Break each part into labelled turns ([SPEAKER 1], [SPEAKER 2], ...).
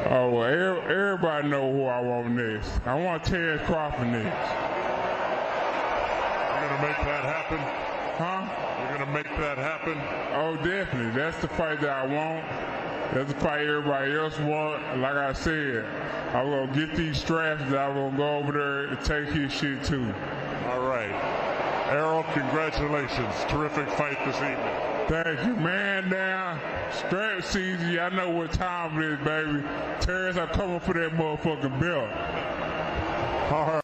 [SPEAKER 1] Oh, well, everybody know who I want next. I want Terrence Crawford next.
[SPEAKER 2] You're going to make that happen?
[SPEAKER 1] Huh?
[SPEAKER 2] You're going to make that happen?
[SPEAKER 1] Oh, definitely. That's the fight that I want. That's the fight everybody else want. Like I said, I'm going to get these straps that I'm going to go over there and take his shit too.
[SPEAKER 2] All right. Errol, congratulations. Terrific fight this evening.
[SPEAKER 1] Thank you, man. Down. Strap season. Y'all know what time it is, baby. Terrence, I'm coming for that motherfucking belt.
[SPEAKER 2] All right.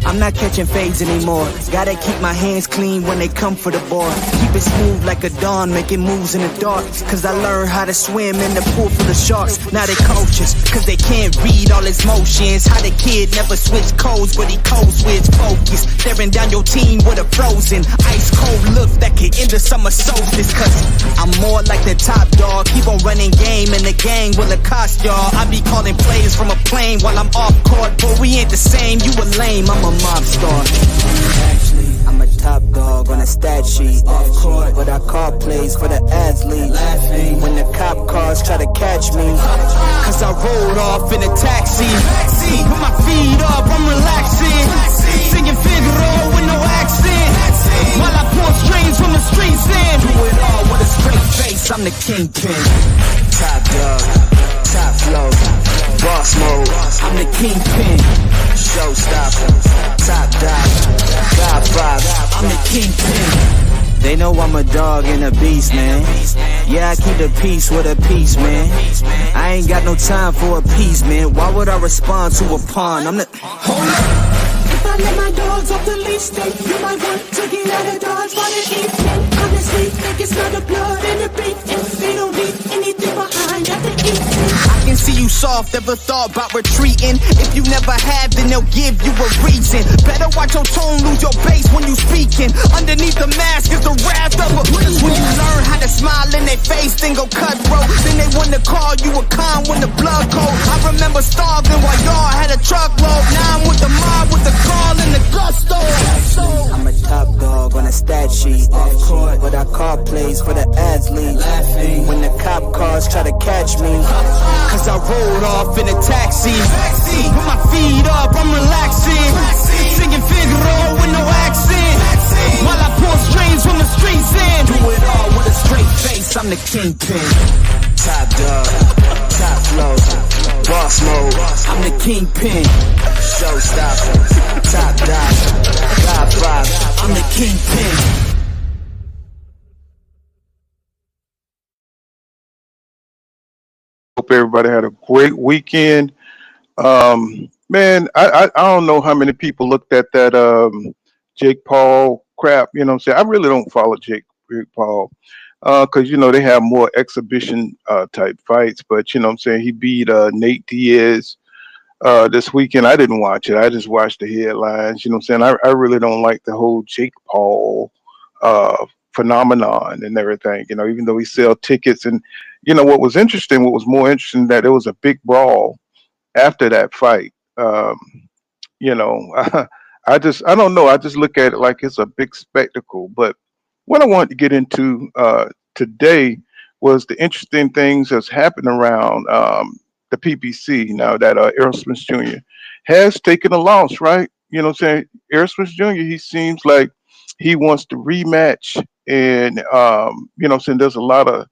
[SPEAKER 3] I'm not catching fades anymore. Gotta keep my hands clean when they come for the board. Keep it smooth like a dawn, making moves in the dark. Cause I learned how to swim in the pool full of sharks. Now they coaches, cause they can't read all his motions. How the kid never switch codes, but he codes with focus. Staring down your team with a frozen, ice cold look that can end the summer solstice. Cause I'm more like the top dog. Keep on running game and the gang will accost y'all. I be calling plays from a plane while I'm off court. But we ain't the same, you a lame, I'm a mob star. Actually, I'm a top dog on a stat sheet. Off court, but I call plays for the athlete. Laughing when the cop cars try to catch me. Cause I rolled off in a taxi. Put my feet up, I'm relaxing. Singing Figaro with no accent. While I pour strings from the streets in. Do it all with a straight face, I'm the kingpin. Top dog, top flow, boss mode. I'm the kingpin. Showstopper, top dog, God five. I'm the kingpin. They know I'm a dog and a beast, man. Yeah, I keep the peace with a peace, man. I ain't got no time for appeasement. Why would I respond to a pawn? I'm the... Hold up.
[SPEAKER 4] If I let my dogs off the leash, then you might want to get out of Dodge by the evening. Honestly, think it's not the blood and the beef, and they don't leave anything behind at the evening.
[SPEAKER 3] I can see you soft, ever thought about retreating. If you never have, then they'll give you a reason. Better watch your tone, lose your bass when you speaking. Underneath the mask is the wrath of a beast. When you learn how to smile in their face, then go cutthroat. Then they wanna call you a con when the blood cold. I remember starving while y'all had a truckload. Now I'm with the mob with the call and the gusto. I'm a top dog on a stat sheet. Off court, but I call plays for the athlete. Laughing when the cop cars try to catch me. Cause I rolled off in a taxi. Put my feet up, I'm relaxing. Singing Figaro with no accent. While I pour strings from the streets in. Do it all with a straight face, I'm the kingpin. Top dog, top flow, boss mode. I'm the kingpin. Showstopper, top dog, God five. I'm the kingpin.
[SPEAKER 5] Hope everybody had a great weekend. Man, I don't know how many people looked at that Jake Paul crap. You know what I'm saying? I really don't follow Jake Paul because, you know, they have more exhibition type fights. But, you know what I'm saying? He beat Nate Diaz this weekend. I didn't watch it. I just watched the headlines. You know what I'm saying? I really don't like the whole Jake Paul phenomenon and everything, you know, even though he sell tickets. And, you know, what was more interesting that it was a big brawl after that fight. You know, I don't know. I just look at it like it's a big spectacle. But what I wanted to get into today was the interesting things that's happened around the PBC now that Errol Spence Jr. has taken a loss, right? You know what I'm saying? Errol Spence Jr., he seems like he wants to rematch. And, you know what I'm saying, there's a lot of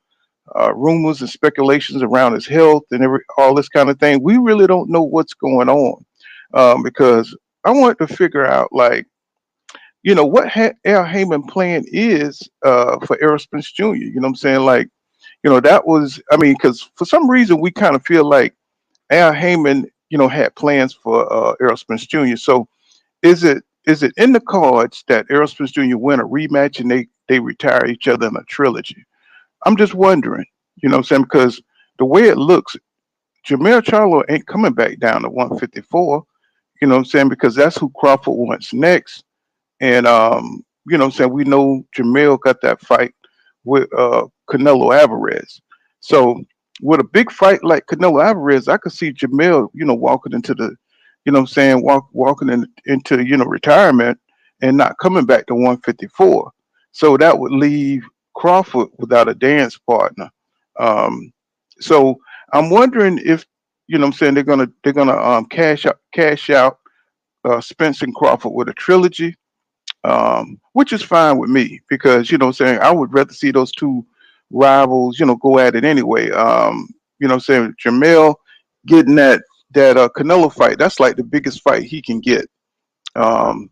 [SPEAKER 5] rumors and speculations around his health and all this kind of thing. We really don't know what's going on because I wanted to figure out, like, you know, what Al Haymon plan is for Errol Spence Jr. You know what I'm saying? Like, you know, that was, I mean, because for some reason we kind of feel like Al Haymon, you know, had plans for Errol Spence Jr. So is it in the cards that Errol Spence Jr. win a rematch and they retire each other in a trilogy? I'm just wondering, you know what I'm saying? Because the way it looks, Jermell Charlo ain't coming back down to 154, you know what I'm saying? Because that's who Crawford wants next. And, you know what I'm saying? We know Jermell got that fight with Canelo Alvarez. So with a big fight like Canelo Alvarez, I could see Jermell, you know, walking into the walking into, retirement and not coming back to 154. So that would leave Crawford without a dance partner. Um, so I'm wondering if, they're gonna cash out Spence and Crawford with a trilogy, which is fine with me because I would rather see those two rivals, go at it anyway. Jermell getting that Canelo fight, that's like the biggest fight he can get. Um,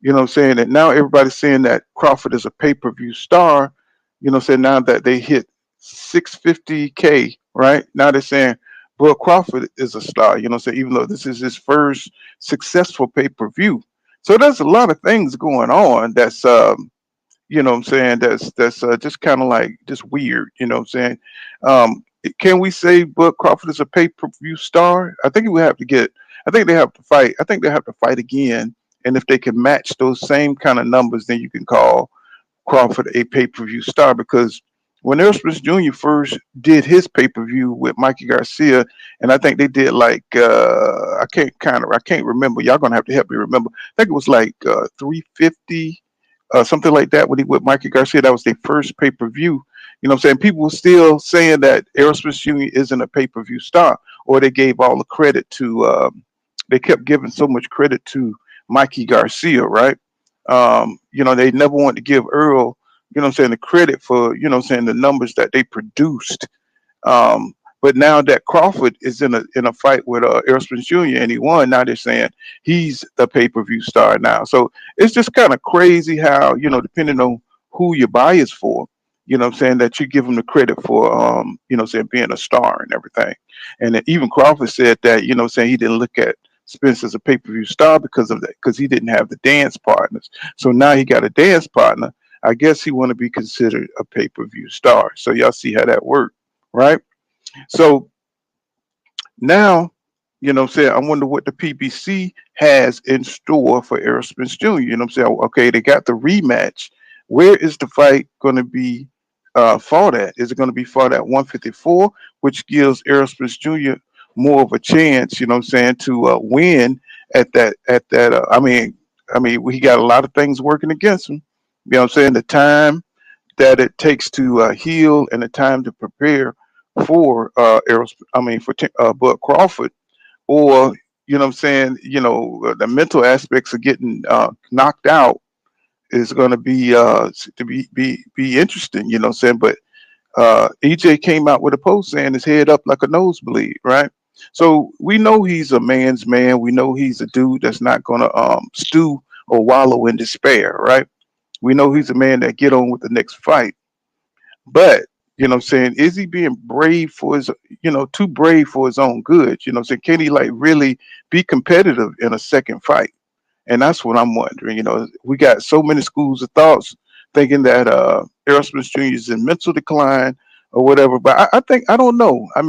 [SPEAKER 5] that now everybody's saying that Crawford is a pay-per-view star, now that they hit 650K, right? Now they're saying Bud Crawford is a star, even though this is his first successful pay-per-view. So there's a lot of things going on that's that's just kind of like just weird, can we say Bud Crawford is a pay-per-view star? I think they have to fight. I think they have to fight again. And if they can match those same kind of numbers, then you can call Crawford a pay-per-view star. Because when Errol Spence Jr. first did his pay-per-view with Mikey Garcia, and I think they did like I can't remember. Y'all gonna have to help me remember. I think it was like 350, something like that. When he with Mikey Garcia, that was their first pay-per-view. People were still saying that Errol Spence Jr. isn't a pay-per-view star, or they gave all the credit to. They kept giving so much credit to Mikey Garcia, right? They never wanted to give Earl, the credit for, the numbers that they produced. But now that Crawford is in a fight with Errol Spence Jr. and he won, now they're saying he's the pay-per-view star now. So it's just kind of crazy how, depending on who you buy is for, that you give him the credit for, being a star and everything. And then even Crawford said that, he didn't look at Spence as a pay-per-view star because of that, because he didn't have the dance partners. So now he got a dance partner. I guess he want to be considered a pay-per-view star. So y'all see how that worked, right? So now, I wonder what the PBC has in store for Errol Spence Jr. Okay, they got the rematch. Where is the fight going to be fought at? Is it going to be fought at 154, which gives Errol Spence Jr. more of a chance, to win at that. He got a lot of things working against him. The time that it takes to heal and the time to prepare for Bud Crawford, or the mental aspects of getting knocked out is going to be interesting. But EJ came out with a post saying his head up like a nosebleed, right? So we know he's a man's man. We know he's a dude that's not going to stew or wallow in despair, right? We know he's a man that get on with the next fight. But is he being brave for his, too brave for his own good? Can he like really be competitive in a second fight? And that's what I'm wondering. We got so many schools of thoughts thinking that Errol Spence Jr. is in mental decline or whatever. But I don't know. I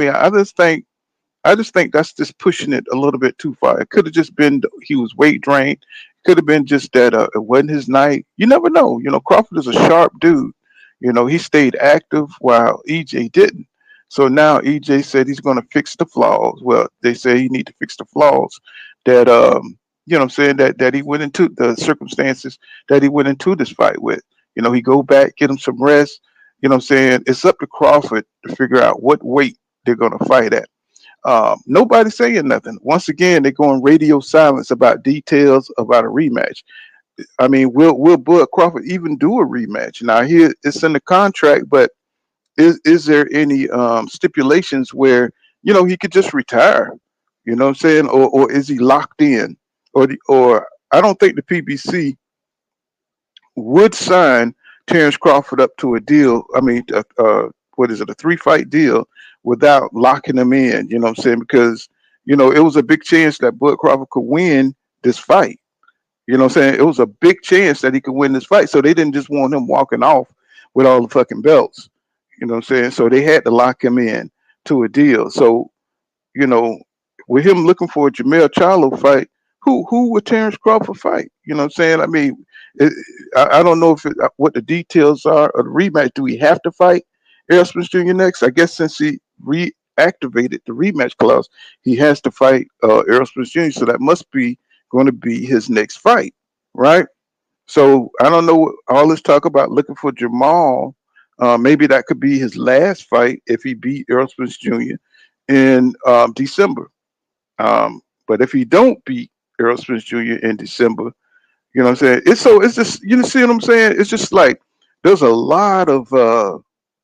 [SPEAKER 5] just think that's just pushing it a little bit too far. It could have just been he was weight drained. It could have been just that it wasn't his night. You never know. Crawford is a sharp dude. He stayed active while EJ didn't. So now EJ said he's going to fix the flaws. Well, they say he need to fix the flaws that that he went into, the circumstances that he went into this fight with. He go back, get him some rest. It's up to Crawford to figure out what weight they're going to fight at. Nobody's saying nothing. Once again, they're going radio silence about details about a rematch. Will Bud Crawford even do a rematch? Now here it's in the contract, but is there any stipulations where he could just retire? Or is he locked in? Or I don't think the PBC would sign Terrence Crawford up to a deal. What is it, a 3-fight deal without locking him in? Because it was a big chance that Bud Crawford could win this fight. It was a big chance that he could win this fight. So they didn't just want him walking off with all the fucking belts. So they had to lock him in to a deal. So, with him looking for a Jermell Charlo fight, who would Terrence Crawford fight? I don't know what the details are of the rematch. Do we have to fight Errol Spence Jr. next? I guess since he activated the rematch clause. He has to fight Errol Spence Jr. So that must be going to be his next fight, right? So I don't know all this talk about looking for Jermell. Maybe that could be his last fight if he beat Errol Spence Jr. in December. But if he don't beat Errol Spence Jr. in December, you know what I'm saying? It's just you see what I'm saying? It's just like there's a lot of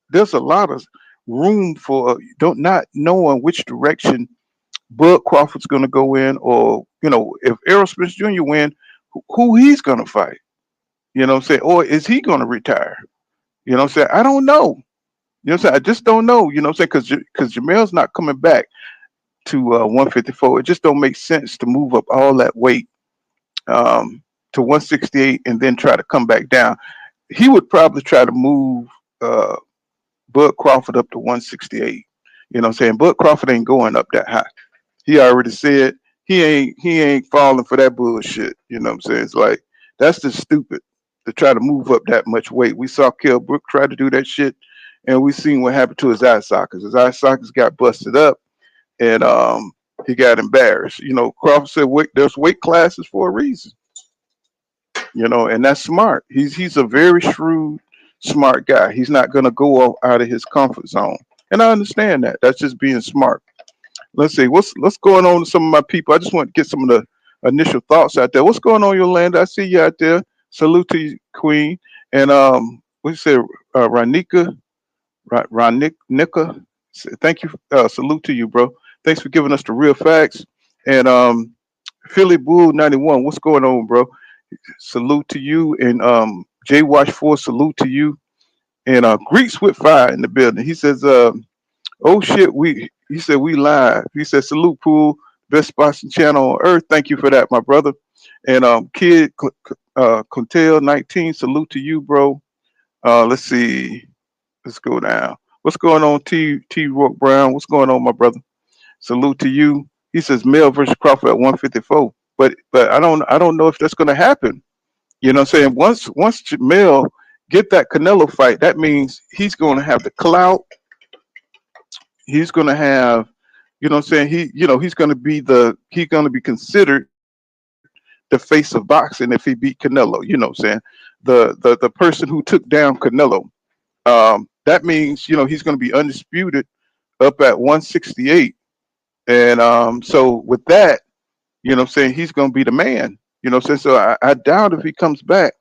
[SPEAKER 5] there's a lot of room for don't not knowing which direction Bud Crawford's going to go in, or if Errol Spence Jr. win, who he's going to fight. You know what I'm saying? Or is he going to retire? You know what I'm saying? I don't know. You know what I'm saying? I just don't know. You know what I'm saying? Because Jermell's not coming back to 154. It just don't make sense to move up all that weight to 168 and then try to come back down. He would probably try to move Bud Crawford up to 168. You know what I'm saying? Bud Crawford ain't going up that high. He already said he ain't falling for that bullshit. You know what I'm saying? It's like that's just stupid to try to move up that much weight. We saw Kell Brook try to do that shit, and we seen what happened to his eye sockets. His eye sockets got busted up, and he got embarrassed. Crawford said, there's weight classes for a reason. And that's smart. He's a very shrewd, smart guy. He's not gonna go out of his comfort zone, and I understand that. That's just being smart. Let's see what's going on with some of my people. I just want to get some of the initial thoughts out there. What's going on, Yolanda? I see you out there. Salute to you, Queen. And what you say, Ranika, Nika. Thank you. Salute to you, bro. Thanks for giving us the real facts. And Philly Bull 91. What's going on, bro? Salute to you. And J Watch 4. Salute to you. And Greeks with fire in the building. He says, "Oh shit, he said we live." He said, "Salute, Pool, best boxing channel on earth." Thank you for that, my brother. And Kid Contel 19. Salute to you, bro. Let's see. Let's go down. What's going on, T Rock Brown? What's going on, my brother? Salute to you. He says Mel versus Crawford at 154. But I don't know if that's gonna happen. You know what I'm saying? Once Jermell get that Canelo fight, that means he's gonna have the clout. He's gonna have, you know what I'm saying? He's gonna be considered the face of boxing if he beat Canelo. You know what I'm saying? The person who took down Canelo. That means he's going to be undisputed up at 168, and so with that, you know what I'm saying, he's going to be the man. You know what I'm saying? So I doubt if he comes back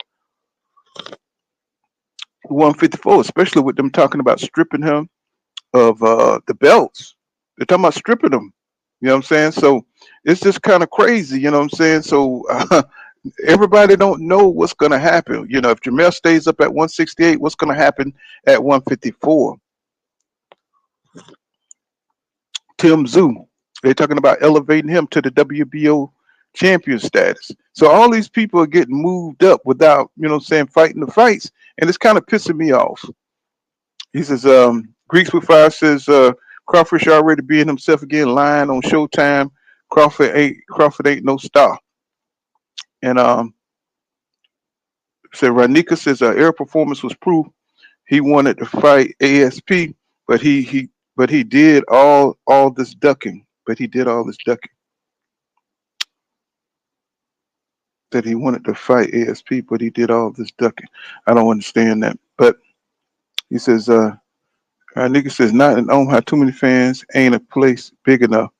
[SPEAKER 5] 154, especially with them talking about stripping him of the belts. They're talking about stripping him. You know what I'm saying? So it's just kind of crazy. You know what I'm saying? So everybody don't know what's going to happen. If Jermell stays up at 168, what's going to happen at 154? Tim Zoo, they're talking about elevating him to the WBO champion status. So all these people are getting moved up without, fighting the fights. And it's kind of pissing me off. He says, Greeks with Fire says, Crawford should already being himself again, lying on Showtime. Crawford ain't no star. And so Ranika says Errol performance was proof he wanted to fight ASP, but he did all this ducking. But he did all this ducking. That he wanted to fight ASP, but he did all this ducking. I don't understand that. But he says Ranika says not in Omaha, too many fans, ain't a place big enough.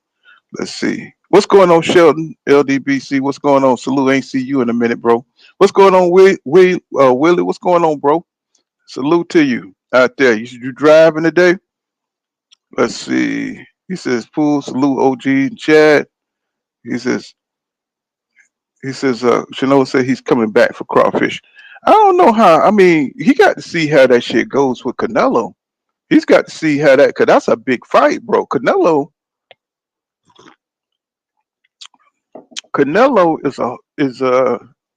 [SPEAKER 5] Let's see. What's going on, Sheldon? LDBC. What's going on? Salute. Ain't see you in a minute, bro. What's going on, Willie? What's going on, bro? Salute to you out there. You driving today? Let's see. He says, "Pool salute, OG and Chad." He says, Shanola said he's coming back for Crawfish. I don't know how. I mean, he got to see how that shit goes with Canelo. He's got to see how that, cause that's a big fight, bro. Canelo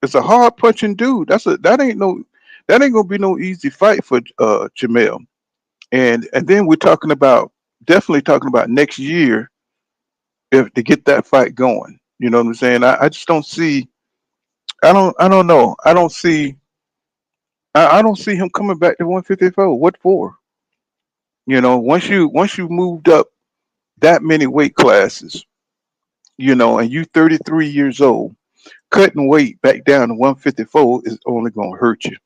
[SPEAKER 5] is a hard punching dude. That ain't gonna be no easy fight for Jermell. And then we're definitely talking about next year if to get that fight going. You know what I'm saying? I just don't see. I don't know. I don't see him coming back to 154. What for? Once you moved up that many weight classes, and you 33 years old, cutting weight back down to 154 is only going to hurt you.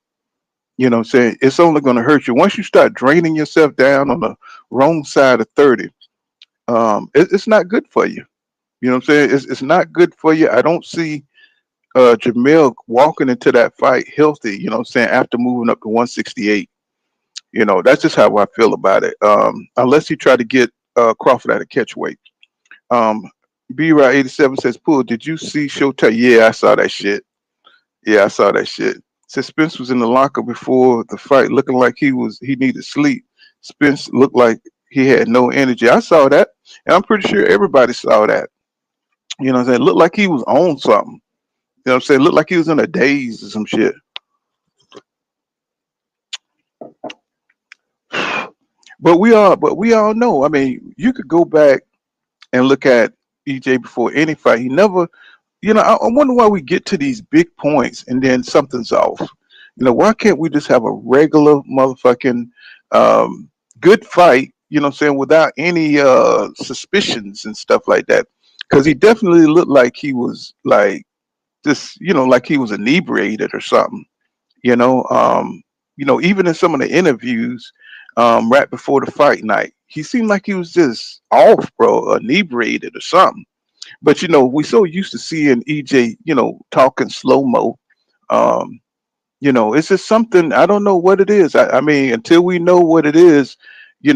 [SPEAKER 5] You know what I'm saying? It's only going to hurt you. Once you start draining yourself down on the wrong side of 30, it's not good for you. You know what I'm saying? It's not good for you. I don't see Jermell walking into that fight healthy, you know what I'm saying, after moving up to 168. That's just how I feel about it. Unless he try to get Crawford at a catch weight. Um, B-Rod87 says, Pool, did you see Showtime? Yeah, I saw that shit. Yeah, I saw that shit. Says Spence was in the locker before the fight looking like he needed sleep. Spence looked like he had no energy. I saw that. And I'm pretty sure everybody saw that. You know what I'm saying? Looked like he was on something. You know what I'm saying? Looked like he was in a daze or some shit. But we all know. I mean, you could go back and look at EJ before any fight. He never, I wonder why we get to these big points and then something's off. Why can't we just have a regular motherfucking good fight, you know what I'm saying, without any suspicions and stuff like that? Because he definitely looked like he was like just, like he was inebriated or something, you know. Even in some of the interviews right before the fight night, he seemed like he was just off, bro, inebriated or something. But we so used to seeing EJ, talking slow mo. Um, it's just something. I don't know what it is. I mean, until we know what it is,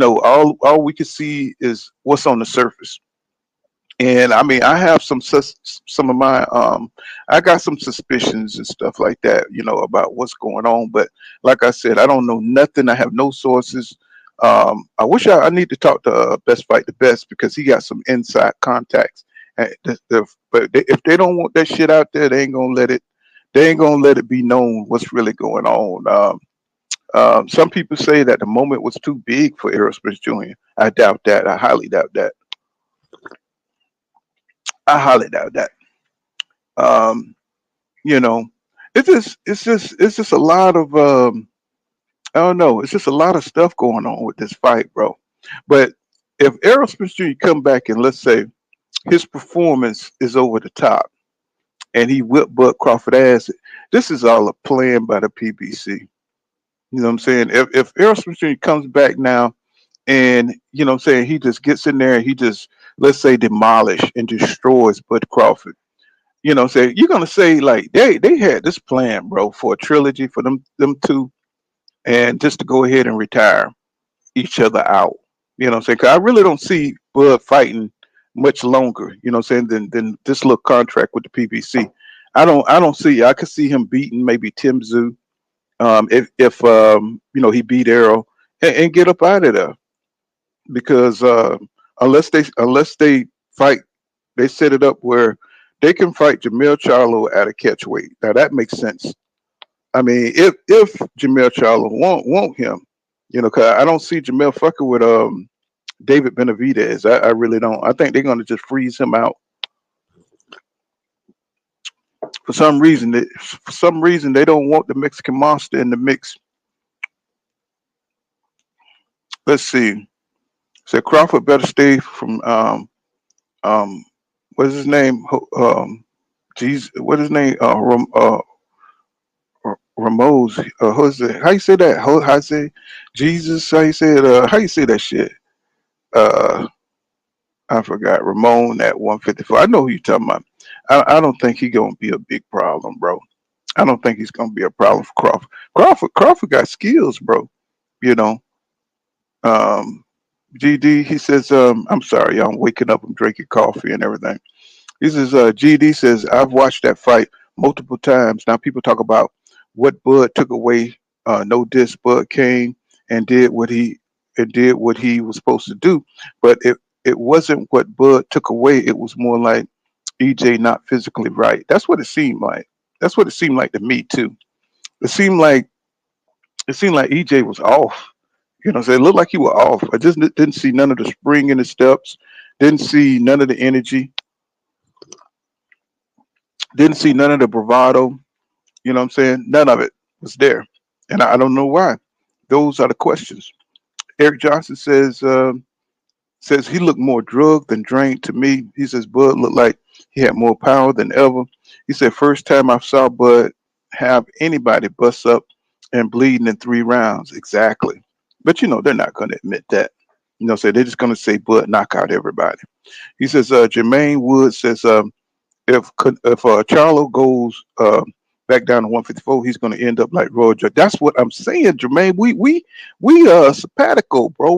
[SPEAKER 5] all we can see is what's on the surface. And I mean, I have some of my I got some suspicions and stuff like that, about what's going on. But like I said, I don't know nothing. I have no sources. I wish I need to talk to Best Fight the Best because he got some inside contacts. But if they don't want that shit out there, they ain't gonna let it. They ain't gonna let it be known what's really going on. Some people say that the moment was too big for Errol Spence Jr. I doubt that. I highly doubt that. I highly doubt that. Um, you know, it's just a lot of I don't know. It's just a lot of stuff going on with this fight, bro. But if Errol Spence Jr. come back and let's say his performance is over the top and he whipped Bud Crawford ass, this is all a plan by the PBC. You know what I'm saying? If Errol Spence Jr. comes back now and what I'm saying, he just gets in there and he just, let's say, demolish and destroys Bud Crawford. What I'm saying, you're gonna say like they had this plan, bro, for a trilogy for them two, and just to go ahead and retire each other out. What I'm saying? Because I really don't see Bud fighting much longer. What I'm saying, than this little contract with the PBC. I don't see. I could see him beating maybe Tim Zoo, if he beat Errol and get up out of there. Because unless they fight, they set it up where they can fight Jermell Charlo at a catch weight. Now that makes sense. I mean, if Jermell Charlo want him, because I don't see Jermell fucking with David Benavidez. I really don't. I think they're gonna just freeze him out. For some reason, they don't want the Mexican monster in the mix. Let's see. So Crawford better stay from um what's his name? Jesus, what his name? Ramos. Who's it? How you say that? How you say Jesus? How you say it? How you say that shit? Uh, I forgot. Ramon at 154. I know who you talking about. I don't think he gonna be a big problem, bro. I don't think he's gonna be a problem for Crawford. Crawford got skills, bro. You know. Um, GD. He says, I'm sorry, y'all. I'm waking up. I'm drinking coffee and everything. He says, GD says, I've watched that fight multiple times. Now people talk about what Bud took away. No diss, Bud came and did what he was supposed to do. But it wasn't what Bud took away. It was more like EJ not physically right. That's what it seemed like. That's what it seemed like to me too. It seemed like EJ was off. So it looked like he was off. I just didn't see none of the spring in his steps. Didn't see none of the energy. Didn't see none of the bravado. You know what I'm saying? None of it was there. And I don't know why. Those are the questions. Eric Johnson says, Says he looked more drugged than drained to me. He says Bud looked like he had more power than ever. He said first time I saw Bud have anybody bust up and bleeding in 3 rounds. Exactly. But they're not going to admit that. So they're just going to say Bud knock out everybody. He says Jermaine Wood says if Charlo goes back down to 154, he's going to end up like Roy Jones. That's what I'm saying, Jermaine. We sabbatical, bro.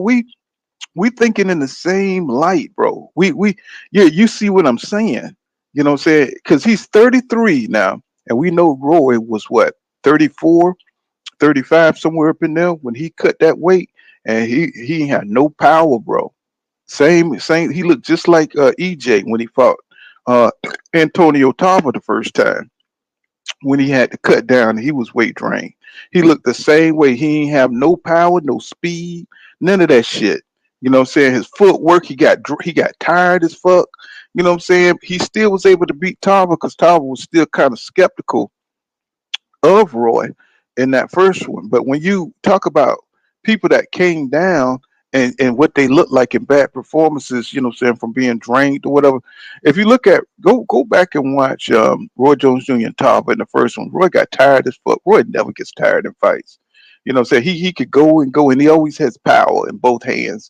[SPEAKER 5] We thinking in the same light, bro. We yeah, you see what I'm saying? You know what I'm saying? Because he's 33 now, and we know Roy was what 34, 35, somewhere up in there when he cut that weight, and he had no power, bro. Same. He looked just like EJ when he fought uh, Antonio Tarver the first time when he had to cut down. He was weight drained. He looked the same way. He ain't have no power, no speed, none of that shit. You know what I'm saying? His footwork, he got tired as fuck. You know what I'm saying? He still was able to beat Tarver because Tarver was still kind of skeptical of Roy in that first one. But when you talk about people that came down and what they look like in bad performances, you know what I'm saying, from being drained or whatever. If you look at go back and watch Roy Jones Jr. and Tarver in the first one, Roy got tired as fuck. Roy never gets tired in fights. You know what I'm saying? He could go and go and he always has power in both hands.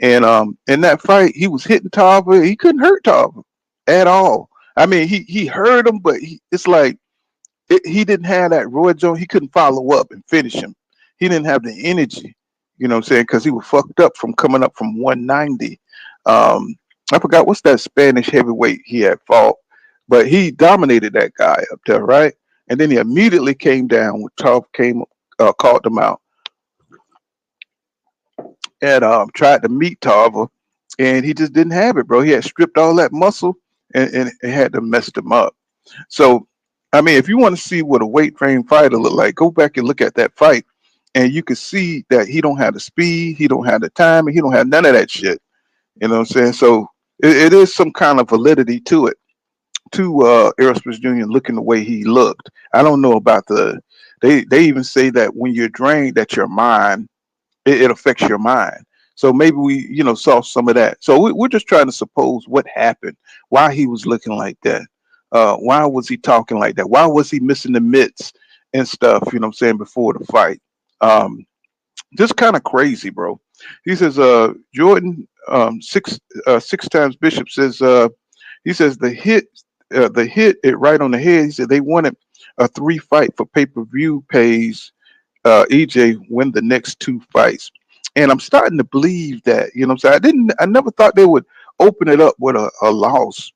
[SPEAKER 5] And in that fight, he was hitting Tarver. He couldn't hurt Tarver at all. I mean, he hurt him, but it's like he didn't have that Roy Jones. He couldn't follow up and finish him. He didn't have the energy, you know what I'm saying? Because he was fucked up from coming up from 190. I forgot what's that Spanish heavyweight he had fought, but he dominated that guy up there, right? And then he immediately came down when Tough called him out and tried to meet Tarver, and he just didn't have it, bro. He had stripped all that muscle and it had to mess him up. So, I mean, if you want to see what a weight trained fighter look like, go back and look at that fight, and you can see that he don't have the speed, he don't have the time, and he don't have none of that shit. You know what I'm saying? So it is some kind of validity to it, to Errol Spence Jr. looking the way he looked. I don't know about the. They even say that when you're drained, that your mind it affects your mind. So maybe we, saw some of that. So we're just trying to suppose what happened, why he was looking like that, why was he talking like that, why was he missing the mitts and stuff. You know what I'm saying, before the fight. Um, just kind of crazy, bro. He says, Jordan, six times Bishop says, he says the hit it right on the head. He said they wanted a 3 fight for pay-per-view pays EJ win the next 2 fights. And I'm starting to believe that, you know what I'm saying? I never thought they would open it up with a loss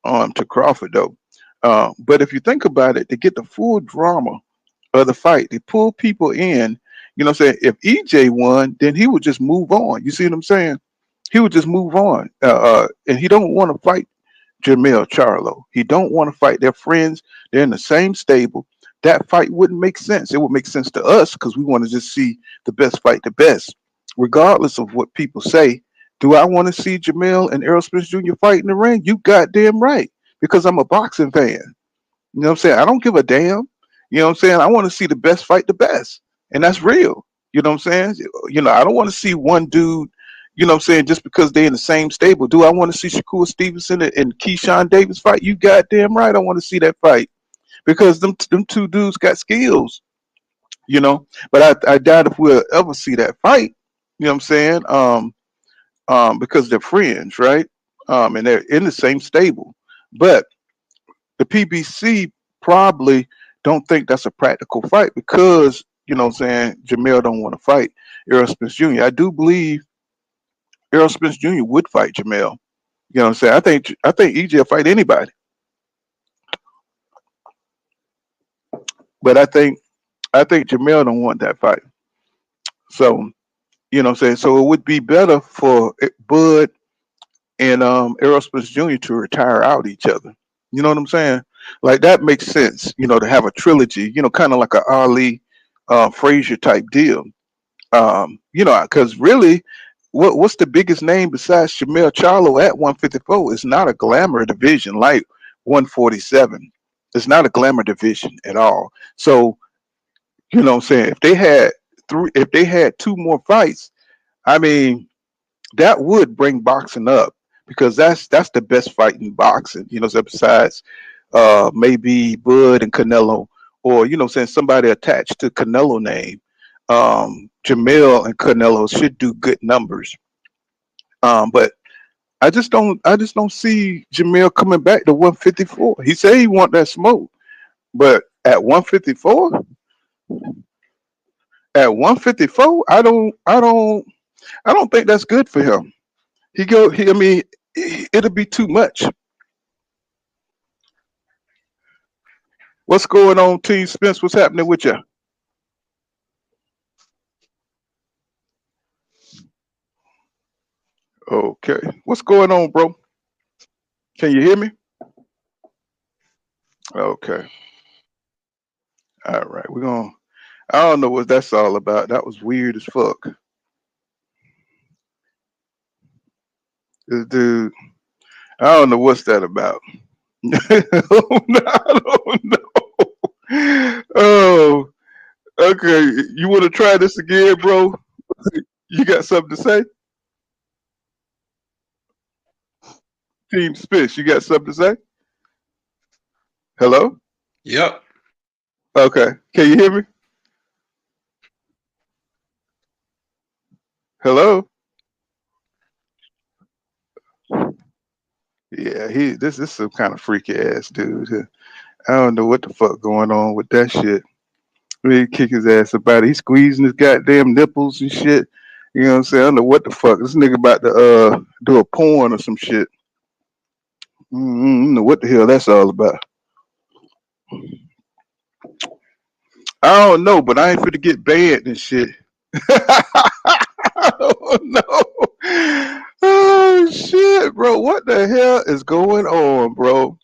[SPEAKER 5] to Crawford though. But if you think about it, to get the full drama of the fight, they pull people in, you know what I'm saying? If EJ won, then he would just move on. You see what I'm saying? He would just move on. And he don't want to fight Jermell Charlo. He don't want to fight their friends. They're in the same stable. That fight wouldn't make sense. It would make sense to us because we want to just see the best fight the best. Regardless of what people say, do I want to see Jermell and Errol Spence Jr. fight in the ring? You goddamn right. Because I'm a boxing fan. You know what I'm saying? I don't give a damn. You know what I'm saying? I want to see the best fight the best. And that's real. You know what I'm saying? I don't want to see one dude, you know what I'm saying, just because they're in the same stable. Do I want to see Shakur Stevenson and Keyshawn Davis fight? You goddamn right. I want to see that fight. Because them two dudes got skills, But I doubt if we'll ever see that fight. You know what I'm saying? Because they're friends, right? And they're in the same stable. But the PBC probably don't think that's a practical fight because, you know what I'm saying, Jermell don't want to fight Errol Spence Jr. I do believe Errol Spence Jr. would fight Jermell. You know what I'm saying? I think EJ will fight anybody. But I think Jermell don't want that fight. So, you know what I'm saying? So it would be better for Bud and Errol Spence Jr. to retire out each other. You know what I'm saying? Like that makes sense, to have a trilogy, kind of like a Ali Frazier type deal. Because really, what's the biggest name besides Jermell Charlo at 154? It's not a glamour division like 147. It's not a glamour division at all. So, you know what I'm saying? If they had 2 more fights, I mean, that would bring boxing up because that's the best fight in boxing. So besides maybe Bud and Canelo, or saying somebody attached to Canelo name, Jamel and Canelo should do good numbers. But I just don't see Jamel coming back to 154. He said he want that smoke, but at 154, I don't think that's good for him. I mean, it'll be too much. What's going on, Team Spence? What's happening with you? Okay. What's going on, bro? Can you hear me? Okay. All right. I don't know what that's all about. That was weird as fuck. This dude, I don't know what's that about. I don't know. Oh, okay. You want to try this again, bro? You got something to say? Team Spence, you got something to say? Hello?
[SPEAKER 6] Yep.
[SPEAKER 5] Okay. Can you hear me? Hello? Yeah, this is some kind of freaky ass dude. I don't know what the fuck going on with that shit. He kick his ass about it. He squeezing his goddamn nipples and shit. You know what I'm saying? I don't know what the fuck. This nigga about to do a porn or some shit. I don't know what the hell that's all about. I don't know, but I ain't finna get banned and shit. I don't know. Oh shit, bro. What the hell is going on, bro?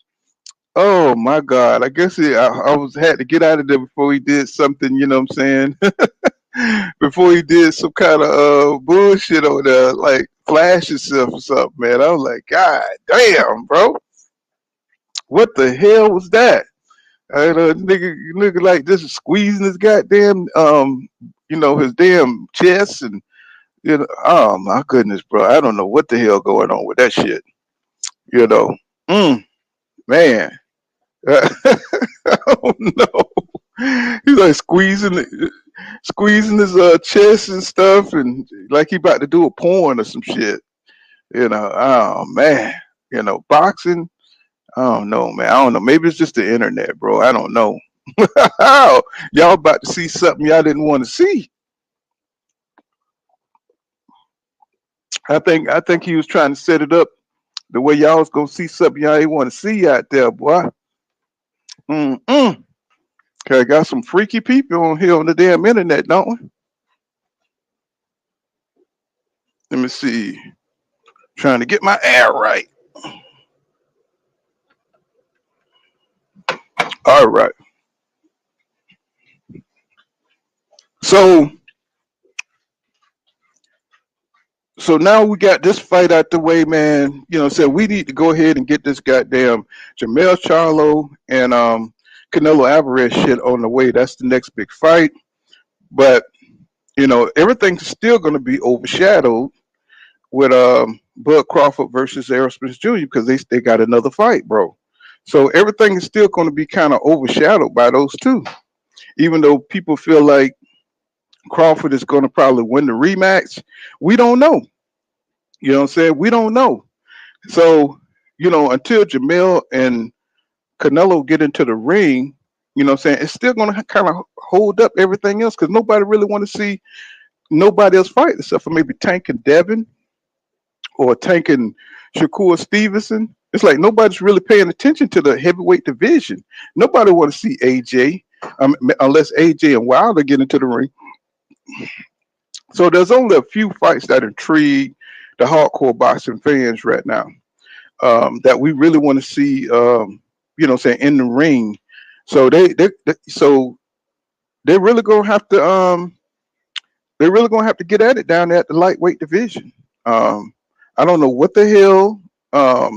[SPEAKER 5] Oh my god. I guess I was had to get out of there before he did something, you know what I'm saying? Before he did some kind of bullshit over there, like flash himself or something, man. I was like, God damn, bro. What the hell was that? Nigga like this is squeezing his goddamn his damn chest and oh my goodness, bro. I don't know what the hell going on with that shit. You know. Man. I don't know. He's like squeezing his chest and stuff, and like he about to do a porn or some shit. Oh man. Boxing. I don't know, man. I don't know. Maybe it's just the internet, bro. I don't know. Y'all about to see something y'all didn't want to see. I think he was trying to set it up the way y'all was gonna see something y'all ain't want to see out there, boy. Okay, got some freaky people on here on the damn internet, don't we? Let me see. Trying to get my air right. All right. So now we got this fight out the way, man. So we need to go ahead and get this goddamn Jermell Charlo and Canelo Alvarez shit on the way. That's the next big fight. But everything's still going to be overshadowed with Bud Crawford versus Errol Spence Jr. because they got another fight, bro. So everything is still going to be kind of overshadowed by those two, even though people feel like Crawford is going to probably win the rematch. We don't know. You know what I'm saying? We don't know. So, until Jamel and Canelo get into the ring, you know what I'm saying, it's still going to kind of hold up everything else because nobody really want to see nobody else fight except for maybe Tank and Devin or Tank and Shakur Stevenson. It's like nobody's really paying attention to the heavyweight division. Nobody want to see AJ unless AJ and Wilder get into the ring. So there's only a few fights that intrigue the hardcore boxing fans right now that we really want to see, saying in the ring. So they're really gonna have to get at it down there at the lightweight division. I don't know what the hell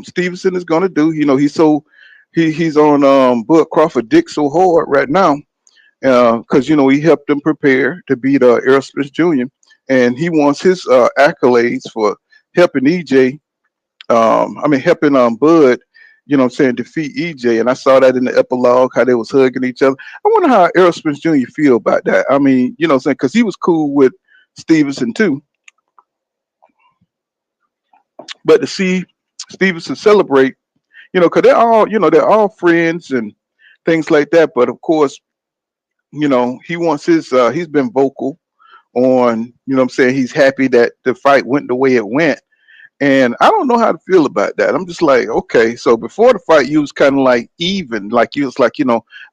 [SPEAKER 5] Stevenson is gonna do. He's on Bud Crawford dick so hard right now because he helped them prepare to beat Errol Spence Jr. and he wants his accolades for helping EJ. Helping Bud, defeat EJ. And I saw that in the epilogue, how they was hugging each other. I wonder how Errol Spence Jr. feel about that. I mean, because he was cool with Stevenson too. But to see Stevenson celebrate, because they're all friends and things like that. But of course, he wants he's been vocal on, he's happy that the fight went the way it went. And I don't know how to feel about that. I'm just like, okay, so before the fight, you was kind of like even, like you was like,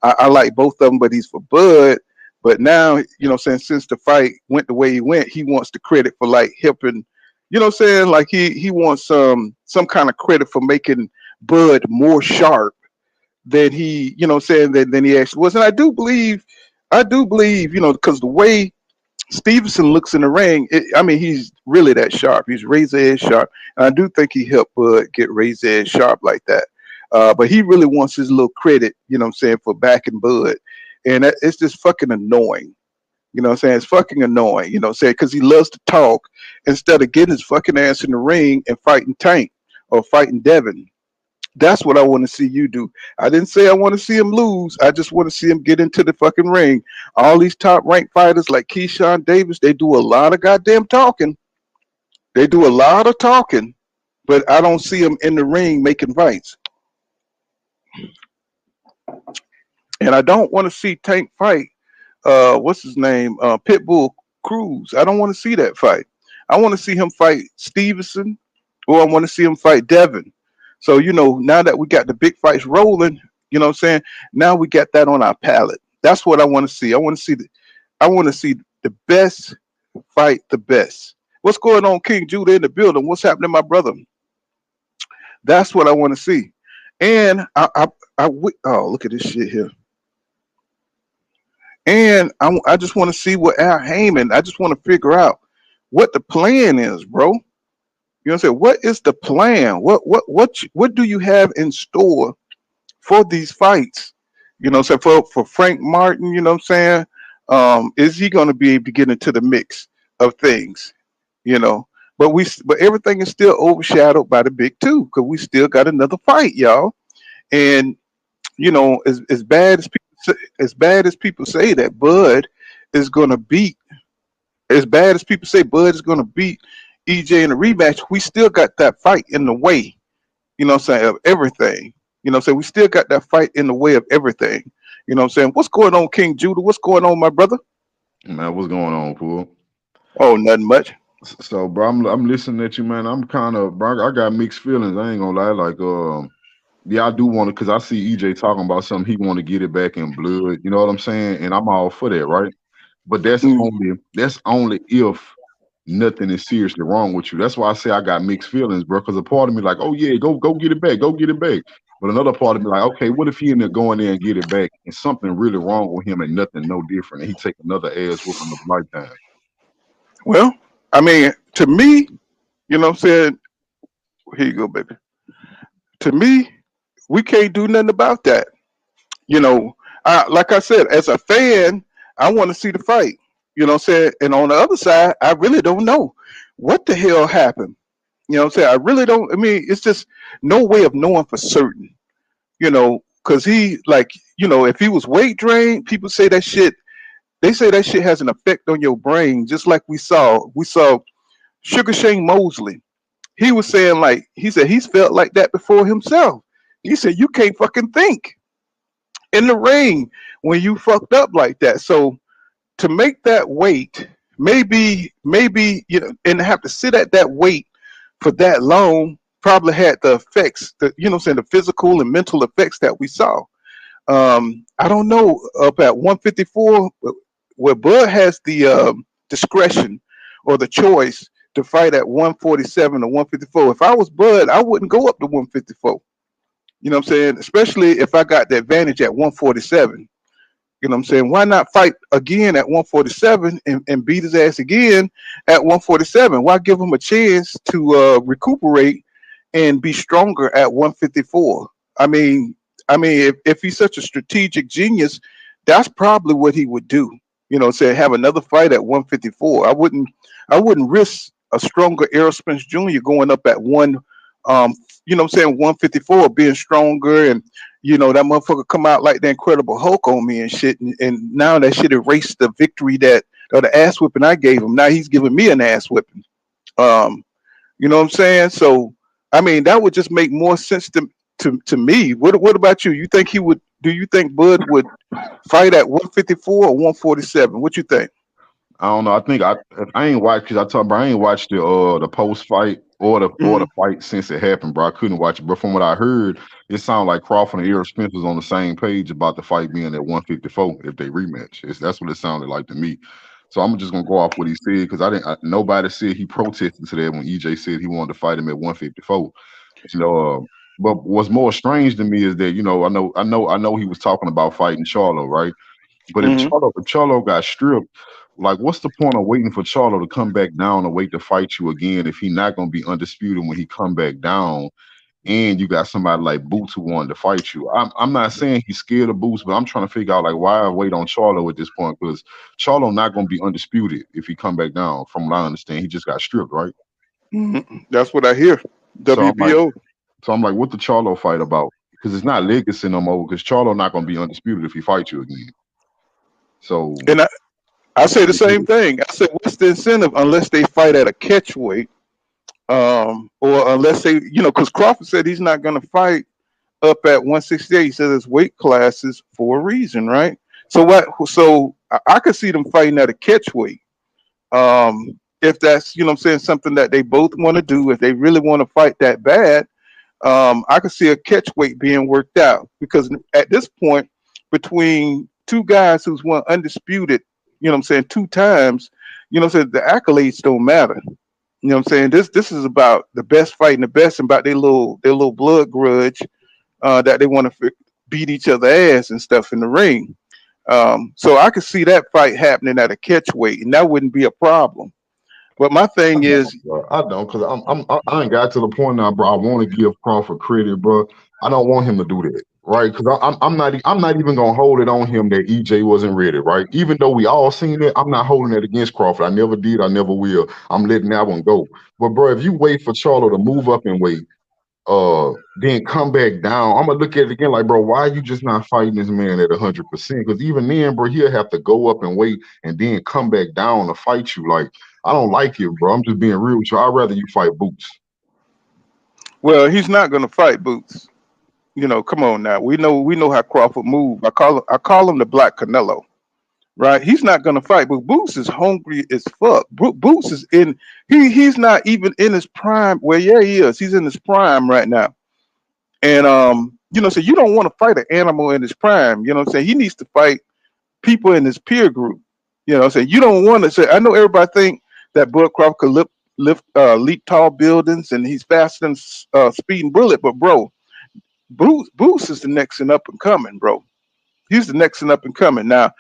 [SPEAKER 5] I like both of them, but he's for Bud. But now, since the fight went the way he went, he wants the credit for like helping, like he wants some kind of credit for making Bud more sharp than he, than he actually was. And I do believe, because the way Stevenson looks in the ring, he's really that sharp. He's razor edge sharp. And I do think he helped Bud get razor edge sharp like that. But he really wants his little credit, for backing Bud. And it's just fucking annoying. It's fucking annoying, because he loves to talk instead of getting his fucking ass in the ring and fighting Tank or fighting Devin. That's what I want to see you do. I didn't say I want to see him lose. I just want to see him get into the fucking ring. All these top ranked fighters like Keyshawn Davis, they do a lot of goddamn talking. They do a lot of talking, but I don't see them in the ring making fights. And I don't want to see Tank fight, what's his name? Pitbull Cruz. I don't want to see that fight. I want to see him fight Stevenson, or I want to see him fight Devin. So, now that we got the big fights rolling, now we got that on our palate. That's what I want to see. I want to see the best fight the best. What's going on, King Judah in the building? What's happening, my brother? That's what I want to see. And oh, look at this shit here. And I just want to see what Al Haymon, I just want to figure out what the plan is, bro. You know what I'm saying? What is the plan? What do you have in store for these fights? So for Frank Martin, is he going to be able to get into the mix of things? But everything is still overshadowed by the big two, because we still got another fight, y'all. And as bad as people say that Bud is going to beat, as bad as people say Bud is going to beat EJ in a rematch, we still got that fight in the way, of everything. We still got that fight in the way of everything. What's going on, King Judah? What's going on, my brother?
[SPEAKER 6] Man, what's going on, Pool?
[SPEAKER 5] Oh, nothing much.
[SPEAKER 6] So, bro, I'm listening at you, man. I'm kind of, bro, I got mixed feelings. I ain't gonna lie. Like, yeah, I do want to, because I see EJ talking about something. He want to get it back in blood. You know what I'm saying? And I'm all for that, right? But that's only if nothing is seriously wrong with you. That's why I say I got mixed feelings, bro. Because a part of me like, oh yeah, go get it back, go get it back. But another part of me like, okay, what if he ended up going there and get it back and something really wrong with him and nothing no different, and he take another ass whooping of lifetime?
[SPEAKER 5] Well, to me, here you go, baby. To me, we can't do nothing about that. Like I said, as a fan, I want to see the fight. And on the other side, I really don't know what the hell happened. I really don't. It's just no way of knowing for certain. Because he, like, if he was weight drained, people say that shit. They say that shit has an effect on your brain, just like we saw Sugar Shane Mosley. He was saying, like, he said he's felt like that before himself. He said you can't fucking think in the ring when you fucked up like that. So to make that weight, maybe, and have to sit at that weight for that long, probably had the effects, the physical and mental effects that we saw. I don't know, up at 154, where Bud has the discretion or the choice to fight at 147 or 154. If I was Bud, I wouldn't go up to 154. Especially if I got the advantage at 147. Why not fight again at 147 and beat his ass again at 147? Why give him a chance to recuperate and be stronger at 154? If he's such a strategic genius, that's probably what he would do. Have another fight at 154. I wouldn't risk a stronger Errol Spence Jr. going up at one, you know what I'm saying, 154, being stronger, and that motherfucker come out like the Incredible Hulk on me and shit, and now that shit erased the victory that or the ass whipping I gave him. Now he's giving me an ass whipping. You know what I'm saying? So I mean that would just make more sense to me. What about you? You think he would? Do you think Bud would fight at 154 or 147? What you think?
[SPEAKER 6] I don't know. I think I ain't watched because I told bro I ain't watched the post fight or the fight since it happened, bro. I couldn't watch it, but from what I heard, it sounded like Crawford and Errol Spence was on the same page about the fight being at 154 if they rematch. That's what it sounded like to me. So I'm just gonna go off what he said because nobody said he protested to that when EJ said he wanted to fight him at 154. But what's more strange to me is that I know he was talking about fighting Charlo, right? But if Charlo got stripped, like, what's the point of waiting for Charlo to come back down and wait to fight you again if he's not going to be undisputed when he come back down? And you got somebody like Boots who wanted to fight you. I'm not saying he's scared of Boots, but I'm trying to figure out like why wait on Charlo at this point because Charlo not going to be undisputed if he come back down. From what I understand, he just got stripped, right?
[SPEAKER 5] That's what I hear. WBO.
[SPEAKER 6] So I'm like, what the Charlo fight about? Because it's not legacy no more. Because Charlo not going to be undisputed if he fights you again. So
[SPEAKER 5] and I say the same thing. I said, what's the incentive unless they fight at a catch weight, or unless they, because Crawford said he's not going to fight up at 168. He said it's weight classes for a reason, right? So what? So I could see them fighting at a catch weight, if that's something that they both want to do. If they really want to fight that bad, I could see a catch weight being worked out because at this point, between two guys who's won undisputed. 2 times, the accolades don't matter. This is about the best fighting the best and about their little blood grudge that they want to beat each other ass and stuff in the ring. So I could see that fight happening at a catch weight, and that wouldn't be a problem. But my thing is,
[SPEAKER 6] I don't, because I ain't got to the point now, bro. I want to give Crawford credit, bro. I don't want him to do that. Right, because I'm not even gonna hold it on him that EJ wasn't ready, right? Even though we all seen it, I'm not holding it against Crawford. I never did, I never will. I'm letting that one go. But bro, if you wait for Charlo to move up and wait, then come back down, I'm gonna look at it again like, bro, why are you just not fighting this man at 100%? Because even then, bro, he'll have to go up and wait and then come back down to fight you. Like, I don't like it, bro. I'm just being real with you. I'd rather you fight Boots.
[SPEAKER 5] Well, he's not gonna fight Boots. Come on now. We know how Crawford move. I call him the Black Canelo, right? He's not gonna fight, but Boots is hungry as fuck. Boots is in. He's not even in his prime. Well, yeah, he is. He's in his prime right now, and so you don't want to fight an animal in his prime. He needs to fight people in his peer group. You don't want to say. I know everybody think that Bud Crawford could leap tall buildings and he's faster than Speeding Bullet, but bro. Boots is the next and up and coming, bro. He's the next and up and coming. Now,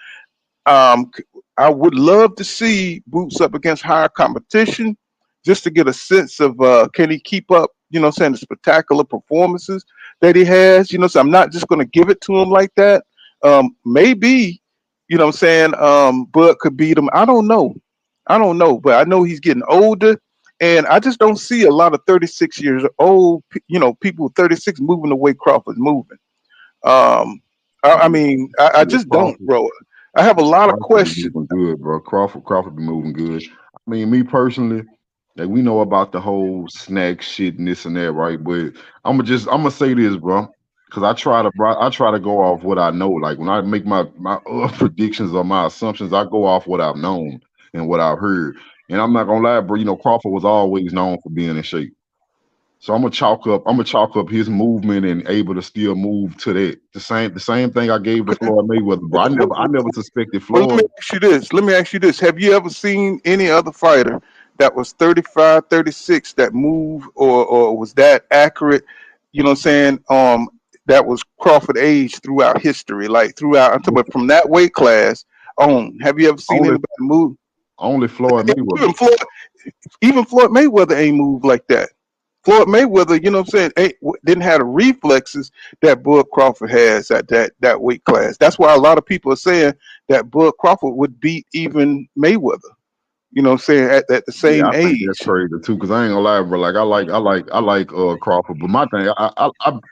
[SPEAKER 5] I would love to see Boots up against higher competition just to get a sense of can he keep up, the spectacular performances that he has, so I'm not just going to give it to him like that. Maybe, Bud could beat him. I don't know, but I know he's getting older. And I just don't see a lot of 36 years old, people 36 moving the way Crawford's moving. I just don't, bro. I have a lot of questions.
[SPEAKER 6] Good, bro. Crawford be moving good. I mean, me personally, like we know about the whole snack shit and this and that, right? But I'm gonna say this, bro, because I try to go off what I know. Like when I make my predictions or my assumptions, I go off what I've known and what I've heard. And I'm not gonna lie, bro. Crawford was always known for being in shape. So I'm gonna chalk up his movement and able to still move to that. The same thing I gave to Floyd Mayweather, bro. I never suspected Floyd.
[SPEAKER 5] Well, let me ask you this. Have you ever seen any other fighter that was 35, 36 that moved or was that accurate? That was Crawford age throughout history, like throughout. I'm talking about from that weight class on. Have you ever seen anybody move?
[SPEAKER 6] Only Floyd Mayweather.
[SPEAKER 5] Even Floyd Mayweather ain't moved like that. Floyd Mayweather, didn't have the reflexes that Bud Crawford has at that weight class. That's why a lot of people are saying that Bud Crawford would beat even Mayweather. You know what I'm saying? At the
[SPEAKER 6] Yeah,
[SPEAKER 5] same
[SPEAKER 6] I think that's
[SPEAKER 5] age.
[SPEAKER 6] crazy too. Cause I ain't gonna lie, bro. Like I like Crawford, but my thing,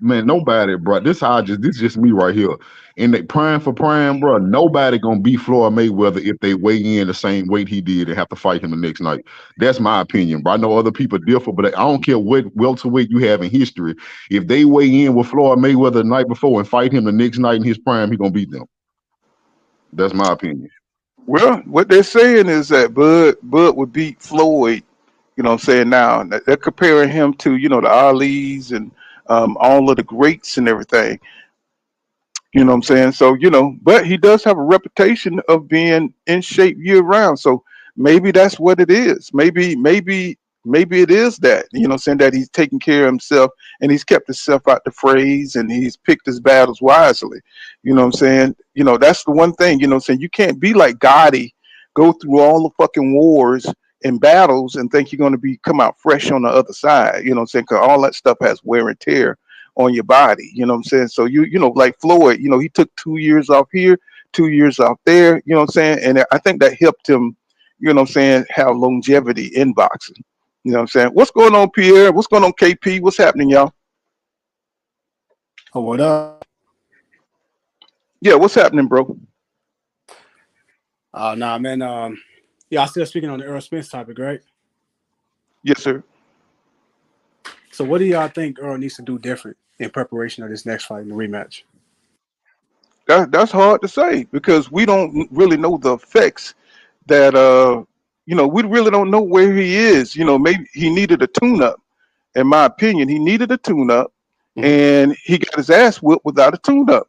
[SPEAKER 6] man, nobody, bro. This is just me right here. And they prime for prime, bro. Nobody gonna beat Floyd Mayweather if they weigh in the same weight he did and have to fight him the next night. That's my opinion, bro. I know other people differ, but I don't care what welterweight you have in history. If they weigh in with Floyd Mayweather the night before and fight him the next night in his prime, he gonna beat them. That's my opinion.
[SPEAKER 5] Well, what they're saying is that Bud would beat Floyd. You know what I'm saying? Now they're comparing him to, you know, the Ali's and all of the greats and everything. You know what I'm saying? So, you know, but he does have a reputation of being in shape year round. So maybe that's what it is. Maybe it is that, you know what I'm saying, that he's taking care of himself and he's kept himself out the phrase and he's picked his battles wisely. You know what I'm saying? You know, that's the one thing, you know what I'm saying? You can't be like Gotti, go through all the fucking wars and battles and think you're going to be come out fresh on the other side. You know what I'm saying? Because all that stuff has wear and tear on your body. You know what I'm saying? So you know, like Floyd, you know, he took 2 years off here, 2 years off there, you know what I'm saying? And I think that helped him, you know what I'm saying, have longevity in boxing. You know what I'm saying? What's going on, Pierre? What's going on, KP? What's happening, y'all?
[SPEAKER 7] Oh, what up?
[SPEAKER 5] Yeah, what's happening, bro?
[SPEAKER 7] Nah, man. Yeah, I'm still speaking on the Errol Spence topic, right?
[SPEAKER 5] Yes, sir.
[SPEAKER 7] So, what do y'all think Errol needs to do different in preparation of this next fight in the rematch?
[SPEAKER 5] That's hard to say because we don't really know the effects that you know, we really don't know where he is. You know, maybe he needed a tune up. In my opinion, he needed a tune up
[SPEAKER 7] Mhm.
[SPEAKER 5] and he got his ass whipped without a tune up.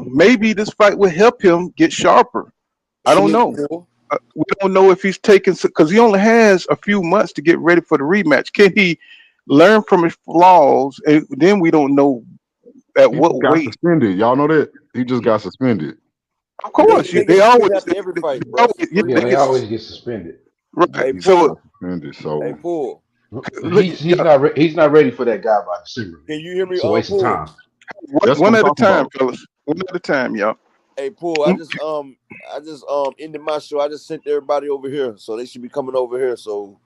[SPEAKER 5] Maybe this fight will help him get sharper. I don't know. We don't know if he's taking, because he only has a few months to get ready for the rematch. Can he learn from his flaws? And then we don't know at
[SPEAKER 6] He
[SPEAKER 5] what
[SPEAKER 6] just got
[SPEAKER 5] weight.
[SPEAKER 6] suspended. Y'all know that? He just got suspended.
[SPEAKER 5] Of
[SPEAKER 8] Yeah,
[SPEAKER 5] course,
[SPEAKER 8] they
[SPEAKER 5] they
[SPEAKER 8] get
[SPEAKER 5] always,
[SPEAKER 8] suspended after every fight,
[SPEAKER 5] they
[SPEAKER 8] bro.
[SPEAKER 5] always, yeah,
[SPEAKER 9] Yeah,
[SPEAKER 5] they
[SPEAKER 9] they
[SPEAKER 5] get
[SPEAKER 9] always get suspended.
[SPEAKER 5] right.
[SPEAKER 8] Hey,
[SPEAKER 6] He just got
[SPEAKER 8] Pool.
[SPEAKER 6] suspended.
[SPEAKER 8] Hey,
[SPEAKER 6] So
[SPEAKER 8] Pool.
[SPEAKER 5] Look,
[SPEAKER 9] He's
[SPEAKER 5] yeah,
[SPEAKER 9] not he's not ready for that guy by December,
[SPEAKER 8] Can
[SPEAKER 9] man.
[SPEAKER 8] you hear me,
[SPEAKER 9] It's a waste of
[SPEAKER 8] Pool?
[SPEAKER 9] time.
[SPEAKER 6] that's what
[SPEAKER 5] one
[SPEAKER 6] I'm
[SPEAKER 5] at a
[SPEAKER 6] talking
[SPEAKER 5] time,
[SPEAKER 6] about.
[SPEAKER 5] fellas. One at a time, y'all.
[SPEAKER 8] Hey, Pool. I just ended my show. I just sent everybody over here, so they should be coming over here. So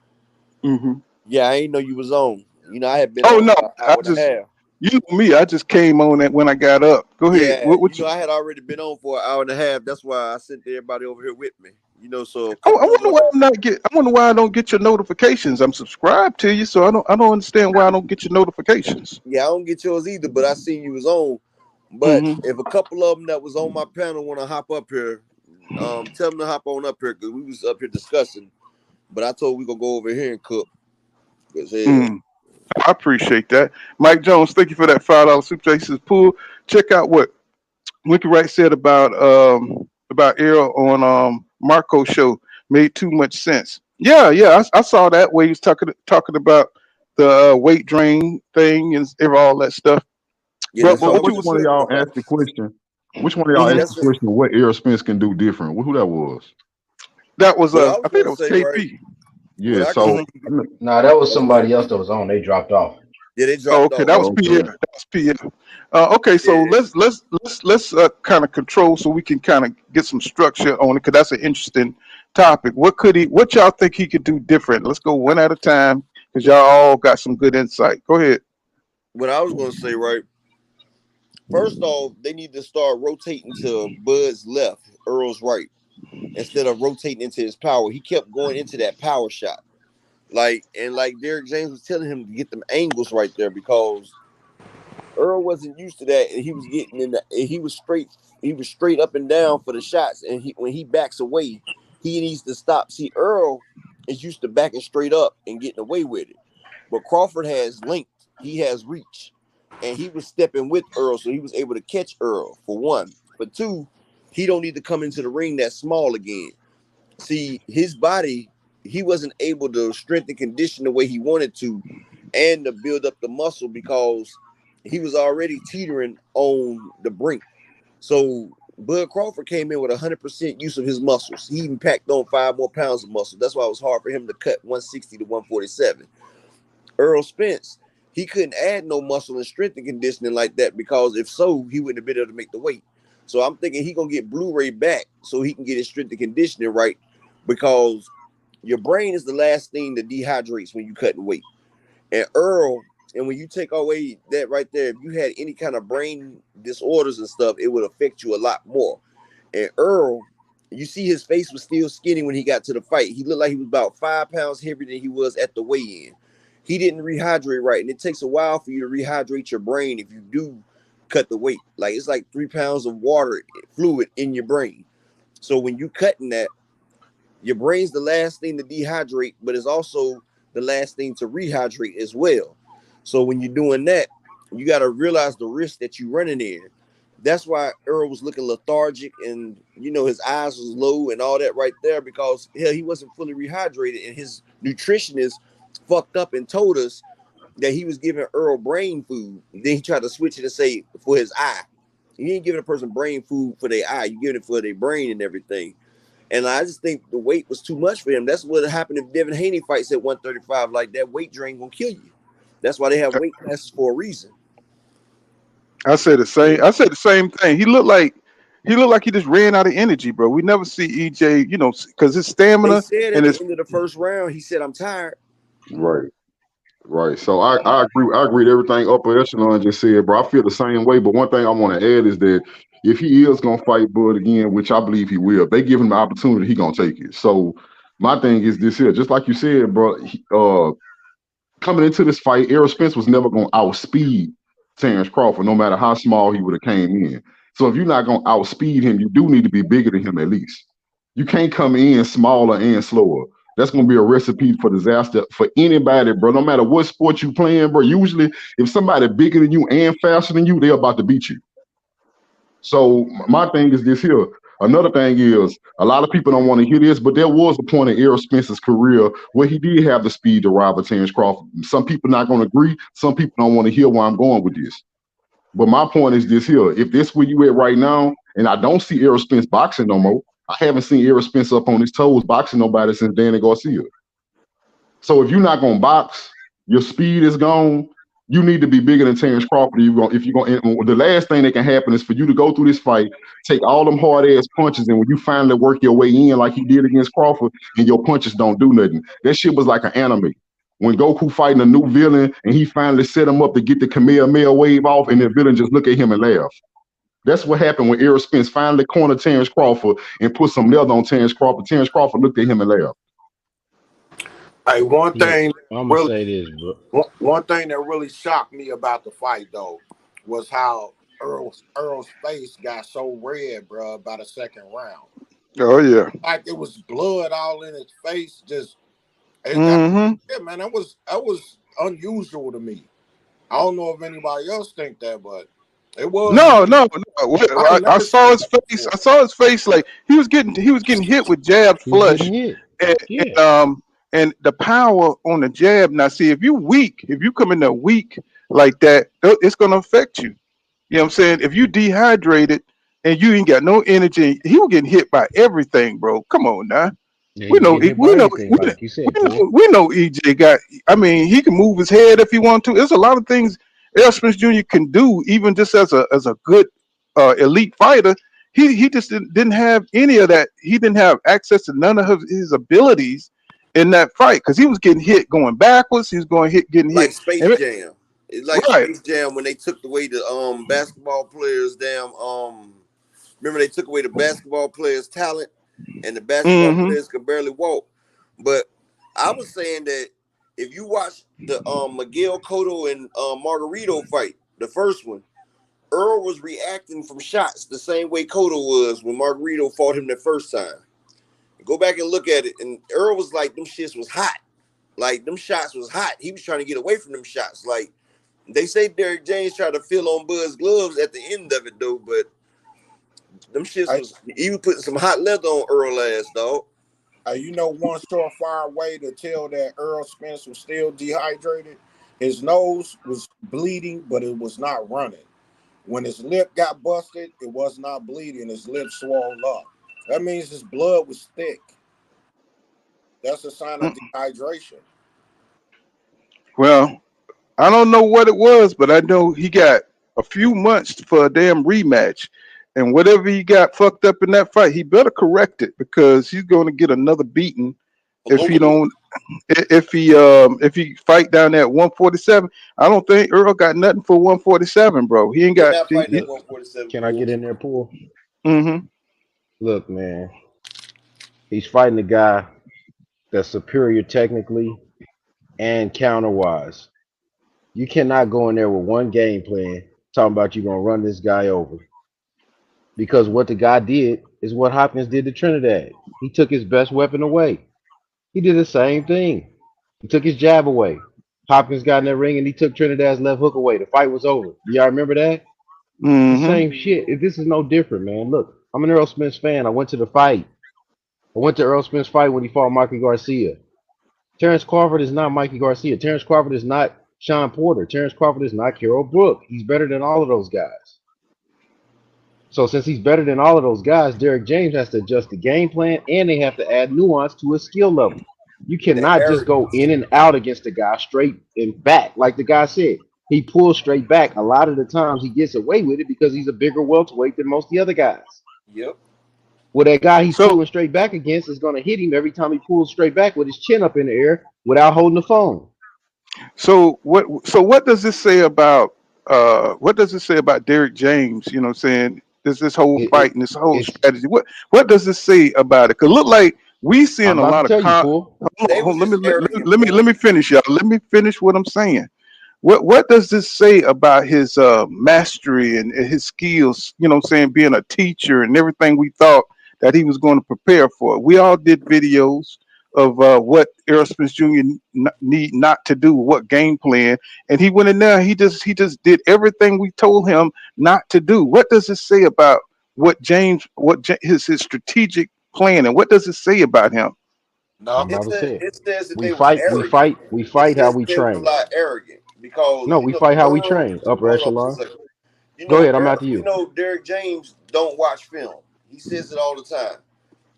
[SPEAKER 5] Mm-hmm.
[SPEAKER 8] yeah, I ain't know you was on. You know, I had been
[SPEAKER 5] Oh
[SPEAKER 8] on
[SPEAKER 5] no,
[SPEAKER 8] about an
[SPEAKER 5] I
[SPEAKER 8] hour and a
[SPEAKER 5] just,
[SPEAKER 8] half.
[SPEAKER 5] you know me, I just came on it when I got up. Go ahead.
[SPEAKER 8] Yeah, you
[SPEAKER 5] What
[SPEAKER 8] know,
[SPEAKER 5] you?
[SPEAKER 8] I had already been on for an hour and a half. That's why I sent everybody over here with me. You know, so a
[SPEAKER 5] I
[SPEAKER 8] couple of
[SPEAKER 5] wonder
[SPEAKER 8] them.
[SPEAKER 5] why I'm not get. I wonder why I don't get your notifications. I'm subscribed to you, so I don't understand why I don't get your notifications.
[SPEAKER 8] Yeah, I don't get yours either, but I seen you was on. But
[SPEAKER 5] Mm-hmm.
[SPEAKER 8] if a couple of them that was on my panel want to hop up here, tell them to hop on up here because we was up here discussing. But I told we gonna go over here and cook. Cause hell,
[SPEAKER 5] Mm. I appreciate that, Mike Jones. Thank you for that $5 super chat. He says, "Pool, check out what Wicked Wright said about Errol on Marco's show. Made too much sense. Yeah, yeah, I saw that where he was talking about the weight drain thing and all that stuff.
[SPEAKER 8] yeah,
[SPEAKER 5] But
[SPEAKER 8] that's
[SPEAKER 6] So
[SPEAKER 8] what I
[SPEAKER 5] what you
[SPEAKER 8] was
[SPEAKER 6] which
[SPEAKER 5] was
[SPEAKER 6] one
[SPEAKER 8] just
[SPEAKER 6] of
[SPEAKER 8] saying
[SPEAKER 6] y'all
[SPEAKER 8] about.
[SPEAKER 6] asked the question? Which one of y'all
[SPEAKER 8] Yeah,
[SPEAKER 5] mhm.
[SPEAKER 6] asked the
[SPEAKER 8] that's it.
[SPEAKER 6] question what Errol Spence can do different? Who that was?
[SPEAKER 5] That was
[SPEAKER 8] What I was
[SPEAKER 5] I think
[SPEAKER 8] gonna
[SPEAKER 5] that was
[SPEAKER 8] say, right?
[SPEAKER 5] KP.
[SPEAKER 8] What
[SPEAKER 6] Yeah,
[SPEAKER 8] I can
[SPEAKER 6] so
[SPEAKER 8] see.
[SPEAKER 5] Hmm.
[SPEAKER 9] Nah, that was
[SPEAKER 8] Oh, go
[SPEAKER 9] somebody
[SPEAKER 8] ahead.
[SPEAKER 9] else that was on. They dropped off.
[SPEAKER 8] Yeah, they
[SPEAKER 5] Oh,
[SPEAKER 8] dropped
[SPEAKER 5] okay,
[SPEAKER 8] off.
[SPEAKER 5] that was Pierre.
[SPEAKER 6] okay.
[SPEAKER 5] That was Pierre. Okay, so
[SPEAKER 8] Yeah,
[SPEAKER 5] let's kind of control so we can kind of get some structure on it because that's an interesting topic. What could he? What y'all think he could do different? Let's go one at a time because y'all all got some good insight. Go ahead.
[SPEAKER 8] what I was gonna say, right? First off, they need to start rotating to Bud's left, Earl's right, instead of rotating into his power. He kept going into that power shot. Like Derek James was telling him to get them angles right there because Earl wasn't used to that, and he was getting in the. He was straight up and down for the shots, and when he backs away, he needs to stop. See, Earl is used to backing straight up and getting away with it, but Crawford has length. He has reach, and he was stepping with Earl, so he was able to catch Earl for one. For two, he don't need to come into the ring that small again. See, his body, he wasn't able to strengthen condition the way he wanted to and to build up the muscle because he was already teetering on the brink. So Bud Crawford came in with 100% use of his muscles. He even packed on 5 more pounds of muscle. That's why it was hard for him to cut 160 to 147. Errol Spence, he couldn't add no muscle and strength and conditioning like that because if so, he wouldn't have been able to make the weight. So I'm thinking he gonna get Blu-ray back so he can get his strength and conditioning right because your brain is the last thing that dehydrates when you cutting weight. And Errol, and when you take away that right there, if you had any kind of brain disorders and stuff, it would affect you a lot more. And Errol, you see his face was still skinny when he got to the fight. He looked like he was about 5 pounds heavier than he was at the weigh-in. He didn't rehydrate right, and it takes a while for you to rehydrate your brain if you do cut the weight. Like it's like 3 pounds of water fluid in your brain. So when you cutting that, your brain's the last thing to dehydrate, but it's also the last thing to rehydrate as well. So when you're doing that, you got to realize the risk that you're running in. That's why Errol was looking lethargic and, you know, his eyes was low and all that right there because, hell, he wasn't fully rehydrated. And his nutritionist fucked up and told us that he was giving Errol brain food. Then he tried to switch it and say for his eye. You ain't giving a person brain food for their eye. You giving it for their brain and everything. And I just think the weight was too much for him. That's what happened if Devin Haney fights at 135. Like, that weight drain gonna kill you. That's why they have weight classes for a reason.
[SPEAKER 5] I said the same thing. He looked like he just ran out of energy, bro. We never see EJ, you know, because his
[SPEAKER 8] They
[SPEAKER 5] stamina
[SPEAKER 8] said at
[SPEAKER 5] and
[SPEAKER 8] the
[SPEAKER 5] his
[SPEAKER 8] end of the first round, he said, "I'm tired."
[SPEAKER 6] Right. Right. So I agree. I agree with everything Upper Echelon just said, bro. I feel the same way. But one thing I want to add is that if he is gonna fight Bud again, which I believe he will, if they give him the opportunity, he gonna take it. So my thing is this here, just like you said, bro. Coming into this fight, Errol Spence was never gonna outspeed Terrence Crawford, no matter how small he would have came in. So if you're not gonna outspeed him, you do need to be bigger than him at least. You can't come in smaller and slower. That's gonna be a recipe for disaster for anybody, bro. No matter what sport you playing, bro. Usually, if somebody bigger than you and faster than you, they're about to beat you. So my thing is this here. Another thing is a lot of people don't want to hear this, but there was a point in Errol Spence's career where he did have the speed to rival Terrence Crawford. Some people not going to agree. Some people don't want to hear where I'm going with this. But my point is this here. If this where you at right now, and I don't see Errol Spence boxing no more, I haven't seen Errol Spence up on his toes boxing nobody since Danny Garcia. So if you're not going to box, your speed is gone. You need to be bigger than Terrence Crawford. If you're going, the last thing that can happen is for you to go through this fight, take all them hard ass punches, and when you finally work your way in like he did against Crawford, and your punches don't do nothing. That shit was like an anime. When Goku fighting a new villain, and he finally set him up to get the Kamehameha wave off, and the villain just look at him and laugh. That's what happened when Errol Spence finally cornered Terrence Crawford and put some leather on Terrence Crawford. Terrence Crawford looked at him and laughed.
[SPEAKER 10] Hey, one thing
[SPEAKER 9] I'm gonna say this, bro.
[SPEAKER 10] one thing that really shocked me about the fight though was how Errol's face got so red, bro, by the second round.
[SPEAKER 5] oh yeah.
[SPEAKER 10] Like it was blood all in his face. Just yeah, man, that was unusual to me. I don't know if anybody else think that, but it was.
[SPEAKER 5] No. I saw his face. I saw his face like he was getting hit with jabs flush, and the power on the jab. Now, see, if you come in there weak like that, it's gonna affect you. You know what I'm saying? If you dehydrated and you ain't got no energy, he was getting hit by everything, bro. Come on now.
[SPEAKER 9] Yeah,
[SPEAKER 5] We know
[SPEAKER 9] like you said,
[SPEAKER 5] we know EJ got. I mean, he can move his head if he want to. There's a lot of things Errol Spence Jr. can do, even just as a good elite fighter. He just didn't have any of that. He didn't have access to none of his abilities in that fight because he was getting hit going backwards. He was getting
[SPEAKER 8] Like
[SPEAKER 5] hit.
[SPEAKER 8] Space Jam. It's like Space Jam when they took away the basketball players' remember they took away the basketball players' talent and the basketball players could barely walk. But I was saying that if you watch the Miguel Cotto and Margarito fight, the first one, Earl was reacting from shots the same way Cotto was when Margarito fought him the first time. Go back and look at it, and Earl was like, them shits was hot. Like, them shots was hot. He was trying to get away from them shots. Like, they say Derrick James tried to feel on Bud's gloves at the end of it, though, but them shits was, he was putting some hot leather on Earl ass, dog.
[SPEAKER 10] You know, one surefire way to tell that Errol Spence was still dehydrated, his nose was bleeding, but it was not running. When his lip got busted, it was not bleeding. His lip swelled up. That means his blood was thick. That's a sign of dehydration.
[SPEAKER 5] Well, I don't know what it was, but I know he got a few months for a damn rematch. And whatever he got fucked up in that fight, he better correct it because he's going to get another beating if he
[SPEAKER 8] globally.
[SPEAKER 5] don't if he fight down at 147, I don't think Earl got nothing for 147, bro. He ain't
[SPEAKER 8] They're
[SPEAKER 5] got.
[SPEAKER 8] not fighting at 147
[SPEAKER 9] Can I
[SPEAKER 8] pool.
[SPEAKER 9] get in there, Pool?
[SPEAKER 5] Mm-hmm.
[SPEAKER 9] Look, man, he's fighting a guy that's superior technically and counter-wise. You cannot go in there with one game plan talking about you gonna run this guy over. Because what the guy did is what Hopkins did to Trinidad. He took his best weapon away. He did the same thing. He took his jab away. Hopkins got in that ring and he took Trinidad's left hook away. The fight was over. Do y'all remember that? The
[SPEAKER 5] Mm-hmm.
[SPEAKER 9] same shit. This is no different, man. Look, I'm an Errol Spence fan. I went to the fight. I went to Errol Spence fight when he fought Mikey Garcia. Terrence Crawford is not Mikey Garcia. Terrence Crawford is not Sean Porter. Terrence Crawford is not Carol Brook. He's better than all of those guys. So since he's better than all of those guys, Derek James has to adjust the game plan and they have to add nuance to his skill level. You
[SPEAKER 8] The
[SPEAKER 9] cannot just go
[SPEAKER 8] arrogance.
[SPEAKER 9] in and out against the guy straight and back. Like the guy said, he pulls straight back. A lot of the times he gets away with it because he's a bigger welterweight than most of the other guys.
[SPEAKER 8] Yep.
[SPEAKER 9] Well, that guy he's
[SPEAKER 5] So
[SPEAKER 9] pulling straight back against is going to hit him every time he pulls straight back with his chin up in the air without holding the phone.
[SPEAKER 5] what does this say about Derek James? You know what I'm saying? This whole
[SPEAKER 9] It,
[SPEAKER 5] fight
[SPEAKER 9] it
[SPEAKER 5] and this whole
[SPEAKER 9] it's
[SPEAKER 5] strategy. What does this say about it? Cause look like we seeing
[SPEAKER 9] I'm
[SPEAKER 5] a
[SPEAKER 9] about to
[SPEAKER 5] lot of
[SPEAKER 9] tell you, Pool.
[SPEAKER 8] They was
[SPEAKER 5] let me
[SPEAKER 8] just arrogant,
[SPEAKER 5] let
[SPEAKER 8] fool.
[SPEAKER 5] me finish, y'all. Let me finish what I'm saying. What does this say about his mastery and his skills? You know what I'm saying? Being a teacher and everything we thought that he was going to prepare for. We all did videos of what Errol Spence Jr. Need not to do, what game plan, and he went in there. He just did everything we told him not to do. What does it say about his strategic plan, and what does it say about him?
[SPEAKER 9] I'm
[SPEAKER 10] Nothing.
[SPEAKER 9] about to say it.
[SPEAKER 8] It says that
[SPEAKER 9] We
[SPEAKER 8] they was
[SPEAKER 9] fight, we
[SPEAKER 8] arrogant.
[SPEAKER 9] fight, we
[SPEAKER 8] It
[SPEAKER 9] fight how
[SPEAKER 8] says
[SPEAKER 9] we
[SPEAKER 8] that they was a
[SPEAKER 9] train.
[SPEAKER 8] lot arrogant because
[SPEAKER 9] No, we fight how we
[SPEAKER 8] Earl.
[SPEAKER 9] train. Upper
[SPEAKER 8] Hold on for a
[SPEAKER 9] echelon.
[SPEAKER 8] second.
[SPEAKER 9] Go ahead. I'm after you.
[SPEAKER 8] Derek James don't watch film. He says it all the time.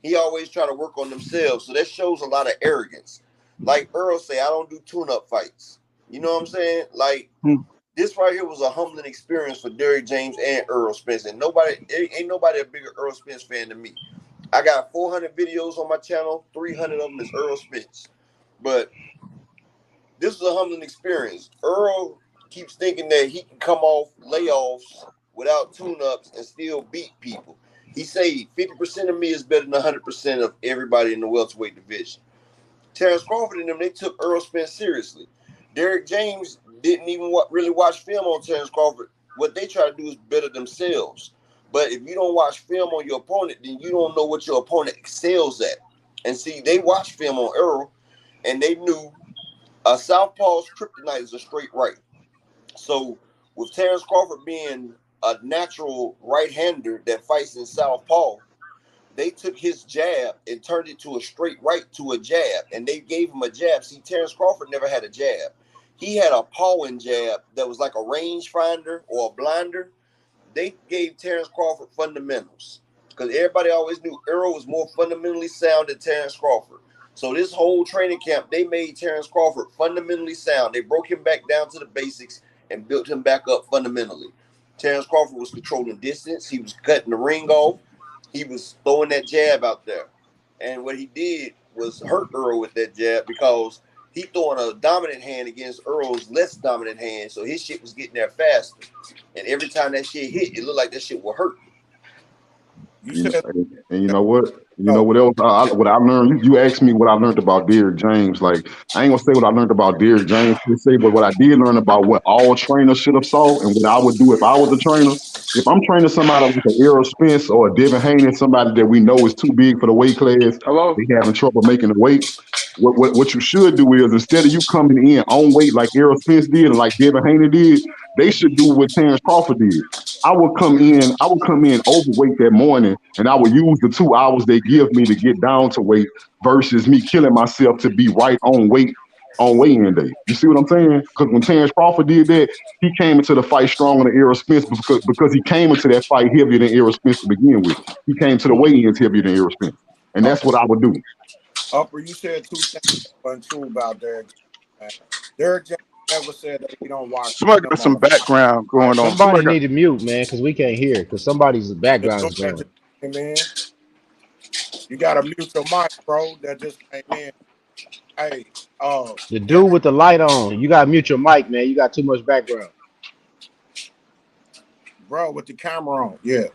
[SPEAKER 8] He always try to work on themselves, so that shows a lot of arrogance. Like Earl say, I don't do tune-up fights. You know what I'm saying? Like
[SPEAKER 5] Hmm.
[SPEAKER 8] this right here was a humbling experience for Derek James and Errol Spence, and ain't nobody a bigger Errol Spence fan than me. I got 400 videos on my channel. 300 of them is Errol Spence. But this was a humbling experience. Earl keeps thinking that he can come off layoffs without tune-ups and still beat people. He say 50% of me is better than 100% of everybody in the welterweight division. Terrence Crawford and them, they took Errol Spence seriously. Derek James didn't even really watch film on Terrence Crawford. What they try to do is better themselves. But if you don't watch film on your opponent, then you don't know what your opponent excels at. And see, they watched film on Errol, and they knew a southpaw's kryptonite is a straight right. So with Terrence Crawford being a natural right-hander that fights in southpaw, they took his jab and turned it to a straight right to a jab, and they gave him a jab. See, Terrence Crawford never had a jab. He had a pawing jab that was like a rangefinder or a blinder. They gave Terrence Crawford fundamentals because everybody always knew Errol was more fundamentally sound than Terrence Crawford. So this whole training camp, they made Terrence Crawford fundamentally sound. They broke him back down to the basics and built him back up fundamentally. Terrence Crawford was controlling distance. He was cutting the ring off. He was throwing that jab out there. And what he did was hurt Errol with that jab because he throwing a dominant hand against Earl's less dominant hand. So his shit was getting there faster. And every time that shit hit, it looked like that shit would hurt.
[SPEAKER 10] You
[SPEAKER 6] You know,
[SPEAKER 10] said
[SPEAKER 6] and you know what? You know
[SPEAKER 10] no.
[SPEAKER 6] what else? What I learned. You asked me what I learned about Derek James. Like I ain't gonna say what I learned about Derek James per se, but what I did learn about what all trainers should have saw and what I would do if I was a trainer. If I'm training somebody like an Errol Spence or a Devin Haney, somebody that we know is too big for the weight class,
[SPEAKER 1] Hello?
[SPEAKER 6] they having trouble making the weight. What you should do is instead of you coming in on weight like Errol Spence did and like Devin Haney did, they should do what Terrence Crawford did. I would come in overweight that morning and I would use the 2 hours they give me to get down to weight versus me killing myself to be right on weigh-in day. You see what I'm saying? Because when Terrence Crawford did that, he came into the fight stronger than Errol Spence because he came into that fight heavier than Errol Spence to begin with. He came to the weigh-ins heavier than Errol Spence. And that's what I would do.
[SPEAKER 10] Upper, you said two things that wasn't true about Derek James. Derek James never said that he don't watch
[SPEAKER 5] Somebody got
[SPEAKER 10] film on
[SPEAKER 5] some
[SPEAKER 10] the fight.
[SPEAKER 5] background
[SPEAKER 10] Right?
[SPEAKER 5] going on.
[SPEAKER 9] Somebody
[SPEAKER 5] Somebody got.
[SPEAKER 9] need to mute, man, because we can't hear. Because somebody's
[SPEAKER 10] Just
[SPEAKER 9] background
[SPEAKER 10] go
[SPEAKER 9] is
[SPEAKER 10] back
[SPEAKER 9] going.
[SPEAKER 10] to man. You gotta mute your mic, bro. That just came in. Hey,
[SPEAKER 9] The dude
[SPEAKER 10] Derek,
[SPEAKER 9] with the light on. You got to mute your mic, man. You got too much background.
[SPEAKER 10] bro, with the camera on. Yeah.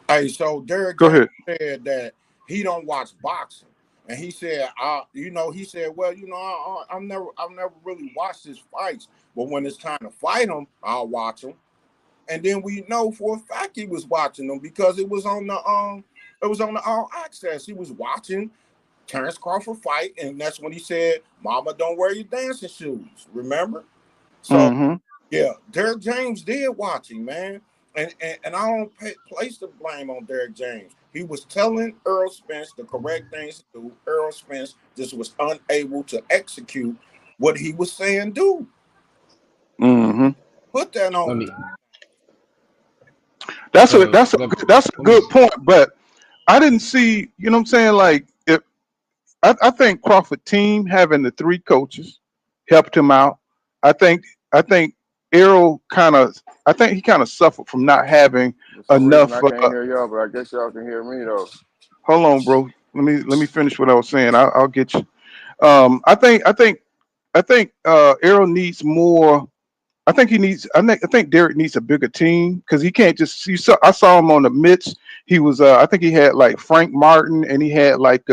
[SPEAKER 10] Hey, so Derek
[SPEAKER 5] Go
[SPEAKER 10] James
[SPEAKER 5] ahead.
[SPEAKER 10] said that he don't watch boxing, and he said, he said, well, I've never really watched his fights, but when it's time to fight him, I'll watch him. And then we know for a fact he was watching them because it was on the All Access. He was watching Terrence Crawford fight, and that's when he said, "Mama, don't wear your dancing shoes." Remember? So
[SPEAKER 5] Mm-hmm.
[SPEAKER 10] yeah, Derek James did watch him, man. And I don't place the blame on Derek James. He was telling Errol Spence the correct things to do. Errol Spence just was unable to execute what he was saying do.
[SPEAKER 5] Mm-hmm.
[SPEAKER 10] Put that
[SPEAKER 9] Let
[SPEAKER 10] on.
[SPEAKER 9] me
[SPEAKER 5] That's a
[SPEAKER 9] let
[SPEAKER 5] that's a
[SPEAKER 9] me
[SPEAKER 5] good point, but I didn't see. You know what I'm saying? Like, if I think Crawford team having the three coaches helped him out. I think Errol I think he kind of suffered from not having
[SPEAKER 11] For some reason,
[SPEAKER 5] enough.
[SPEAKER 11] I can't hear y'all, but I guess y'all can hear me though.
[SPEAKER 5] Hold on, bro. Let me finish what I was saying. I'll get you. I think Errol needs more. I think Derek needs a bigger team because he can't just. I saw him on the mitts. He was. I think he had like Frank Martin and he had like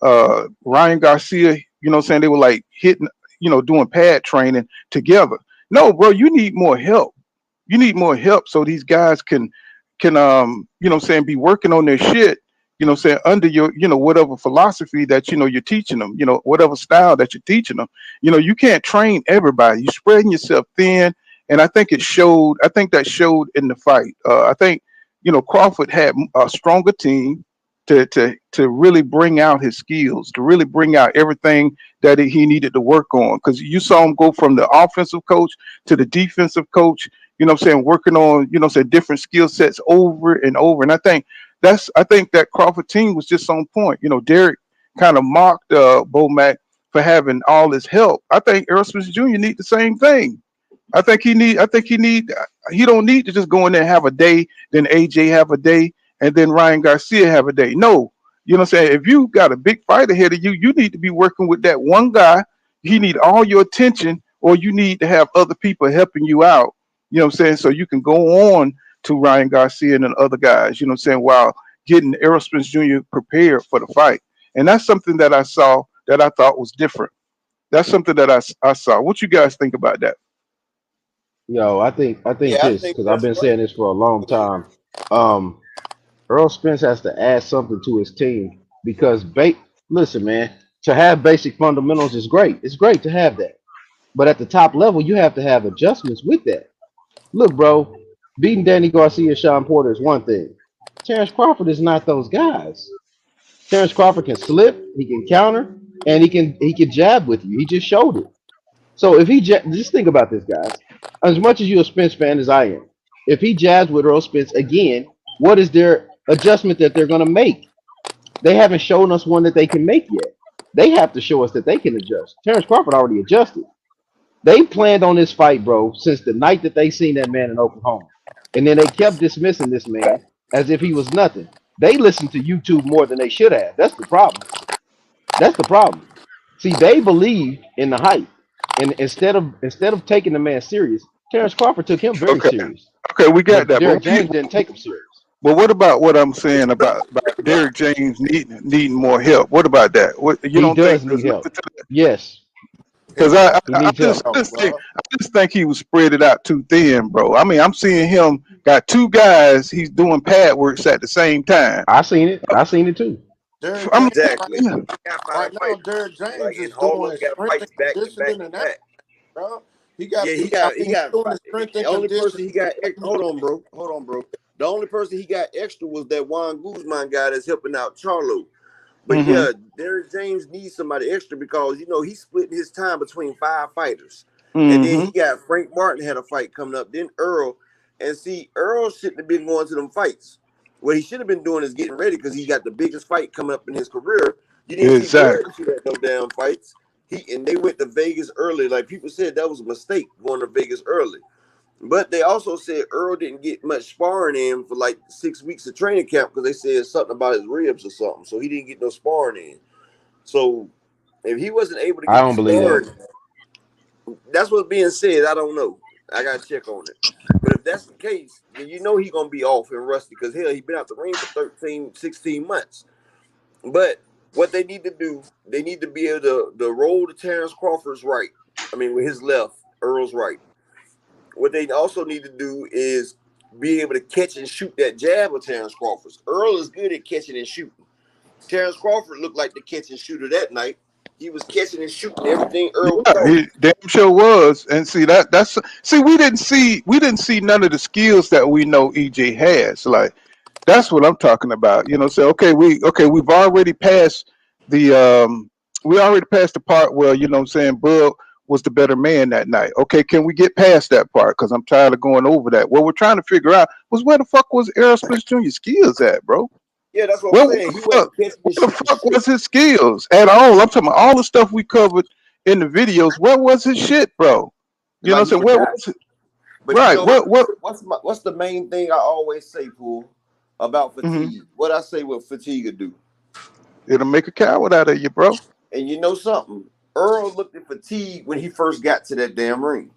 [SPEAKER 5] Ryan Garcia. You know, what I'm saying they were like hitting. You know, doing pad training together. No, bro, you need more help. You need more help so these guys can you know what I'm saying be working on their shit, you know what I'm saying, under your, you know, whatever philosophy that you know you're teaching them, you know, whatever style that you're teaching them. You know, you can't train everybody. You're spreading yourself thin, and I think it showed. I think that showed in the fight. I think, you know, Crawford had a stronger team to really bring out his skills, to really bring out everything that he needed to work on. Because you saw him go from the offensive coach to the defensive coach. You know what I'm saying, working on, you know what I'm saying, different skill sets over and over. And I think that Crawford team was just on point. You know, Derek kind of mocked Bomac for having all his help. I think Errol Spence Jr. need the same thing. He don't need to just go in there and have a day, then AJ have a day, and then Ryan Garcia have a day. No. You know what I'm saying? If you got a big fight ahead of you, you need to be working with that one guy. He need all your attention, or you need to have other people helping you out. You know what I'm saying? So you can go on to Ryan Garcia and the other guys, you know what I'm saying, while getting Errol Spence Jr. prepared for the fight. And that's something that I saw that I thought was different. That's something that I saw. What you guys think about that?
[SPEAKER 9] Yo, I think
[SPEAKER 8] Yeah, I
[SPEAKER 9] this
[SPEAKER 8] think
[SPEAKER 9] because I've
[SPEAKER 8] that's
[SPEAKER 9] been
[SPEAKER 8] right.
[SPEAKER 9] saying this for a long
[SPEAKER 8] Go ahead.
[SPEAKER 9] time. Earl Spence has to add something to his team because listen, man, to have basic fundamentals is great. It's great to have that. But at the top level, you have to have adjustments with that. Look, bro, beating Danny Garcia and Sean Porter is one thing. Terrence Crawford is not those guys. Terrence Crawford can slip, he can counter, and he can jab with you. He just showed it. So if just think about this, guys. As much as you're a Spence fan as I am, if he jabs with Earl Spence again, what is their adjustment that they're going to make? They haven't shown us one that they can make yet. They have to show us that they can adjust. Terrence Crawford already adjusted. They planned on this fight, bro, since the night that they seen that man in Oklahoma. And then they kept dismissing this man as if he was nothing. They listened to YouTube more than they should have. That's the problem. That's the problem. See, they believed in the hype. And instead of taking the man serious, Terrence Crawford took him very
[SPEAKER 5] Okay,
[SPEAKER 9] serious.
[SPEAKER 5] okay, we got
[SPEAKER 9] But
[SPEAKER 5] that.
[SPEAKER 9] Derek James didn't take him serious.
[SPEAKER 5] But what about what I'm saying about Derrick James needing more help? What about that? What you
[SPEAKER 9] He
[SPEAKER 5] don't think
[SPEAKER 9] does need
[SPEAKER 5] there's
[SPEAKER 9] help.
[SPEAKER 5] nothing to that?
[SPEAKER 9] Yes,
[SPEAKER 5] Because
[SPEAKER 10] He
[SPEAKER 9] he needs help.
[SPEAKER 5] I just think he was spread it out too thin, bro. I mean, I'm seeing him got two guys. He's doing pad works at the same time.
[SPEAKER 9] I seen it. I seen it too.
[SPEAKER 10] Derek
[SPEAKER 5] I'm
[SPEAKER 10] James right,
[SPEAKER 8] Exactly.
[SPEAKER 5] yeah.
[SPEAKER 8] He got
[SPEAKER 10] right
[SPEAKER 8] five
[SPEAKER 10] now.
[SPEAKER 8] fights.
[SPEAKER 10] Derek James
[SPEAKER 8] Like, and
[SPEAKER 10] is
[SPEAKER 8] all of
[SPEAKER 10] doing
[SPEAKER 8] them got
[SPEAKER 10] strength and
[SPEAKER 8] fights back to back
[SPEAKER 10] conditioning
[SPEAKER 8] to
[SPEAKER 10] and that,
[SPEAKER 8] back.
[SPEAKER 10] bro.
[SPEAKER 8] Yeah,
[SPEAKER 10] I
[SPEAKER 8] he
[SPEAKER 10] mean, he's
[SPEAKER 8] got
[SPEAKER 10] doing the
[SPEAKER 8] the
[SPEAKER 10] strength and
[SPEAKER 8] only person
[SPEAKER 10] conditioning.
[SPEAKER 8] he got hold on, bro. Hold on, bro. The only person he got extra was that Juan Guzman guy that's helping out Charlo. But
[SPEAKER 5] Mm-hmm.
[SPEAKER 8] yeah, Derrick James needs somebody extra because he's splitting his time between five fighters. And then
[SPEAKER 5] Mm-hmm.
[SPEAKER 8] he got Frank Martin had a fight coming up, then Errol. And see, Errol shouldn't have been going to them fights. What he should have been doing is getting ready because he got the biggest fight coming up in his career. You didn't see Derrick
[SPEAKER 5] Exactly.
[SPEAKER 8] at them damn fights. And they went to Vegas early. Like people said, that was a mistake going to Vegas early. But they also said Earl didn't get much sparring in for like 6 weeks of training camp because they said something about his ribs or something. So he didn't get no sparring in. So If he wasn't able to
[SPEAKER 9] I
[SPEAKER 8] get the
[SPEAKER 9] don't believe that.
[SPEAKER 8] start, that's what's being said. I don't know. I gotta check on it. But if that's the case, then you know he's gonna be off and rusty because hell, he's been out the ring for 13, 16 months. But what they need to do, they need to be able to roll to Terrence Crawford's right. I mean, with his left, Errol's right. What they also need to do is be able to catch and shoot that jab of Terrence Crawford's. Errol is good at catching and shooting. Terrence Crawford looked like the catch and shooter that night. He was catching and shooting everything Errol was doing.
[SPEAKER 5] He damn sure was. And see that's we didn't see none of the skills that we know EJ has. Like that's what I'm talking about. You know, say we've already passed the part where, you know what I'm saying, Bud was the better man that night. Okay, can we get past that part? Because I'm tired of going over that. What we're trying to figure out was where the fuck was Errol Spence Jr. skills at, bro?
[SPEAKER 8] Yeah, that's what
[SPEAKER 5] Where
[SPEAKER 8] I'm saying. He wasn't catching and
[SPEAKER 5] the
[SPEAKER 8] shooting
[SPEAKER 5] fuck
[SPEAKER 8] shit.
[SPEAKER 5] was his skills at all? I'm talking about all the stuff we covered in the videos. Where was his shit, bro? You know what I'm saying? Where was it?
[SPEAKER 8] But
[SPEAKER 5] Right.
[SPEAKER 8] you know, what's the main thing I always say, Pool, about fatigue? What I say what fatigue will do.
[SPEAKER 5] It'll make a coward out of you, bro.
[SPEAKER 8] And you know something? Earl looked at fatigue when he first got to that damn ring.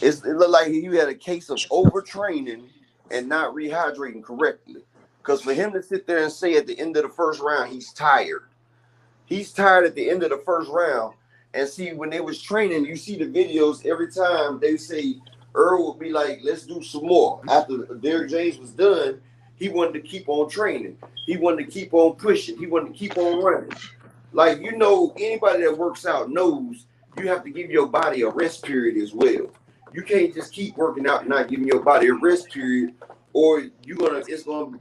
[SPEAKER 8] It looked like he had a case of overtraining and not rehydrating correctly. Because for him to sit there and say at the end of the first round, he's tired. He's tired at the end of the first round. And see, when they was training, you see the videos every time they say Earl would be like, let's do some more. After Derrick James was done, he wanted to keep on training. He wanted to keep on pushing. He wanted to keep on running. Like, you know, anybody that works out knows you have to give your body a rest period as well. You can't just keep working out and not giving your body a rest period, or it's gonna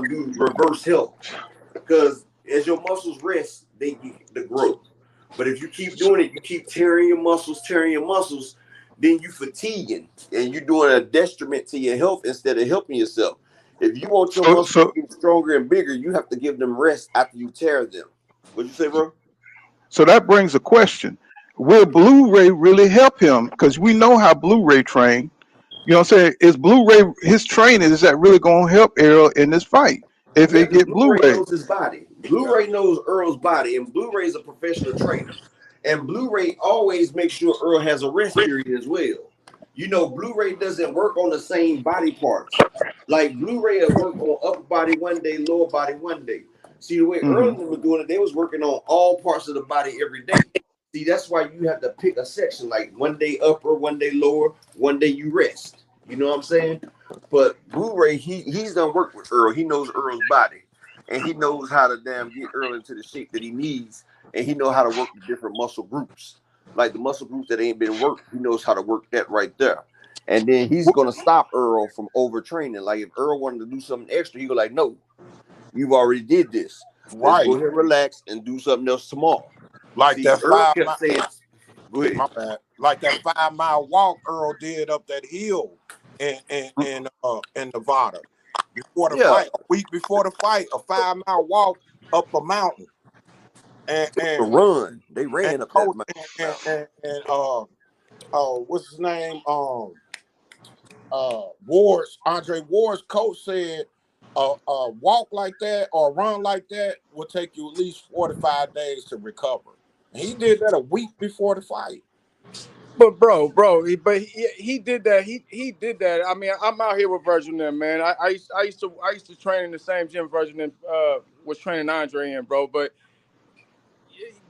[SPEAKER 8] do reverse health. Because as your muscles rest, they get the growth. But if you keep doing it, you keep tearing your muscles, then you fatiguing and you're doing a detriment to your health instead of helping yourself. If you want your muscles to get stronger and bigger, you have to give them rest after you tear them. What'd you say, bro?
[SPEAKER 5] So that brings a question. Will Blu-ray really help him? Because we know how Blu-ray trained. You know what I'm saying? Is Blu-ray, his training, is that really going to help Errol in this fight? If they get Blu-ray
[SPEAKER 8] knows his body. Blu-ray knows Earl's body, and Blu-ray is a professional trainer. And Blu-ray always makes sure Earl has a rest period as well. You know, Blu-ray doesn't work on the same body parts. Like Blu-ray will work on upper body one day, lower body one day. See, the way Earl was doing it, they was working on all parts of the body every day. See, that's why you have to pick a section, like one day upper, one day lower, one day you rest. You know what I'm saying? But Blu-ray, he's done work with Earl. He knows Earl's body. And he knows how to get Earl into the shape that he needs. And he knows how to work with different muscle groups. Like the muscle groups that ain't been worked, he knows how to work that right there. And then he's going to stop Earl from overtraining. Like if Earl wanted to do something extra, he go like, no, you've already did this. Let's go ahead and relax and do something else tomorrow.
[SPEAKER 10] Like
[SPEAKER 8] See,
[SPEAKER 10] that
[SPEAKER 8] Earl kept saying, go ahead.
[SPEAKER 10] My bad. Like that 5-mile walk Earl did up that hill in Nevada. Before the fight, a week before the fight, a 5-mile walk up a mountain. And
[SPEAKER 8] run. They ran up that mountain.
[SPEAKER 10] And what's his name? Andre Ward's coach said a walk like that or a run like that will take you at least 45 days to recover. And he did that a week before the fight.
[SPEAKER 12] But he did that. He did that. I mean, I'm out here with Virgil then, man. I used to train in the same gym Virgil was training Andre in, bro. But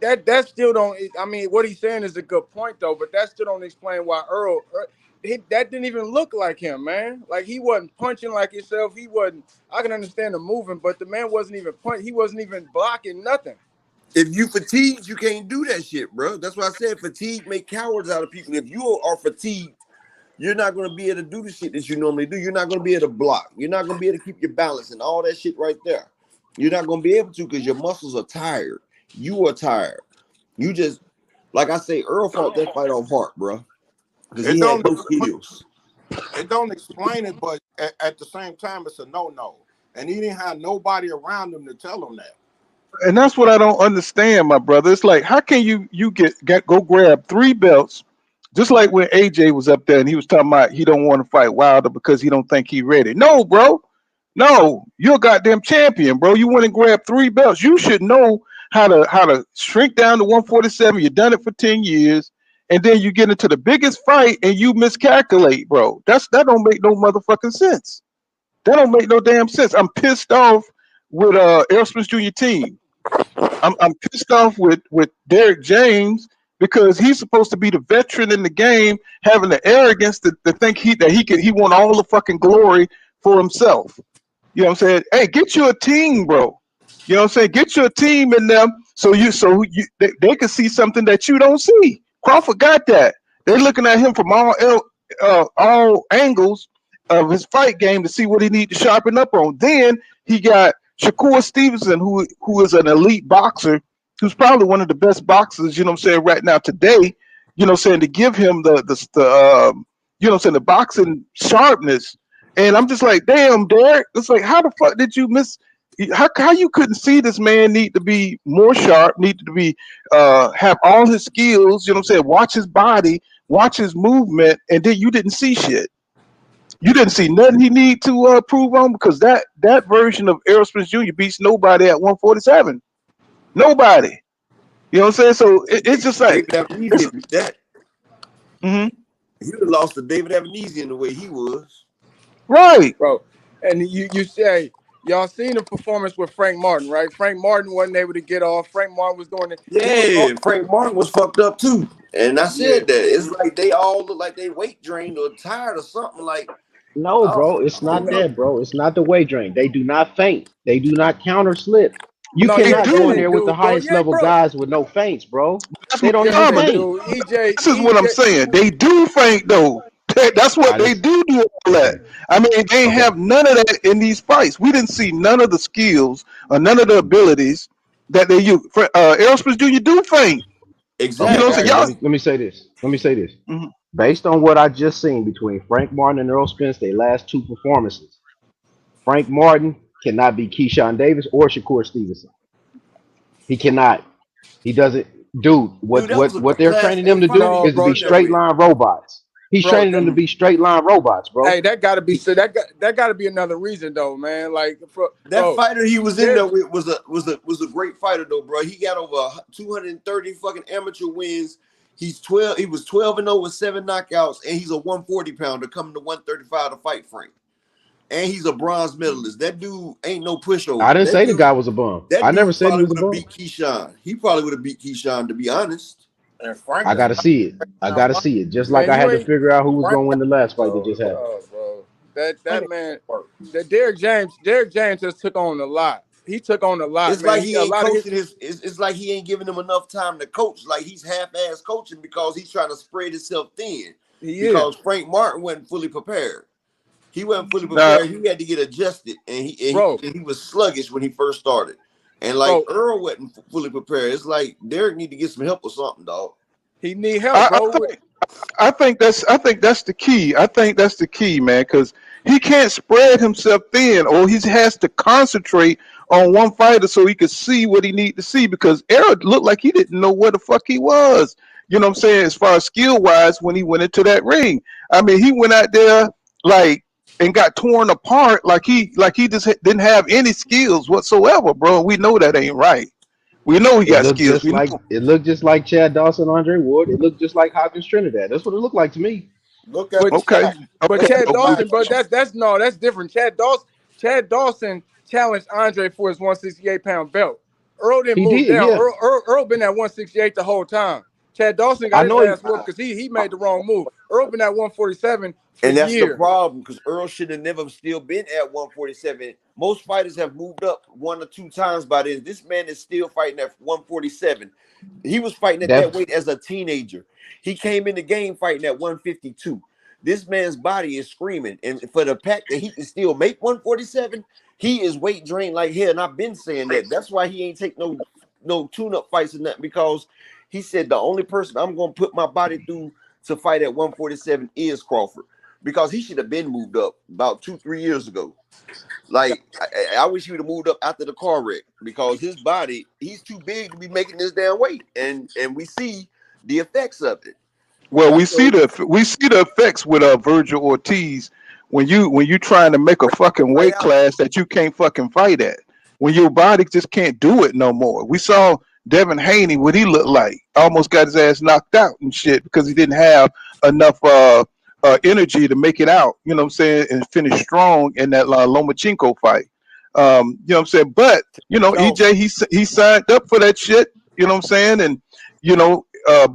[SPEAKER 12] that still don't. I mean, what he's saying is a good point though. But that still don't explain why Errol that didn't even look like him, man. Like he wasn't punching like himself. He wasn't. I can understand the movement, but the man wasn't even punching. He wasn't even blocking nothing.
[SPEAKER 8] If you fatigued, you can't do that shit, bro. That's why I said fatigue make cowards out of people. If you are fatigued, you're not going to be able to do the shit that you normally do. You're not going to be able to block. You're not going to be able to keep your balance and all that shit right there. You're not going to be able to because your muscles are tired. You are tired. You just, like I say, Earl fought that fight off heart, bro. Because he had no skills.
[SPEAKER 10] It don't explain it, but at the same time, it's a no-no. And he didn't have nobody around him to tell him that.
[SPEAKER 5] And that's what I don't understand, my brother. It's like, how can you go grab 3 belts, just like when AJ was up there and he was talking about he don't want to fight Wilder because he don't think he ready. No, bro. No, you're a goddamn champion, bro. You went and grabbed 3 belts. You should know how to shrink down to 147. You've done it for 10 years, and then you get into the biggest fight and you miscalculate, bro. That don't make no motherfucking sense. That don't make no damn sense. I'm pissed off with Errol Spence Jr. team. I'm pissed off with Derek James because he's supposed to be the veteran in the game, having the arrogance to think he want all the fucking glory for himself. You know what I'm saying? Hey, get you a team, bro. You know what I'm saying? Get you a team in them so they can see something that you don't see. Crawford got that. They're looking at him from all angles of his fight game to see what he need to sharpen up on. Then he got Shakur Stevenson, who is an elite boxer, who's probably one of the best boxers, you know what I'm saying, right now today, you know what I'm saying, to give him the you know what I'm saying, the boxing sharpness. And I'm just like, damn, Derek, it's like, how the fuck did you miss? How you couldn't see this man need to be more sharp, need to be have all his skills, you know what I'm saying, watch his body, watch his movement, and then you didn't see shit. You didn't see nothing he need to prove on, because that version of Errol Spence Jr. beats nobody at 147. Nobody. You know what I'm saying? So it's just like
[SPEAKER 8] David Avenesian beat that.
[SPEAKER 5] Mm-hmm.
[SPEAKER 8] He would have lost to David Avenesian the way he was.
[SPEAKER 5] Right.
[SPEAKER 12] Bro. And you say, y'all seen the performance with Frank Martin, right? Frank Martin wasn't able to get off. Frank Martin was doing it.
[SPEAKER 8] Yeah, Frank Martin was fucked up too. And I said that. It's like they all look like they weight drained or tired or something. Like,
[SPEAKER 9] No, bro, it's not that, bro. It's not the weight drain. They do not feint. They do not counter slip. You
[SPEAKER 12] No,
[SPEAKER 9] cannot
[SPEAKER 12] yes,
[SPEAKER 9] go in
[SPEAKER 12] they
[SPEAKER 9] there with the
[SPEAKER 12] do, bro.
[SPEAKER 9] highest
[SPEAKER 12] Yeah,
[SPEAKER 9] level
[SPEAKER 12] bro.
[SPEAKER 9] guys with no feints, bro.
[SPEAKER 5] That's
[SPEAKER 9] They
[SPEAKER 5] my
[SPEAKER 9] don't even
[SPEAKER 5] problem.
[SPEAKER 9] feint.
[SPEAKER 5] This is what I'm saying. They do feint though. That's what they do all that. I mean, they have none of that in these fights. We didn't see none of the skills or none of the abilities that they use. Errol Spence Jr. do feint.
[SPEAKER 8] exactly.
[SPEAKER 5] You know what I'm saying? Y'all,
[SPEAKER 9] Let me say this.
[SPEAKER 5] Mhm.
[SPEAKER 9] Based on what I just seen between Frank Martin and Earl Spence, their last two performances, Frank Martin cannot be Keyshawn Davis or Shakur Stevenson. He cannot. He doesn't. Dude,
[SPEAKER 8] Dude, that was a
[SPEAKER 9] what they're
[SPEAKER 8] class
[SPEAKER 9] training
[SPEAKER 8] A
[SPEAKER 9] them to
[SPEAKER 8] fight
[SPEAKER 9] do
[SPEAKER 8] he
[SPEAKER 9] is to
[SPEAKER 8] was
[SPEAKER 9] be
[SPEAKER 8] in there
[SPEAKER 9] straight
[SPEAKER 8] with.
[SPEAKER 9] line robots. He's
[SPEAKER 12] Bro,
[SPEAKER 9] training them to be straight line robots, bro.
[SPEAKER 12] Hey, that gotta be so. That gotta be another reason though, man. Like,
[SPEAKER 8] That fighter he was in there with was a great fighter though, bro. He got over 230 fucking amateur wins. He was 12-0 with 7 knockouts, and he's a 140 pounder coming to 135 to fight Frank. And he's a bronze medalist. That dude ain't no pushover.
[SPEAKER 9] I didn't
[SPEAKER 8] That
[SPEAKER 9] say the
[SPEAKER 8] dude,
[SPEAKER 9] guy was a bum.
[SPEAKER 8] that
[SPEAKER 9] I
[SPEAKER 8] dude
[SPEAKER 9] never said he
[SPEAKER 8] probably
[SPEAKER 9] was a
[SPEAKER 8] would have
[SPEAKER 9] bum.
[SPEAKER 8] beat Keyshawn. He probably would have beat Keyshawn, to be honest.
[SPEAKER 10] And Frank
[SPEAKER 9] I gotta see it. I gotta see it. Just like
[SPEAKER 12] Man,
[SPEAKER 9] I
[SPEAKER 12] you
[SPEAKER 9] had to
[SPEAKER 12] ain't-
[SPEAKER 9] figure out who was
[SPEAKER 10] Frank
[SPEAKER 9] gonna win the last fight that just happened.
[SPEAKER 12] Oh, bro. That man, that Derek James just took on a lot. He took on a lot,
[SPEAKER 8] It's
[SPEAKER 12] man.
[SPEAKER 8] like he ain't
[SPEAKER 12] a lot
[SPEAKER 8] coaching it's like he ain't giving him enough time to coach. Like he's half-ass coaching because he's trying to spread himself thin. Because Frank Martin wasn't fully prepared. He wasn't fully prepared. He had to get adjusted, and he was sluggish when he first started. And like Earl wasn't fully prepared. It's like Derek need to get some help or something, dog.
[SPEAKER 12] He need help, bro.
[SPEAKER 5] I think that's the key. I think that's the key, man, because he can't spread himself thin, or he has to concentrate on one fighter so he could see what he need to see. Because Errol looked like he didn't know where the fuck he was. You know what I'm saying? As far as skill wise, when he went into that ring, I mean, he went out there like and got torn apart like he just didn't have any skills whatsoever, bro. We know that ain't right. We know he
[SPEAKER 9] It
[SPEAKER 5] got
[SPEAKER 9] looked
[SPEAKER 5] skills.
[SPEAKER 9] just like Chad Dawson, Andre Ward. It looked just like Hopkins Trinidad. That's what it looked like to me.
[SPEAKER 10] Look at
[SPEAKER 12] But Chad Dawson, but that's different. Chad Dawson challenged Andre for his 168-pound belt. Earl didn't
[SPEAKER 9] He
[SPEAKER 12] move
[SPEAKER 9] did,
[SPEAKER 12] down.
[SPEAKER 9] yeah.
[SPEAKER 12] Earl been at 168 the whole time. Chad Dawson
[SPEAKER 9] I
[SPEAKER 12] got his
[SPEAKER 9] know
[SPEAKER 12] ass whooped because he made the wrong move. Earl been at 147 for
[SPEAKER 8] And that's
[SPEAKER 12] years.
[SPEAKER 8] the problem, because Earl should have never still been at 147. Most fighters have moved up 1 or 2 times by this. This man is still fighting at 147. He was fighting at that weight as a teenager. He came in the game fighting at 152. This man's body is screaming. And for the fact that he can still make 147, he is weight drained like hell. And I've been saying that. That's why he ain't take no tune-up fights and that, because he said the only person I'm going to put my body through to fight at 147 is Crawford. Because he should have been moved up about 2-3 years ago. Like, I wish he would have moved up after the car wreck, because his body, he's too big to be making this damn weight, and we see the effects of it.
[SPEAKER 5] Well, we see the effects with Virgil Ortiz when you trying to make a fucking weight class that you can't fucking fight at. when your body just can't do it no more. We saw Devin Haney, what he looked like, almost got his ass knocked out and shit because he didn't have enough energy to make it out. You know what I'm saying, and finish strong in that Lomachenko fight. You know what I'm saying, but
[SPEAKER 10] No,
[SPEAKER 5] EJ he signed up for that shit. You know what I'm saying, and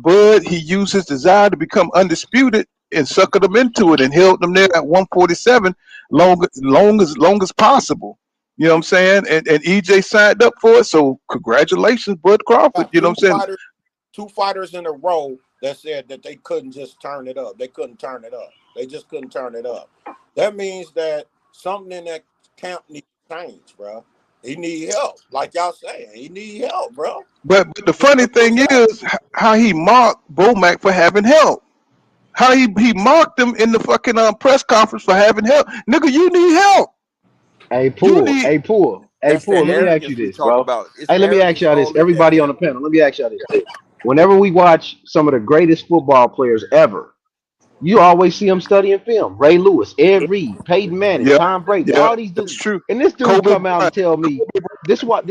[SPEAKER 5] Bud he used his desire to become undisputed and suckered them into it and held them there at 147 long as possible. You know what I'm saying? And EJ signed up for it. So congratulations, Bud Crawford.
[SPEAKER 10] got
[SPEAKER 5] You know what I'm saying?
[SPEAKER 10] two fighters in a row that said that they couldn't just turn it up. They couldn't turn it up. They just couldn't turn it up. That means that something in that camp needs to change, bro. He need help, like y'all saying. He need help, bro.
[SPEAKER 5] But the funny thing is how he mocked Bomac for having help. How he mocked him in the fucking press conference for having help. Nigga, you need help.
[SPEAKER 9] Hey,
[SPEAKER 5] You
[SPEAKER 9] Pool.
[SPEAKER 5] need
[SPEAKER 9] Hey, Pool. Hey,
[SPEAKER 8] That's that
[SPEAKER 9] Pool. Let me ask you
[SPEAKER 8] arrogance we
[SPEAKER 9] this,
[SPEAKER 8] talk
[SPEAKER 9] bro.
[SPEAKER 8] about. It's
[SPEAKER 9] Hey, let me ask
[SPEAKER 8] arrogance
[SPEAKER 9] y'all this.
[SPEAKER 8] all in that
[SPEAKER 9] Everybody on the
[SPEAKER 8] camp.
[SPEAKER 9] panel. Let me ask y'all this. Whenever we watch some of the greatest football players ever, you always see them studying film. Ray Lewis, Ed Reed, Peyton Manning,
[SPEAKER 5] yeah,
[SPEAKER 9] Tom Brady,
[SPEAKER 5] yeah,
[SPEAKER 9] all these
[SPEAKER 5] that's
[SPEAKER 9] dudes.
[SPEAKER 5] true.
[SPEAKER 9] And this dude
[SPEAKER 5] Kobe
[SPEAKER 9] come out and
[SPEAKER 5] Bryant.
[SPEAKER 9] tell me this why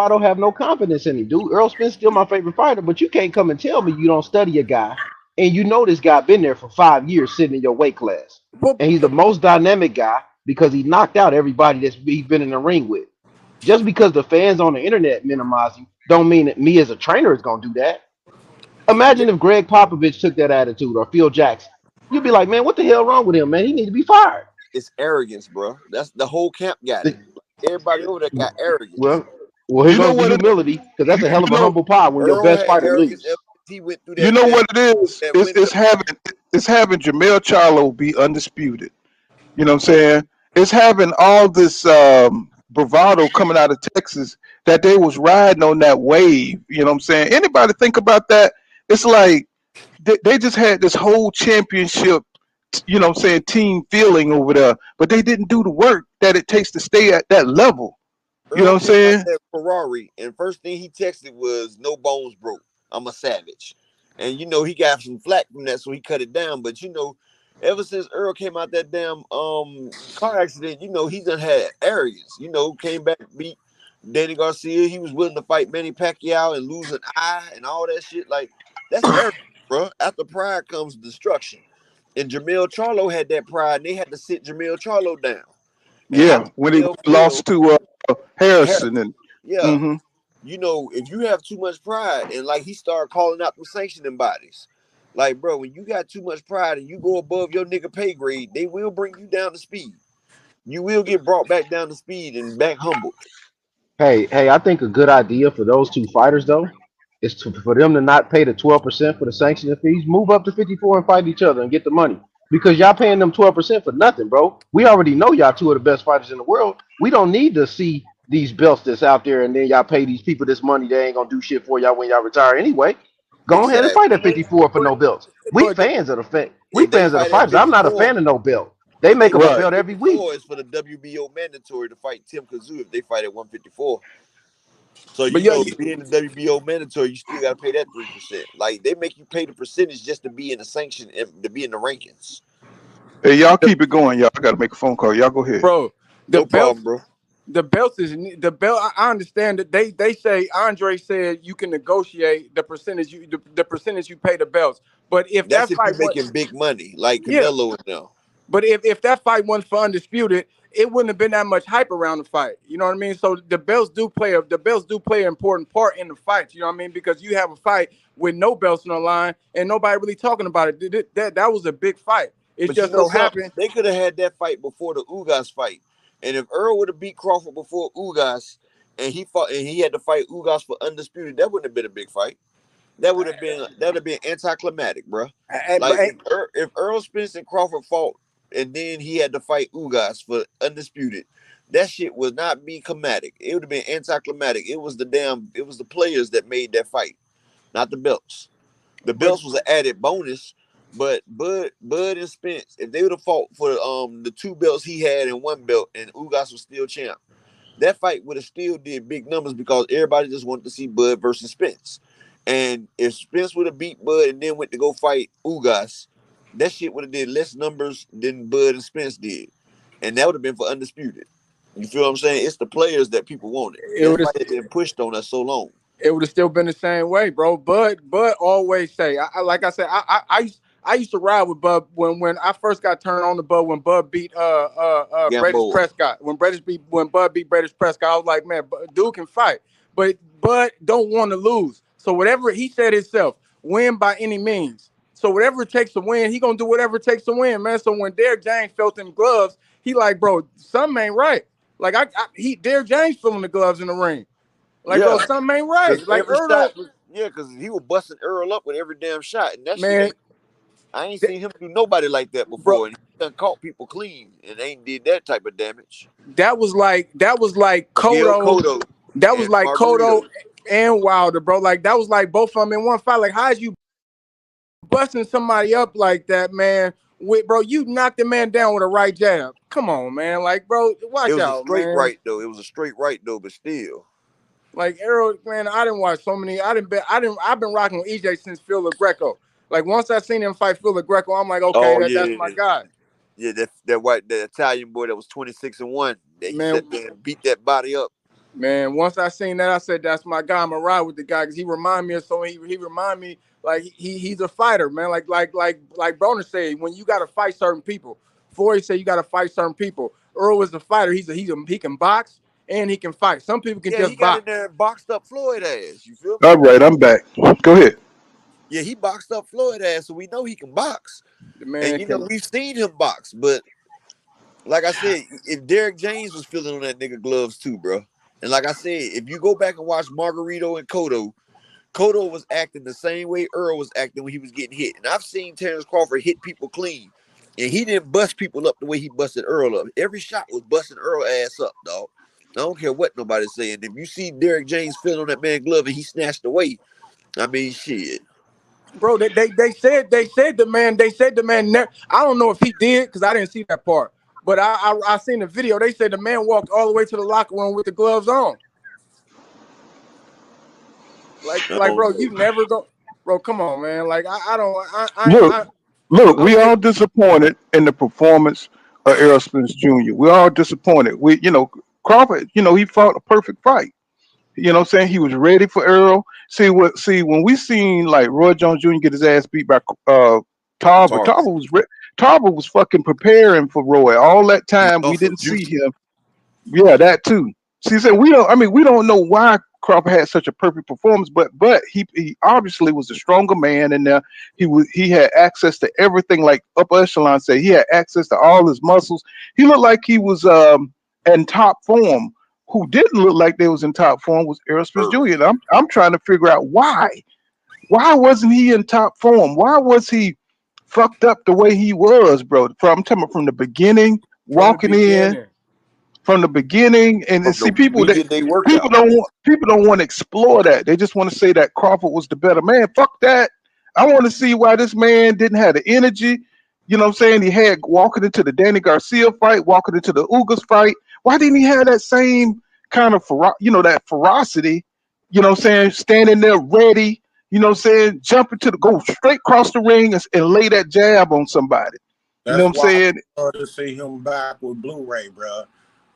[SPEAKER 9] I don't have no confidence in him, dude. Earl Spence still my favorite fighter, but you can't come and tell me you don't study a guy and you know this guy been there for 5 years sitting in your weight class.
[SPEAKER 12] But,
[SPEAKER 9] And he's the most dynamic guy because he knocked out everybody that's he's been in the ring with. Just because the fans on the internet minimize him, don't mean that me as a trainer is gonna do that.
[SPEAKER 8] Yeah,
[SPEAKER 9] Imagine if Greg Popovich took that attitude or Phil Jackson. You'd be like, man, what the hell wrong with him, man? He need to be fired.
[SPEAKER 8] it's arrogance, bro. That's the whole camp got it.
[SPEAKER 9] The-
[SPEAKER 8] Everybody over there got arrogance.
[SPEAKER 9] well, well, here
[SPEAKER 5] You know
[SPEAKER 9] goes the
[SPEAKER 5] what it is?
[SPEAKER 9] humility, because that's a hell
[SPEAKER 5] You
[SPEAKER 9] of a
[SPEAKER 5] know
[SPEAKER 9] humble pie when your
[SPEAKER 8] Earl
[SPEAKER 9] best
[SPEAKER 8] had
[SPEAKER 9] fighter
[SPEAKER 8] arrogance ever
[SPEAKER 9] lose.
[SPEAKER 8] since he went through
[SPEAKER 5] you
[SPEAKER 8] that
[SPEAKER 5] know
[SPEAKER 8] that
[SPEAKER 5] what it is?
[SPEAKER 8] that
[SPEAKER 5] It's
[SPEAKER 8] window.
[SPEAKER 5] having Jermell Charlo be undisputed. You know what I'm saying? It's having all this bravado coming out of Texas that they was riding on that wave. You know what I'm saying? Anybody think about that? It's like they just had this whole championship, you know what I'm saying, team feeling over there, but they didn't do the work that it takes to stay at that level. You know
[SPEAKER 8] Earl
[SPEAKER 5] what I'm
[SPEAKER 8] came out
[SPEAKER 5] saying?
[SPEAKER 8] that Ferrari, and first thing he texted was "No bones broke. I'm a savage," and he got some flack from that, so he cut it down. But ever since Earl came out that damn car accident, he done had arrogance. Came back beat Danny Garcia. He was willing to fight Manny Pacquiao and lose an eye and all that shit. Like that's arrogance, bro. After pride comes destruction. And Jermell Charlo had that pride, and they had to sit Jermell Charlo down. And
[SPEAKER 5] Yeah,
[SPEAKER 8] after
[SPEAKER 5] when he
[SPEAKER 8] Jermell fell,
[SPEAKER 5] lost to Harrison
[SPEAKER 8] Harrison,
[SPEAKER 5] and
[SPEAKER 8] yeah,
[SPEAKER 5] hmm
[SPEAKER 8] if you have too much pride, and like he started calling out the sanctioning bodies, like bro, when you got too much pride and you go above your nigga pay grade, they will bring you down to speed. You will get brought back down to speed and back humbled.
[SPEAKER 9] Hey, I think a good idea for those two fighters though is for them to not pay the 12% for the sanctioning fees, move up to 54 and fight each other and get the money. Because y'all paying them 12% for nothing, bro. We already know y'all two of the best fighters in the world. We don't need to see these belts that's out there and then y'all pay these people this money. They ain't gonna do shit for y'all when y'all retire anyway. Go ahead and fight
[SPEAKER 8] Exactly.
[SPEAKER 9] at 54 for
[SPEAKER 12] but,
[SPEAKER 9] no belts. We
[SPEAKER 12] but
[SPEAKER 9] fans of the we
[SPEAKER 8] If they
[SPEAKER 9] fans of the
[SPEAKER 8] fight at
[SPEAKER 9] fighters. I'm not a
[SPEAKER 8] 54,
[SPEAKER 9] fan of no belt. They
[SPEAKER 8] if they
[SPEAKER 9] make up a
[SPEAKER 8] fight
[SPEAKER 5] right.
[SPEAKER 8] at
[SPEAKER 9] belt every week.
[SPEAKER 8] 54, it's for the WBO mandatory to fight Tim Kazoo if they fight at 154. So
[SPEAKER 12] but yeah,
[SPEAKER 8] being the WBO mandatory, you still got to pay that 3%. Like they make you pay the percentage just to be in the sanction and to be in the rankings.
[SPEAKER 5] Hey, y'all
[SPEAKER 12] the,
[SPEAKER 5] keep it going, y'all. I gotta make a phone call. Y'all go ahead.
[SPEAKER 12] bro, the
[SPEAKER 8] No problem,
[SPEAKER 12] belts
[SPEAKER 8] bro.
[SPEAKER 12] the belts is the belt. I understand that they say Andre said you can negotiate the percentage you pay the belts. But if
[SPEAKER 8] That's
[SPEAKER 12] that
[SPEAKER 8] if you
[SPEAKER 12] fight was
[SPEAKER 8] making big money, like
[SPEAKER 12] yeah,
[SPEAKER 8] Canelo and them.
[SPEAKER 12] but if that fight wasn't for undisputed, it wouldn't have been that much hype around the fight. You know what I mean? So the belts do play an important part in the fight. You know what I mean? Because you have a fight with no belts on the line and nobody really talking about it. That was a big fight. It
[SPEAKER 8] But you
[SPEAKER 12] just
[SPEAKER 8] know
[SPEAKER 12] so
[SPEAKER 8] something?
[SPEAKER 12] happened.
[SPEAKER 8] They could have had that fight before the Ugas fight. And if Earl would have beat Crawford before Ugas, and he had to fight Ugas for undisputed, that wouldn't have been a big fight. That would have been anticlimactic, bro. Like
[SPEAKER 12] But
[SPEAKER 8] if Earl Spence and Crawford fought, and then he had to fight Ugas for undisputed, that shit would not be climatic. It would have been anticlimactic. It was the players that made that fight, not the belts. The
[SPEAKER 12] but
[SPEAKER 8] belts was an added bonus, but Bud and Spence, if they would have fought for the two belts he had and one belt, and Ugas was still champ, that fight would have still did big numbers because everybody just wanted to see Bud versus Spence. And if Spence would have beat Bud and then went to go fight Ugas, that shit would have did less numbers than Bud and Spence did, and that would have been for undisputed. You feel what I'm saying? It's the players that people wanted.
[SPEAKER 12] It
[SPEAKER 8] That's
[SPEAKER 12] would
[SPEAKER 8] why
[SPEAKER 12] have
[SPEAKER 8] they've been pushed on us so long.
[SPEAKER 12] it would have still been the same way, bro. But always say, like I said, I used to ride with Bud when I first got turned on to Bud when Bud beat British
[SPEAKER 8] Gamboa.
[SPEAKER 12] Prescott. When Bud beat British Prescott, I was like, man, dude can fight, but Bud don't want to lose. So whatever he said himself, win by any means. So whatever it takes to win, he gonna do whatever it takes to win, man. So when Derrick James felt them gloves, he like, bro, something ain't right. Like Derrick James feeling the gloves in the ring. Like, bro,
[SPEAKER 8] Yeah,
[SPEAKER 12] something ain't right.
[SPEAKER 8] because
[SPEAKER 12] Like
[SPEAKER 8] every
[SPEAKER 12] Errol,
[SPEAKER 8] shot was because he was busting Earl up with every damn shot, and that shit
[SPEAKER 12] man,
[SPEAKER 8] ain't. I ain't seen him do nobody like that
[SPEAKER 12] bro,
[SPEAKER 8] before, and he done caught people clean and ain't did that type of damage.
[SPEAKER 12] that was like
[SPEAKER 8] Miguel
[SPEAKER 12] Cotto.
[SPEAKER 8] Cotto
[SPEAKER 12] That was
[SPEAKER 8] and
[SPEAKER 12] like Cotto
[SPEAKER 8] Margarito.
[SPEAKER 12] and Wilder, bro. Like that was like both of them in one fight. Like, how is you busting somebody up like that, man? With bro, you knocked the man down with a right jab. Come on, man. Like, bro,
[SPEAKER 8] It
[SPEAKER 12] watch
[SPEAKER 8] was a
[SPEAKER 12] out,
[SPEAKER 8] straight
[SPEAKER 12] man.
[SPEAKER 8] right though. It was a straight right though, but still.
[SPEAKER 12] Like Errol, man, I didn't watch so many. I've been rocking with EJ since Phil Greco. Like once I seen him fight Phil Greco, I'm like, okay,
[SPEAKER 8] Oh
[SPEAKER 12] that's my
[SPEAKER 8] yeah,
[SPEAKER 12] guy.
[SPEAKER 8] yeah. That Italian boy that was 26-1. That he
[SPEAKER 12] Man,
[SPEAKER 8] sat there and beat that body up.
[SPEAKER 12] Man, once I seen that, I said that's my guy. I'm gonna ride with the guy because he remind me of so he remind me like he's a fighter, man. Like Broner said, when you gotta fight certain people. Forey said you gotta fight certain people. Earl is a fighter. He can box and he can fight. Some people can
[SPEAKER 8] Yeah, he
[SPEAKER 12] just
[SPEAKER 8] got in
[SPEAKER 12] box.
[SPEAKER 8] there and boxed up Floyd ass. You feel me?
[SPEAKER 5] All right, I'm back. Go ahead.
[SPEAKER 8] Yeah, he boxed up Floyd ass, so we know he can box.
[SPEAKER 12] The
[SPEAKER 8] And
[SPEAKER 12] man
[SPEAKER 8] you know,
[SPEAKER 12] can.
[SPEAKER 8] we've seen him box, but like I said, if Derrick James was feeling on that nigga gloves too, bro. And like I said, if you go back and watch Margarito and Cotto was acting the same way Earl was acting when he was getting hit. And I've seen Terrence Crawford hit people clean. And he didn't bust people up the way he busted Earl up. Every shot was busting Earl ass up, dog. I don't care what nobody's saying. If you see Derrick James feeling on that man's glove and he snatched away, I mean, shit.
[SPEAKER 12] Bro, they said the man I don't know if he did because I didn't see that part. But I seen the video. They said the man walked all the way to the locker room with the gloves on.
[SPEAKER 8] I
[SPEAKER 12] Like,
[SPEAKER 8] don't
[SPEAKER 12] bro,
[SPEAKER 8] know.
[SPEAKER 12] you never go, bro. Come on, man. Like, I don't,
[SPEAKER 5] Look, look, we
[SPEAKER 12] okay,
[SPEAKER 5] all disappointed in the performance of Errol Spence Jr. We're all disappointed. Crawford, he fought a perfect fight. You know what I'm saying? He was ready for Errol. See when we seen like Roy Jones Jr. get his ass beat by Tarver,
[SPEAKER 8] Tarver.
[SPEAKER 5] Tarver was fucking preparing for Roy. All that
[SPEAKER 8] He was
[SPEAKER 5] time we
[SPEAKER 8] also
[SPEAKER 5] didn't see
[SPEAKER 8] juicing.
[SPEAKER 5] him. Yeah, that too. See, said we don't know why Crawford had such a perfect performance, but he obviously was a stronger man, and he had access to everything. Like upper echelon said, he had access to all his muscles. He looked like he was in top form. Who didn't look like they was in top form was Errol Spence
[SPEAKER 8] Earl.
[SPEAKER 5] Jr. And I'm trying to figure out why. Why wasn't he in top form? Why was he fucked up the way he was, bro? I'm talking about from the beginning,
[SPEAKER 12] from the
[SPEAKER 5] walking in
[SPEAKER 12] beginning.
[SPEAKER 5] from the beginning, and
[SPEAKER 8] From
[SPEAKER 5] see
[SPEAKER 8] the
[SPEAKER 5] people that
[SPEAKER 8] media day workout.
[SPEAKER 5] people don't want to explore that. They just want to say that Crawford was the better man. Fuck that. I want to see why this man didn't have the energy. You know what I'm saying? He had walking into the Danny Garcia fight, walking into the Ugas fight. Why didn't he have that same kind of that ferocity? You know what I'm saying? Standing there ready. You know what I'm saying? Jumping go straight across the ring and lay that jab on somebody. You know
[SPEAKER 10] That's
[SPEAKER 5] what I'm
[SPEAKER 10] why
[SPEAKER 5] saying?
[SPEAKER 10] I would love to see him back with Blu-ray, bro.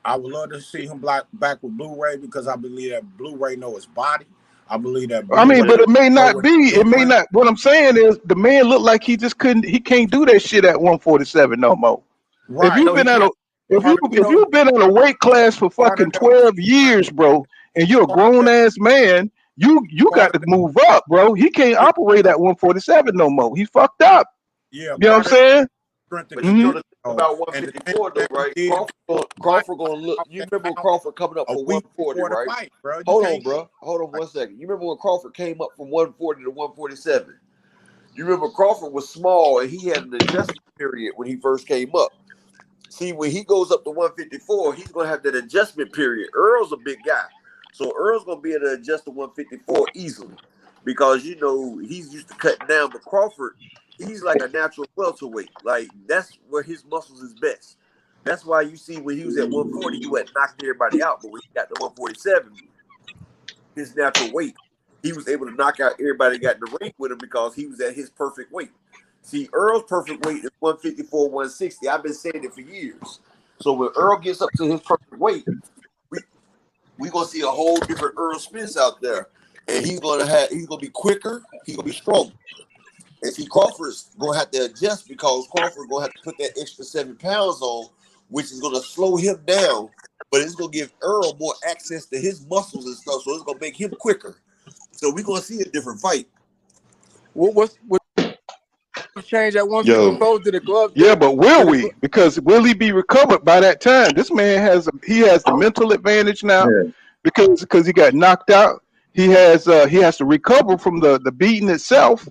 [SPEAKER 10] I would love to see him back with Blu-ray because I believe that Blu-ray know his body. I believe that
[SPEAKER 5] I mean,
[SPEAKER 10] Blu-ray
[SPEAKER 5] but it may
[SPEAKER 10] know
[SPEAKER 5] not
[SPEAKER 10] what
[SPEAKER 5] be.
[SPEAKER 10] he's
[SPEAKER 5] It may
[SPEAKER 10] doing.
[SPEAKER 5] not. What I'm saying is, the man looked like he just couldn't. He can't do that shit at 147 no more. If
[SPEAKER 10] Right.
[SPEAKER 5] you've
[SPEAKER 8] No, he
[SPEAKER 5] been at
[SPEAKER 8] can't.
[SPEAKER 5] a
[SPEAKER 10] You
[SPEAKER 5] if
[SPEAKER 10] know,
[SPEAKER 5] you've been in a weight class for
[SPEAKER 10] part of
[SPEAKER 5] fucking
[SPEAKER 10] that,
[SPEAKER 5] 12 years, bro, and you're a
[SPEAKER 10] part of
[SPEAKER 5] grown
[SPEAKER 10] that,
[SPEAKER 5] ass man, you
[SPEAKER 10] part
[SPEAKER 5] got
[SPEAKER 10] of
[SPEAKER 5] to
[SPEAKER 10] that,
[SPEAKER 5] move up, bro. He can't
[SPEAKER 10] yeah,
[SPEAKER 5] operate at 147 no more. He fucked up.
[SPEAKER 10] yeah,
[SPEAKER 5] You know what I'm
[SPEAKER 10] part of
[SPEAKER 5] saying?
[SPEAKER 10] strength and
[SPEAKER 8] But you
[SPEAKER 5] Hmm.
[SPEAKER 8] know
[SPEAKER 10] conditioning.
[SPEAKER 8] the thing about
[SPEAKER 10] And the thing
[SPEAKER 8] 154 though,
[SPEAKER 10] that he
[SPEAKER 8] right?
[SPEAKER 10] did fight
[SPEAKER 8] Crawford gonna look. You
[SPEAKER 10] came
[SPEAKER 8] remember when
[SPEAKER 10] out
[SPEAKER 8] Crawford coming up
[SPEAKER 10] a
[SPEAKER 8] from
[SPEAKER 10] week
[SPEAKER 8] 140,
[SPEAKER 10] before the
[SPEAKER 8] right?
[SPEAKER 10] fight, bro. You
[SPEAKER 8] Hold on,
[SPEAKER 10] can't.
[SPEAKER 8] bro. Hold on 1 second. You remember when Crawford came up from 140 to 147? You remember Crawford was small and he had an adjustment period when he first came up. See, when he goes up to 154, he's gonna have that adjustment period. Earl's a big guy, so Earl's gonna be able to adjust to 154 easily because he's used to cutting down. But Crawford, he's like a natural welterweight. Like that's where his muscles is best. That's why you see when he was at 140, he wasn't knocking everybody out. But when he got to 147, his natural weight, he was able to knock out everybody that got in the ring with him because he was at his perfect weight. See, Earl's perfect weight is 154, 160. I've been saying it for years. So when Earl gets up to his perfect weight, we gonna see a whole different Earl Spence out there, and he's gonna be quicker, he's gonna be stronger. And see, Crawford's gonna have to adjust because Crawford gonna have to put that extra 7 pounds on, which is gonna slow him down, but it's gonna give Earl more access to his muscles and stuff, so it's gonna make him quicker. So we're gonna see a different fight.
[SPEAKER 12] What change at 154 to the glove?
[SPEAKER 5] Yeah, but will we? Because will he be recovered by that time? This man has the mental advantage now because he got knocked out. He has to recover from the beating itself.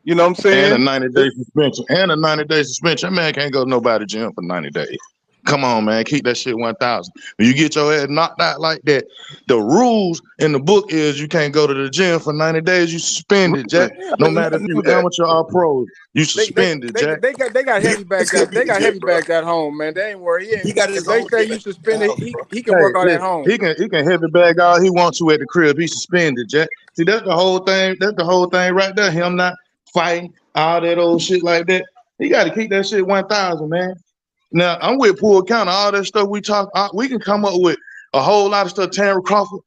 [SPEAKER 5] You know what I'm saying?
[SPEAKER 13] And a 90-day suspension. That man can't go to nobody gym for 90 days. Come on, man. Keep that shit 1,000. When you get your ass knocked out like that, the rules in the book is you can't go to the gym for 90 days. You suspended, Jack. No matter if you amateur or pro, you suspended, Jack.
[SPEAKER 12] They got heavy bags. They got heavy bags at home, man. They ain't worried. He got his own. They say you suspended. He can work on at home.
[SPEAKER 13] He can heavy bag all he wants to at the crib. He suspended, Jack. See, that's the whole thing. That's the whole thing right there. Him not fighting all that old shit like that. He got to keep that shit 1,000, man. Now, I'm with Poole County. All that stuff we talk, we can come up with a whole lot of stuff. Terry Crawford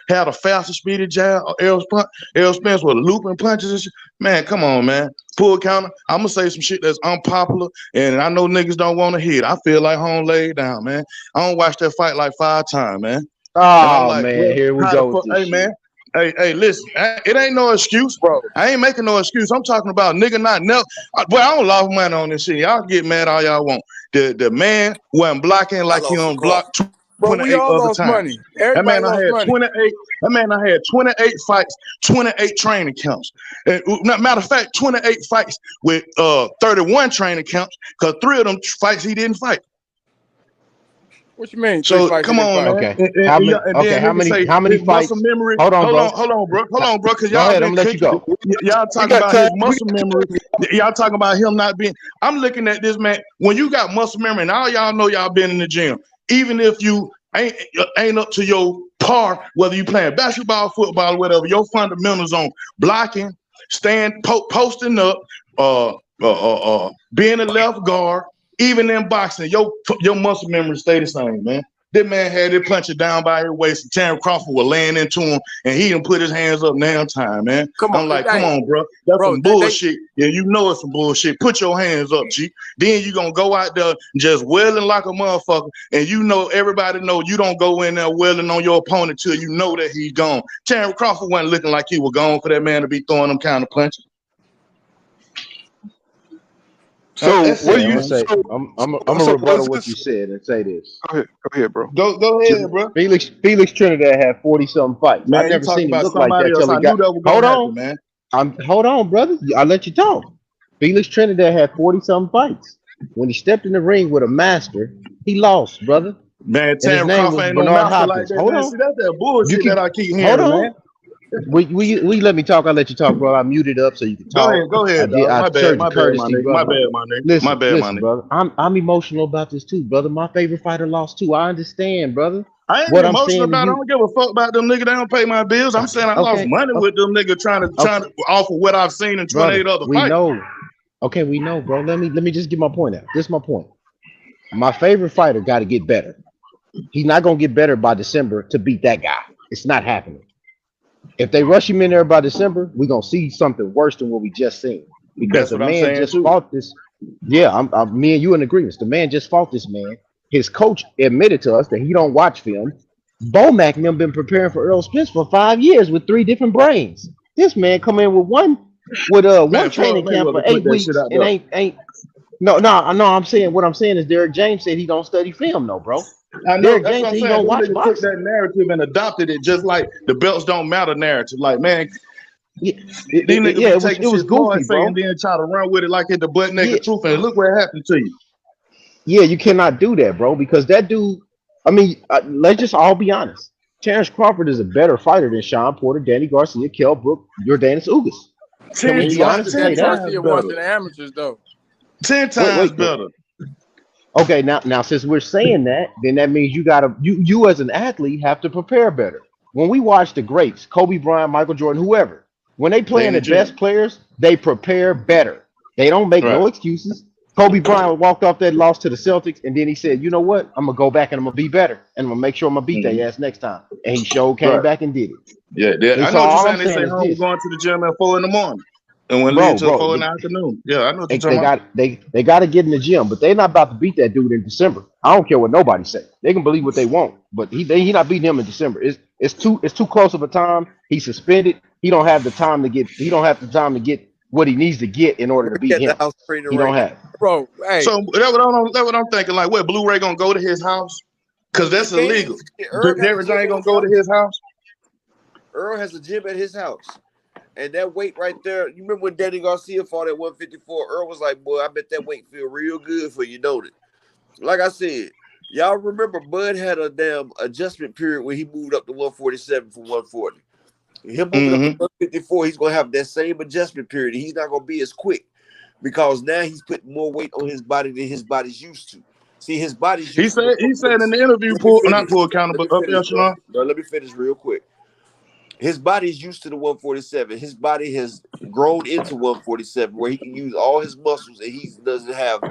[SPEAKER 13] had a faster, speedy jab. Errol Spence with looping punches and shit. Man, come on, man. Poole County, I'm going to say some shit that's unpopular, and I know niggas don't want to hear it. I feel like home laid down, man. I don't watch that fight like 5 times, man.
[SPEAKER 9] Oh,
[SPEAKER 13] like,
[SPEAKER 9] man, here we go.
[SPEAKER 13] Hey, man. Hey, listen, it ain't no excuse, bro. I ain't making no excuse. I'm talking about nigga not never. Boy, I don't love money on this shit. Y'all get mad all y'all want. The man wasn't blocking like he on block 28 other times. That man I had 28. That man I had 28 fights, 28 training camps. Matter of fact, 28 fights with 31 training camps, because 3 of them fights he didn't fight.
[SPEAKER 12] What you mean?
[SPEAKER 13] So come on, man.
[SPEAKER 9] Okay. How many fights?
[SPEAKER 13] Memory.
[SPEAKER 9] Hold on,
[SPEAKER 13] bro. Because
[SPEAKER 9] y'all let you go.
[SPEAKER 13] Y'all talking about his muscle memory. Y'all talking about him not being. I'm looking at this man. When you got muscle memory, and all y'all know y'all been in the gym. Even if you ain't up to your par, whether you playing basketball, football, whatever, your fundamentals on blocking, posting up, being a left guard. Even in boxing, your muscle memory stay the same, man. That man had it punching down by his waist, and Terry Crawford was laying into him, and he didn't put his hands up now time, man. Come on, bro. That's some bullshit. Yeah, you know it's some bullshit. Put your hands up, G. Then you gonna go out there just wailing like a motherfucker, and you know everybody know you don't go in there wailing on your opponent till you know that he's gone. Terry Crawford wasn't looking like he was gone for that man to be throwing them kind of punches.
[SPEAKER 9] So what do you say? I'm gonna rebuttal what you said and say this.
[SPEAKER 5] Go ahead, bro.
[SPEAKER 13] Go ahead, bro.
[SPEAKER 9] Felix Trinidad had 40-something fights.
[SPEAKER 13] Man,
[SPEAKER 9] I never seen him look like that till he got. Hold on, brother. I'll let you talk. Felix Trinidad had 40-something fights. When he stepped in the ring with a master, he lost, brother.
[SPEAKER 13] Man, Terry Crawford ain't no master like that. Hold on. See, that's that bullshit that I keep hearing, man.
[SPEAKER 9] We let me talk. I'll let you talk, bro. I muted up so you can talk.
[SPEAKER 13] Go ahead. My bad, my nigga.
[SPEAKER 9] Listen, brother. I'm emotional about this too, brother. My favorite fighter lost too. I understand, brother.
[SPEAKER 13] I ain't emotional about it. I don't give a fuck about them niggas. They don't pay my bills. I'm saying I lost money with them niggas trying to offer what I've seen in 28 other fights.
[SPEAKER 9] We know. Okay, we know, bro. Let me just get my point out. This is my point. My favorite fighter got to get better. He's not gonna get better by December to beat that guy. It's not happening. If they rush him in there by December, we're gonna see something worse than what we just seen. Because the man just fought this. Yeah, me and you in agreement. The man just fought this man. His coach admitted to us that he don't watch film. Bomac and them been preparing for Errol Spence for 5 years with 3 different brains. This man come in with one training camp for 8 weeks and ain't. No. I'm saying what I'm saying is Derek James said he don't study film, no, bro.
[SPEAKER 13] I know that's what I'm saying. Don't watch took that narrative and adopted it, just like the belts don't matter narrative. Like, man,
[SPEAKER 9] it was goofy, bro.
[SPEAKER 13] And then try to run with it like it's the butt naked truth, and look what happened to you.
[SPEAKER 9] Yeah, you cannot do that, bro, because that dude. I mean, let's just all be honest. Terrence Crawford is a better fighter than Sean Porter, Danny Garcia, Kell Brook, Jordanis Ugas.
[SPEAKER 12] Can we be honest? Garcia wants the amateurs, though.
[SPEAKER 13] 10 times better.
[SPEAKER 9] Okay, now since we're saying that, then that means you as an athlete have to prepare better. When we watch the greats, Kobe Bryant, Michael Jordan, whoever, when they playing the best players, they prepare better. They don't make no excuses. Kobe Bryant walked off that loss to the Celtics, and then he said, "You know what? I'm gonna go back and I'm gonna be better, and I'm gonna make sure I'm gonna beat
[SPEAKER 13] Mhm.
[SPEAKER 9] their ass next time." And he sure came
[SPEAKER 13] Right.
[SPEAKER 9] back and did it.
[SPEAKER 13] Yeah,
[SPEAKER 9] And
[SPEAKER 13] I
[SPEAKER 9] so
[SPEAKER 13] know what you're
[SPEAKER 9] all I'm
[SPEAKER 13] saying. They say
[SPEAKER 9] saying is
[SPEAKER 13] home
[SPEAKER 9] this,
[SPEAKER 13] going to the gym at 4 in the morning and went leave
[SPEAKER 9] bro,
[SPEAKER 13] till
[SPEAKER 9] bro.
[SPEAKER 13] 4 in the afternoon. Yeah, I know what you're
[SPEAKER 9] They
[SPEAKER 13] talking about.
[SPEAKER 9] got they got to get in the gym, but they're not about to beat that dude in December. I don't care what nobody say. They can believe what they want, but he not beating him in December. It's too close of a time. He's suspended. He don't have the time to get what he needs to get in order to
[SPEAKER 8] He
[SPEAKER 9] beat
[SPEAKER 8] at the
[SPEAKER 9] him.
[SPEAKER 8] house training
[SPEAKER 9] He
[SPEAKER 8] right
[SPEAKER 9] don't
[SPEAKER 8] now.
[SPEAKER 9] have it.
[SPEAKER 12] Bro, hey,
[SPEAKER 13] So that's what I'm thinking. Like, what Blu-ray gonna go to his house? Cause
[SPEAKER 8] He
[SPEAKER 13] that's
[SPEAKER 8] can.
[SPEAKER 13] illegal.
[SPEAKER 8] Earl got a
[SPEAKER 13] Derrick
[SPEAKER 8] gym
[SPEAKER 13] ain't
[SPEAKER 8] at
[SPEAKER 13] gonna
[SPEAKER 8] his
[SPEAKER 13] go to
[SPEAKER 8] house.
[SPEAKER 13] his house.
[SPEAKER 8] Earl has a gym at his house. And that weight right there, you remember when Danny Garcia fought at 154? Earl was like, boy, I bet that weight feel real good for you, don't it? Like I said, y'all remember Bud had a damn adjustment period when he moved up to 147 from 140. Him moving up to
[SPEAKER 13] Mm-hmm.
[SPEAKER 8] 154, he's going to have that same adjustment period. He's not going to be as quick because now he's putting more weight on his body than his body's used to. See, his body's
[SPEAKER 13] He
[SPEAKER 8] used to the
[SPEAKER 13] said in the
[SPEAKER 8] 147.
[SPEAKER 13] interview,
[SPEAKER 8] Let me
[SPEAKER 13] not
[SPEAKER 8] finish.
[SPEAKER 13] pull counter,
[SPEAKER 8] Let
[SPEAKER 13] but
[SPEAKER 8] me
[SPEAKER 13] up
[SPEAKER 8] finish, bro.
[SPEAKER 13] echelon.
[SPEAKER 8] Let me finish real quick. His body's used to the 147. His body has grown into 147 where he can use all his muscles and he doesn't have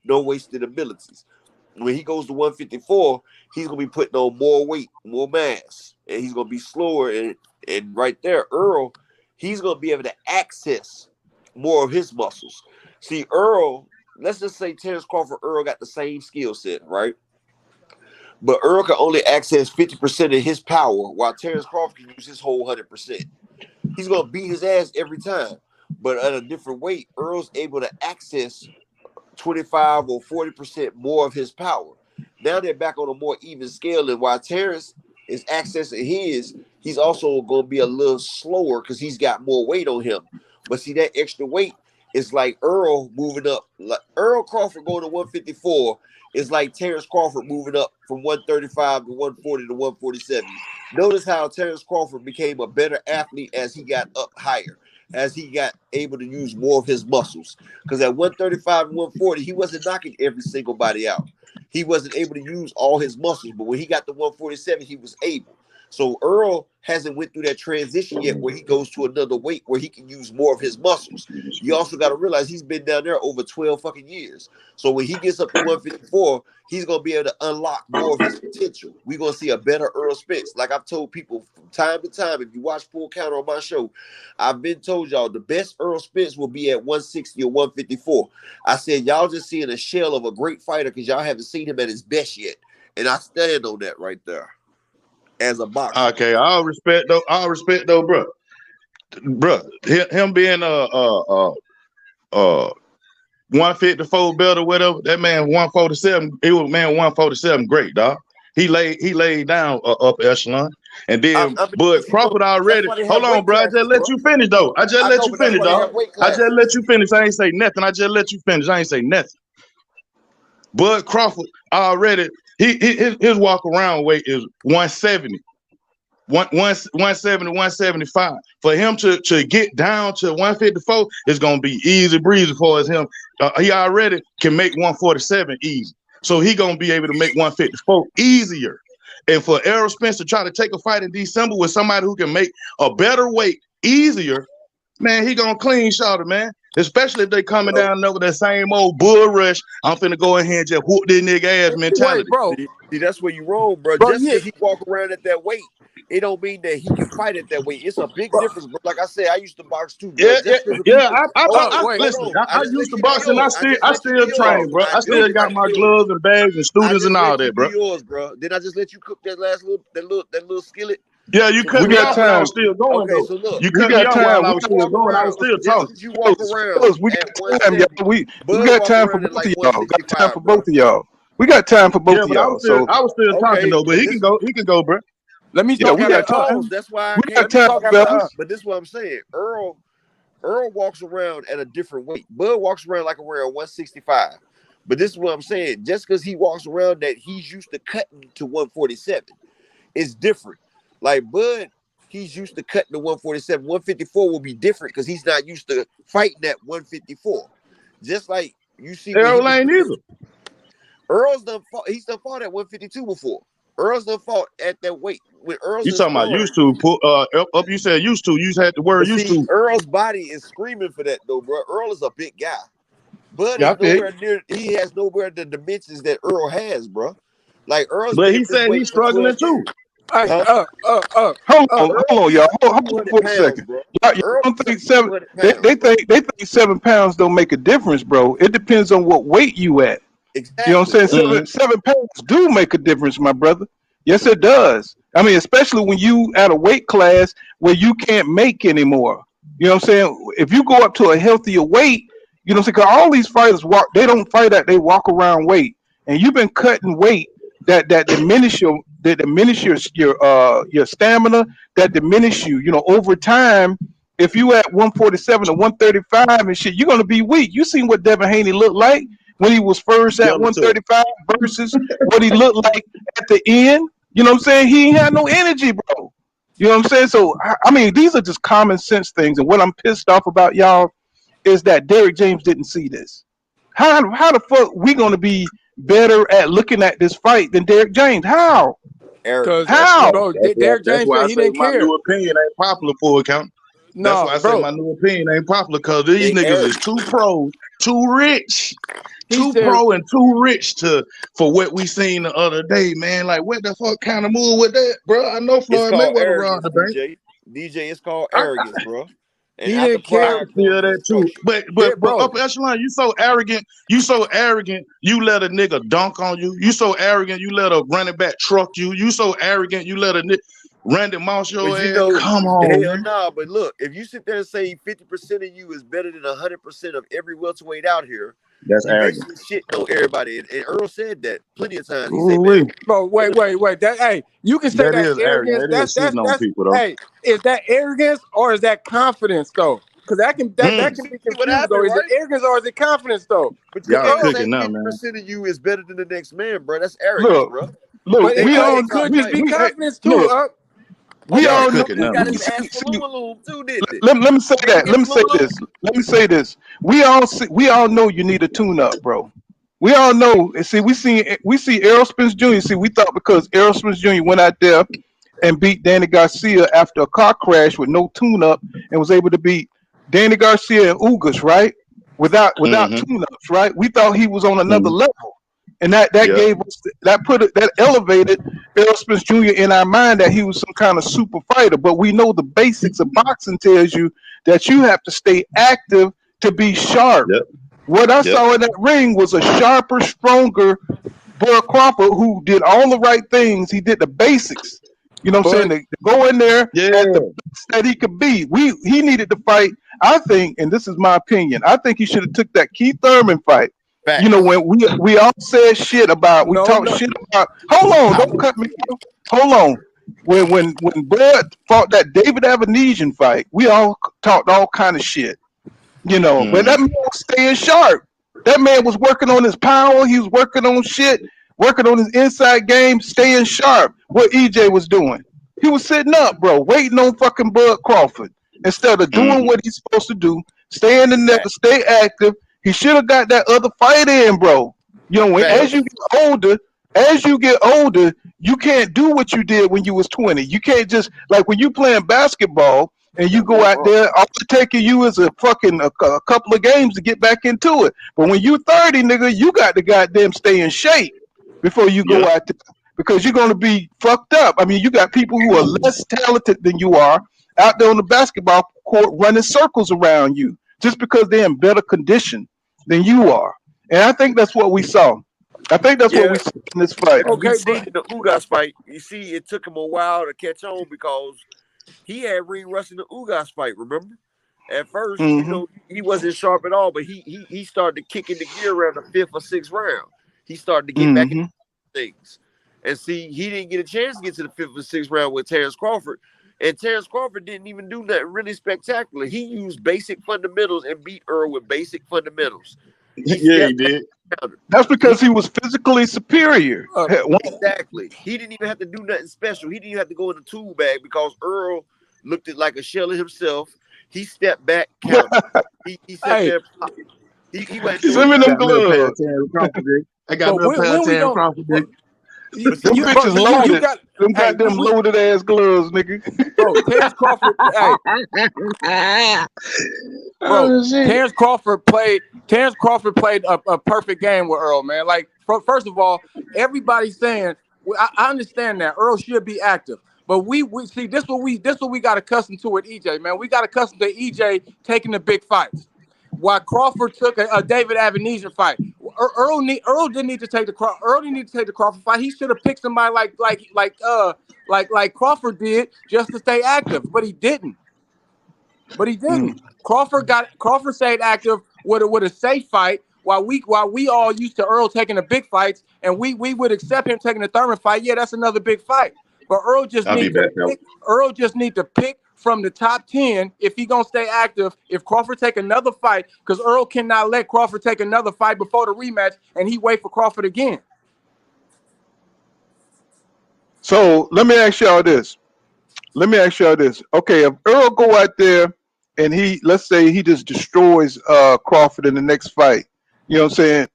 [SPEAKER 8] no wasted abilities. When he goes to 154, he's gonna be putting on more weight, more mass, and he's gonna be slower. And right there, Earl, he's gonna be able to access more of his muscles. See, Earl, let's just say Terrence Crawford, Earl got the same skill set, right? But Earl can only access 50% of his power, while Terrence Crawford can use his whole 100%. He's gonna beat his ass every time, but at a different weight, Earl's able to access 25 or 40% more of his power. Now they're back on a more even scale, and while Terrence is accessing his, he's also going to be a little slower because he's got more weight on him. But see, that extra weight is like Earl moving up. Like Earl Crawford going to 154 is like Terrence Crawford moving up from 135 to 140 to 147. Notice how Terrence Crawford became a better athlete as he got up higher, as he got able to use more of his muscles. Because at 135 and 140, he wasn't knocking every single body out. He wasn't able to use all his muscles, but when he got to 147, he was able. So Earl hasn't went through that transition yet where he goes to another weight where he can use more of his muscles. You also got to realize he's been down there over 12 fucking years. So when he gets up to 154, he's going to be able to unlock more of his potential. We're going to see a better Earl Spence. Like I've told people from time to time, if you watch Full Counter on my show, I've been told y'all the best Earl Spence will be at 160 or 154. I said y'all just seeing a shell of a great fighter because y'all haven't seen him at his best yet. And I stand on that right there as a boxer.
[SPEAKER 13] Okay, all respect though, bro. Him being 154 belt or whatever, that man 147. He was man 147, great dog. He laid down up echelon, and then but Crawford
[SPEAKER 8] That's
[SPEAKER 13] already.
[SPEAKER 8] why they
[SPEAKER 13] Hold
[SPEAKER 8] have
[SPEAKER 13] on,
[SPEAKER 8] weight
[SPEAKER 13] bro. I
[SPEAKER 8] classes,
[SPEAKER 13] just let
[SPEAKER 8] bro.
[SPEAKER 13] you finish though. I just
[SPEAKER 8] I
[SPEAKER 13] let
[SPEAKER 8] know,
[SPEAKER 13] you
[SPEAKER 8] but that's
[SPEAKER 13] finish,
[SPEAKER 8] why they
[SPEAKER 13] dog.
[SPEAKER 8] have weight
[SPEAKER 13] I just
[SPEAKER 8] classes.
[SPEAKER 13] let you finish. I ain't say nothing. I just let you finish. I ain't say nothing. Bud Crawford already. His walk around weight is 170. 170, 175. For him to get down to 154 is gonna be easy breezy for us. Him, he already can make 147 easy, so he gonna be able to make 154 easier. And for Errol Spence to try to take a fight in December with somebody who can make a better weight easier, man, he gonna clean shot it, man. Especially if they coming down there with that same old bull rush. I'm finna go in here and just whoop this nigga ass
[SPEAKER 12] wait,
[SPEAKER 13] mentality.
[SPEAKER 12] bro,
[SPEAKER 8] See, that's where you wrong, bro.
[SPEAKER 12] bro,
[SPEAKER 8] Just
[SPEAKER 12] yeah,
[SPEAKER 8] because he walk around at that weight, it don't mean that he can fight at that weight. It's a big
[SPEAKER 12] bro,
[SPEAKER 8] difference, bro. Like I said, I used to box too, bro.
[SPEAKER 13] Yeah,
[SPEAKER 8] Just because the
[SPEAKER 13] yeah.
[SPEAKER 8] people,
[SPEAKER 12] oh, wait,
[SPEAKER 8] hold
[SPEAKER 13] Listen.
[SPEAKER 8] on.
[SPEAKER 13] I
[SPEAKER 8] I just
[SPEAKER 13] used
[SPEAKER 8] let
[SPEAKER 13] to
[SPEAKER 8] you do
[SPEAKER 13] box, and
[SPEAKER 8] yours. I
[SPEAKER 13] I
[SPEAKER 8] just let you
[SPEAKER 13] still
[SPEAKER 8] do yours.
[SPEAKER 13] train, bro.
[SPEAKER 8] I
[SPEAKER 13] I
[SPEAKER 8] do,
[SPEAKER 13] still
[SPEAKER 8] but I
[SPEAKER 13] got my
[SPEAKER 8] did.
[SPEAKER 13] gloves and bags and
[SPEAKER 8] I
[SPEAKER 13] students
[SPEAKER 8] just
[SPEAKER 13] and all
[SPEAKER 8] let you
[SPEAKER 13] that,
[SPEAKER 8] do
[SPEAKER 13] bro.
[SPEAKER 8] yours, bro. Then I just let you cook that little skillet.
[SPEAKER 13] Yeah, you
[SPEAKER 8] So
[SPEAKER 13] cut
[SPEAKER 5] We
[SPEAKER 13] me
[SPEAKER 8] look,
[SPEAKER 5] got
[SPEAKER 13] off, and I
[SPEAKER 5] time.
[SPEAKER 13] was still going
[SPEAKER 8] okay.
[SPEAKER 13] though.
[SPEAKER 8] So look,
[SPEAKER 13] You
[SPEAKER 5] We
[SPEAKER 13] cut me
[SPEAKER 5] got
[SPEAKER 13] off
[SPEAKER 5] time.
[SPEAKER 13] while
[SPEAKER 8] just
[SPEAKER 13] I
[SPEAKER 5] We
[SPEAKER 13] was
[SPEAKER 8] because you
[SPEAKER 13] still
[SPEAKER 8] walk
[SPEAKER 13] going. I
[SPEAKER 8] around,
[SPEAKER 13] was still
[SPEAKER 8] just
[SPEAKER 13] talking.
[SPEAKER 8] because you walk around
[SPEAKER 5] we
[SPEAKER 8] at
[SPEAKER 5] got time,
[SPEAKER 8] 170,
[SPEAKER 5] y'all. We
[SPEAKER 8] Bud
[SPEAKER 5] got
[SPEAKER 8] walk
[SPEAKER 5] time for
[SPEAKER 8] around at
[SPEAKER 5] both
[SPEAKER 8] like
[SPEAKER 5] of y'all. Got time for
[SPEAKER 8] 165, bro.
[SPEAKER 5] both of y'all. We got time for both
[SPEAKER 13] Yeah,
[SPEAKER 5] of
[SPEAKER 13] but I
[SPEAKER 5] y'all. So
[SPEAKER 13] was still talking
[SPEAKER 8] Okay,
[SPEAKER 13] though. But
[SPEAKER 8] but
[SPEAKER 13] he
[SPEAKER 8] this
[SPEAKER 13] can go. He can go, bro.
[SPEAKER 12] let me
[SPEAKER 5] yeah,
[SPEAKER 8] you
[SPEAKER 12] talk
[SPEAKER 5] we
[SPEAKER 8] got
[SPEAKER 12] after
[SPEAKER 8] to
[SPEAKER 5] got
[SPEAKER 12] uh,
[SPEAKER 5] time.
[SPEAKER 8] pause. That's why I
[SPEAKER 5] We
[SPEAKER 8] can't
[SPEAKER 5] got
[SPEAKER 12] let me
[SPEAKER 5] time,
[SPEAKER 12] talk
[SPEAKER 8] stop
[SPEAKER 12] after
[SPEAKER 8] talking.
[SPEAKER 5] fellas.
[SPEAKER 8] But this is what I'm saying. Earl walks around at a different weight. Bud walks around like around 165. But this is what I'm saying. Just because he walks around that he's used to cutting to 147, it's different. Like Bud, he's used to cutting to 147. 154 will be different because he's not used to fighting at 154. Just like you see when he
[SPEAKER 13] Errol
[SPEAKER 8] was
[SPEAKER 13] ain't either.
[SPEAKER 8] Earl's done fought, he's done fought at 152 before. Earl's done fought at that weight. When Earl's
[SPEAKER 13] You
[SPEAKER 8] in
[SPEAKER 13] talking about
[SPEAKER 8] sparring,
[SPEAKER 13] used to? Up. You said used to. You had the word
[SPEAKER 8] but
[SPEAKER 13] used
[SPEAKER 8] see,
[SPEAKER 13] to.
[SPEAKER 8] Earl's body is screaming for that though, bro. Earl is a big guy. Bud
[SPEAKER 13] Yeah, I
[SPEAKER 8] is
[SPEAKER 13] feel you.
[SPEAKER 8] nowhere near. He has nowhere the dimensions that Earl has, bro. Like Earl's
[SPEAKER 13] But
[SPEAKER 8] been
[SPEAKER 13] he
[SPEAKER 8] at this
[SPEAKER 13] said
[SPEAKER 8] weight
[SPEAKER 13] he's
[SPEAKER 8] for
[SPEAKER 13] struggling
[SPEAKER 8] 12
[SPEAKER 13] too.
[SPEAKER 8] years.
[SPEAKER 12] Hey,
[SPEAKER 8] Huh?
[SPEAKER 5] Hold on, y'all. Hold on
[SPEAKER 8] 200
[SPEAKER 5] for a
[SPEAKER 8] pounds,
[SPEAKER 5] second.
[SPEAKER 8] bro.
[SPEAKER 5] Y'all
[SPEAKER 8] Earl
[SPEAKER 5] don't
[SPEAKER 8] is
[SPEAKER 5] think
[SPEAKER 8] like
[SPEAKER 5] seven?
[SPEAKER 8] 200
[SPEAKER 5] They,
[SPEAKER 8] pounds,
[SPEAKER 5] they
[SPEAKER 8] bro.
[SPEAKER 5] think they think 7 pounds don't make a difference, bro. It depends on what weight you at. You know what
[SPEAKER 8] Exactly,
[SPEAKER 5] I'm saying?
[SPEAKER 8] bro.
[SPEAKER 5] Seven pounds do make a difference, my brother. Yes, it does. I mean, especially when you at a weight class where you can't make anymore. You know what I'm saying? If you go up to a healthier weight, you know what I'm saying? 'Cause all these fighters walk, they don't fight at, they walk around weight. And you've been cutting weight that diminish your stamina, that diminish you. You know, over time, if you at 147 or 135 and shit, you're gonna be weak. You seen what Devin Haney looked like when he was first at
[SPEAKER 13] Skeleton.
[SPEAKER 5] 135 versus what he looked like at the end. You know what I'm saying? He ain't had no energy, bro. You know what I'm saying? So I mean, these are just common sense things. And what I'm pissed off about, y'all, is that Derrick James didn't see this. How the fuck we gonna be better at looking at this fight than Derrick James? How?
[SPEAKER 12] Cause,
[SPEAKER 8] Arrogance.
[SPEAKER 13] That's why.
[SPEAKER 5] How?
[SPEAKER 12] bro,
[SPEAKER 13] That's why.
[SPEAKER 12] Derrick
[SPEAKER 13] That's
[SPEAKER 12] James
[SPEAKER 13] why
[SPEAKER 12] said
[SPEAKER 13] I
[SPEAKER 12] he
[SPEAKER 13] say
[SPEAKER 12] didn't
[SPEAKER 13] my
[SPEAKER 12] care.
[SPEAKER 13] new opinion ain't popular for account. That's
[SPEAKER 12] No,
[SPEAKER 13] why I say
[SPEAKER 12] bro.
[SPEAKER 13] my new opinion ain't popular because these
[SPEAKER 8] They
[SPEAKER 13] niggas is
[SPEAKER 8] arrogant.
[SPEAKER 13] too pro, too rich,
[SPEAKER 12] He
[SPEAKER 13] too
[SPEAKER 12] said,
[SPEAKER 13] pro and too rich for what we seen the other day, man. Like what the fuck kind of move with that, bro? I know
[SPEAKER 8] It's
[SPEAKER 13] Floyd
[SPEAKER 8] called
[SPEAKER 13] Mayweather robbed
[SPEAKER 8] arrogance,
[SPEAKER 13] the bank.
[SPEAKER 8] DJ. DJ, it's called
[SPEAKER 13] I
[SPEAKER 8] arrogance, bro. And
[SPEAKER 12] he
[SPEAKER 8] after
[SPEAKER 12] didn't
[SPEAKER 13] I
[SPEAKER 12] care.
[SPEAKER 8] pride
[SPEAKER 13] feel
[SPEAKER 8] comes
[SPEAKER 13] that too.
[SPEAKER 8] destruction.
[SPEAKER 13] But
[SPEAKER 12] Bro.
[SPEAKER 13] upper echelon, you so arrogant. You so arrogant. You let a nigga dunk on you. You so arrogant. You let a running back truck you. You so arrogant. You let a Randy Moss your
[SPEAKER 8] But you
[SPEAKER 13] ass.
[SPEAKER 8] know,
[SPEAKER 13] Come on,
[SPEAKER 8] hell
[SPEAKER 13] man.
[SPEAKER 8] nah. But look, if you sit there and say 50% of you is better than 100% of every welterweight out here,
[SPEAKER 13] That's
[SPEAKER 8] you
[SPEAKER 13] arrogant.
[SPEAKER 8] basically shit on everybody. And Earl said that plenty of times. He said,
[SPEAKER 13] Ooh-wee.
[SPEAKER 8] man,
[SPEAKER 12] Bro, wait. That, hey, you can say
[SPEAKER 13] That
[SPEAKER 12] that
[SPEAKER 13] is
[SPEAKER 12] arrogance.
[SPEAKER 13] arrogant. It is shitting on
[SPEAKER 12] That's.
[SPEAKER 13] people though.
[SPEAKER 12] Hey, is that arrogance or is that confidence though? Because that can
[SPEAKER 8] you
[SPEAKER 12] be
[SPEAKER 8] see what
[SPEAKER 12] confused though.
[SPEAKER 8] happened,
[SPEAKER 12] Is it
[SPEAKER 8] right?
[SPEAKER 12] arrogance or is it confidence though?
[SPEAKER 8] But you
[SPEAKER 13] Y'all
[SPEAKER 8] can't
[SPEAKER 12] Earl,
[SPEAKER 8] say
[SPEAKER 13] cooking now, man.
[SPEAKER 8] 50% of you is better than the next man, bro. That's arrogance,
[SPEAKER 5] Look,
[SPEAKER 8] bro.
[SPEAKER 5] look.
[SPEAKER 12] but
[SPEAKER 8] They
[SPEAKER 12] it
[SPEAKER 5] We
[SPEAKER 12] could
[SPEAKER 8] fighting
[SPEAKER 5] all
[SPEAKER 12] it
[SPEAKER 8] top
[SPEAKER 12] could
[SPEAKER 5] we
[SPEAKER 12] just
[SPEAKER 8] fighters.
[SPEAKER 12] be
[SPEAKER 5] we hey,
[SPEAKER 12] confidence too.
[SPEAKER 5] look.
[SPEAKER 8] Oh,
[SPEAKER 5] We
[SPEAKER 8] they
[SPEAKER 13] Y'all
[SPEAKER 5] all know.
[SPEAKER 13] cooking
[SPEAKER 8] Spence
[SPEAKER 13] now,
[SPEAKER 8] got
[SPEAKER 13] man.
[SPEAKER 8] his
[SPEAKER 5] See,
[SPEAKER 8] ass
[SPEAKER 5] see,
[SPEAKER 8] flew on too, didn't it?
[SPEAKER 5] let me say
[SPEAKER 8] He didn't
[SPEAKER 5] that.
[SPEAKER 8] get
[SPEAKER 5] Let me say
[SPEAKER 8] flew on.
[SPEAKER 5] this. Let me say this. We all know you need a tune up, bro. We all know. And see, we see Errol Spence Jr. See, we thought because Errol Spence Jr. went out there and beat Danny Garcia after a car crash with no tune up and was able to beat Danny Garcia and Ugas, right? Without
[SPEAKER 13] Mm-hmm.
[SPEAKER 5] tune ups, right? We thought he was on another
[SPEAKER 13] Mm-hmm.
[SPEAKER 5] level. And that
[SPEAKER 13] Yeah.
[SPEAKER 5] gave us that elevated Errol Spence Jr. in our mind that he was some kind of super fighter. But we know the basics of boxing tells you that you have to stay active to be sharp.
[SPEAKER 13] Yep.
[SPEAKER 5] What I
[SPEAKER 13] Yep.
[SPEAKER 5] saw in that ring was a sharper, stronger Bud Crawford who did all the right things. He did the basics. You know what I'm saying?
[SPEAKER 12] But
[SPEAKER 5] To go in there
[SPEAKER 13] Yeah.
[SPEAKER 5] at the best that he could be. He needed to fight. I think, and this is my opinion, I think he should have took that Keith Thurman fight. You know,
[SPEAKER 8] Facts.
[SPEAKER 5] when we all said shit about, we talked
[SPEAKER 12] no.
[SPEAKER 5] shit about. Hold on, don't cut me off. Hold on. When Bud fought that David Avenesian fight, we all talked all kind of shit. You know, but
[SPEAKER 13] Mm-hmm.
[SPEAKER 5] that man was staying sharp. That man was working on his power. He was working on shit, working on his inside game, staying sharp. What EJ was doing, he was sitting up, bro, waiting on fucking Bud Crawford instead of doing
[SPEAKER 13] Mm-hmm.
[SPEAKER 5] what he's supposed to do, staying in there,
[SPEAKER 8] Facts.
[SPEAKER 5] stay active. He should have got that other fight in, bro. You know,
[SPEAKER 8] Facts.
[SPEAKER 5] as you get older, you can't do what you did when you was 20. You can't just like when you playing basketball and you go out there, all it taking you is a fucking a couple of games to get back into it. But when you 30, nigga, you got to goddamn stay in shape before you go
[SPEAKER 13] Yep.
[SPEAKER 5] out there because you're gonna be fucked up. I mean, you got people who are less talented than you are out there on the basketball court running circles around you just because they're in better condition than you are. And I think that's what we saw. I think that's what
[SPEAKER 8] Yeah.
[SPEAKER 5] we saw in this fight.
[SPEAKER 8] And we
[SPEAKER 12] Okay,
[SPEAKER 8] seen in the Ugas fight, you see, it took him a while to catch on because he had ring rust in the Ugas fight, remember? At first, you
[SPEAKER 5] Mm-hmm.
[SPEAKER 8] know, he wasn't sharp at all, but he started to kick into gear around the 5th or 6th round. He started to get back into
[SPEAKER 5] Mm-hmm.
[SPEAKER 8] things. And see, he didn't get a chance to get to the 5th or 6th round with Terrence Crawford. And Terrence Crawford didn't even do nothing really spectacular. He used basic fundamentals and beat Earl with basic fundamentals. He
[SPEAKER 13] Yeah, he
[SPEAKER 8] stepped back
[SPEAKER 13] did.
[SPEAKER 8] and countered.
[SPEAKER 5] That's because he was physically superior.
[SPEAKER 8] Exactly. He didn't even have to do nothing special. He didn't even have to go in the tool bag because Earl looked at like a shell of himself. He stepped back, countered. He sat
[SPEAKER 12] hey,
[SPEAKER 8] there. He went
[SPEAKER 5] Send me
[SPEAKER 8] through.
[SPEAKER 13] I
[SPEAKER 5] them
[SPEAKER 13] got me a pair of
[SPEAKER 5] gloves.
[SPEAKER 13] Terrence Crawford, Dick. I got
[SPEAKER 12] but
[SPEAKER 13] me a pair of
[SPEAKER 12] when we
[SPEAKER 13] Terrence
[SPEAKER 12] gonna
[SPEAKER 13] Crawford, Dick.
[SPEAKER 12] you,
[SPEAKER 8] But
[SPEAKER 5] Them
[SPEAKER 8] see,
[SPEAKER 12] bro,
[SPEAKER 5] bitches
[SPEAKER 12] you
[SPEAKER 5] loaded.
[SPEAKER 12] got
[SPEAKER 5] Them
[SPEAKER 12] hey
[SPEAKER 5] goddamn loaded ass gloves, nigga.
[SPEAKER 12] bro, Terrence Crawford hey, bro,
[SPEAKER 13] Oh shit.
[SPEAKER 12] Terrence Crawford Terrence Crawford played a perfect game with Earl, man. Like, first of all, everybody's saying I understand that Earl should be active, but we see this what we got accustomed to with EJ, man. We got accustomed to EJ taking the big fights, while Crawford took a David Avenesian fight. Earl didn't need to take the Crawford fight. He should have picked somebody like Crawford did just to stay active, but he didn't. Crawford stayed active with a safe fight while we all used to Earl taking the big fights, and we would accept him taking the Thurman fight. Yeah, that's another big fight. But Earl just needs to pick from the top 10 if he gonna stay active. If Crawford take another fight, because Earl cannot let Crawford take another fight before the rematch, and he wait for Crawford again.
[SPEAKER 5] So let me ask y'all this. Okay, if Earl go out there and let's say he just destroys Crawford in the next fight, you know what I'm saying?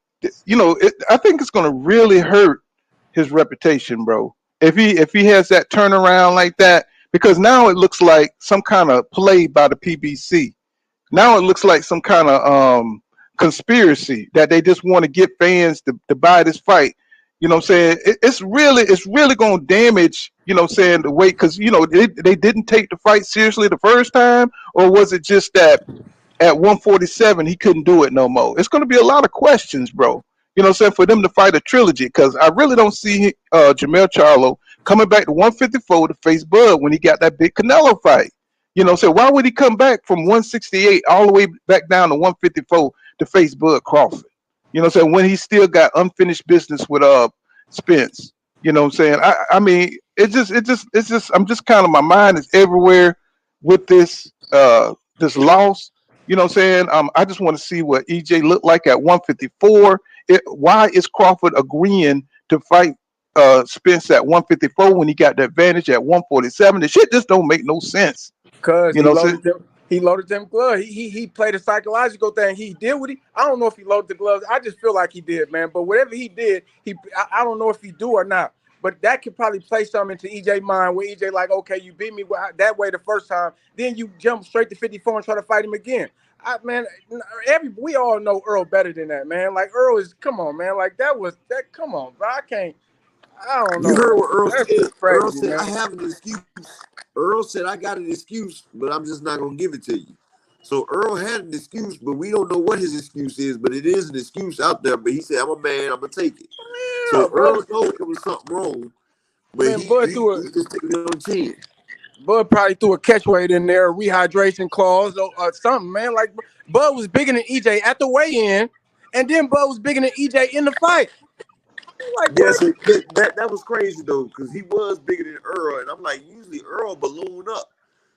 [SPEAKER 5] I think it's gonna really hurt his reputation, bro. If he has that turnaround like that, because now it looks like some kind of play by the PBC. Now it looks like some kind of conspiracy that they just want to get fans to buy this fight. You know what I'm saying? It's really going to damage, you know what I'm saying, the weight, because, they didn't take the fight seriously the first time, or was it just that at 147 he couldn't do it no more? It's going to be a lot of questions, bro. You know what I'm saying, for them to fight a trilogy, because I really don't see Jermell Charlo coming back to 154 to face Bud when he got that big Canelo fight. You know what I'm saying? Why would he come back from 168 all the way back down to 154 to face Bud Crawford? You know what I'm saying? When he still got unfinished business with Spence. You know what I'm saying? I mean, it's just I'm just kind of, my mind is everywhere with this loss. You know what I'm saying? I just want to see what EJ looked like at 154. Why is Crawford agreeing to fight Spence at 154 when he got the advantage at 147? The shit just don't make no sense.
[SPEAKER 12] Because
[SPEAKER 5] you know what I'm saying?
[SPEAKER 12] He loaded them gloves. He played a psychological thing. He did what I don't know if he loaded the gloves. I just feel like he did, man. But whatever he did, I don't know if he do or not. But that could probably play something into EJ mind where EJ like, okay, you beat me that way the first time, then you jump straight to 54 and try to fight him again. We all know Earl better than that, man. Like, Earl is, come on, man. Like, come on, bro. I don't know.
[SPEAKER 8] You heard what Earl
[SPEAKER 12] That's
[SPEAKER 8] said.
[SPEAKER 12] crazy,
[SPEAKER 8] Earl said,
[SPEAKER 12] man.
[SPEAKER 8] I have an excuse. Earl said, I got an excuse, but I'm just not going to give it to you. So Earl had an excuse, but we don't know what his excuse is, but it is an excuse out there. But he said, I'm a man, I'm going to take it. Yeah, so Earl knows it was something wrong, but
[SPEAKER 12] man,
[SPEAKER 8] he just taking it on the chin.
[SPEAKER 12] Bud probably threw a catch weight in there, a rehydration clause or something, man. Like, Bud was bigger than EJ at the weigh-in, and then Bud was bigger than EJ in the fight.
[SPEAKER 8] Like, yes, that was crazy though, because he was bigger than Earl, and I'm like, usually Earl balloon up.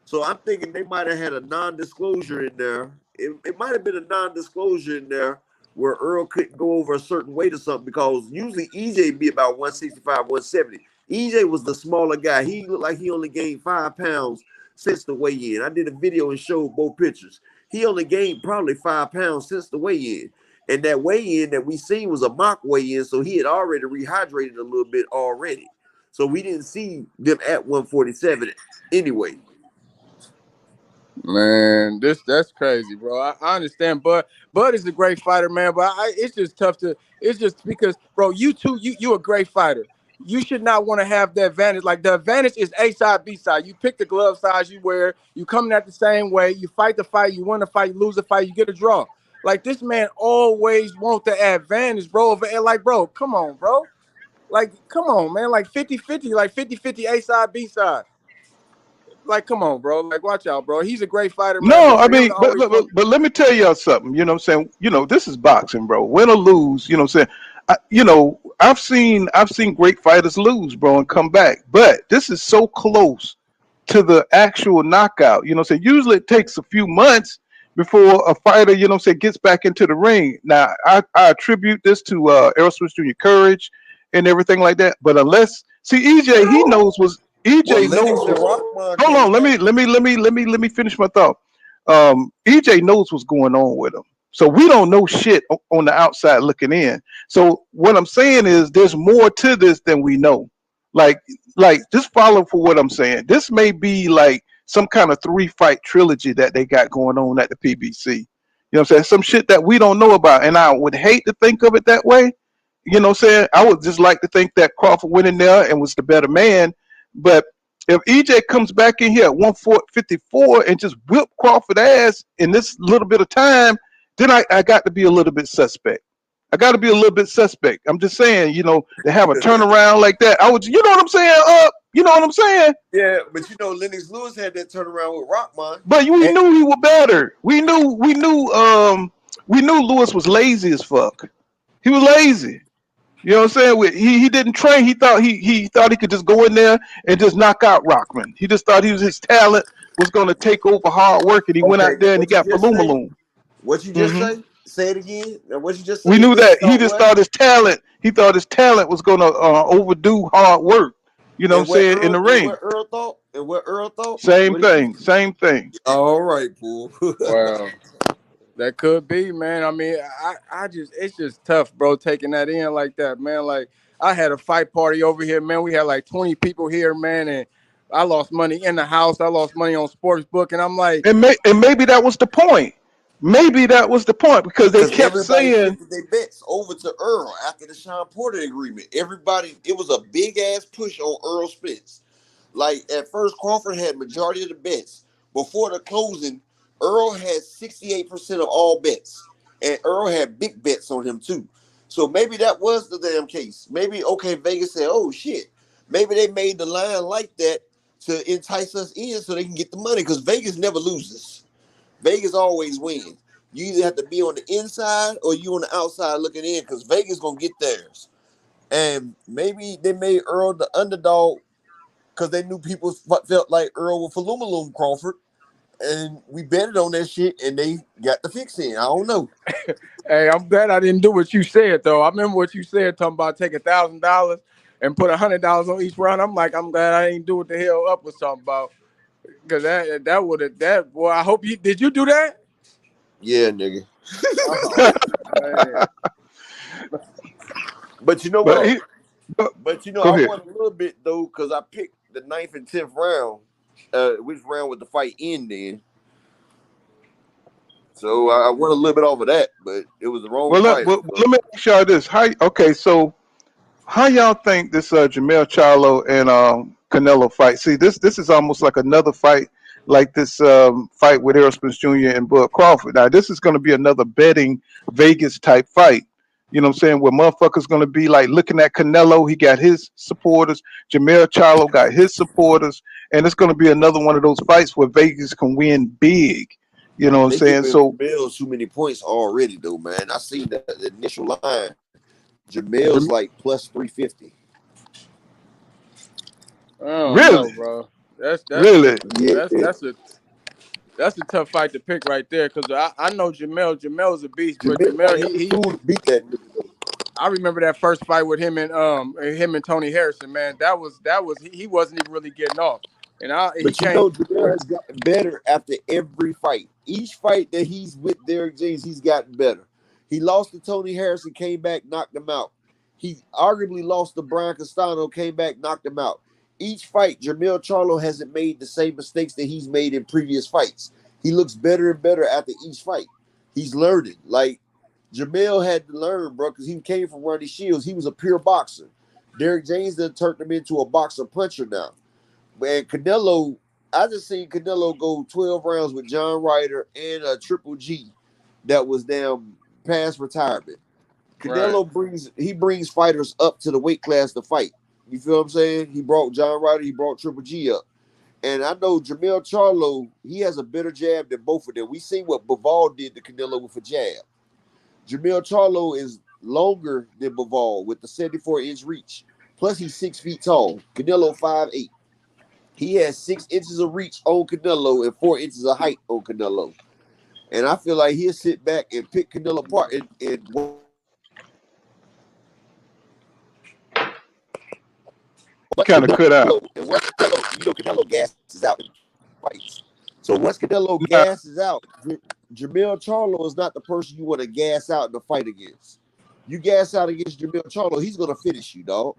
[SPEAKER 8] So I'm thinking they might have had a non-disclosure in there. It might have been a non-disclosure in there where Earl couldn't go over a certain weight or something, because usually EJ be about 165, 170. EJ was the smaller guy. He looked like he only gained 5 pounds since the weigh-in. I did a video and showed both pictures. He only gained probably 5 pounds since the weigh-in. And that weigh-in that we seen was a mock weigh-in, so he had already rehydrated a little bit already. So we didn't see them at 147 anyway.
[SPEAKER 12] Man, that's crazy, bro. I understand, Bud is a great fighter, man. But it's just tough to. It's just because, bro, you a great fighter. You should not want to have the advantage. Like, the advantage is A side, B side. You pick the glove size you wear. You coming at the same way. You fight the fight. You win the fight. You lose the fight. You get a draw. Like, this man always want the advantage, bro. Like, bro, come on, bro. Like, come on, man. Like 50-50, like 50-50 A side, B side. Like, come on, bro. Like, watch out, bro. He's a great fighter, man.
[SPEAKER 5] No, I mean, but let me tell y'all something. You know what I'm saying? This is boxing, bro. Win or lose, you know what I'm saying? I've seen great fighters lose, bro, and come back. But this is so close to the actual knockout. You know what I'm saying? Usually it takes a few months before a fighter, you know what I'm saying, gets back into the ring. Now, I attribute this to Errol Jr. courage and everything like that. But EJ, he knows was EJ knows. Hold on, let me finish my thought. EJ knows what's going on with him, so we don't know shit on the outside looking in. So what I'm saying is, there's more to this than we know. Like just follow for what I'm saying. This may be like some kind of 3-fight trilogy that they got going on at the PBC. You know what I'm saying? Some shit that we don't know about. And I would hate to think of it that way. You know what I'm saying? I would just like to think that Crawford went in there and was the better man. But if EJ comes back in here at 154 and just whip Crawford ass in this little bit of time, then I got to be a little bit suspect. I got to be a little bit suspect. I'm just saying, to have a turnaround like that. You know what I'm saying? You know what I'm saying?
[SPEAKER 8] Yeah, but Lennox Lewis had that turnaround with Rockman.
[SPEAKER 5] But we knew he was better. We knew Lewis was lazy as fuck. He was lazy. You know what I'm saying? He didn't train. He thought he thought he could just go in there and just knock out Rockman. He just thought his talent was going to take over hard work, and he went
[SPEAKER 8] Okay,
[SPEAKER 5] out there and he
[SPEAKER 8] what you
[SPEAKER 5] got
[SPEAKER 8] just say?
[SPEAKER 5] Falumaloom.
[SPEAKER 8] What you just say? Say it again. Now, what you just
[SPEAKER 5] We
[SPEAKER 8] say?
[SPEAKER 5] knew
[SPEAKER 8] Lewis
[SPEAKER 5] that he
[SPEAKER 8] thought
[SPEAKER 5] just
[SPEAKER 8] what?
[SPEAKER 5] thought his talent. He thought his talent was going to overdo hard work. You know what I'm
[SPEAKER 8] And what
[SPEAKER 5] saying? In
[SPEAKER 8] Earl
[SPEAKER 5] the
[SPEAKER 8] and
[SPEAKER 5] ring,
[SPEAKER 8] what Earl thought? And what Earl thought?
[SPEAKER 5] same
[SPEAKER 8] What he?
[SPEAKER 5] thing. Same thing.
[SPEAKER 8] All right, fool.
[SPEAKER 12] Wow. That could be, man. I mean, it's just tough, bro, taking that in like that, man. Like, I had a fight party over here, man. We had like 20 people here, man, and I lost money in the house. I lost money on sportsbook, and I'm like,
[SPEAKER 5] And maybe that was the point. Maybe that was the point because they
[SPEAKER 8] Because
[SPEAKER 5] kept
[SPEAKER 8] everybody
[SPEAKER 5] saying,
[SPEAKER 8] shifted their bets over to Earl after the Sean Porter agreement. It was a big ass push on Earl Spence. Like at first, Crawford had majority of the bets. Before the closing, Earl had 68% of all bets, and Earl had big bets on him too. So maybe that was the damn case. Maybe Vegas said, "Oh shit." Maybe they made the line like that to entice us in so they can get the money because Vegas never loses. Vegas always wins. You either have to be on the inside or you on the outside looking in because Vegas gonna get theirs. And maybe they made Earl the underdog because they knew people felt like Earl with Falumaloom Crawford, and we betted on that shit, and they got the fix in. I don't know.
[SPEAKER 12] hey, I'm glad I didn't do what you said, though. I remember what you said, talking about take $1,000 and put $100 on each round. I'm like, I'm glad I didn't do what the hell up was talking about. Because that would have, boy, I hope did you do that?
[SPEAKER 8] Yeah, nigga.
[SPEAKER 12] Oh, man.
[SPEAKER 8] But you know
[SPEAKER 5] but
[SPEAKER 8] what?
[SPEAKER 5] he, but,
[SPEAKER 8] But
[SPEAKER 5] go
[SPEAKER 8] I
[SPEAKER 5] ahead.
[SPEAKER 8] won a little bit though because I picked the 9th and 10th round, which round with the fight end in. So I won a little bit over that, but it was the wrong fight.
[SPEAKER 5] Let me ask y'all this. So how y'all think this Jermell Charlo and Canelo fight? See, this is almost like another fight, like this fight with Errol Spence Jr. and Bud Crawford. Now, this is going to be another betting Vegas type fight. You know what I'm saying? Where motherfuckers going to be like looking at Canelo. He got his supporters. Jermell Charlo got his supporters. And it's going to be another one of those fights where Vegas can win big. You know what I'm
[SPEAKER 8] They
[SPEAKER 5] saying?
[SPEAKER 8] giving
[SPEAKER 5] So
[SPEAKER 8] Jamel too many points already, though, man. I seen the initial line. Jamel's like plus 350.
[SPEAKER 12] I don't know,
[SPEAKER 5] really,
[SPEAKER 12] bro. That's
[SPEAKER 5] really,
[SPEAKER 8] Yeah.
[SPEAKER 12] that's a tough fight to pick right there because I know Jamel's a beast, but
[SPEAKER 8] Jamel
[SPEAKER 12] Jamel
[SPEAKER 8] got every
[SPEAKER 12] he
[SPEAKER 8] tool to beat that nigga, though.
[SPEAKER 12] I remember that first fight with him and Tony Harrison, man. That was he wasn't even really getting off, and he
[SPEAKER 8] But
[SPEAKER 12] came.
[SPEAKER 8] Jamel has gotten better after every fight. Each fight that he's with Derrick James, he's gotten better. He lost to Tony Harrison, came back, knocked him out. He arguably lost to Brian Castano, came back, knocked him out. Each fight, Jermell Charlo hasn't made the same mistakes that he's made in previous fights. He looks better and better after each fight. He's learning. Like, Jermell had to learn, bro, because he came from Ronnie Shields. He was a pure boxer. Derrick James then turned him into a boxer puncher now. And Canelo, I just seen Canelo go 12 rounds with John Ryder and a Triple G that was down past retirement.
[SPEAKER 12] Right.
[SPEAKER 8] Canelo brings fighters up to the weight class to fight. You feel what I'm saying? He brought John Ryder, he brought Triple G up. And I know Jermell Charlo, he has a better jab than both of them. We seen what Bivol did to Canelo with a jab. Jermell Charlo is longer than Bivol with the 74-inch reach. Plus, he's 6 feet tall. Canelo 5'8". He has 6 inches of reach on Canelo and 4 inches of height on Canelo. And I feel like he'll sit back and pick Canelo apart and
[SPEAKER 5] kind of cut out.
[SPEAKER 8] and once Canelo gasses out in fights. So once Canelo
[SPEAKER 5] Now,
[SPEAKER 8] gasses out, Jermell Charlo is not the person you want to gas out in the fight against. You gas out against Jermell Charlo, he's gonna finish you, dog.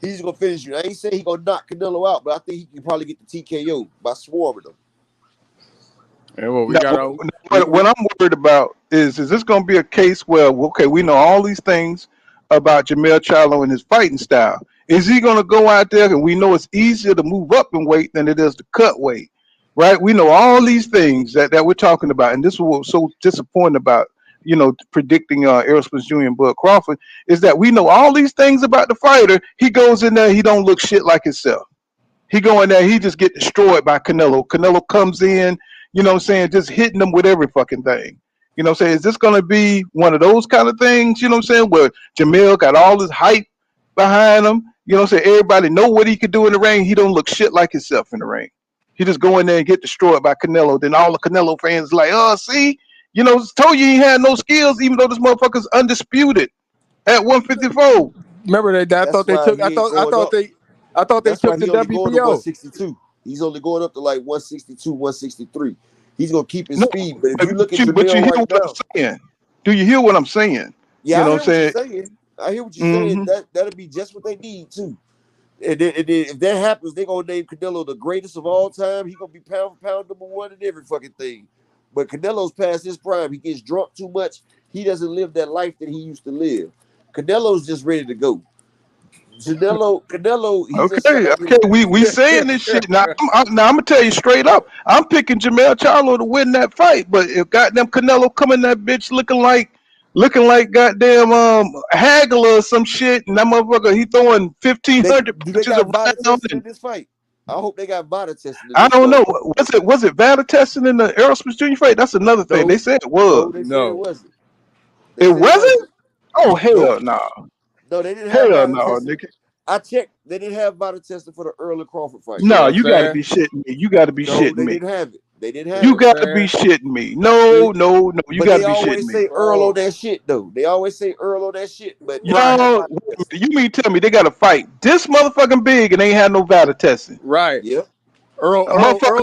[SPEAKER 8] He's gonna finish you. I ain't saying he's gonna knock Canelo out, but I think he can probably get the TKO by swarming him.
[SPEAKER 12] Yeah, well, we
[SPEAKER 5] Now,
[SPEAKER 12] got
[SPEAKER 5] what I'm worried about is this going to be a case where, okay, we know all these things about Jermell Charlo and his fighting style. Is he going to go out there, and we know it's easier to move up in weight than it is to cut weight, right? We know all these things that we're talking about, and this is what was so disappointing about, predicting Errol Spence Jr. and Bud Crawford, is that we know all these things about the fighter. He goes in there, he don't look shit like himself. He go in there, he just get destroyed by Canelo. Canelo comes in, just hitting them with every fucking thing. Is this going to be one of those kind of things, where Jermell got all this hype behind him, everybody know what he could do in the ring. He don't look shit like himself in the ring. He just go in there and get destroyed by Canelo. Then all the Canelo fans like, oh, see, told you he had no skills, even though this motherfucker's undisputed at 154.
[SPEAKER 12] Remember that? I thought they took. I thought they
[SPEAKER 8] That's why
[SPEAKER 12] took the
[SPEAKER 8] he only going to
[SPEAKER 12] WBO.
[SPEAKER 8] 162. He's only going up to like 162, 163. He's gonna keep his speed. But if you look at
[SPEAKER 5] but you
[SPEAKER 8] Jermell
[SPEAKER 5] hear
[SPEAKER 8] right
[SPEAKER 5] what
[SPEAKER 8] now,
[SPEAKER 5] I'm saying? Do you hear what I'm saying?
[SPEAKER 8] yeah, I hear what you're
[SPEAKER 5] saying?
[SPEAKER 8] saying. I hear what you're saying. That'll be just what they need too. And then if that happens, they're gonna name Canelo the greatest of all time. He's gonna be pound for pound #1 in every fucking thing. But Canelo's past his prime. He gets drunk too much. He doesn't live that life that he used to live. Canelo's just ready to go. Canelo. He just
[SPEAKER 5] Okay. We saying this shit now. I'm gonna tell you straight up. I'm picking Jermell Charlo to win that fight. But if goddamn Canelo coming that bitch looking like goddamn Hagler or some shit, and that motherfucker he throwing 1,500
[SPEAKER 8] do they
[SPEAKER 5] punches
[SPEAKER 8] got VADA
[SPEAKER 5] around.
[SPEAKER 8] testing in this fight? I hope they got VADA testing in
[SPEAKER 5] I
[SPEAKER 8] this
[SPEAKER 5] don't
[SPEAKER 8] fight.
[SPEAKER 5] know. Was it VADA testing in the Errol Spence Jr. fight? That's another thing. They said it was.
[SPEAKER 8] No, they said it wasn't.
[SPEAKER 5] It wasn't? Oh hell no.
[SPEAKER 8] No, they didn't have
[SPEAKER 5] Hell
[SPEAKER 8] VADA
[SPEAKER 5] no,
[SPEAKER 8] testing.
[SPEAKER 5] nigga.
[SPEAKER 8] I checked. They didn't have VADA testing for the Errol and Crawford fight.
[SPEAKER 5] No, you gotta be shitting me. You gotta be shitting
[SPEAKER 8] they
[SPEAKER 5] me.
[SPEAKER 8] didn't have it. They didn't have
[SPEAKER 5] You
[SPEAKER 8] it.
[SPEAKER 5] gotta be shitting me. No. You
[SPEAKER 8] But
[SPEAKER 5] gotta
[SPEAKER 8] they
[SPEAKER 5] be shitting
[SPEAKER 8] always
[SPEAKER 5] me.
[SPEAKER 8] say Errol on that shit, though. They always say Errol on that shit. But
[SPEAKER 5] Yo, you mean tell me they got to fight this motherfucking big and they ain't had no VADA testing?
[SPEAKER 12] Right.
[SPEAKER 8] Yep.
[SPEAKER 12] Earl's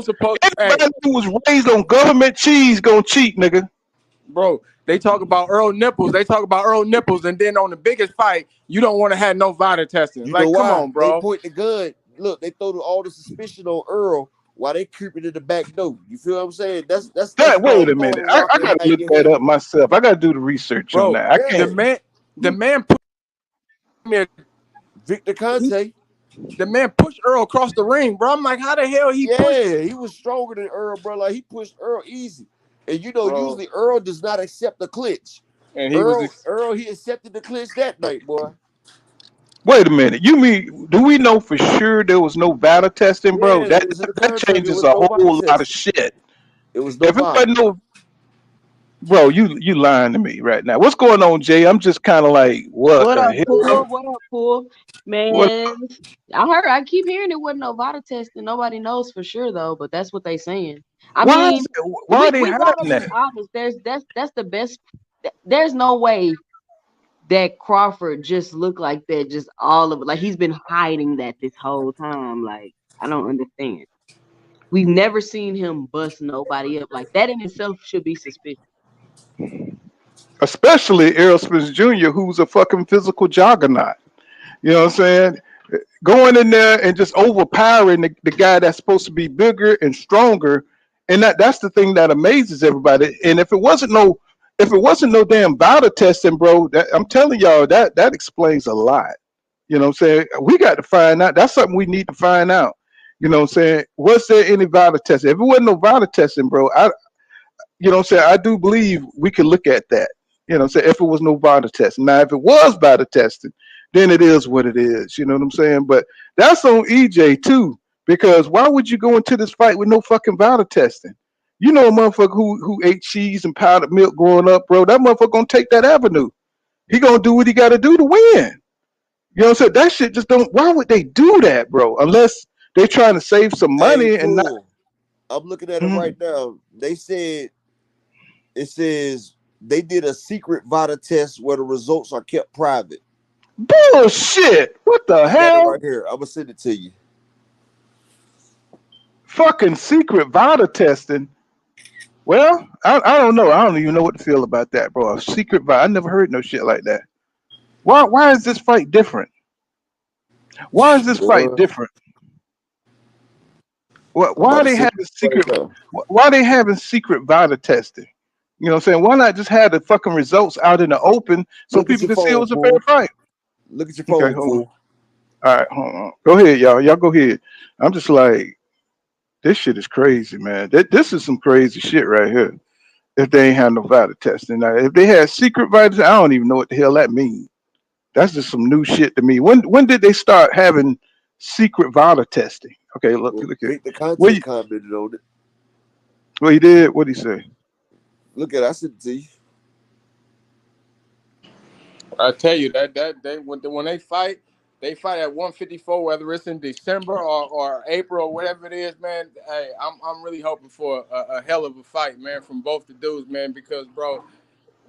[SPEAKER 12] supposed.
[SPEAKER 5] Everybody who was raised on government cheese gonna cheat, nigga.
[SPEAKER 12] Bro, they talk about Earl nipples. They talk about Earl nipples, and then on the biggest fight, you don't want to have no VADA testing.
[SPEAKER 8] You
[SPEAKER 12] like,
[SPEAKER 8] know
[SPEAKER 12] come
[SPEAKER 8] why?
[SPEAKER 12] on, bro.
[SPEAKER 8] They point the gun. Look, they throw all the suspicion on Earl while they creeping in the back door. You feel what I'm saying? That's
[SPEAKER 5] Wait a minute. I gotta look that up myself. I gotta do the research on that. I can't.
[SPEAKER 12] The man put me
[SPEAKER 8] Victor Conte.
[SPEAKER 12] The man pushed Earl across the ring, bro. I'm like, how the hell he pushed?
[SPEAKER 8] Yeah, he was stronger than Earl, bro. Like he pushed Earl easy. And usually Earl does not accept the clinch.
[SPEAKER 12] And
[SPEAKER 8] Earl, he accepted the clinch that night, boy.
[SPEAKER 5] Wait a minute. You mean, do we know for sure there was no VADA testing, bro?
[SPEAKER 8] Yeah,
[SPEAKER 5] that changes a whole lot of shit.
[SPEAKER 8] It was no
[SPEAKER 5] if it wasn't no, bro, you lying to me right now. What's going on, Jay? I'm just kind of like, what the
[SPEAKER 14] up,
[SPEAKER 5] hell?
[SPEAKER 14] Pool? What up, Pool? Man, I keep hearing it wasn't no VADA testing. Nobody knows for sure though, but that's what they saying.
[SPEAKER 5] Why are they hiding that?
[SPEAKER 14] Be honest. That's the best. There's no way that Crawford just looked like that. Just all of it, like he's been hiding that this whole time. Like I don't understand. We've never seen him bust nobody up like that. In itself should be suspicious.
[SPEAKER 5] Especially Errol Spence Jr., who's a fucking physical juggernaut. You know what I'm saying? Going in there and just overpowering the guy that's supposed to be bigger and stronger, and that's the thing that amazes everybody. And if it wasn't no damn VADA testing, bro, I'm telling y'all that explains a lot. You know what I'm saying? We got to find out. That's something we need to find out. You know what I'm saying? Was there any VADA testing? If it wasn't no VADA testing, bro, you know what I'm saying? I do believe we could look at that. You know what I'm saying? If it was no VADA testing. Now, if it was VADA testing, then it is what it is. You know what I'm saying? But that's on EJ too, because why would you go into this fight with no fucking VADA testing? You know a motherfucker who ate cheese and powdered milk growing up, bro. That motherfucker gonna take that avenue. He gonna do what he gotta do to win. You know what I'm saying? That shit just don't. Why would they do that, bro? Unless they're trying to save some money and not.
[SPEAKER 8] I'm looking at it right now. They said it says they did a secret VADA test where the results are kept private.
[SPEAKER 5] Bullshit! What the hell?
[SPEAKER 8] Right here, I'm gonna send it to you.
[SPEAKER 5] Fucking secret VADA testing. Well, I don't know. I don't even know what to feel about that, bro. A secret VADA. I never heard no shit like that. Why is this fight different? Why is this fight different?
[SPEAKER 8] I'm
[SPEAKER 5] Why
[SPEAKER 8] about
[SPEAKER 5] are
[SPEAKER 8] to
[SPEAKER 5] they
[SPEAKER 8] say
[SPEAKER 5] having
[SPEAKER 8] right
[SPEAKER 5] secret?
[SPEAKER 8] now.
[SPEAKER 5] Why are they having secret VITA testing? You know what I'm saying? Why not just have the fucking results out in the open so
[SPEAKER 8] Look at
[SPEAKER 5] people
[SPEAKER 8] your
[SPEAKER 5] can see it
[SPEAKER 8] phone,
[SPEAKER 5] was a fair
[SPEAKER 8] fool.
[SPEAKER 5] fight?
[SPEAKER 8] Look at your
[SPEAKER 5] Okay,
[SPEAKER 8] phone,
[SPEAKER 5] hold on.
[SPEAKER 8] fool.
[SPEAKER 5] All right, hold on. Go ahead, y'all. Y'all go ahead. I'm just like, this shit is crazy, man. This is some crazy shit right here. If they ain't have no VITA testing, now if they had secret VITA, I don't even know what the hell that means. That's just some new shit to me. When did they start having secret VITA testing? Okay,
[SPEAKER 8] Well,
[SPEAKER 5] look at
[SPEAKER 8] Vic the
[SPEAKER 5] what
[SPEAKER 8] content
[SPEAKER 5] you,
[SPEAKER 8] commented on it.
[SPEAKER 5] what he did. What he say?
[SPEAKER 8] Look at it. I sent it to you.
[SPEAKER 12] I tell you that they when they fight at 154, whether it's in December or April or whatever it is, man. Hey, I'm really hoping for a hell of a fight, man, from both the dudes, man. Because, bro,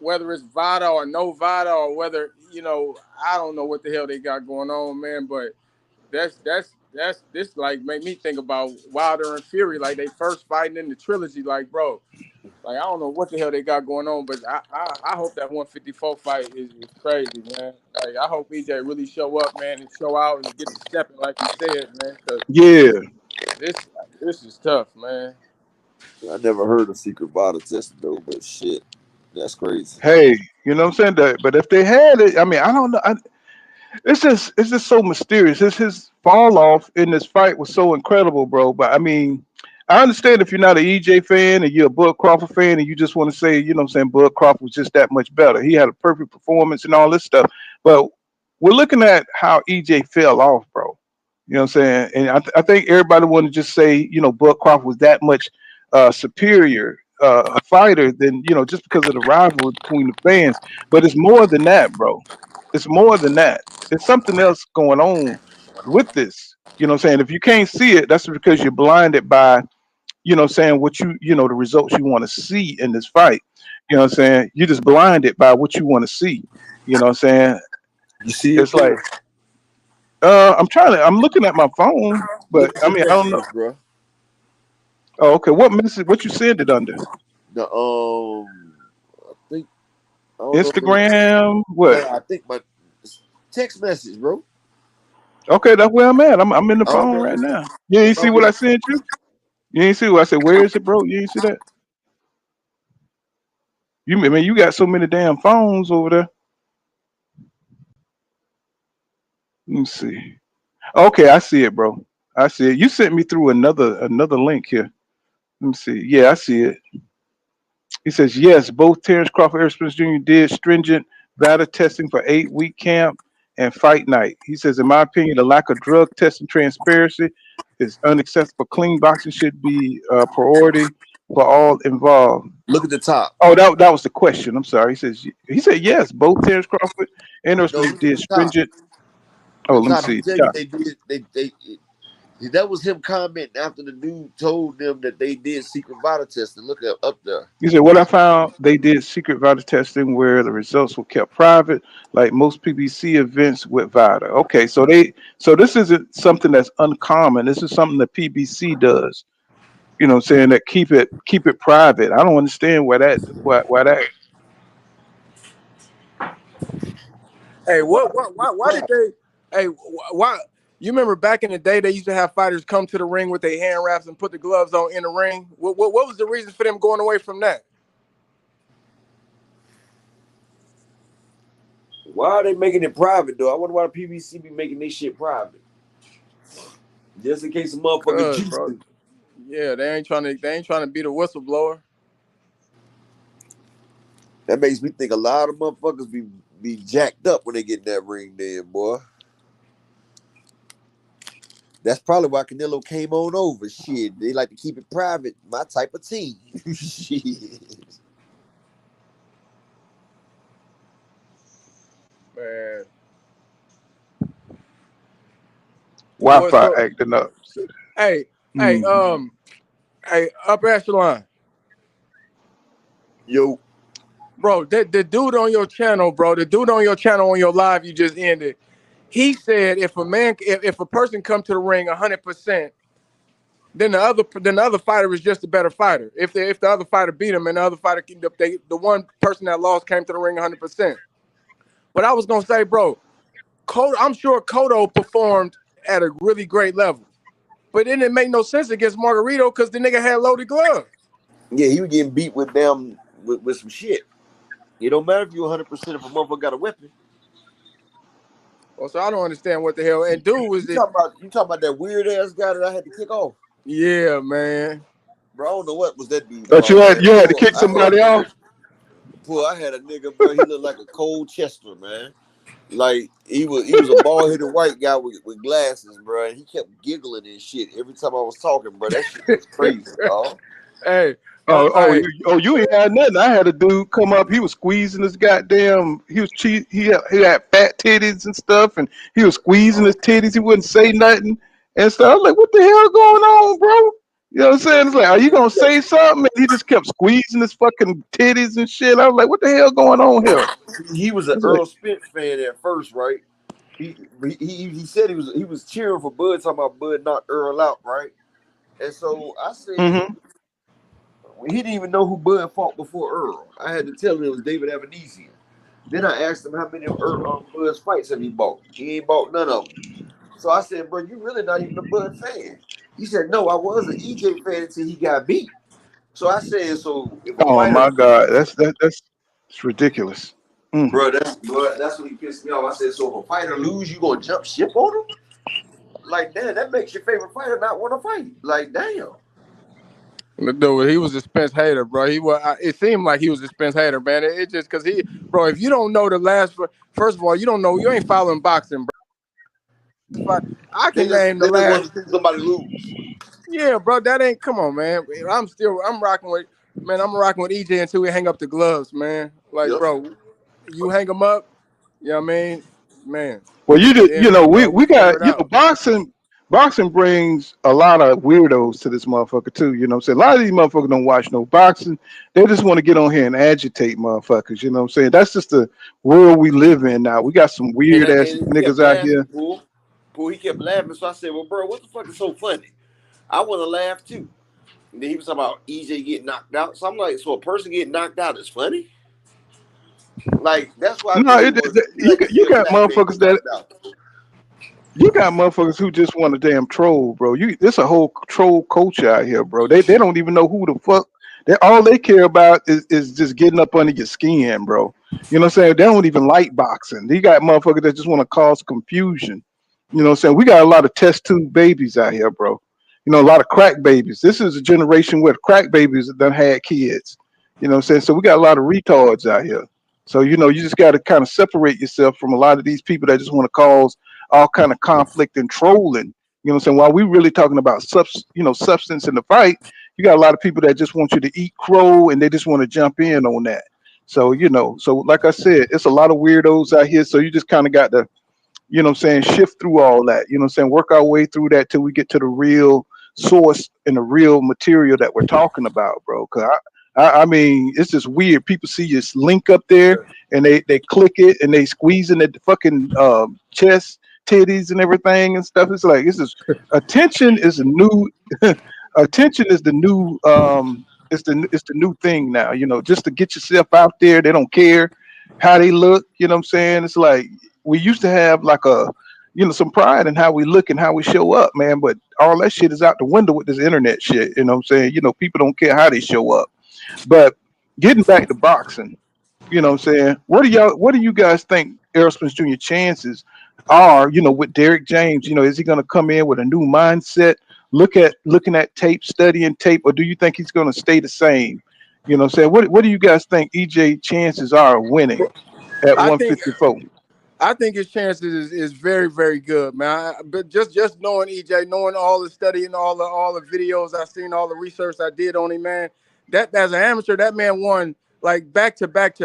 [SPEAKER 12] whether it's Vada or no Vada or whether I don't know what the hell they got going on, man. But that's this like made me think about Wilder and Fury, like they first fighting in the trilogy, like bro. Like I don't know what the hell they got going on, but I hope that 154 fight is crazy, man. Like I hope EJ really show up, man, and show out and get to stepping like he said, man. Because
[SPEAKER 5] Yeah.
[SPEAKER 12] this this is tough, man.
[SPEAKER 8] I never heard of secret bottle testing though, but shit, that's crazy.
[SPEAKER 5] Hey, you know what I'm saying? But if they had it, I mean, I don't know. It's just so mysterious. His fall off in this fight was so incredible, bro. But I mean, I understand if you're not an EJ fan and you're a Bud Crawford fan and you just want to say, you know what I'm saying, Bud Crawford was just that much better. He had a perfect performance and all this stuff. But we're looking at how EJ fell off, bro. You know what I'm saying? And I think everybody want to just say, Bud Crawford was that much superior a fighter than, just because of the rivalry between the fans. But it's more than that, bro. It's more than that. There's something else going on with this. You know what I'm saying? If you can't see it, that's because you're blinded by, what I'm saying, the results you want to see in this fight. You know what I'm saying? You're just blinded by what you want to see. You know what I'm saying?
[SPEAKER 8] You see it,
[SPEAKER 5] It's like,
[SPEAKER 8] fool?
[SPEAKER 5] I'm looking at my phone, but
[SPEAKER 8] Look at
[SPEAKER 5] I
[SPEAKER 8] your
[SPEAKER 5] mean, I don't know.
[SPEAKER 8] messages, bro.
[SPEAKER 5] Oh, okay. What message, what you send it under?
[SPEAKER 8] The I think I don't know if it.
[SPEAKER 5] Instagram? What?
[SPEAKER 8] No, I think my text message, bro.
[SPEAKER 5] Okay, that's where I'm at. I'm in the phone
[SPEAKER 8] Okay,
[SPEAKER 5] right now. You ain't see what
[SPEAKER 8] okay.
[SPEAKER 5] I sent you? You ain't see what I said, where is it, bro? You ain't see that? I mean, you got so many damn phones over there. Let me see. Okay, I see it, bro. I see it. You sent me through another link here. Let me see. Yeah, I see it. He says yes. Both Terrence Crawford and Errol Spence Jr. did stringent VADA testing for 8-week camp and fight night. He says, in my opinion, the lack of drug testing transparency is unacceptable. Clean boxing should be a priority for all involved.
[SPEAKER 8] Look at the top.
[SPEAKER 5] Oh, that was the question. I'm sorry. He said yes. Both Terrence Crawford and Errol
[SPEAKER 8] No,
[SPEAKER 5] Spence
[SPEAKER 8] look at
[SPEAKER 5] did
[SPEAKER 8] the top.
[SPEAKER 5] stringent. Oh,
[SPEAKER 8] The
[SPEAKER 5] let me
[SPEAKER 8] top. He
[SPEAKER 5] see.
[SPEAKER 8] tell you
[SPEAKER 5] Top.
[SPEAKER 8] they did. That was him commenting after the dude told them that they did secret vital testing. Look up there.
[SPEAKER 5] He said, what I found, they did secret VITA testing where the results were kept private, like most PBC events with VITA. Okay, so this isn't something that's uncommon. This is something that PBC does. You know what I'm saying? That keep it private. I don't understand why that.
[SPEAKER 12] Hey, why did they? Hey, why? You remember back in the day they used to have fighters come to the ring with their hand wraps and put the gloves on in the ring. What was the reason for them going away from that?
[SPEAKER 8] Why are they making it private though? I wonder why the PBC be making this shit private. Just in case a motherfucker
[SPEAKER 12] Cause,
[SPEAKER 8] juice
[SPEAKER 12] bro,
[SPEAKER 8] them.
[SPEAKER 12] yeah, they ain't trying to be the whistleblower.
[SPEAKER 8] That makes me think a lot of motherfuckers be jacked up when they get in that ring then, boy. That's probably why Canelo came on over. Shit, they like to keep it private. My type of team. Shit.
[SPEAKER 12] Man, what
[SPEAKER 5] Wi-Fi
[SPEAKER 12] so?
[SPEAKER 5] acting up.
[SPEAKER 12] Hey, hey,
[SPEAKER 5] Mhm.
[SPEAKER 12] hey, upper echelon,
[SPEAKER 8] Yo,
[SPEAKER 12] bro. The dude on your channel, bro. The dude on your channel on your live you just ended. He said if a person come to the ring 100%. Then the other fighter is just a better fighter. If the other fighter beat him and the other fighter the one person that lost came to the ring 100%. But I was gonna say, bro, I'm sure Cotto performed at a really great level. But it didn't make no sense against Margarito because the nigga had loaded gloves.
[SPEAKER 8] Yeah, he was getting beat with them with some shit. It don't matter if you're 100% if a motherfucker got a weapon.
[SPEAKER 12] Oh, so I don't understand what the hell. And dude was
[SPEAKER 8] You talking about that weird ass guy that I had to kick off?
[SPEAKER 12] Yeah, man.
[SPEAKER 8] Bro, I don't know what was that dude
[SPEAKER 5] But
[SPEAKER 8] called, man.
[SPEAKER 5] you had to kick somebody off.
[SPEAKER 8] I had a nigga, bro. He looked like a cold Chester, man. Like he was a bald headed white guy with glasses, bro. And he kept giggling and shit every time I was talking, bro. That shit was crazy, dog.
[SPEAKER 12] Hey.
[SPEAKER 5] You ain't had nothing. I had a dude come up. He was squeezing his goddamn. He had fat titties and stuff, and he was squeezing his titties. He wouldn't say nothing and stuff. I was like, "What the hell going on, bro?" You know what I'm saying? It's like, "Are you gonna say something?" And he just kept squeezing his fucking titties and shit. I was like, "What the hell going on here?"
[SPEAKER 8] He was an Errol Spence fan at first, right? He said he was cheering for Bud, talking about Bud knocked Errol out, right? And so I said. He didn't even know who Bud fought before Errol. I had to tell him it was David Avenesian. Then I asked him how many of Bud's fights have he bought. He ain't bought none of them. So I said, bro, you really not even a Bud fan. He said, no, I was an EJ fan until he got beat. So I said, so if a fighter,
[SPEAKER 5] my God, that's ridiculous.
[SPEAKER 8] Bro, that's what he pissed me off. I said, so if a fighter lose, you gonna jump ship on him? Like, damn, that makes your favorite fighter not want to fight. Like, damn.
[SPEAKER 12] Dude, he was a Spence hater, bro. It seemed like he was a Spence hater, man. It just because bro. If you don't know the last, first of all, you ain't following boxing, bro. I can name the last.
[SPEAKER 8] Want to see somebody lose.
[SPEAKER 12] Yeah, bro, that ain't. Come on, man. I'm rocking with EJ until we hang up the gloves, man. Like, bro, you hang them up. You know what I mean, man.
[SPEAKER 5] Well, we got boxing brings a lot of weirdos to this motherfucker too. You know what I'm saying? A lot of these motherfuckers don't watch no boxing. They just want to get on here and agitate motherfuckers. You know what I'm saying? That's just the world we live in now. We got some weird ass niggas out here.
[SPEAKER 8] Pool, he kept laughing, so I said, well, bro, what the fuck is so funny? I want to laugh too. And then he was talking about EJ getting knocked out. So I'm like, so a person getting knocked out is funny? Like, that's why
[SPEAKER 5] you got motherfuckers that you got motherfuckers who just want a damn troll, bro. There's a whole troll culture out here, bro. They don't even know who the fuck. All they care about is just getting up under your skin, bro. You know what I'm saying? They don't even like boxing. You got motherfuckers that just want to cause confusion. You know what I'm saying? We got a lot of test tube babies out here, bro. You know, a lot of crack babies. This is a generation where crack babies that done had kids. You know what I'm saying? So we got a lot of retards out here. So, you just got to kind of separate yourself from a lot of these people that just want to cause all kind of conflict and trolling. You know what I'm saying? While we really talking about substance in the fight, you got a lot of people that just want you to eat crow and they just want to jump in on that. So, so like I said, it's a lot of weirdos out here. So you just kind of got to, shift through all that, work our way through that till we get to the real source and the real material that we're talking about, bro. Cause I mean, it's just weird. People see this link up there and they click it and they squeeze in the fucking chest, titties and everything and stuff. It's like, attention is a new attention is the new it's the new thing now, just to get yourself out there. They don't care how they look, you know what I'm saying? It's like we used to have like some pride in how we look and how we show up, man, but all that shit is out the window with this internet shit, you know what I'm saying? People don't care how they show up. But getting back to boxing, you know what I'm saying? What do you guys think Errol Spence Jr. chances are, with Derrick James? Is he going to come in with a new mindset, looking at tape, studying tape, or do you think he's going to stay the same? You know what I'm saying? What do you guys think EJ chances are of winning at 154?
[SPEAKER 12] I think his chances is very, very good, man. But just knowing EJ, knowing all the study and all the videos I've seen, all the research I did on him, man. That as an amateur, that man won like back to back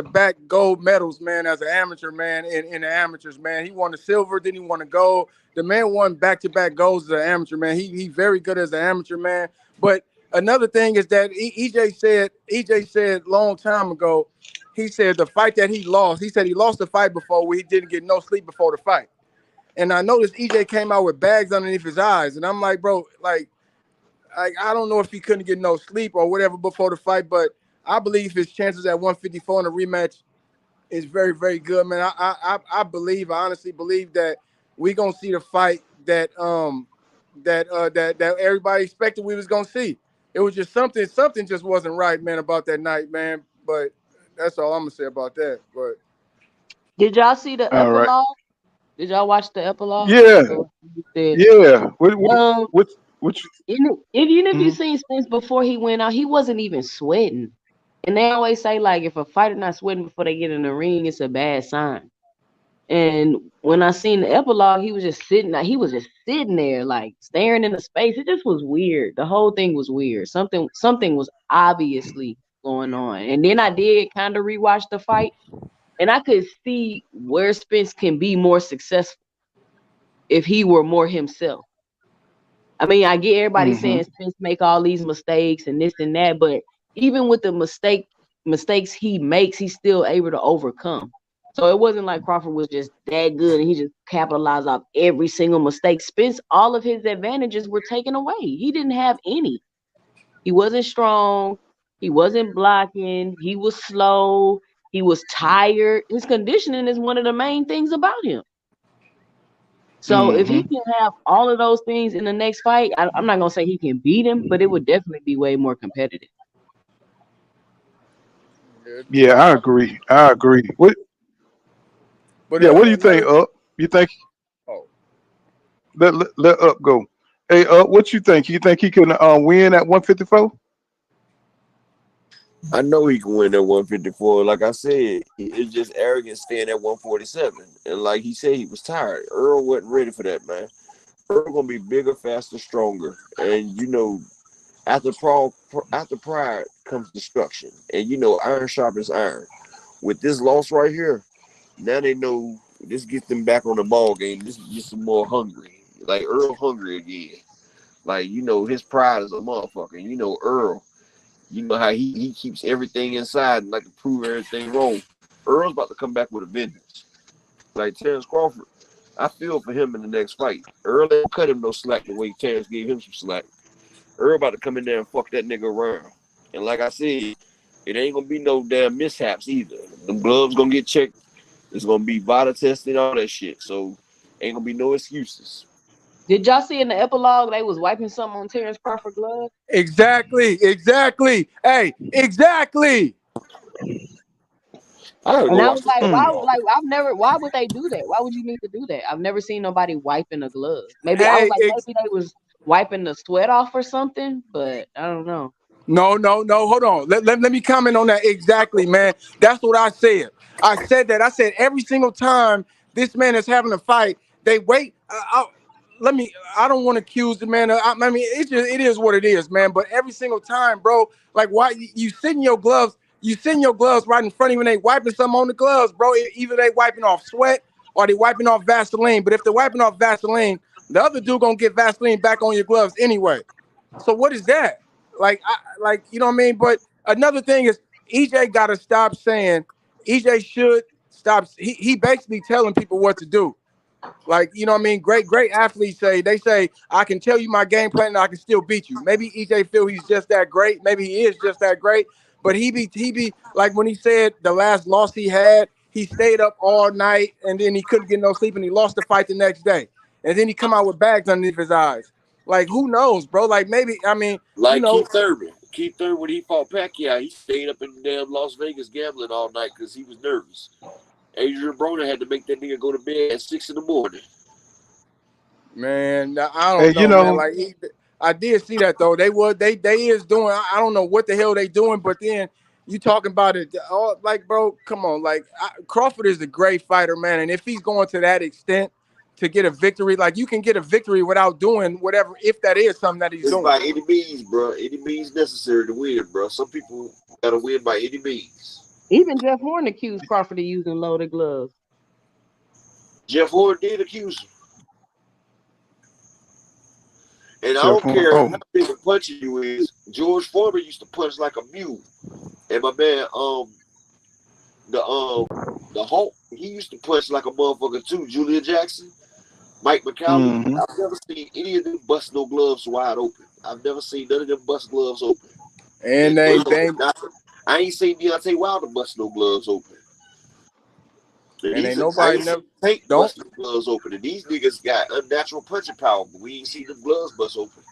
[SPEAKER 12] gold medals, man. As an amateur, man, in the amateurs, man, he won the silver, then he won the gold. The man won back to back golds as an amateur, man. He very good as an amateur, man. But another thing is that EJ said long time ago. He said the fight that he lost, he said he lost the fight before where he didn't get no sleep before the fight. And I noticed EJ came out with bags underneath his eyes. And I'm like, bro, like I don't know if he couldn't get no sleep or whatever before the fight, but I believe his chances at 154 in a rematch is very, very good, man. I honestly believe that we're gonna see the fight that that everybody expected we was gonna see. It was just something just wasn't right, man, about that night, man. But that's all I'm gonna say about that. But
[SPEAKER 14] Did y'all see the
[SPEAKER 5] All right.
[SPEAKER 14] epilogue? Did y'all watch the epilogue?
[SPEAKER 5] Yeah.
[SPEAKER 14] So you said,
[SPEAKER 5] Yeah.
[SPEAKER 14] um,
[SPEAKER 5] What
[SPEAKER 14] even if you
[SPEAKER 5] mhm.
[SPEAKER 14] seen Spence before he went out, he wasn't even sweating. And they always say like if a fighter not sweating before they get in the ring, it's a bad sign. And when I seen the epilogue, he was just sitting there, like staring into space. It just was weird. The whole thing was weird. Something was obviously going on. And then I did kind of rewatch the fight, and I could see where Spence can be more successful if he were more himself. I mean, I get everybody
[SPEAKER 5] Mhm.
[SPEAKER 14] saying Spence make all these mistakes and this and that, but even with the mistakes he makes, he's still able to overcome. So it wasn't like Crawford was just that good and he just capitalized off every single mistake. Spence, all of his advantages were taken away. He didn't have any. He wasn't strong. He wasn't blocking. He was slow. He was tired. His conditioning is one of the main things about him. So if he
[SPEAKER 5] Mhm.
[SPEAKER 14] can have all of those things in the next fight, I'm not gonna say he can beat him, but it would definitely be way more competitive.
[SPEAKER 5] Yeah, I agree. I agree.
[SPEAKER 12] but
[SPEAKER 5] Yeah, what do you think,
[SPEAKER 12] another
[SPEAKER 5] Up? You think
[SPEAKER 12] oh
[SPEAKER 5] let Up go? Hey, Up, what you think? You think he can win at 154?
[SPEAKER 8] I know he can win at 154. Like I said, it's just arrogant staying at 147. And like he said, he was tired. Earl wasn't ready for that, man. Earl gonna be bigger, faster, stronger. And after pride comes destruction. And iron sharpens iron. With this loss right here, now they know this gets them back on the ball game. This gets them more hungry. Like Earl hungry again. Like, his pride is a motherfucker. Earl, how he keeps everything inside and like to prove everything wrong. Earl's about to come back with a vengeance. Like Terrence Crawford, I feel for him in the next fight. Earl ain't cut him no slack the way Terrence gave him some slack. Earl about to come in there and fuck that nigga around. And like I said, it ain't gonna be no damn mishaps either. Them gloves gonna get checked. It's gonna be vital testing, all that shit. So ain't gonna be no excuses.
[SPEAKER 14] Did y'all see in the epilogue they was wiping something on Terrence Crawford glove?
[SPEAKER 12] exactly. Hey, exactly.
[SPEAKER 8] I gotta
[SPEAKER 14] And
[SPEAKER 8] go
[SPEAKER 14] I
[SPEAKER 8] watch
[SPEAKER 14] was
[SPEAKER 8] this
[SPEAKER 14] like,
[SPEAKER 5] Mm.
[SPEAKER 14] why would they do that? Why would you need to do that? I've never seen nobody wiping a glove. Maybe I was
[SPEAKER 12] Hey,
[SPEAKER 14] like, maybe they was wiping the sweat off or something, but I don't know.
[SPEAKER 12] no. Hold on. Let me comment on that exactly, man. That's what I said. I said that. I said every single time this man is having a fight, they wait. I don't want to accuse the man. I mean, it is what it is, man. But every single time, bro, like why you sit in your gloves? You sit in your gloves right in front of you, and they wiping something on the gloves, bro. Either they wiping off sweat or they wiping off Vaseline. But if they're wiping off Vaseline, the other dude gonna get Vaseline back on your gloves anyway. So what is that? Like you know what I mean? But another thing is EJ got to stop saying EJ should stop. He basically telling people what to do. Like, you know what I mean? Great athletes say, I can tell you my game plan and I can still beat you. Maybe EJ feel he's just that great. Maybe he is just that great. But he be like when he said the last loss he had, he stayed up all night and then he couldn't get no sleep and he lost the fight the next day. And then he come out with bags underneath his eyes. Like, who knows, bro? Like, maybe, I mean, you
[SPEAKER 8] Like
[SPEAKER 12] know,
[SPEAKER 8] Keith Thurman. Keith Thurman, when he fought Pacquiao, he stayed up in damn Las Vegas gambling all night because he was nervous. Adrian Broner had to make that nigga go to bed at 6 in the morning.
[SPEAKER 12] man, I
[SPEAKER 5] Hey,
[SPEAKER 12] don't know, man. Like I did see that though. They is doing. I don't know what the hell they doing, but then you talking about it. Oh, like, bro, come on. Like Crawford is a great fighter, man. And if he's going to that extent to get a victory, like you can get a victory without doing whatever, if that is something that he's
[SPEAKER 8] It's
[SPEAKER 12] doing.
[SPEAKER 8] by any means, bro. Any means necessary to win, bro. Some people gotta win by any means.
[SPEAKER 14] Even Jeff Horn accused Crawford of using loaded gloves.
[SPEAKER 8] Jeff Horn did accuse him. And I
[SPEAKER 5] Jeff
[SPEAKER 8] don't
[SPEAKER 5] Horn.
[SPEAKER 8] care
[SPEAKER 5] Oh.
[SPEAKER 8] how big a puncher you is. George Foreman used to punch like a mule. And my man, the Hulk, he used to punch like a motherfucker too. Julia Jackson, Mike McCallum.
[SPEAKER 5] Mhm.
[SPEAKER 8] I've never seen any of them bust no gloves wide open. I've never seen none of them bust gloves open.
[SPEAKER 12] And
[SPEAKER 8] And
[SPEAKER 12] they
[SPEAKER 8] I ain't seen Deontay Wilder bust no gloves open. And
[SPEAKER 12] And
[SPEAKER 8] these,
[SPEAKER 12] ain't
[SPEAKER 8] I
[SPEAKER 12] nobody
[SPEAKER 8] ain't seen
[SPEAKER 12] never
[SPEAKER 8] Tank
[SPEAKER 12] don't.
[SPEAKER 8] bust the gloves open, and these niggas got unnatural punching power, but we ain't seen the gloves bust open.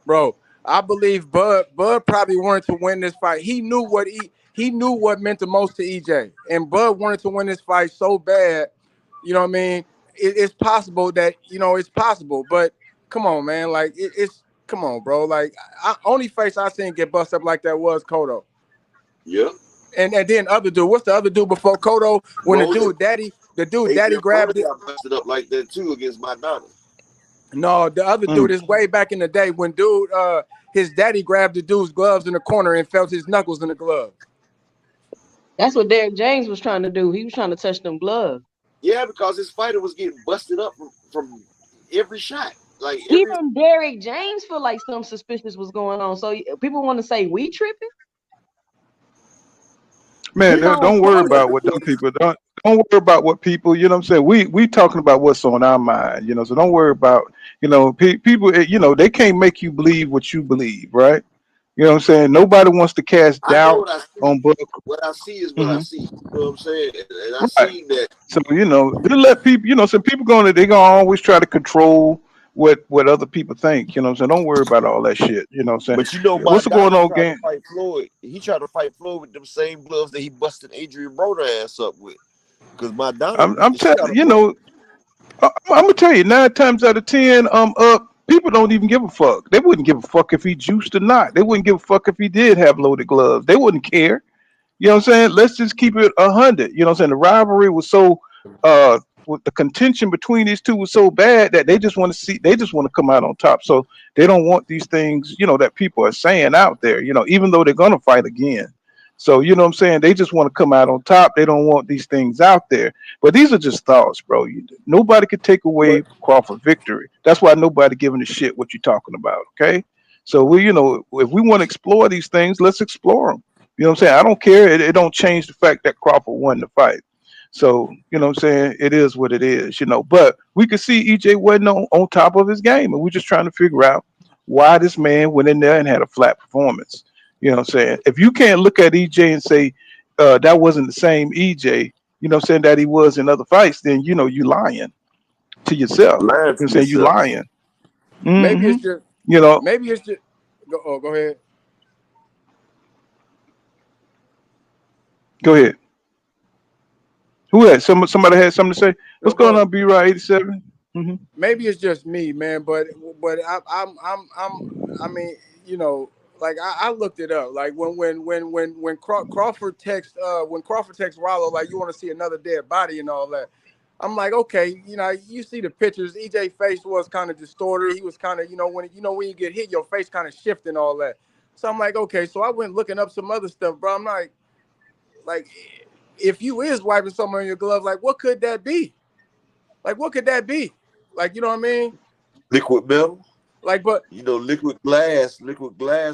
[SPEAKER 12] Bro, I believe Bud probably wanted to win this fight. He knew what meant the most to EJ, and Bud wanted to win this fight so bad. You know what I mean? It's possible that it's possible, but come on, man. Like it's come on, bro. Like only face I seen get busted up like that was Cotto.
[SPEAKER 8] Yeah.
[SPEAKER 12] And then other dude. What's the other dude before Cotto? When the dude Daddy
[SPEAKER 8] Adrian
[SPEAKER 12] grabbed it.
[SPEAKER 8] got busted up like that too against Madonna.
[SPEAKER 12] No, the other dude is way back in the day when his daddy grabbed the dude's gloves in the corner and felt his knuckles in the glove.
[SPEAKER 14] That's what Derek James was trying to do. He was trying to touch them gloves.
[SPEAKER 8] Yeah, because his fighter was getting busted up from every shot. Like
[SPEAKER 14] Even Derek James feel like something suspicious was going on. So people want to say we tripping.
[SPEAKER 5] Man, don't worry about what them people don't worry about what people, you know what I'm saying? We talking about what's on our mind, you know, so don't worry about, people, they can't make you believe what you believe, right? You know what I'm saying? Nobody wants to cast
[SPEAKER 8] I know
[SPEAKER 5] doubt
[SPEAKER 8] what I see.
[SPEAKER 5] on Bud.
[SPEAKER 8] What I see is what I see. You know what I'm saying? And I
[SPEAKER 5] Right.
[SPEAKER 8] seen that.
[SPEAKER 5] So, they let people, some people they're gonna always try to control what other people think, you know what I'm saying? Don't worry about all that shit, you know what I'm
[SPEAKER 8] But
[SPEAKER 5] saying? What's going
[SPEAKER 8] Madonna
[SPEAKER 5] on,
[SPEAKER 8] tried to
[SPEAKER 5] gang?
[SPEAKER 8] fight Floyd. He tried to fight Floyd with them same gloves that he busted Adrian Broner ass up with. Because Madonna beat
[SPEAKER 5] I'm
[SPEAKER 8] the shit out
[SPEAKER 5] telling
[SPEAKER 8] of Broner.
[SPEAKER 5] I'm gonna tell you, 9 times out of 10, people don't even give a fuck. They wouldn't give a fuck if he juiced or not. They wouldn't give a fuck if he did have loaded gloves. They wouldn't care. You know what I'm saying? Let's just keep it 100. You know what I'm saying? The rivalry was so, with the contention between these two was so bad that they just want to they just want to come out on top. So they don't want these things, that people are saying out there. Even though they're gonna fight again. So you know what I'm saying? They just want to come out on top. They don't want these things out there. But these are just thoughts, bro. Nobody could take away Crawford victory. That's why nobody giving a shit what you're talking about. Okay. So if we want to explore these things, let's explore them. You know what I'm saying? I don't care. It don't change the fact that Crawford won the fight. So, you know what I'm saying? It is what it is, But we could see EJ wasn't on top of his game. And we're just trying to figure out why this man went in there and had a flat performance. You know what I'm saying? If you can't look at EJ and say that wasn't the same EJ, saying that he was in other fights, then, you lying to yourself. You know
[SPEAKER 8] Lying
[SPEAKER 5] what I'm
[SPEAKER 8] to
[SPEAKER 5] saying? You
[SPEAKER 8] yourself.
[SPEAKER 5] lying.
[SPEAKER 12] Maybe
[SPEAKER 5] hmm
[SPEAKER 12] it's just
[SPEAKER 5] You know,
[SPEAKER 12] maybe it's just go ahead.
[SPEAKER 5] go ahead. Who had somebody had something to say?
[SPEAKER 12] No,
[SPEAKER 5] What's going
[SPEAKER 12] go.
[SPEAKER 5] on, B-Rod 87? Mm-hmm.
[SPEAKER 12] Maybe it's just me, man. But I mean, like I looked it up. Like when Crawford text Rollo, like, you want to see another dead body and all that. I'm like, okay, you see the pictures. EJ face was kind of distorted. He was kind of, when you get hit, your face kind of shift and all that. So I'm like, okay. So I went looking up some other stuff, bro. I'm like, if you is wiping something on your glove, like, what could that be? Like, what could that be? Like, you know what I mean?
[SPEAKER 8] Liquid metal.
[SPEAKER 12] Like, but
[SPEAKER 8] liquid glass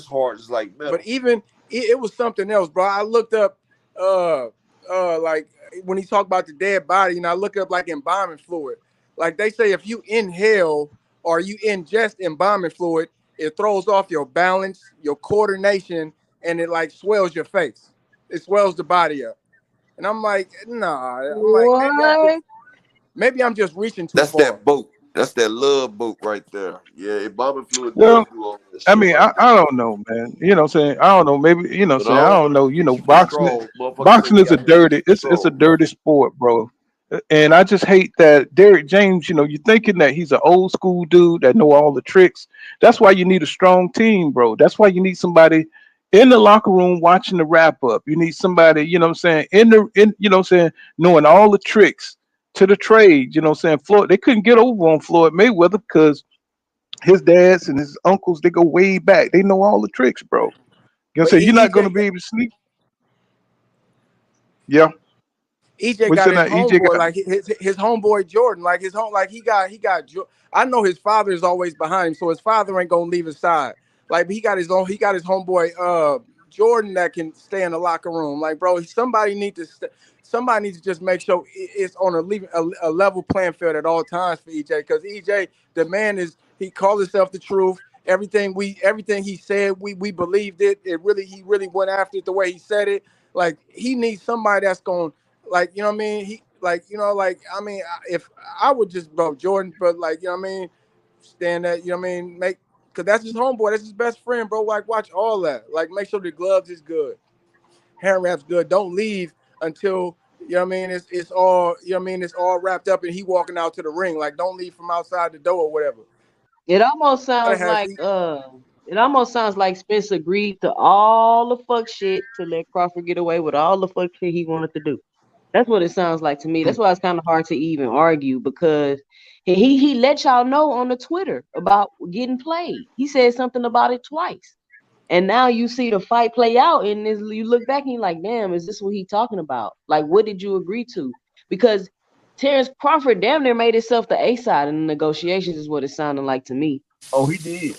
[SPEAKER 8] hard is like
[SPEAKER 12] but
[SPEAKER 8] metal.
[SPEAKER 12] even it was something else, bro. I looked up, like when he talked about the dead body, and I looked up like embalming fluid. Like they say, if you inhale or you ingest embalming fluid, it throws off your balance, your coordination, and it like swells your face. It swells the body up. And I'm like, nah. I'm like,
[SPEAKER 14] What?
[SPEAKER 12] maybe I'm just reaching too
[SPEAKER 8] That's
[SPEAKER 12] far.
[SPEAKER 8] that boat. That's that love boat right there. Yeah, embalming fluid does
[SPEAKER 5] Well,
[SPEAKER 8] do all that
[SPEAKER 5] I
[SPEAKER 8] shit
[SPEAKER 5] mean,
[SPEAKER 8] right there.
[SPEAKER 5] I don't know, man. You know what I'm saying? I don't know. Maybe,
[SPEAKER 8] But I
[SPEAKER 5] I
[SPEAKER 8] don't
[SPEAKER 5] don't
[SPEAKER 8] want
[SPEAKER 5] know.
[SPEAKER 8] to get you too
[SPEAKER 5] Boxing
[SPEAKER 8] strong. Motherfucker say he
[SPEAKER 5] is a
[SPEAKER 8] got that
[SPEAKER 5] dirty,
[SPEAKER 8] shit too
[SPEAKER 5] it's a
[SPEAKER 8] strong.
[SPEAKER 5] dirty sport, bro. And I just hate that Derek James, you're thinking that he's an old school dude that know all the tricks. That's why you need a strong team, bro. That's why you need somebody in the locker room watching the wrap up. You need somebody, what I'm saying, what I'm saying, knowing all the tricks to the trade, what I'm saying. Floyd, they couldn't get over on Floyd Mayweather because his dads and his uncles, they go way back. They know all the tricks, bro. You know what I'm
[SPEAKER 12] But
[SPEAKER 5] saying? You're not gonna
[SPEAKER 12] EJ,
[SPEAKER 5] be able to sneak. Yeah.
[SPEAKER 12] EJ
[SPEAKER 5] What's
[SPEAKER 12] got
[SPEAKER 5] in
[SPEAKER 12] his
[SPEAKER 5] that? EJ
[SPEAKER 12] homeboy,
[SPEAKER 5] got
[SPEAKER 12] like his homeboy Jordan, like his home, like he got. I know his father is always behind him, so his father ain't gonna leave his side. Like he got his own, he got his homeboy Jordan that can stay in the locker room. Like, bro, somebody needs to just make sure it's on a level playing field at all times for EJ, because EJ, the man he called himself the truth. Everything he said, we believed it. He really went after it the way he said it. Like, he needs somebody that's going, like, you know what I mean? like I mean, if I would just bro Jordan, but like you know what I mean, stand that you know what I mean, make because that's his homeboy, that's his best friend, bro. Like watch all that, like make sure the gloves is good, hand wrap's good. Don't leave until you know what I mean. It's all you know what I mean. It's all wrapped up and he walking out to the ring. Like don't leave from outside the door or whatever.
[SPEAKER 14] It almost
[SPEAKER 12] Gotta
[SPEAKER 14] sounds
[SPEAKER 12] have
[SPEAKER 14] like Spence agreed to all the fuck shit to let Crawford get away with all the fuck shit he wanted to do. That's what it sounds like to me. That's why it's kind of hard to even argue because he let y'all know on the Twitter about getting played. He said something about it twice. And now you see the fight play out, and you look back and you're like, damn, is this what he talking about? Like, what did you agree to? Because Terrence Crawford damn near made himself the A side in the negotiations, is what it sounded like to me.
[SPEAKER 15] Oh, he did.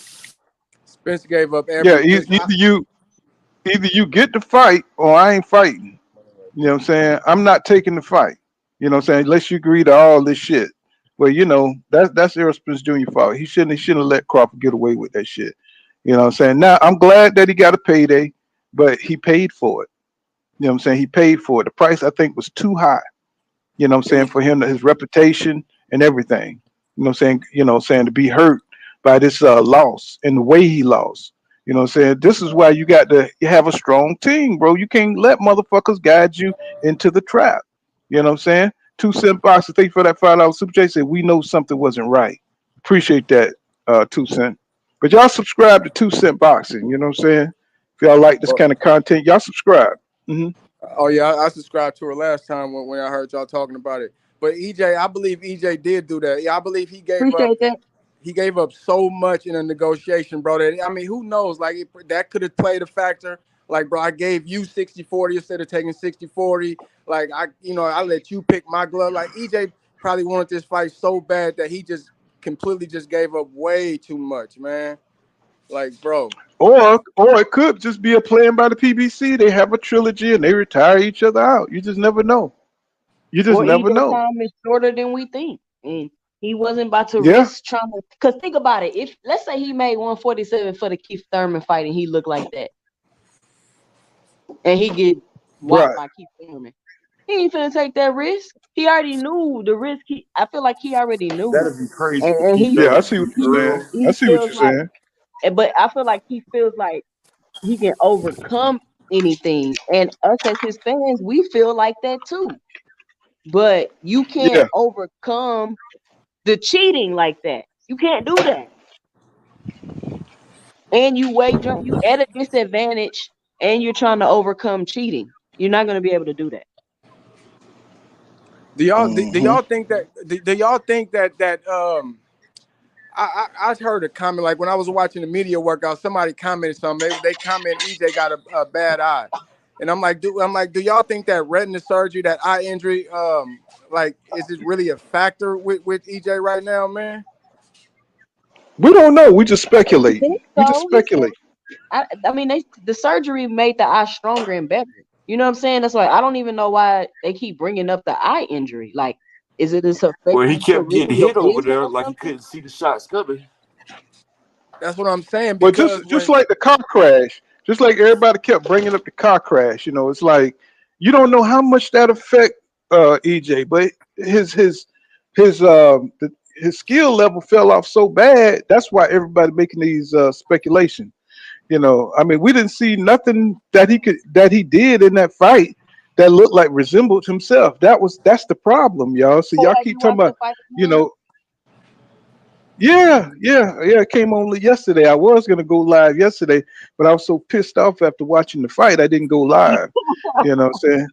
[SPEAKER 12] Spence gave up
[SPEAKER 5] Yeah,
[SPEAKER 12] everything.
[SPEAKER 5] either you get the fight or I ain't fighting. You know what I'm saying? I'm not taking the fight. You know what I'm saying? Unless you agree to all this shit. Well, you know, that's Errol Spence Jr. fault. He shouldn't have let Crawford get away with that shit. You know what I'm saying? Now I'm glad that he got a payday, but he paid for it. You know what I'm saying? He paid for it. The price I think was too high. You know what I'm saying, for him, his reputation and everything. You know what I'm saying? You know what I'm saying, to be hurt by this loss and the way he lost. You know what I'm saying? This is why you got to have a strong team, bro. You can't let motherfuckers guide you into the trap. You know what I'm saying? 2 cent boxes. Thank you for that $5 super chat. Said we know something wasn't right. Appreciate that, 2 cent. But y'all subscribe to 2 cent boxing. You know what I'm saying? If y'all like this kind of content, y'all subscribe.
[SPEAKER 12] Oh yeah, I subscribed to her last time when I heard y'all talking about it. But EJ, I believe EJ did do that. Yeah, I believe he gave up.
[SPEAKER 14] Appreciate that.
[SPEAKER 12] He gave up so much in a negotiation, bro. That I mean, who knows? Like that could have played a factor. Like, bro, I gave you 60-40 instead of taking 60-40. Like I let you pick my glove. Like EJ probably wanted this fight so bad that he just completely just gave up way too much, man. Like, bro.
[SPEAKER 5] Or it could just be a plan by the PBC. They have a trilogy and they retire each other out. You just never know. You just
[SPEAKER 14] Or
[SPEAKER 5] never
[SPEAKER 14] EJ
[SPEAKER 5] know.
[SPEAKER 14] time is shorter than we think. And he wasn't about to
[SPEAKER 5] Yeah.
[SPEAKER 14] risk trying to, because think about it. If let's say he made 147 for the Keith Thurman fight and he looked like that. And he get walked
[SPEAKER 5] Right.
[SPEAKER 14] by Keith Thurman. He ain't finna take that risk. He already knew the risk. I feel like he already knew.
[SPEAKER 15] That'd be crazy for
[SPEAKER 14] And
[SPEAKER 15] Keith
[SPEAKER 5] Yeah, I
[SPEAKER 15] Thurman
[SPEAKER 5] see
[SPEAKER 15] to
[SPEAKER 5] what
[SPEAKER 15] beat
[SPEAKER 5] you're saying.
[SPEAKER 15] Earl.
[SPEAKER 5] I
[SPEAKER 14] he
[SPEAKER 5] see what
[SPEAKER 14] feels
[SPEAKER 5] you're
[SPEAKER 14] like,
[SPEAKER 5] saying.
[SPEAKER 14] but I feel like he feels like he can overcome anything. And us as his fans, we feel like that too. But you can't
[SPEAKER 5] Yeah.
[SPEAKER 14] overcome the cheating like that. You can't do that. And you at a disadvantage and you're trying to overcome cheating. You're not going to be able to do that.
[SPEAKER 12] Do y'all
[SPEAKER 5] Mm-hmm.
[SPEAKER 12] do y'all think that I heard a comment like when I was watching the media workout, somebody commented something. They commented EJ got a bad eye, and I'm like, do y'all think that retina surgery, that eye injury, like is it really a factor with EJ right now, man?
[SPEAKER 5] We don't know. We just
[SPEAKER 14] I don't
[SPEAKER 5] speculating.
[SPEAKER 14] think
[SPEAKER 5] We just
[SPEAKER 14] so. He said,
[SPEAKER 5] speculate.
[SPEAKER 14] I mean, the surgery made the eye stronger and better. You know what I'm saying? That's why I don't even know why they keep bringing up the eye injury. Like, is it this
[SPEAKER 15] Well, he
[SPEAKER 14] affecting
[SPEAKER 15] kept getting
[SPEAKER 14] position your
[SPEAKER 15] hit over
[SPEAKER 14] vision
[SPEAKER 15] there
[SPEAKER 14] or
[SPEAKER 15] like he
[SPEAKER 14] something?
[SPEAKER 15] couldn't see the shots coming.
[SPEAKER 12] That's what I'm saying
[SPEAKER 5] Well,
[SPEAKER 12] because
[SPEAKER 5] just
[SPEAKER 12] when
[SPEAKER 5] like the car crash, just like everybody kept bringing up the car crash. You know, it's like you don't know how much that affect EJ, but his skill level fell off so bad. That's why everybody making these speculations. You know, I mean, we didn't see nothing that he did in that fight that looked like resembled himself. That's the problem, y'all. So
[SPEAKER 14] Oh,
[SPEAKER 5] y'all
[SPEAKER 14] have
[SPEAKER 5] keep
[SPEAKER 14] you
[SPEAKER 5] talking
[SPEAKER 14] watched the
[SPEAKER 5] about,
[SPEAKER 14] fight
[SPEAKER 5] you
[SPEAKER 14] again?
[SPEAKER 5] know, yeah. It came on yesterday. I was gonna go live yesterday, but I was so pissed off after watching the fight, I didn't go live. You know what I'm saying?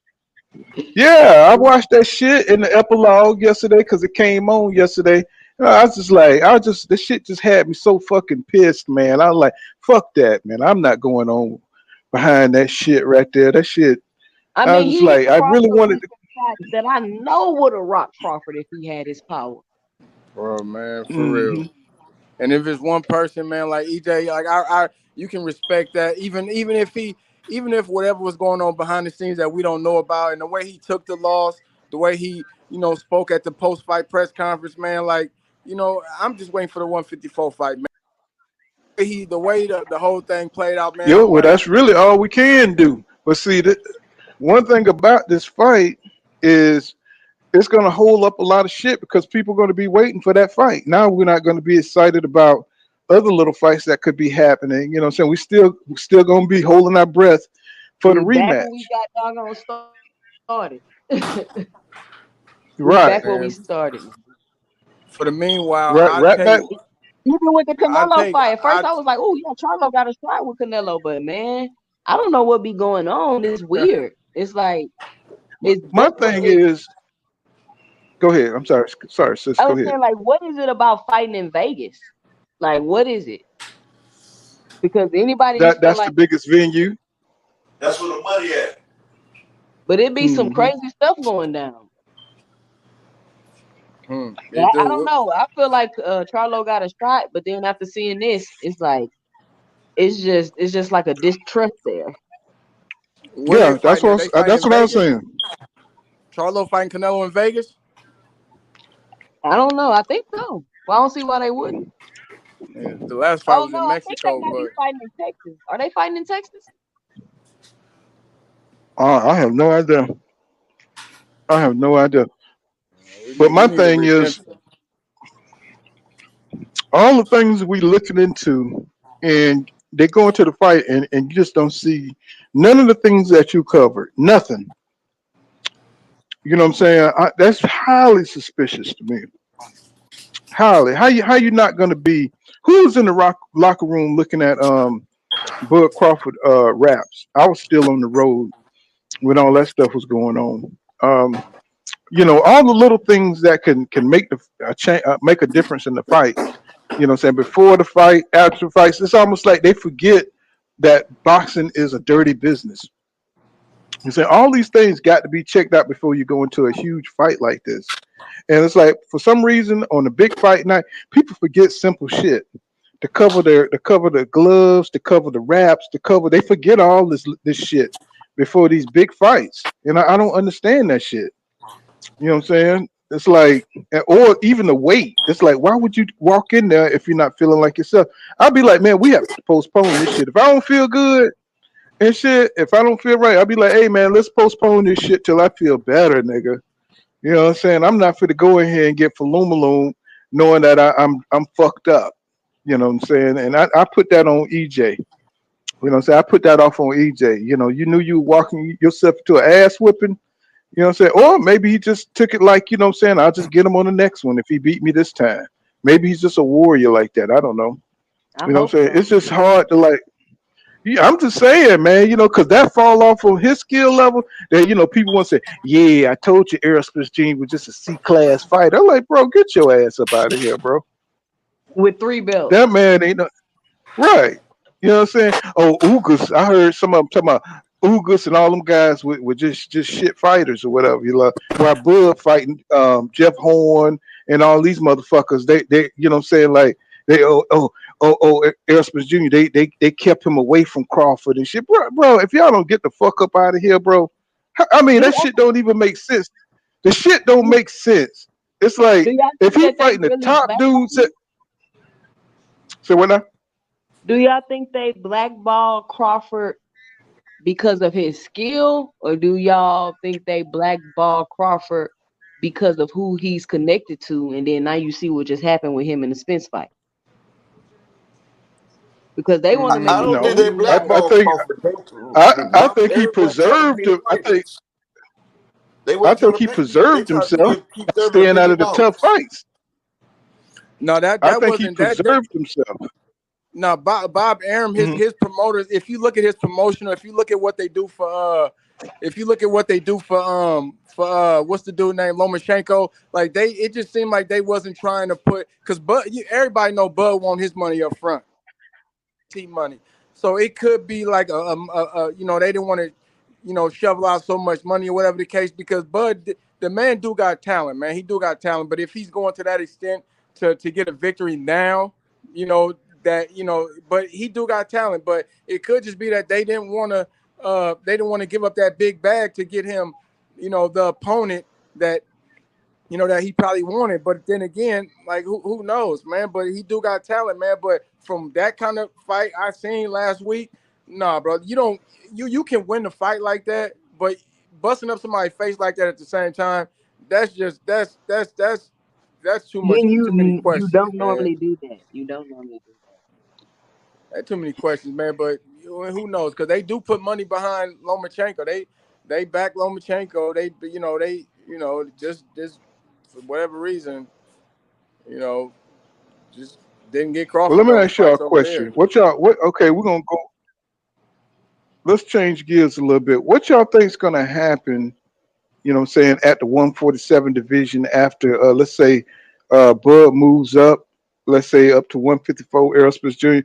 [SPEAKER 5] Yeah, I watched that shit in the epilogue yesterday because it came on yesterday. I was just like, this shit just had me so fucking pissed, man. I was like, fuck that, man. I'm not going on behind that shit right there. That shit.
[SPEAKER 14] I
[SPEAKER 5] I was
[SPEAKER 14] mean,
[SPEAKER 5] just
[SPEAKER 14] he hit
[SPEAKER 5] like, I really
[SPEAKER 14] Crawford
[SPEAKER 5] wanted
[SPEAKER 14] with
[SPEAKER 5] to.
[SPEAKER 14] some shots that I know would have rocked Crawford if he had his power.
[SPEAKER 12] bro, man, for real.
[SPEAKER 5] Hmm.
[SPEAKER 12] And if it's one person, man, like EJ, like I you can respect that. Even if whatever was going on behind the scenes that we don't know about, and the way he took the loss, the way he, spoke at the post fight press conference, man, like, I'm just waiting for the 154 fight, man. The way the whole thing played out, man,
[SPEAKER 5] Yo,
[SPEAKER 12] I'm
[SPEAKER 5] well,
[SPEAKER 12] like,
[SPEAKER 5] that's really all we can do. But see, one thing about this fight is it's going to hold up a lot of shit because people are going to be waiting for that fight. Now we're not going to be excited about other little fights that could be happening. You know what I'm saying? We still going to be holding our breath for the
[SPEAKER 14] We back
[SPEAKER 5] rematch.
[SPEAKER 14] when we got doggone started. We
[SPEAKER 5] Right.
[SPEAKER 14] back where we
[SPEAKER 12] And
[SPEAKER 14] started.
[SPEAKER 12] for the meanwhile,
[SPEAKER 5] Right.
[SPEAKER 12] I
[SPEAKER 5] Right
[SPEAKER 12] take
[SPEAKER 5] back.
[SPEAKER 14] Even with the
[SPEAKER 12] I
[SPEAKER 14] Canelo
[SPEAKER 12] take
[SPEAKER 14] fight, at first
[SPEAKER 12] I
[SPEAKER 14] I was like, "Oh yeah, Charlo got a shot with Canelo," but man, I don't know what be going on. It's weird. It's like it's
[SPEAKER 5] My
[SPEAKER 14] what
[SPEAKER 5] thing
[SPEAKER 14] is.
[SPEAKER 5] is, go ahead. I'm sorry. Sorry, sis.
[SPEAKER 14] I
[SPEAKER 5] Go
[SPEAKER 14] was
[SPEAKER 5] ahead.
[SPEAKER 14] saying, like, what is it about fighting in Vegas? Like, what is it? Because anybody just feel
[SPEAKER 5] That's the
[SPEAKER 14] like,
[SPEAKER 5] biggest venue.
[SPEAKER 10] That's where the money at.
[SPEAKER 14] but it be some
[SPEAKER 5] Hmm.
[SPEAKER 14] crazy stuff going down.
[SPEAKER 12] it
[SPEAKER 14] I don't
[SPEAKER 12] do.
[SPEAKER 14] know. I feel like Charlo got a shot, but then after seeing this, it's like it's just like a distrust there.
[SPEAKER 12] Where they
[SPEAKER 5] Yeah,
[SPEAKER 12] fighting at? They fighting
[SPEAKER 5] that's
[SPEAKER 12] in
[SPEAKER 5] what I was
[SPEAKER 12] Vegas.
[SPEAKER 5] saying.
[SPEAKER 12] Charlo fighting Canelo in Vegas.
[SPEAKER 14] I don't know. I think so. Well, I don't see why they wouldn't.
[SPEAKER 12] Yeah, the last fight
[SPEAKER 14] Oh
[SPEAKER 12] was
[SPEAKER 14] no,
[SPEAKER 12] in
[SPEAKER 14] I think they
[SPEAKER 12] Mexico,
[SPEAKER 14] might be
[SPEAKER 12] but
[SPEAKER 14] fighting in Texas. Are they fighting in Texas?
[SPEAKER 5] I have no idea. I have no idea. But
[SPEAKER 12] we
[SPEAKER 5] my
[SPEAKER 12] need a
[SPEAKER 5] thing is,
[SPEAKER 12] redemption.
[SPEAKER 5] all the things we looking into, and they go into the fight, and you just don't see none of the things that you covered. Nothing. You know what I'm saying? That's highly suspicious to me. Highly. How you not going to be? Who was in the locker room looking at Bud Crawford raps? I was still on the road when all that stuff was going on. All the little things that can make make a difference in the fight. You know what I'm saying? Before the fight, after the fights, it's almost like they forget that boxing is a dirty business. You say all these things got to be checked out before you go into a huge fight like this. And it's like for some reason on a big fight night, people forget simple shit. To cover the gloves, to cover the wraps, they forget all this shit before these big fights. And I don't understand that shit. You know what I'm saying? It's like, or even the weight. It's like, why would you walk in there if you're not feeling like yourself? I'll be like, man, we have to postpone this shit. If I don't feel good and shit, if I don't feel right, I'll be like, hey, man, let's postpone this shit till I feel better, nigga. You know what I'm saying? I'm not fit to go in here and get Falumaloon knowing that I'm fucked up. You know what I'm saying? And I put that on EJ. You know what I'm saying? I put that off on EJ. You knew you were walking yourself to an ass whipping. You know what I'm saying? Or maybe he just took it like, you know what I'm saying? I'll just get him on the next one if he beat me this time. Maybe he's just a warrior like that. I don't know.
[SPEAKER 14] I
[SPEAKER 5] You know what
[SPEAKER 14] hope
[SPEAKER 5] I'm saying?
[SPEAKER 14] so.
[SPEAKER 5] It's just hard to like, yeah, I'm just saying, man, because that fall off on his skill level, that, people want to say, yeah, I told you Errol Spence Jr. was just a C class fighter. I'm like, bro, get your ass up out of here, bro.
[SPEAKER 14] With 3 belts.
[SPEAKER 5] That man ain't no, right. You know what I'm saying? Oh, Ugas. I heard some of them talking about Ugas and all them guys were just shit fighters or whatever. While Bud fighting Jeff Horn and all these motherfuckers, they you know what I'm saying, like they Errol Spence Jr. They kept him away from Crawford and shit. Bro, if y'all don't get the fuck up out of here, bro. I mean,
[SPEAKER 14] Do
[SPEAKER 5] that
[SPEAKER 14] y'all,
[SPEAKER 5] shit don't even make sense. The shit don't
[SPEAKER 14] do,
[SPEAKER 5] make sense. It's
[SPEAKER 14] do
[SPEAKER 5] like
[SPEAKER 14] y'all
[SPEAKER 5] if
[SPEAKER 14] think
[SPEAKER 5] he
[SPEAKER 14] that they
[SPEAKER 5] fighting the
[SPEAKER 14] really
[SPEAKER 5] top
[SPEAKER 14] blackball
[SPEAKER 5] dudes,
[SPEAKER 14] him?
[SPEAKER 5] say what now?
[SPEAKER 14] Do y'all think they blackball Crawford because of his skill, or do y'all think they blackball Crawford because of who he's connected to? And then now you see what just happened with him in the Spence fight, because they want to make
[SPEAKER 10] I
[SPEAKER 14] it
[SPEAKER 10] don't think
[SPEAKER 5] No,
[SPEAKER 10] they
[SPEAKER 14] seem like
[SPEAKER 5] I
[SPEAKER 10] blackball
[SPEAKER 5] think
[SPEAKER 10] Crawford.
[SPEAKER 5] I think he
[SPEAKER 10] Everybody trying to
[SPEAKER 5] preserved
[SPEAKER 10] pay
[SPEAKER 5] him.
[SPEAKER 10] fighters. They
[SPEAKER 5] I
[SPEAKER 10] wasn't trying
[SPEAKER 5] think
[SPEAKER 10] to
[SPEAKER 5] he
[SPEAKER 10] pay people. They
[SPEAKER 5] preserved
[SPEAKER 10] trying to
[SPEAKER 5] himself
[SPEAKER 10] keep
[SPEAKER 5] by
[SPEAKER 10] them a
[SPEAKER 5] staying out
[SPEAKER 10] billion
[SPEAKER 5] of the tough
[SPEAKER 10] dollars.
[SPEAKER 5] fights.
[SPEAKER 12] No, that
[SPEAKER 5] I
[SPEAKER 12] that
[SPEAKER 5] think he
[SPEAKER 12] wasn't that.
[SPEAKER 5] preserved himself.
[SPEAKER 12] No, Bob Arum, his
[SPEAKER 5] Mhm.
[SPEAKER 12] his promoters. If you look at his promotional, if you look at what they do for if you look at what they do for what's the dude named Lomachenko, like it just seemed like they wasn't trying to put, because everybody know Bud want his money up front, team money. So it could be like they didn't want to shovel out so much money or whatever the case, because Bud, the man do got talent, man. He do got talent, but if he's going to that extent to get a victory now, you know but he do got talent. But it could just be that they didn't want to give up that big bag to get him, the opponent that that he probably wanted. But then again, like who knows, man? But he do got talent, man. But from that kind of fight I seen last week, nah, bro, you can win the fight like that, but busting up somebody's face like that at the same time, that's too much,
[SPEAKER 14] Then
[SPEAKER 12] too many
[SPEAKER 14] you
[SPEAKER 12] questions,
[SPEAKER 14] don't
[SPEAKER 12] man.
[SPEAKER 14] normally do that. You don't normally do
[SPEAKER 12] That's too many questions, man. But who knows? Because they do put money behind Lomachenko. They back Lomachenko. They just for whatever reason, you know, just didn't get
[SPEAKER 5] Well,
[SPEAKER 12] Crawford
[SPEAKER 5] let me
[SPEAKER 12] those
[SPEAKER 5] ask y'all a
[SPEAKER 12] fights over
[SPEAKER 5] question.
[SPEAKER 12] there.
[SPEAKER 5] Okay, we're gonna go. Let's change gears a little bit. What y'all think's gonna happen? You know what I'm saying, at the 147 division after, let's say, Bud moves up, let's say up to 154, Errol Spence Jr.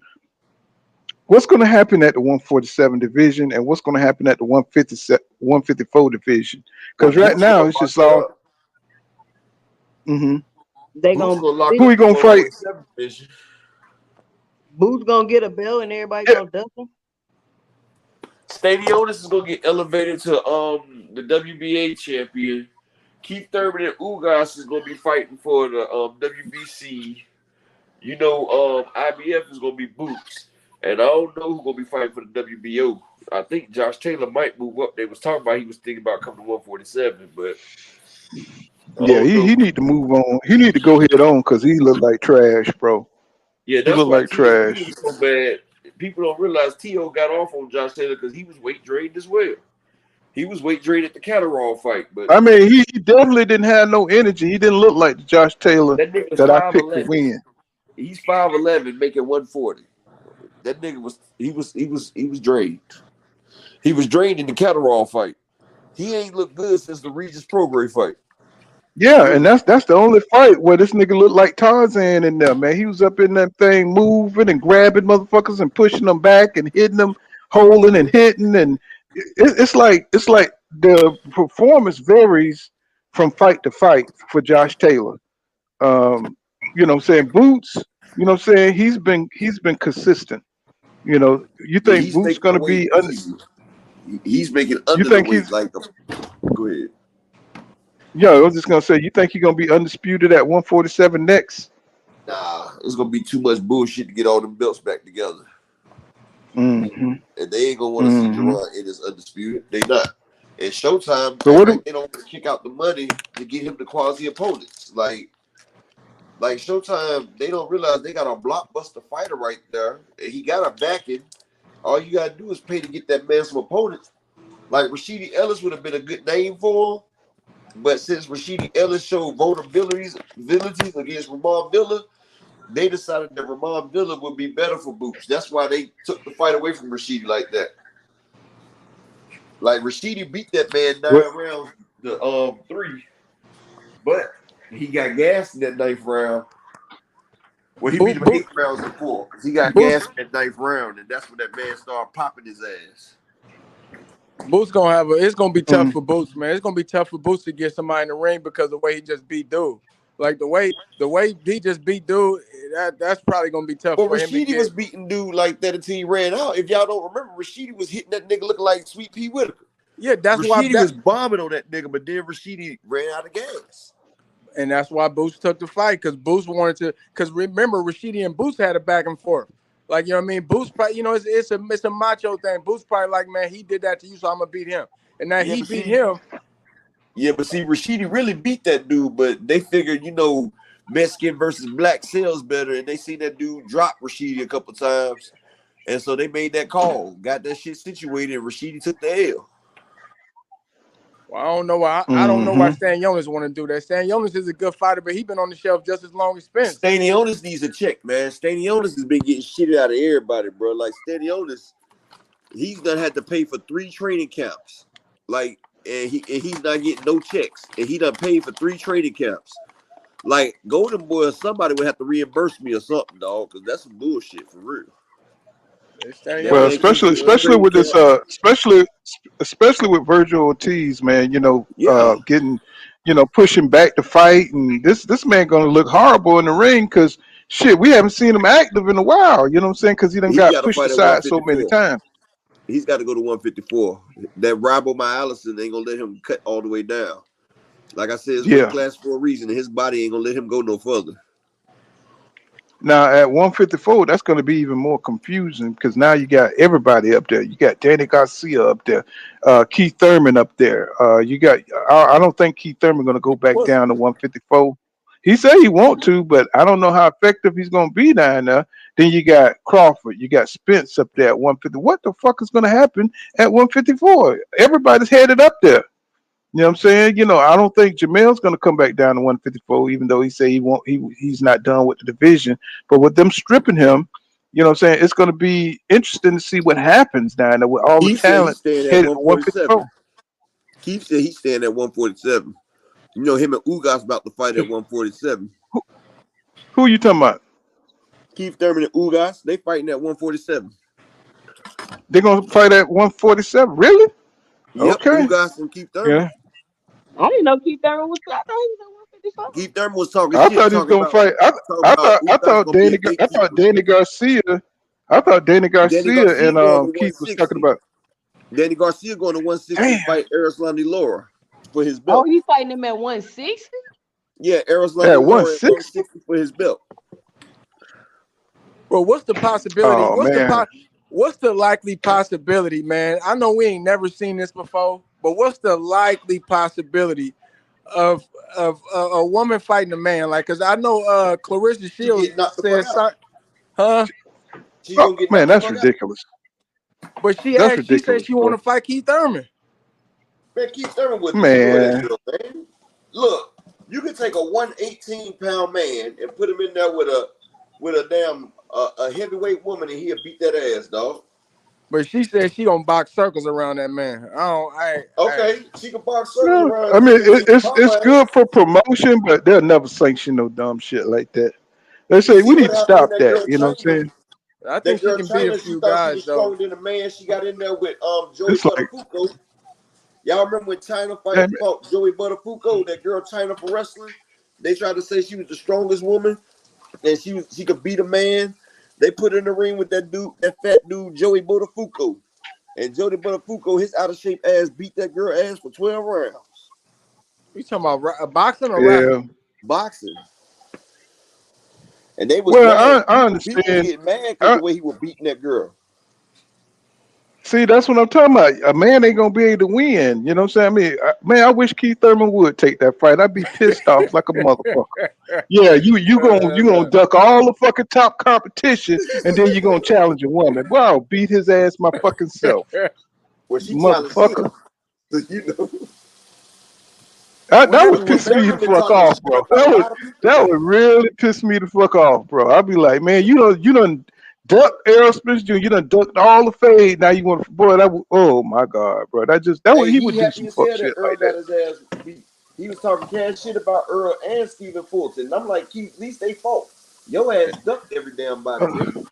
[SPEAKER 5] What's going to happen at the 147 division, and what's going to happen at the 154 division?
[SPEAKER 15] Well,
[SPEAKER 5] Because right
[SPEAKER 15] Boots
[SPEAKER 5] now
[SPEAKER 15] gonna
[SPEAKER 5] it's
[SPEAKER 15] lock
[SPEAKER 5] just
[SPEAKER 15] it
[SPEAKER 5] all.
[SPEAKER 15] up.
[SPEAKER 5] Hmm.
[SPEAKER 14] that. They
[SPEAKER 15] Boots
[SPEAKER 14] gonna
[SPEAKER 15] gonna lock
[SPEAKER 5] Who
[SPEAKER 14] big
[SPEAKER 15] up
[SPEAKER 5] he
[SPEAKER 15] the
[SPEAKER 5] gonna fight?
[SPEAKER 15] 147 division.
[SPEAKER 14] Boots gonna get a belt and everybody
[SPEAKER 5] Yeah,
[SPEAKER 14] gonna dust him.
[SPEAKER 15] Stadionis is gonna get elevated to the WBA champion. Keith Thurman and Ugas is gonna be fighting for the WBC. IBF is gonna be Boots, and I don't know who's gonna be fighting for the WBO. I think Josh Taylor might move up. They was talking about he was thinking about coming to 147, but I
[SPEAKER 5] yeah,
[SPEAKER 15] don't
[SPEAKER 5] he
[SPEAKER 15] know.
[SPEAKER 5] need to move on. He need to go head on because he look like trash, bro.
[SPEAKER 15] Yeah,
[SPEAKER 5] He
[SPEAKER 15] that's
[SPEAKER 5] look
[SPEAKER 15] why
[SPEAKER 5] like
[SPEAKER 15] TSP
[SPEAKER 5] trash.
[SPEAKER 15] was so bad. People don't realize T.O. got off on Josh Taylor because he was weight drained as well. He was weight drained at the Catterall fight, but
[SPEAKER 5] I mean, he definitely didn't have no energy. He didn't look like the Josh Taylor
[SPEAKER 15] that nigga's
[SPEAKER 5] that I picked to
[SPEAKER 15] 5'11".
[SPEAKER 5] win.
[SPEAKER 15] He's 5'11", making 140. That nigga was drained. He was drained in the Catterall fight. He ain't looked good since the Regis Prograis fight.
[SPEAKER 5] Yeah, and that's the only fight where this nigga looked like Tarzan in there, man. He was up in that thing moving and grabbing motherfuckers and pushing them back and hitting them, holding and hitting, and it's like the performance varies from fight to fight for Josh Taylor. You know what I'm saying? Boots, you know what I'm saying? He's been consistent. You know, you
[SPEAKER 15] Yeah,
[SPEAKER 5] think
[SPEAKER 15] he's
[SPEAKER 5] Boots
[SPEAKER 15] making the
[SPEAKER 5] gonna
[SPEAKER 15] weight
[SPEAKER 5] be
[SPEAKER 15] easy. He's making
[SPEAKER 5] you
[SPEAKER 15] under the
[SPEAKER 5] think
[SPEAKER 15] weight.
[SPEAKER 5] he's
[SPEAKER 15] Like, go ahead.
[SPEAKER 5] yeah, I was just gonna say, you think he's gonna be undisputed at 147 next?
[SPEAKER 15] Nah, it's gonna be too much bullshit to get all them belts back together.
[SPEAKER 5] Hmm.
[SPEAKER 15] And they ain't gonna want to see
[SPEAKER 5] Hmm.
[SPEAKER 15] Gerard in his undisputed. They not. And Showtime
[SPEAKER 5] So
[SPEAKER 15] act
[SPEAKER 5] what
[SPEAKER 15] like
[SPEAKER 5] do
[SPEAKER 15] they don't want to kick out the money to get him the quasi opponents. Like Showtime, they don't realize they got a blockbuster fighter right there, and he got a backing. All you gotta do is pay to get that man some opponents. Like Rashidi Ellis would have been a good name for him, but since Rashidi Ellis showed vulnerabilities against Ramon Miller, they decided that Ramon Miller would be better for Boots. That's why they took the fight away from Rashidi like that. Like Rashidi beat that man
[SPEAKER 5] what?
[SPEAKER 15] 9 rounds to 3, but he got gassed in that 9th round. Well, he beat him 8 rounds to 4 because he got
[SPEAKER 12] Boots,
[SPEAKER 15] gassed in that 9th round, and that's when that man started popping his ass.
[SPEAKER 12] Boots gonna have it's gonna be tough
[SPEAKER 5] Mm.
[SPEAKER 12] for Boots, man. It's gonna be tough for Boots to get somebody in the ring because of the way he just beat dude. Like the way he just beat dude, that's probably gonna be tough
[SPEAKER 15] But
[SPEAKER 12] for him to
[SPEAKER 15] Rashidi was
[SPEAKER 12] get.
[SPEAKER 15] beating dude like that until he ran out. If y'all don't remember, Rashidi was hitting that nigga looking like Sweet Pea Whitaker.
[SPEAKER 12] Yeah, that's why
[SPEAKER 15] Rashidi was bombing on that nigga, but then Rashidi ran out of gas.
[SPEAKER 12] and that's why Boots took the fight because Boots wanted to. Because remember, Rashidi and Boots had a back and forth. Like, you know what I mean? Boots probably, it's a macho thing. Boots probably like, man, he did that to you, so I'm gonna beat him. And now
[SPEAKER 15] Yeah,
[SPEAKER 12] he
[SPEAKER 15] but
[SPEAKER 12] beat
[SPEAKER 15] see,
[SPEAKER 12] him.
[SPEAKER 15] Rashidi really beat that dude, but they figured, Mexican versus black sells better, and they seen that dude drop Rashidi a couple times, and so they made that call, got that shit situated, and Rashidi took the L.
[SPEAKER 12] Well, I don't know why. I don't know why
[SPEAKER 5] Hmm.
[SPEAKER 12] Stan Jonas want to do that. Stan Jonas is a good fighter, but he been on the shelf just as long as Spence.
[SPEAKER 15] Stanionis needs a check, man. Stanionis has been getting shitted out of everybody, bro. Like Stanionis, he's done had to pay for 3 training camps. Like, and he's not getting no checks. And he done paid for 3 training camps. Like, Golden Boy or somebody would have to reimburse me or something, dog, because that's some bullshit for real. That
[SPEAKER 5] Well,
[SPEAKER 15] man can't
[SPEAKER 5] especially
[SPEAKER 15] get no
[SPEAKER 5] especially
[SPEAKER 15] training
[SPEAKER 5] with this
[SPEAKER 15] camp.
[SPEAKER 5] especially with Virgil Ortiz, man,
[SPEAKER 15] Yeah.
[SPEAKER 5] getting, pushing back the fight, and this man gonna look horrible in the ring because shit, we haven't seen him active in a while. You know what I'm saying? Because he done
[SPEAKER 15] He
[SPEAKER 5] got
[SPEAKER 15] got to
[SPEAKER 5] pushed
[SPEAKER 15] fight at
[SPEAKER 5] aside so many
[SPEAKER 15] 154.
[SPEAKER 5] times.
[SPEAKER 15] He's got to go to 154. That Allison ain't going to let him cut all the way down. Like I said, it's weight
[SPEAKER 5] Yeah.
[SPEAKER 15] class for a reason, and his body ain't going to let him go no further.
[SPEAKER 5] Now at 154, that's going to be even more confusing because now you got everybody up there. You got Danny Garcia up there, Keith Thurman up there. You got. I don't think Keith Thurman going to go back
[SPEAKER 8] What's
[SPEAKER 5] down to 154. He said he want to, but I don't know how effective he's going to be down there. Then you got Crawford. You got Spence up there at 150. What the fuck is going to happen at 154? Everybody's headed up there. You know what I'm saying? I don't think Jermell's going to come back down to 154, even though he say he won't. He's not done with the division. But with them stripping him, you know what I'm saying? It's going to be interesting to see what happens down there with all the
[SPEAKER 8] Keith said he's
[SPEAKER 5] talent
[SPEAKER 8] staying at
[SPEAKER 5] headed to 154.
[SPEAKER 8] 147. Keith said he's staying at 147. You know, him and Ugas about to fight at 147.
[SPEAKER 5] Who you talking about?
[SPEAKER 8] Keith Thurman and Ugas, they fighting at 147.
[SPEAKER 5] They're going to fight at 147? Really?
[SPEAKER 8] Yep,
[SPEAKER 5] Okay.
[SPEAKER 8] Ugas and Keith Thurman.
[SPEAKER 5] Yeah.
[SPEAKER 14] I didn't know Keith Thurman was. I thought he was at 154.
[SPEAKER 8] Keith Thurman was talking
[SPEAKER 5] I
[SPEAKER 8] shit,
[SPEAKER 5] thought he was
[SPEAKER 8] talking
[SPEAKER 5] going to
[SPEAKER 8] about
[SPEAKER 5] fight. I
[SPEAKER 8] Ugas gonna be a
[SPEAKER 5] I thought
[SPEAKER 8] gatekeeper.
[SPEAKER 5] Danny Garcia. I thought Danny
[SPEAKER 8] Danny
[SPEAKER 5] Garcia
[SPEAKER 8] Garcia
[SPEAKER 5] and
[SPEAKER 8] going to
[SPEAKER 5] Keith was talking
[SPEAKER 8] 160.
[SPEAKER 5] about.
[SPEAKER 8] Danny Garcia going to 160
[SPEAKER 5] Damn.
[SPEAKER 8] to fight Erislandy Laura for his
[SPEAKER 14] Oh,
[SPEAKER 8] belt.
[SPEAKER 14] he fighting him at 160?
[SPEAKER 8] Yeah,
[SPEAKER 5] At
[SPEAKER 8] Erislandy Laura at
[SPEAKER 5] 160?
[SPEAKER 8] 160 for his belt.
[SPEAKER 12] Bro, what's the possibility?
[SPEAKER 5] Oh man.
[SPEAKER 12] What's the likely possibility, man? I know we ain't never seen this before, but what's the likely possibility of a woman fighting a man? Like, cause I know Clarissa
[SPEAKER 8] She
[SPEAKER 12] Shields
[SPEAKER 8] get knocked the
[SPEAKER 12] said,
[SPEAKER 8] fuck out.
[SPEAKER 12] huh?
[SPEAKER 8] She
[SPEAKER 5] Oh
[SPEAKER 8] gonna get
[SPEAKER 5] man,
[SPEAKER 8] knocked the
[SPEAKER 5] that's
[SPEAKER 8] fuck out.
[SPEAKER 5] ridiculous.
[SPEAKER 12] But she
[SPEAKER 5] That's
[SPEAKER 12] said
[SPEAKER 5] ridiculous,
[SPEAKER 12] she want
[SPEAKER 5] bro.
[SPEAKER 12] to fight Keith Thurman.
[SPEAKER 8] Man, Keith Thurman would destroy that
[SPEAKER 5] Man.
[SPEAKER 8] girl, man. Look, you can take a 118-pound man and put him in there with a damn a heavyweight woman, and he'll beat that ass, dog.
[SPEAKER 12] But she said she gonna box circles around that man.
[SPEAKER 8] Okay, she can box circles
[SPEAKER 5] No,
[SPEAKER 8] around
[SPEAKER 5] I mean it's
[SPEAKER 8] Popeye.
[SPEAKER 5] good for promotion, but they'll never sanction no dumb shit like that. They
[SPEAKER 8] You
[SPEAKER 5] say we
[SPEAKER 8] see
[SPEAKER 5] need
[SPEAKER 8] what
[SPEAKER 5] to
[SPEAKER 8] happened when
[SPEAKER 5] stop that. You know what I'm saying?
[SPEAKER 12] I think
[SPEAKER 8] that
[SPEAKER 12] she
[SPEAKER 8] girl
[SPEAKER 12] can beat a
[SPEAKER 8] China, she
[SPEAKER 12] few
[SPEAKER 8] thought she
[SPEAKER 12] guys
[SPEAKER 8] was
[SPEAKER 12] though.
[SPEAKER 8] stronger than a man. She got in there with Joey
[SPEAKER 5] It's like,
[SPEAKER 8] Buttafuoco. Y'all remember when China
[SPEAKER 5] hey,
[SPEAKER 8] fought Joey Buttafuoco, that girl China for wrestling? They tried to say she was the strongest woman and she could beat a man. They put her in the ring with that fat dude, Joey Buttafuoco. And Joey Buttafuoco, his out of shape ass beat that girl ass for 12 rounds.
[SPEAKER 12] You talking about boxing or
[SPEAKER 5] yeah.
[SPEAKER 12] wrestling?
[SPEAKER 8] Boxing. And they was
[SPEAKER 5] Well,
[SPEAKER 8] mad.
[SPEAKER 5] I
[SPEAKER 8] People was
[SPEAKER 5] understand.
[SPEAKER 8] getting mad because
[SPEAKER 5] I,
[SPEAKER 8] the way he was beating that girl.
[SPEAKER 5] See, that's what I'm talking about. A man ain't gonna be able to win. You know what I'm saying? Man, I wish Keith Thurman would take that fight. I'd be pissed off like a motherfucker. Yeah, you gonna duck all the fucking top competition, and then you gonna challenge a woman. Well, I'll beat his ass my fucking self,
[SPEAKER 8] Well, she challenged
[SPEAKER 5] motherfucker.
[SPEAKER 8] him. You know.
[SPEAKER 5] That,
[SPEAKER 12] What
[SPEAKER 5] that would
[SPEAKER 12] happened with
[SPEAKER 5] piss
[SPEAKER 8] Keith
[SPEAKER 5] me the
[SPEAKER 8] Thurman been
[SPEAKER 5] fuck
[SPEAKER 8] talking
[SPEAKER 5] off,
[SPEAKER 8] shit
[SPEAKER 5] bro.
[SPEAKER 8] about a lot of people,
[SPEAKER 5] That
[SPEAKER 8] man.
[SPEAKER 5] would really piss me the fuck off, bro. I'd be like, man, you done duck Errol Spence Jr. You done ducked all the fade. Now you want boy that would, oh my god, bro.
[SPEAKER 8] Hey,
[SPEAKER 5] He
[SPEAKER 8] he
[SPEAKER 5] would do
[SPEAKER 8] happy
[SPEAKER 5] some
[SPEAKER 8] as
[SPEAKER 5] fuck
[SPEAKER 8] hell that
[SPEAKER 5] shit
[SPEAKER 8] Earl
[SPEAKER 5] like that.
[SPEAKER 8] got his ass beat. He was talking cash shit about Earl and Stephen Fulton. And I'm like, Keith, at least they fought. Your ass ducked every damn body, nigga.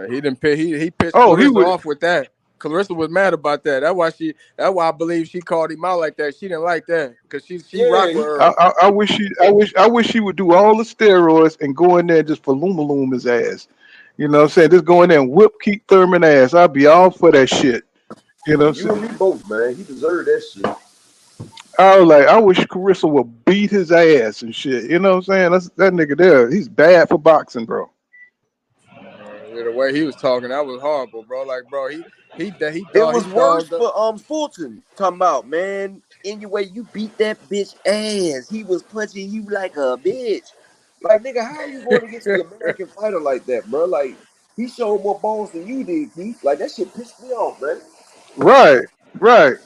[SPEAKER 12] He pissed
[SPEAKER 5] Oh, he
[SPEAKER 12] Clarissa
[SPEAKER 5] would.
[SPEAKER 12] off with that. Clarissa was mad about that. That's why I believe she called him out like that. She didn't like that because she
[SPEAKER 8] Yeah,
[SPEAKER 12] rocked with
[SPEAKER 5] I,
[SPEAKER 12] Earl.
[SPEAKER 5] I, I wish he would do all the steroids and go in there and just loom his ass. You know what I'm saying? Just go in there and whip Keith Thurman ass. I'd be all for that shit. You know what I'm
[SPEAKER 8] you
[SPEAKER 5] saying?
[SPEAKER 8] and me both, man. He deserved that shit.
[SPEAKER 5] I was like, I wish Carissa would beat his ass and shit. You know what I'm saying? That nigga there. He's bad for boxing, bro.
[SPEAKER 12] The way he was talking, that was horrible, bro. Like, bro, he
[SPEAKER 8] It
[SPEAKER 12] thought he
[SPEAKER 8] was worse
[SPEAKER 12] dogged up.
[SPEAKER 8] for Fulton. Talking about, man, anyway, you beat that bitch ass. He was punching you like a bitch. Like, nigga, how are you going against the American fighter like that, bro? Like, he showed more balls than you did, Keith. Like, that shit pissed me off, man.
[SPEAKER 5] Right, right.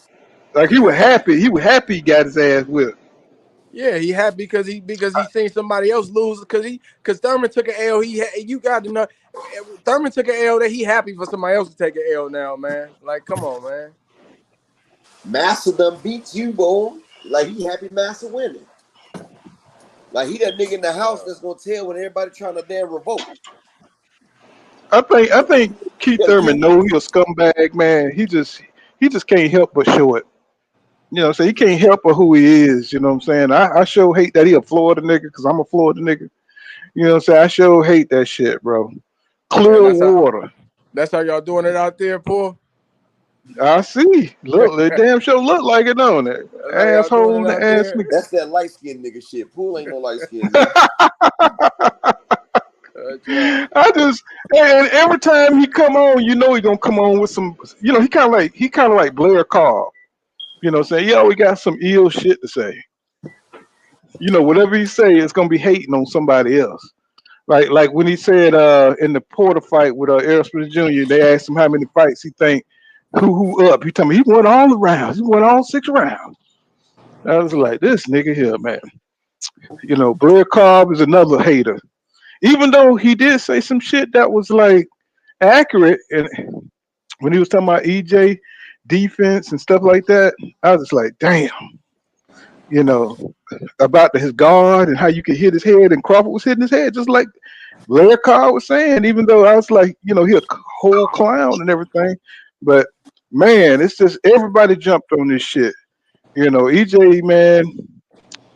[SPEAKER 5] Like he was happy. He was happy he got his ass whipped.
[SPEAKER 12] Yeah, he happy because he seen somebody else lose because Thurman took an L. You got to know Thurman took an L that he happy for somebody else to take an L now, man. Like, come on, man.
[SPEAKER 8] Massa done beats you, boy. Like, he happy Massa winning. Like, he that nigga in the house that's gonna tell when everybody trying to damn revolt.
[SPEAKER 5] I think Keith
[SPEAKER 8] You gotta
[SPEAKER 5] Thurman
[SPEAKER 8] give
[SPEAKER 5] know he a scumbag, man. He just can't help but show it. You know, so he can't help but who he is. You know what I'm saying? I sure hate that he a Florida nigga because I'm a Florida nigga. You know what I'm saying? I sure hate that shit, bro.
[SPEAKER 12] Man,
[SPEAKER 5] Clear water.
[SPEAKER 12] that's how y'all doing it out there, Paul.
[SPEAKER 5] I see. Look, the damn show look like it, don't it?
[SPEAKER 12] That's how y'all doing
[SPEAKER 5] Asshole
[SPEAKER 12] it
[SPEAKER 5] and
[SPEAKER 12] out
[SPEAKER 5] ass
[SPEAKER 12] there.
[SPEAKER 8] That's that light skinned nigga shit. Pool ain't no light skinned nigga.
[SPEAKER 5] nigga. I just and every time he come on, you know he gonna come on with some. You know he kind of like Blair Carr. You know, saying, "Yo, we got some ill shit to say." You know, whatever he say, it's gonna be hating on somebody else. Like when he said in the Porter fight with Errol Spence Jr., they asked him how many fights he think who up. He told me he won all the rounds. He won all 6 rounds. I was like, this nigga here, man. You know, Blair Cobb is another hater. Even though he did say some shit that was like accurate, and when he was talking about EJ defense and stuff like that, I was just like, damn. You know, about his guard and how you could hit his head, and Crawford was hitting his head just like Larry Carr was saying. Even though I was like, you know, he a whole clown and everything, but man, it's just everybody jumped on this shit. You know, EJ, man.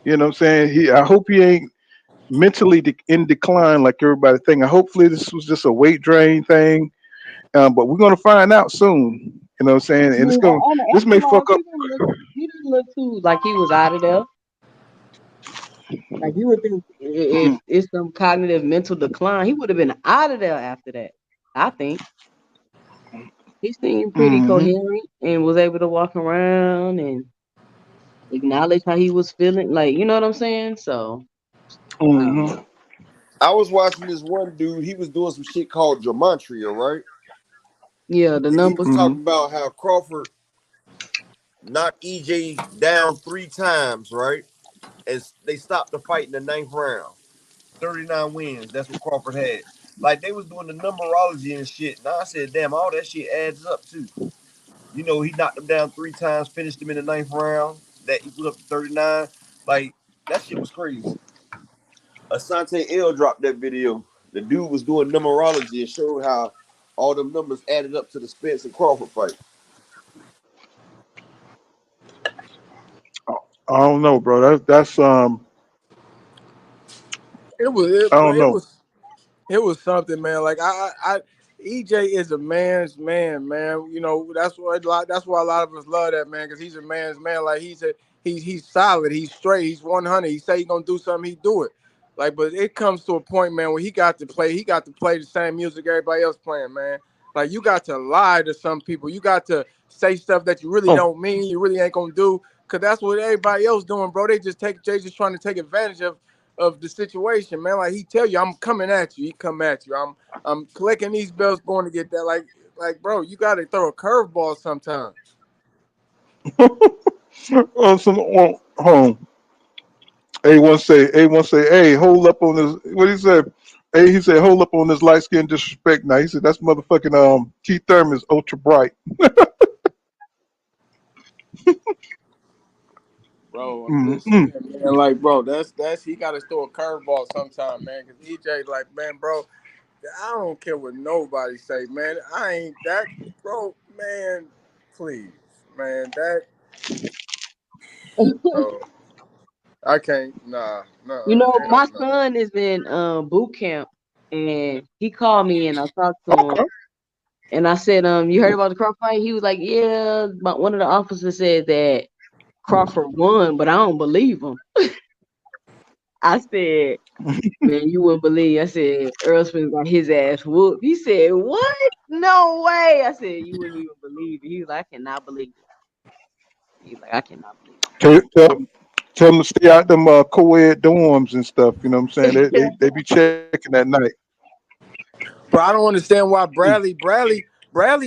[SPEAKER 5] You know what I'm saying? I hope he ain't mentally in decline like everybody think. Hopefully this was just a weight drain thing. But we're gonna find out soon. You know what I'm saying?
[SPEAKER 14] I
[SPEAKER 5] And it's
[SPEAKER 14] mean,
[SPEAKER 5] gonna
[SPEAKER 14] on the
[SPEAKER 5] this may
[SPEAKER 14] aftermath,
[SPEAKER 5] fuck up.
[SPEAKER 14] he didn't look too like he was out of there. Like you would think if it's some cognitive mental decline, he would have been out of there after that. I think he seemed pretty
[SPEAKER 5] Mm-hmm.
[SPEAKER 14] coherent and was able to walk around and acknowledge how he was feeling. Like, you know what I'm saying? So I don't
[SPEAKER 5] Mm-hmm.
[SPEAKER 14] know.
[SPEAKER 8] I was watching this one dude. He was doing some shit called gematria, right?
[SPEAKER 14] Yeah, the
[SPEAKER 8] And he was
[SPEAKER 14] numbers.
[SPEAKER 5] Mm-hmm.
[SPEAKER 8] talking about how Crawford knocked EJ down 3 times, right? And they stopped the fight in the 9th round. 39 wins. That's what Crawford had. Like they was doing the numerology and shit. And I said, damn, all that shit adds up too. You know, he knocked him down 3 times, finished him in the 9th round. That equaled up to 39. Like, that shit was crazy. Asante L dropped that video. The dude was doing numerology and showed how all them numbers added up to the Spence and Crawford fight.
[SPEAKER 5] I don't know, bro. That's
[SPEAKER 12] It was
[SPEAKER 5] I
[SPEAKER 12] it,
[SPEAKER 5] don't
[SPEAKER 12] it
[SPEAKER 5] know.
[SPEAKER 12] was it was something, man. Like EJ is a man's man, man. You know that's why a lot of us love that man because he's a man's man. Like he's solid, he's straight, he's 100. He say he gonna do something, he do it. Like, but it comes to a point, man, where he got to play the same music everybody else playing, man. Like you got to lie to some people, you got to say stuff that you really
[SPEAKER 5] Oh,
[SPEAKER 12] don't mean, you really ain't gonna do, cause that's what everybody else doing, bro. They just trying to take advantage of the situation, man. Like he tell you, I'm coming at you. He come at you. I'm collecting these belts, going to get that. Like, bro, you got to throw a curveball sometimes.
[SPEAKER 5] some home. A1 say, hey, hold up on this. What he said? Hey, he said, hold up on this light skin disrespect. Now he said that's motherfucking Keith Thurman is ultra bright.
[SPEAKER 12] Bro, I'm just
[SPEAKER 5] Mm-hmm.
[SPEAKER 12] saying, man. Like, bro, that's he got to throw a curveball sometime, man. Cause EJ, like, man, bro, I don't care what nobody say, man. I ain't that, bro, man. Please, man, bro, I can't. Nah,
[SPEAKER 14] You
[SPEAKER 12] nah,
[SPEAKER 14] know,
[SPEAKER 12] hell
[SPEAKER 14] my
[SPEAKER 12] no.
[SPEAKER 14] son is in boot camp and he called me and I talked to him
[SPEAKER 5] Okay.
[SPEAKER 14] and I said, you heard about the Crawford fight? He was like, yeah, but one of the officers said that Crawford won, but I don't believe him. I said, man, you wouldn't believe. I said, Earl Spence got his ass whooped. He said, what? No way. I said, you wouldn't even believe it. He was like, I cannot believe it. He's like, I cannot believe
[SPEAKER 5] Tell them to stay out them co-ed dorms and stuff. You know what I'm saying?
[SPEAKER 14] it.
[SPEAKER 5] They be checking at night.
[SPEAKER 12] Bro, I don't understand why Bradley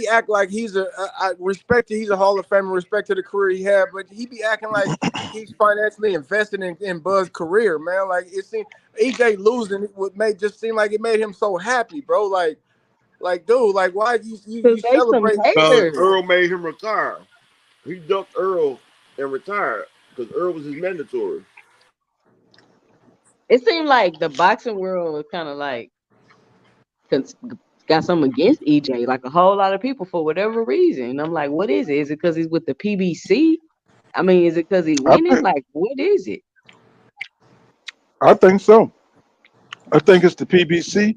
[SPEAKER 12] act like he's I respect he's a Hall of Famer, respect to the career he had, but he be acting like he's financially invested in Bud's career, man. Like it seemed EJ losing it would make just seem like it made him so happy, bro. Like dude, like why
[SPEAKER 14] Because
[SPEAKER 12] you
[SPEAKER 14] they some
[SPEAKER 12] celebrate?
[SPEAKER 8] Because
[SPEAKER 14] haters.
[SPEAKER 8] Earl made him retire. He ducked Earl and retired because Earl was his mandatory.
[SPEAKER 14] It seemed like the boxing world was kind of like cons- got something against EJ, like a whole lot of people for whatever reason. And I'm like, what is it? Is it because he's with the PBC? I mean, is it because he
[SPEAKER 5] I
[SPEAKER 14] winning?
[SPEAKER 5] think
[SPEAKER 14] Like, what is it?
[SPEAKER 5] I think so. I think it's the PBC.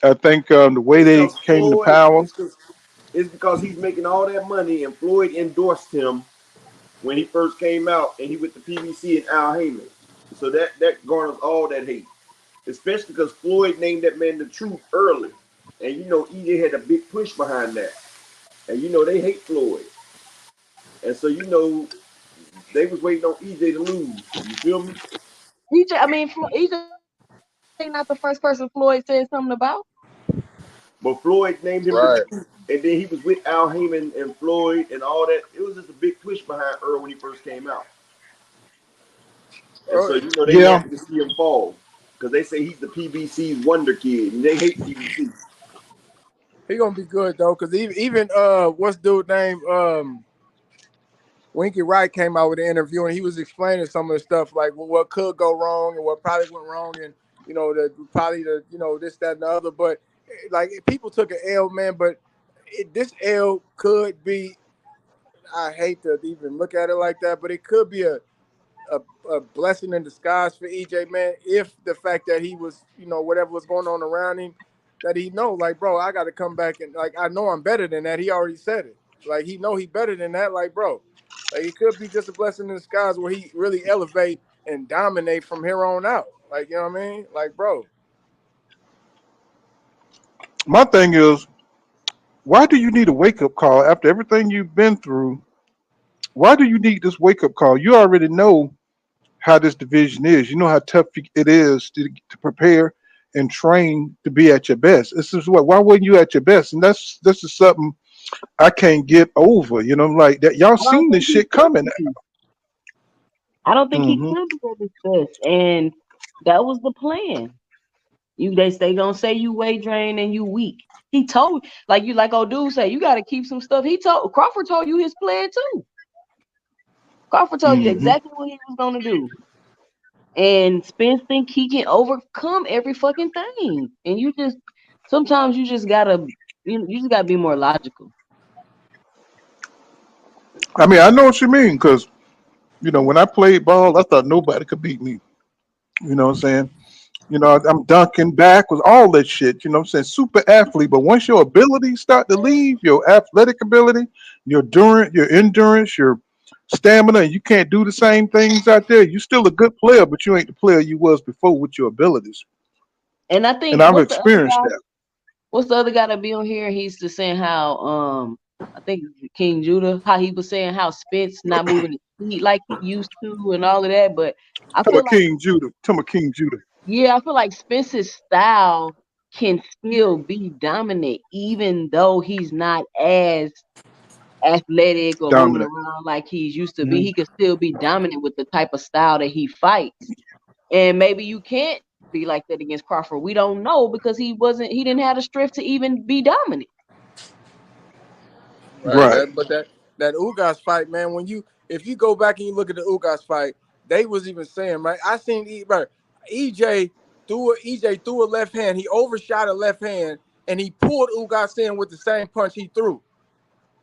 [SPEAKER 5] I think the way
[SPEAKER 8] It's
[SPEAKER 5] they
[SPEAKER 8] because
[SPEAKER 5] came to
[SPEAKER 8] Floyd.
[SPEAKER 5] power.
[SPEAKER 8] It's because he's making all that money, and Floyd endorsed him when he first came out, and he with the PBC and Al Haymon. So that garners all that hate.
[SPEAKER 15] especially because Floyd named that man the truth early. And you know, EJ had a big push behind that. And you know, they hate Floyd. And so, you know, they was waiting on EJ to lose. You feel me?
[SPEAKER 14] EJ, I mean, EJ not the first person Floyd said something about.
[SPEAKER 15] But Floyd named him the
[SPEAKER 12] Right.
[SPEAKER 15] truth. And then he was with Al Haymon and Floyd and all that. It was just a big push behind Earl when he first came out. And so, you know, they
[SPEAKER 5] Yeah.
[SPEAKER 15] happy to see him fall. Because they say he's the PBC's wonder kid. And they hate PBC.
[SPEAKER 12] He gonna be good though, cause even what's dude name Winky Wright came out with an interview and he was explaining some of the stuff like what could go wrong and what probably went wrong and you know this that and the other. But like people took an L, man, but this L could be. I hate to even look at it like that, but it could be a blessing in disguise for EJ, man, if the fact that he was, you know, whatever was going on around him, that he know, like, bro, I got to come back and, like, I know I'm better than that. He already said it. Like, he know he better than that. Like, bro, like, it could be just a blessing in disguise where he really elevate and dominate from here on out. Like, you know what I mean? Like, bro.
[SPEAKER 5] My thing is, why do you need a wake up call after everything you've been through? Why do you need this wake up call? You already know how this division is. You know how tough it is to prepare and train to be at your best. This is what. Why wasn't you at your best? And this is something I can't get over. You know, like that. Y'all
[SPEAKER 14] I don't
[SPEAKER 5] seen this
[SPEAKER 14] think he
[SPEAKER 5] shit
[SPEAKER 14] could
[SPEAKER 5] coming.
[SPEAKER 14] be. I don't think he
[SPEAKER 5] Hmm.
[SPEAKER 14] could be at his best, and that was the plan. They gonna say you weight drained and you weak. He told like old dude say you got to keep some stuff. He told Crawford told you his plan too. Crawford told you
[SPEAKER 5] Hmm.
[SPEAKER 14] exactly what he was gonna do. And Spence think he can overcome every fucking thing. And sometimes you just gotta you just gotta be more logical.
[SPEAKER 5] I mean, I know what you mean because when I played ball, I thought nobody could beat me. You know what I'm saying? I'm dunking backwards, all that shit. You know what I'm saying? Super athlete. But once your abilities start to leave, your athletic ability, your endurance, your stamina, and you can't do the same things out there, you're still a good player, but you ain't the player you was before with your abilities.
[SPEAKER 14] And I
[SPEAKER 5] And
[SPEAKER 14] think
[SPEAKER 5] I've experienced that.
[SPEAKER 14] what's the other guy to be on here? He's just saying how I think King Judah, how he was saying how Spence not moving his feet like he used to and all of that. But I
[SPEAKER 5] Tell
[SPEAKER 14] feel
[SPEAKER 5] me
[SPEAKER 14] like
[SPEAKER 5] King Judah. Tell me King Judah.
[SPEAKER 14] yeah, I feel like Spence's style can still be dominant, even though he's not as athletic or moving
[SPEAKER 5] Dominant.
[SPEAKER 14] around like he's used to be.
[SPEAKER 5] Hmm.
[SPEAKER 14] He could still be dominant with the type of style that he fights. And maybe you can't be like that against Crawford. We don't know because he didn't have the strength to even be dominant.
[SPEAKER 12] Right.
[SPEAKER 5] Right.
[SPEAKER 12] That Ugas fight, man. If you go back and you look at the Ugas fight, they was even saying, right? I seen right, EJ threw a left hand. He overshot a left hand and he pulled Ugas in with the same punch he threw.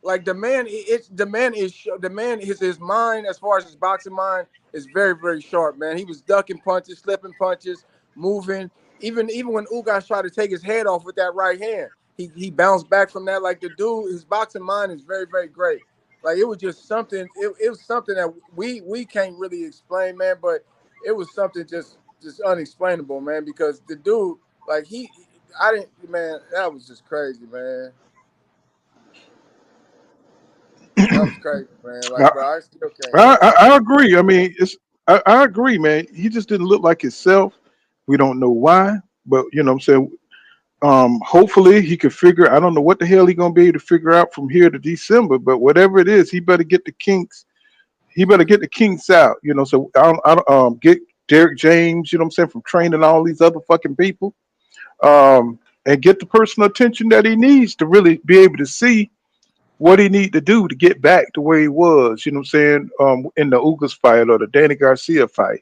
[SPEAKER 12] Like the man is his mind as far as his boxing mind is very very sharp, man. He was ducking punches, slipping punches, moving. Even when Ugas tried to take his head off with that right hand, he bounced back from that. Like the dude, his boxing mind is very very great. Like it was just something. It was something that we can't really explain, man. But it was something just unexplainable, man. Because the dude, like I didn't, man. That was just crazy, man. That was crazy, man. Like,
[SPEAKER 5] I,
[SPEAKER 12] bro, I still can't.
[SPEAKER 5] I agree. I mean, I agree, man. He just didn't look like himself. We don't know why, but what I'm saying. Hopefully he could figure. I don't know what the hell he gonna be able to figure out from here to December, but whatever it is, he better get the kinks. He better get the kinks out. So get Derek James. You know what I'm saying, from training all these other fucking people. And get the personal attention that he needs to really be able to see what he need to do to get back to where he was. You know what I'm saying, in the Ugas fight or the Danny Garcia fight,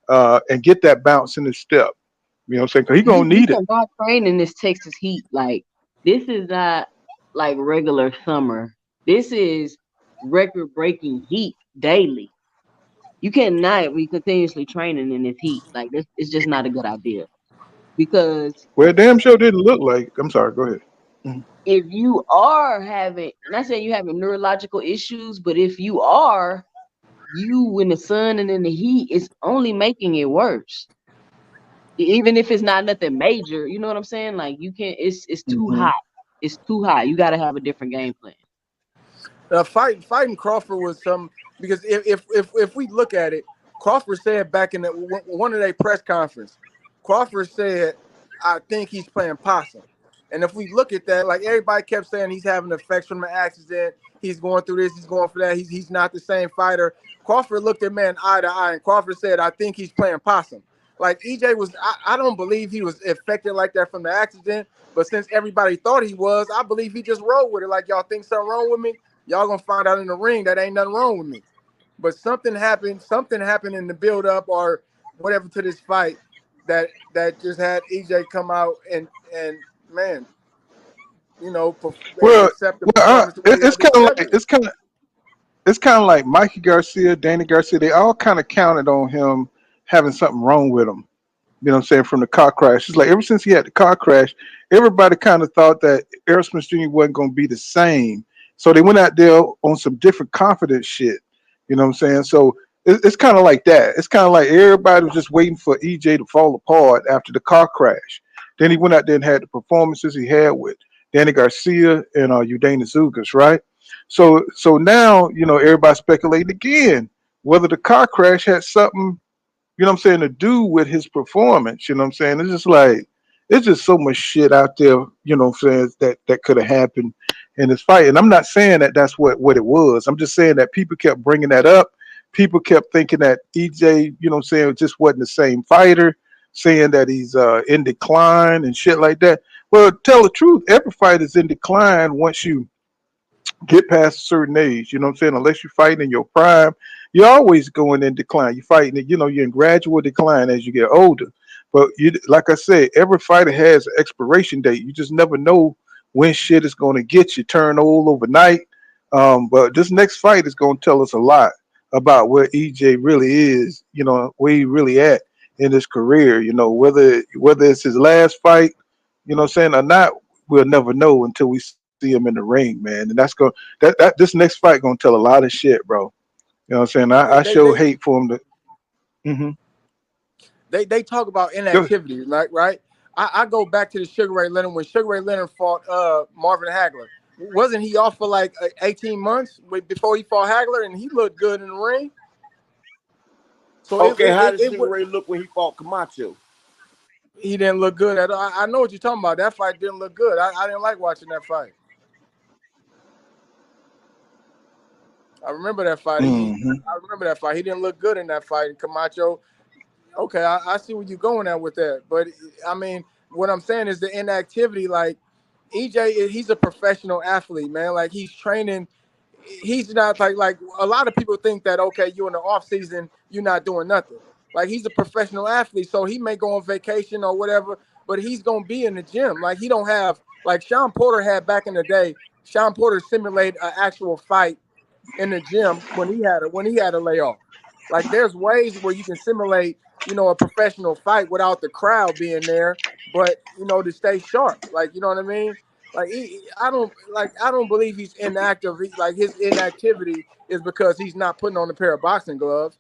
[SPEAKER 5] and get that bounce in his step. You know what I'm saying? Because he gonna
[SPEAKER 14] He
[SPEAKER 5] need it.
[SPEAKER 14] cannot train in this Texas heat. Like this is not like regular summer. This is record breaking heat daily. You cannot be continuously training in this heat. Like this, it's just not a good idea. Because
[SPEAKER 5] Well, damn sure didn't look like. I'm sorry. Go ahead. Mhm.
[SPEAKER 14] if you are having, not saying you having neurological issues, but if you are, you in the sun and in the heat, it's only making it worse. Even if it's not nothing major, you know what I'm saying? Like you can't. It's too
[SPEAKER 5] Hmm.
[SPEAKER 14] hot. It's too hot. You got to have a different game plan.
[SPEAKER 12] Fighting Crawford was some because if we look at it, Crawford said back in one of their press conference, Crawford said, "I think he's playing possum." And if we look at that, like everybody kept saying, he's having effects from the accident. He's going through this. He's going for that. He's not the same fighter. Crawford looked at man eye to eye, and Crawford said, "I think he's playing possum." Like EJ was, I don't believe he was affected like that from the accident. But since everybody thought he was, I believe he just rolled with it. Like y'all think something wrong with me? Y'all gonna find out in the ring that ain't nothing wrong with me. But something happened in the build up or whatever to this fight that just had EJ come out and man, you know,
[SPEAKER 5] Well,
[SPEAKER 12] accept the
[SPEAKER 5] well,
[SPEAKER 12] performance the way he
[SPEAKER 5] it's
[SPEAKER 12] had to
[SPEAKER 5] kind of like
[SPEAKER 12] accept it.
[SPEAKER 5] it's kind of like Mikey Garcia, Danny Garcia. They all kind of counted on him having something wrong with him. You know what I'm saying, from the car crash. It's like ever since he had the car crash, everybody kind of thought that Errol Spence Jr. wasn't going to be the same. So they went out there on some different confidence shit. You know what I'm saying? So it's kind of like that. It's kind of like everybody was just waiting for EJ to fall apart after the car crash. Then he went out there and had the performances he had with Danny Garcia and Udana Zugas, right? So now, everybody's speculating again whether the car crash had something, what I'm saying, to do with his performance. You know what I'm saying? It's just like it's just so much shit out there, what I'm saying, that could have happened in this fight. And I'm not saying that that's what it was. I'm just saying that people kept bringing that up. People kept thinking that EJ, what I'm saying, just wasn't the same fighter, saying that he's in decline and shit like that. Well, tell the truth, every fight is in decline once you get past a certain age. You know what I'm saying? Unless you're fighting in your prime, you're always going in decline. You're fighting, you're in gradual decline as you get older. But like I said, every fighter has an expiration date. You just never know when shit is going to get you. Turn old overnight. But this next fight is going to tell us a lot about where EJ really is. Where he really at in his career. Whether it's his last fight, what I'm saying, or not, we'll never know until we see him in the ring, man. And that's going that this next fight gonna tell a lot of shit, bro. You know what I'm saying? I
[SPEAKER 12] Yeah,
[SPEAKER 5] show hate for him to. Hmm.
[SPEAKER 12] they talk about
[SPEAKER 5] Go.
[SPEAKER 12] inactivity, right? I go back to the Sugar Ray Leonard when Sugar Ray Leonard fought Marvin Hagler. Wasn't he off for like 18 months before he fought Hagler, and he looked good in the ring? So
[SPEAKER 8] Okay, how did Sugar Ray look when he fought Camacho?
[SPEAKER 12] he didn't look good at all. I know what you're talking about. That fight didn't look good. I didn't like watching that fight. I remember that fight. I remember that fight. He didn't look good in that fight. And Camacho, okay, I see where you're going at with that. But I mean, what I'm saying is the inactivity. Like EJ, he's a professional athlete, man. Like he's training. He's not like a lot of people think that okay, you in the off season, you're not doing nothing. Like he's a professional athlete, so he may go on vacation or whatever, but he's gonna be in the gym. Like he don't have like Sean Porter had back in the day. Sean Porter simulated an actual fight in the gym when he had a layoff. Like there's ways where you can simulate, a professional fight without the crowd being there, but to stay sharp. Like you know what I mean? Like I don't believe he's inactive. Like his inactivity is because he's not putting on a pair of boxing gloves.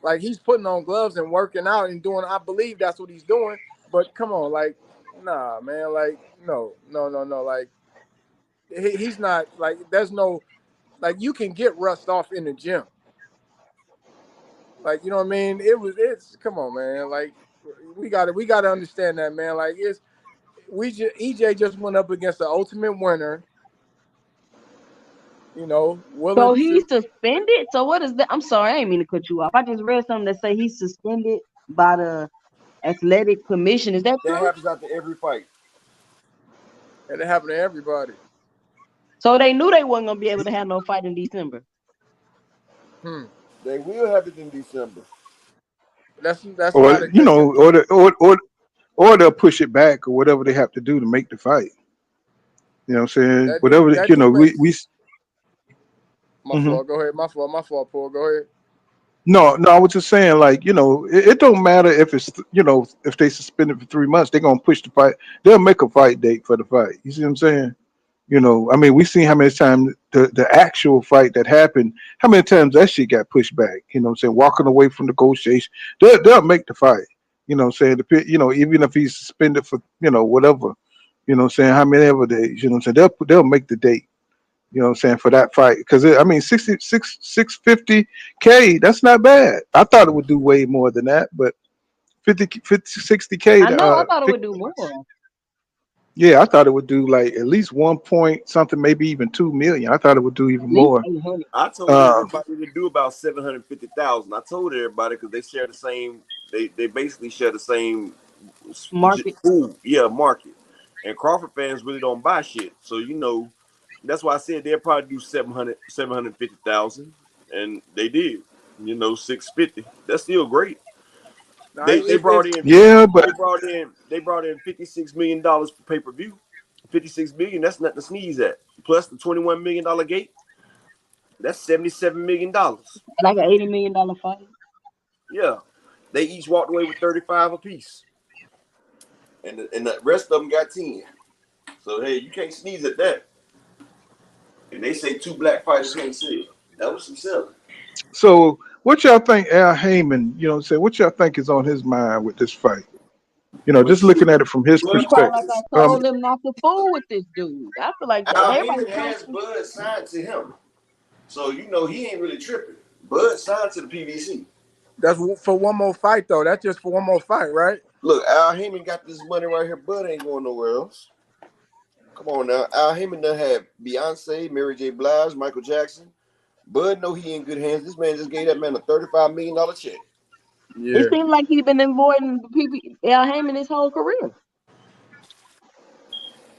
[SPEAKER 12] Like he's putting on gloves and working out and doing. I believe that's what he's doing. But come on, like nah, man. Like no. Like he's not like there's no like you can get rust off in the gym. Like you know what I mean? It's come on, man. Like we gotta understand that, man. Like EJ just went up against the ultimate winner.
[SPEAKER 14] So
[SPEAKER 12] Willing
[SPEAKER 14] he's
[SPEAKER 12] to.
[SPEAKER 14] suspended. So what is that? I'm sorry, I ain't mean to cut you off. I just read something that say he's suspended by the athletic commission. Is that
[SPEAKER 8] That
[SPEAKER 14] true?
[SPEAKER 8] happens after every fight.
[SPEAKER 12] And it happened to everybody.
[SPEAKER 14] So they knew they wasn't gonna be able to have no fight in December.
[SPEAKER 8] They will have it in December.
[SPEAKER 12] That's
[SPEAKER 5] Or
[SPEAKER 12] why the
[SPEAKER 5] or they'll push it back or whatever they have to do to make the fight. You know what I'm saying? Whatever
[SPEAKER 12] that do make
[SPEAKER 5] we.
[SPEAKER 12] my
[SPEAKER 5] Mhm.
[SPEAKER 12] fault. Go ahead. My fault, Paul. Go ahead.
[SPEAKER 5] No, I was just saying, like, it don't matter if it's, if they suspend it for 3 months, they're gonna push the fight. They'll make a fight date for the fight. You see what I'm saying? I mean, we've seen how many times the actual fight that happened, how many times that shit got pushed back. You know what I'm saying? Walking away from negotiation, they'll make the fight. You know, saying even if he's suspended for whatever, how many ever days, they'll make the date. For that fight because I mean 650K, that's not bad. I thought it would do way more than that, but 60K
[SPEAKER 14] I
[SPEAKER 5] to
[SPEAKER 14] know. I thought it would do more.
[SPEAKER 5] yeah, I thought it would do like at least 1 point something, maybe even 2 million. I thought it would do even
[SPEAKER 14] At least
[SPEAKER 5] more.
[SPEAKER 14] 800.
[SPEAKER 8] I told everybody to do about 750,000. I told everybody because they share the same. They basically share the same
[SPEAKER 14] Market.
[SPEAKER 8] food, market. And Crawford fans really don't buy shit, so that's why I said they'll probably do 750,000, and they did. 650. That's still great.
[SPEAKER 12] Nah,
[SPEAKER 8] They brought in
[SPEAKER 5] Yeah, but
[SPEAKER 8] they brought in $56 million for pay per view. 56 million. That's nothing to sneeze at. Plus the $21 million gate. That's $77 million.
[SPEAKER 14] Like an $80 million fight.
[SPEAKER 8] Yeah, they each walked away with 35 apiece, and the rest of them got 10. So hey, you can't sneeze at that. And they say two black fighters can't sell. That was some selling.
[SPEAKER 5] so what y'all think Al Haymon, what y'all think is on his mind with this fight? Just looking at it from his
[SPEAKER 14] He probably, like
[SPEAKER 5] perspective.
[SPEAKER 14] I told him, not to fool with this dude. I feel like
[SPEAKER 8] Al
[SPEAKER 14] everybody
[SPEAKER 8] Haymon has Bud signed to him, so he ain't really tripping. Bud signed to the PBC.
[SPEAKER 12] That's for one more fight, though. That's just for one more fight, right?
[SPEAKER 8] Look, Al Haymon got this money right here. Bud ain't going nowhere else. Come on now. Al Haymon done had Beyonce, Mary J. Blige, Michael Jackson. Bud know he in good hands. This man just gave that man a $35 million check.
[SPEAKER 12] Yeah.
[SPEAKER 14] It seems like he's been avoiding Al Haymon his whole career.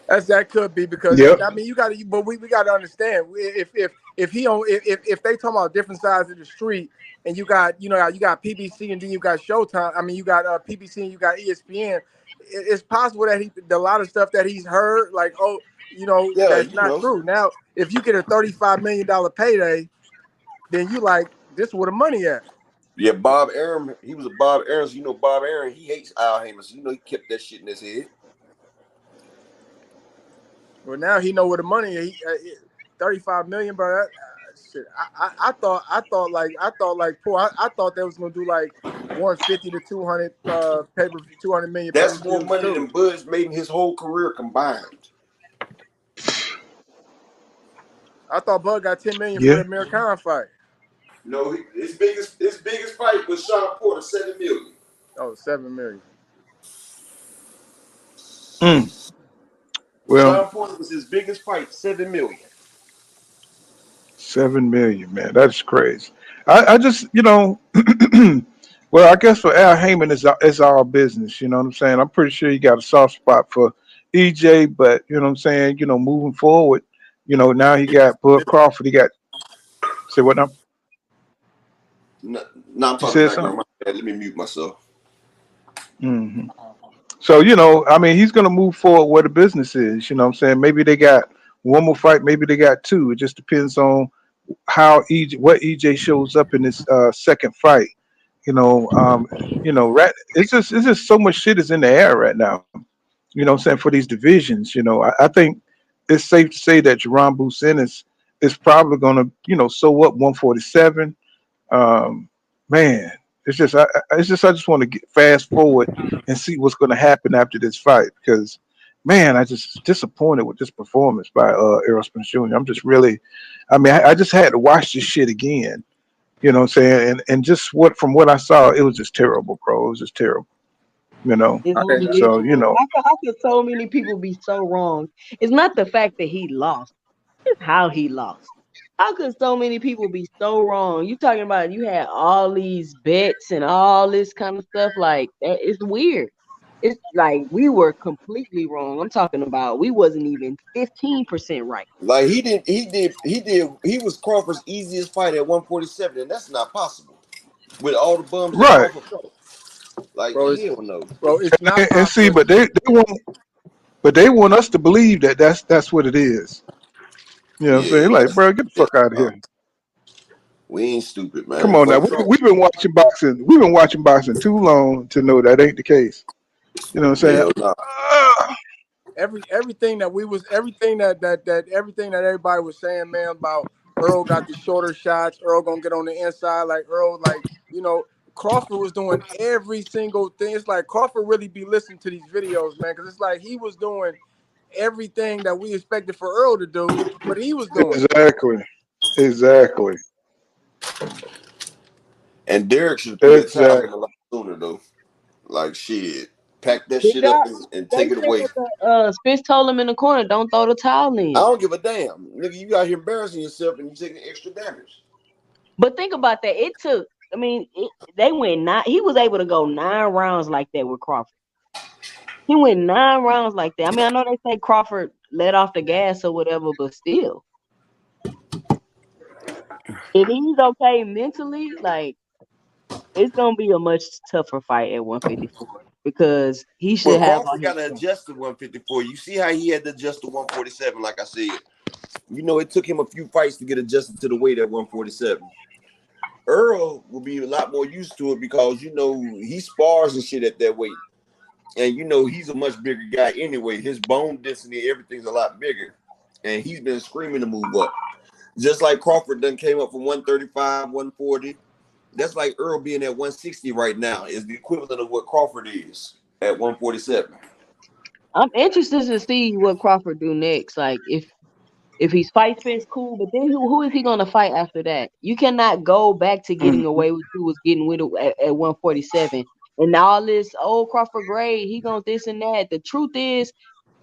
[SPEAKER 12] That could be because I mean but we got to understand if they talking about different sides of the street and you got PBC and then you got Showtime. I mean you got PBC and you got ESPN. It's possible that a lot of stuff that he's heard that's not true. Now if you get a $35 million payday, then you like, this is where the money at.
[SPEAKER 8] Yeah, Bob Arum, he was a Bob Arum. So Bob Arum, he hates Al Haymon. So he kept that shit in his head.
[SPEAKER 12] Well, now he know where the money is. 35 million, bro. Shit. I thought they was gonna do like 150 to 200 200 million.
[SPEAKER 8] That's more money than Bud's made in his whole career combined.
[SPEAKER 12] I thought Bud got 10 million for the American fight.
[SPEAKER 8] No, his biggest fight was Sean Porter, 7 million.
[SPEAKER 12] Oh, 7 million.
[SPEAKER 5] Well,
[SPEAKER 8] Sean Porter was his biggest fight, 7 million.
[SPEAKER 5] 7 million, man. That's crazy. I just, well, I guess for Al Haymon it's all business, you know what I'm saying? I'm pretty sure he got a soft spot for EJ, but you know what I'm saying, moving forward, now he got Bud Crawford, he got say what now?
[SPEAKER 8] No, I'm talking background. Let me mute myself.
[SPEAKER 5] Mm-hmm. So, I mean, he's going to move forward where the business is, you know what I'm saying? Maybe they got one more fight, maybe they got two. It just depends on what EJ shows up in this second fight. It's just so much shit is in the air right now. You know what I'm saying, for these divisions, I think it's safe to say that Jerome Busin is probably going to, sew up 147. Man, I just want to fast forward and see what's going to happen after this fight because, man, I just disappointed with this performance by Errol Spence Jr. I'm just really, I just had to watch this shit again. You know what I'm saying? And just from what I saw, it was just terrible, bro. It was just terrible. So,
[SPEAKER 14] How could so many people be so wrong? It's not the fact that he lost, it's how he lost. How could so many people be so wrong? You talking about you had all these bets and all this kind of stuff like that. It's weird. It's like we were completely wrong. I'm talking about we wasn't even 15% right.
[SPEAKER 8] Like he was Crawford's easiest fight at 147, and that's not possible with all the bums that Crawford fought. Like, hell no,
[SPEAKER 12] bro. It's not.
[SPEAKER 5] And see, but they want us to believe that that's what it is. You know what I'm saying? Like, bro, get the fuck out of here.
[SPEAKER 8] We ain't stupid, man.
[SPEAKER 5] Come on now. We've been watching boxing. We've been watching boxing too long to know that ain't the case. You know what I'm saying?
[SPEAKER 12] Everything that everybody was saying, man, about Errol got the shorter shots. Errol gonna get on the inside, like Errol, Crawford was doing every single thing. It's like Crawford really be listening to these videos, man, because it's like he was doing everything that we expected for Earl to do, but he was doing it.
[SPEAKER 5] Exactly.
[SPEAKER 15] And Derek should put that time in
[SPEAKER 5] Exactly.
[SPEAKER 15] a lot sooner though. Like shit, pack that
[SPEAKER 14] He
[SPEAKER 15] shit up
[SPEAKER 14] got.
[SPEAKER 15] and
[SPEAKER 14] They
[SPEAKER 15] take it away.
[SPEAKER 14] said that Spence told him in the corner, "Don't throw the towel
[SPEAKER 15] I
[SPEAKER 14] in."
[SPEAKER 15] don't give a damn, nigga. You out here embarrassing yourself and you taking extra damage.
[SPEAKER 14] But think about that. It took. I mean, they went 9. He was able to go 9 rounds like that with Crawford. He went 9 rounds like that. I mean, I know they say Crawford let off the gas or whatever, but still, if he's okay mentally, like it's gonna be a much tougher fight at 154 because he
[SPEAKER 15] Well,
[SPEAKER 14] should have all
[SPEAKER 15] Crawford
[SPEAKER 14] his
[SPEAKER 15] got to
[SPEAKER 14] stuff.
[SPEAKER 15] adjust to 154. You see how he had to adjust to 147, like I said. You know, it took him a few fights to get adjusted to the weight at 147. Earl will be a lot more used to it because, you know, he spars and shit at that weight. And, you know, he's a much bigger guy anyway. His bone density, everything's a lot bigger. And he's been screaming to move up. Just like Crawford done came up from 135, 140. That's like Earl being at 160 right now is the equivalent of what Crawford is at 147.
[SPEAKER 14] I'm interested to see what Crawford do next. Like if he's fight Spence, cool, but then who is he gonna fight after that? You cannot go back to getting away with who was getting with it at 147. And all this, Crawford great, he gonna this and that. The truth is,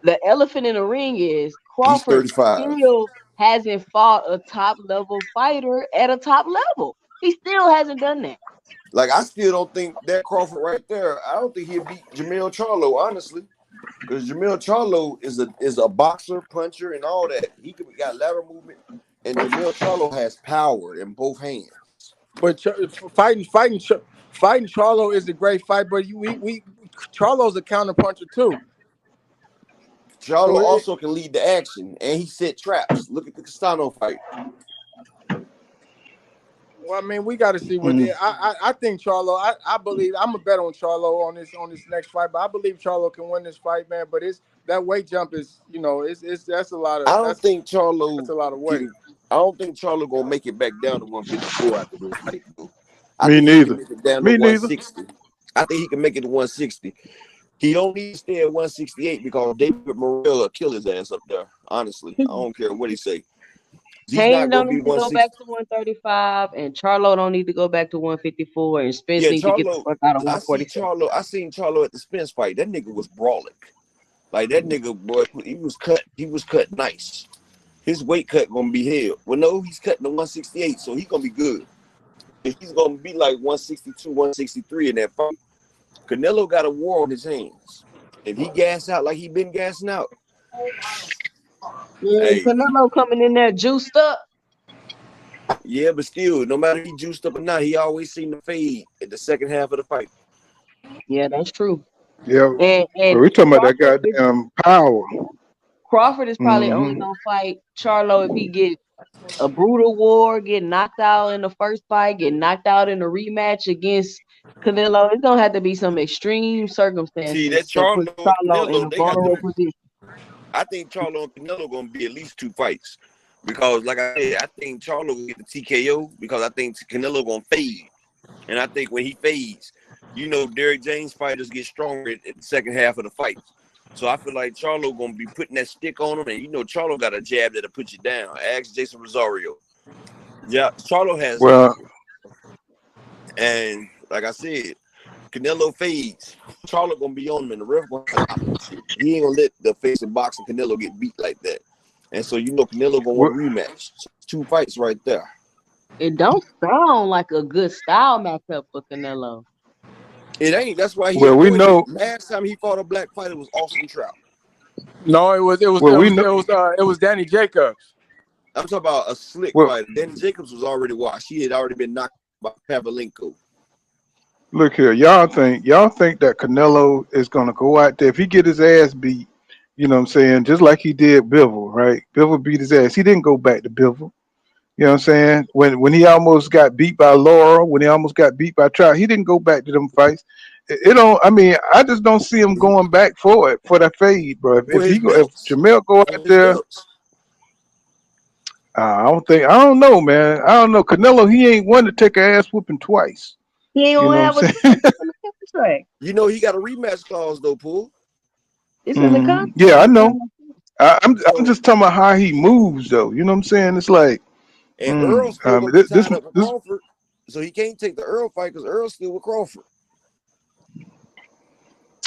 [SPEAKER 14] the elephant in the ring is
[SPEAKER 15] He's
[SPEAKER 14] Crawford
[SPEAKER 15] 35.
[SPEAKER 14] still hasn't fought a top level fighter at a top level. He still hasn't done that.
[SPEAKER 15] Like, I still don't think that Crawford right there, I don't think he'll beat Jermell Charlo, honestly. Because Jermell Charlo is a boxer, puncher, and all that. He got lateral movement, and Jermell Charlo has power in both hands.
[SPEAKER 12] But fighting Charlo is a great fight, but Charlo's a counter puncher too.
[SPEAKER 15] Charlo
[SPEAKER 12] So
[SPEAKER 15] also can lead the action, and he set traps. Look at the Castano fight.
[SPEAKER 12] well, I mean, we got to see what I think Charlo. I believe I'm a bet on Charlo on this next fight, but I believe Charlo can win this fight, man. But that weight jump is, you know, that's a lot of.
[SPEAKER 15] I don't think Charlo
[SPEAKER 12] that's a lot of weight.
[SPEAKER 15] I don't think Charlo gonna make it back down to 154 after this fight. I
[SPEAKER 5] Me
[SPEAKER 15] think he
[SPEAKER 5] neither.
[SPEAKER 15] can make it down to
[SPEAKER 5] Me neither.
[SPEAKER 15] 160. I think he can make it to 160. He don't need to stay at 168 because David Morrell will kill his ass up there. Honestly, I don't care what he say. He's
[SPEAKER 14] Hayden
[SPEAKER 15] not
[SPEAKER 14] don't
[SPEAKER 15] gonna be
[SPEAKER 14] need to go
[SPEAKER 15] 160.
[SPEAKER 14] back to 135, and Charlo don't need to go back to 154, and Spence
[SPEAKER 15] Yeah,
[SPEAKER 14] need to get the
[SPEAKER 15] Charlo.
[SPEAKER 14] fuck out of
[SPEAKER 15] I seen Charlo at the Spence fight. That nigga was brawling. Like that nigga, boy, he was cut nice. His weight cut gonna be hell. Well, no, he's cutting to 168, so he's gonna be good. He's gonna be like 162, 163 in that fight. Canelo got a war on his hands. If he gas out like he been gassing out, hey,
[SPEAKER 14] Canelo coming in there juiced up.
[SPEAKER 15] yeah, but still, no matter if he juiced up or not, he always seemed to fade at the second half of the fight.
[SPEAKER 14] Yeah, that's true.
[SPEAKER 5] Yeah.
[SPEAKER 14] And
[SPEAKER 5] We're talking about that
[SPEAKER 14] Crawford
[SPEAKER 5] goddamn power.
[SPEAKER 14] Crawford is probably only gonna fight Charlo if he get a brutal war, get knocked out in the first fight, get knocked out in the rematch against Canelo. It's gonna have to be some extreme
[SPEAKER 15] See,
[SPEAKER 14] circumstances
[SPEAKER 15] that
[SPEAKER 14] to put
[SPEAKER 15] Charlo and
[SPEAKER 14] Charlo in
[SPEAKER 15] Canelo,
[SPEAKER 14] a
[SPEAKER 15] they got
[SPEAKER 14] vulnerable
[SPEAKER 15] them.
[SPEAKER 14] position.
[SPEAKER 15] I think Charlo and Canelo gonna be at least 2 fights. Because, like I said, I think Charlo will get the TKO because I think Canelo gonna fade. And I think when he fades, you know, Derrick James fighters get stronger at the second half of the fight. So I feel like Charlo gonna be putting that stick on him, and you know, Charlo got a jab that'll put you down. Ask Jason Rosario. Yeah, Charlo has
[SPEAKER 5] Well,
[SPEAKER 15] and like I said, Canelo fades. Charlo gonna be on him, and the ref gonna like, oh, shit. He ain't gonna let the face of boxing Canelo get beat like that. And so you know Canelo gonna want a rematch. So 2 fights right there.
[SPEAKER 14] It don't sound like a good style matchup for Canelo.
[SPEAKER 15] It ain't. That's why he
[SPEAKER 5] well, we
[SPEAKER 15] avoided
[SPEAKER 5] know.
[SPEAKER 15] it. Last time he fought a black fighter was Austin Trout.
[SPEAKER 12] No, it was Danny Jacobs.
[SPEAKER 15] I'm talking about a slick
[SPEAKER 5] Well,
[SPEAKER 15] fighter. Danny Jacobs was already washed. He had already been knocked by Pavlenko.
[SPEAKER 5] look here, y'all think that Canelo is gonna go out there if he get his ass beat? You know what I'm saying? Just like he did Bivol, right? Bivol beat his ass. He didn't go back to Bivol. You know what I'm saying? When he almost got beat by Laura, when he almost got beat by Trout, he didn't go back to them fights. It don't. I mean, I just don't see him going back for it for that fade, bro. If
[SPEAKER 15] For his
[SPEAKER 5] if
[SPEAKER 15] belts.
[SPEAKER 5] Jermell go
[SPEAKER 15] For
[SPEAKER 5] out
[SPEAKER 15] his
[SPEAKER 5] there,
[SPEAKER 15] belts.
[SPEAKER 5] I don't know, man. I don't know. Canelo, he ain't one to take an ass whooping twice.
[SPEAKER 14] He ain't
[SPEAKER 5] You
[SPEAKER 14] gonna
[SPEAKER 5] know
[SPEAKER 14] have
[SPEAKER 5] what
[SPEAKER 14] a
[SPEAKER 5] I'm
[SPEAKER 14] choice.
[SPEAKER 5] saying?
[SPEAKER 14] It's in the contract.
[SPEAKER 8] You know he got a rematch clause though, Pool.
[SPEAKER 14] It's in the
[SPEAKER 5] Mhm.
[SPEAKER 14] contract.
[SPEAKER 5] Yeah, I
[SPEAKER 14] It's
[SPEAKER 5] know.
[SPEAKER 14] not
[SPEAKER 5] I'm
[SPEAKER 8] So
[SPEAKER 5] just talking about how he moves, though. You know what I'm saying? It's like,
[SPEAKER 8] and Earl's still gonna be
[SPEAKER 5] this
[SPEAKER 8] tied up with
[SPEAKER 5] this
[SPEAKER 8] Crawford, so he can't take the Earl fight because Earl's still with Crawford.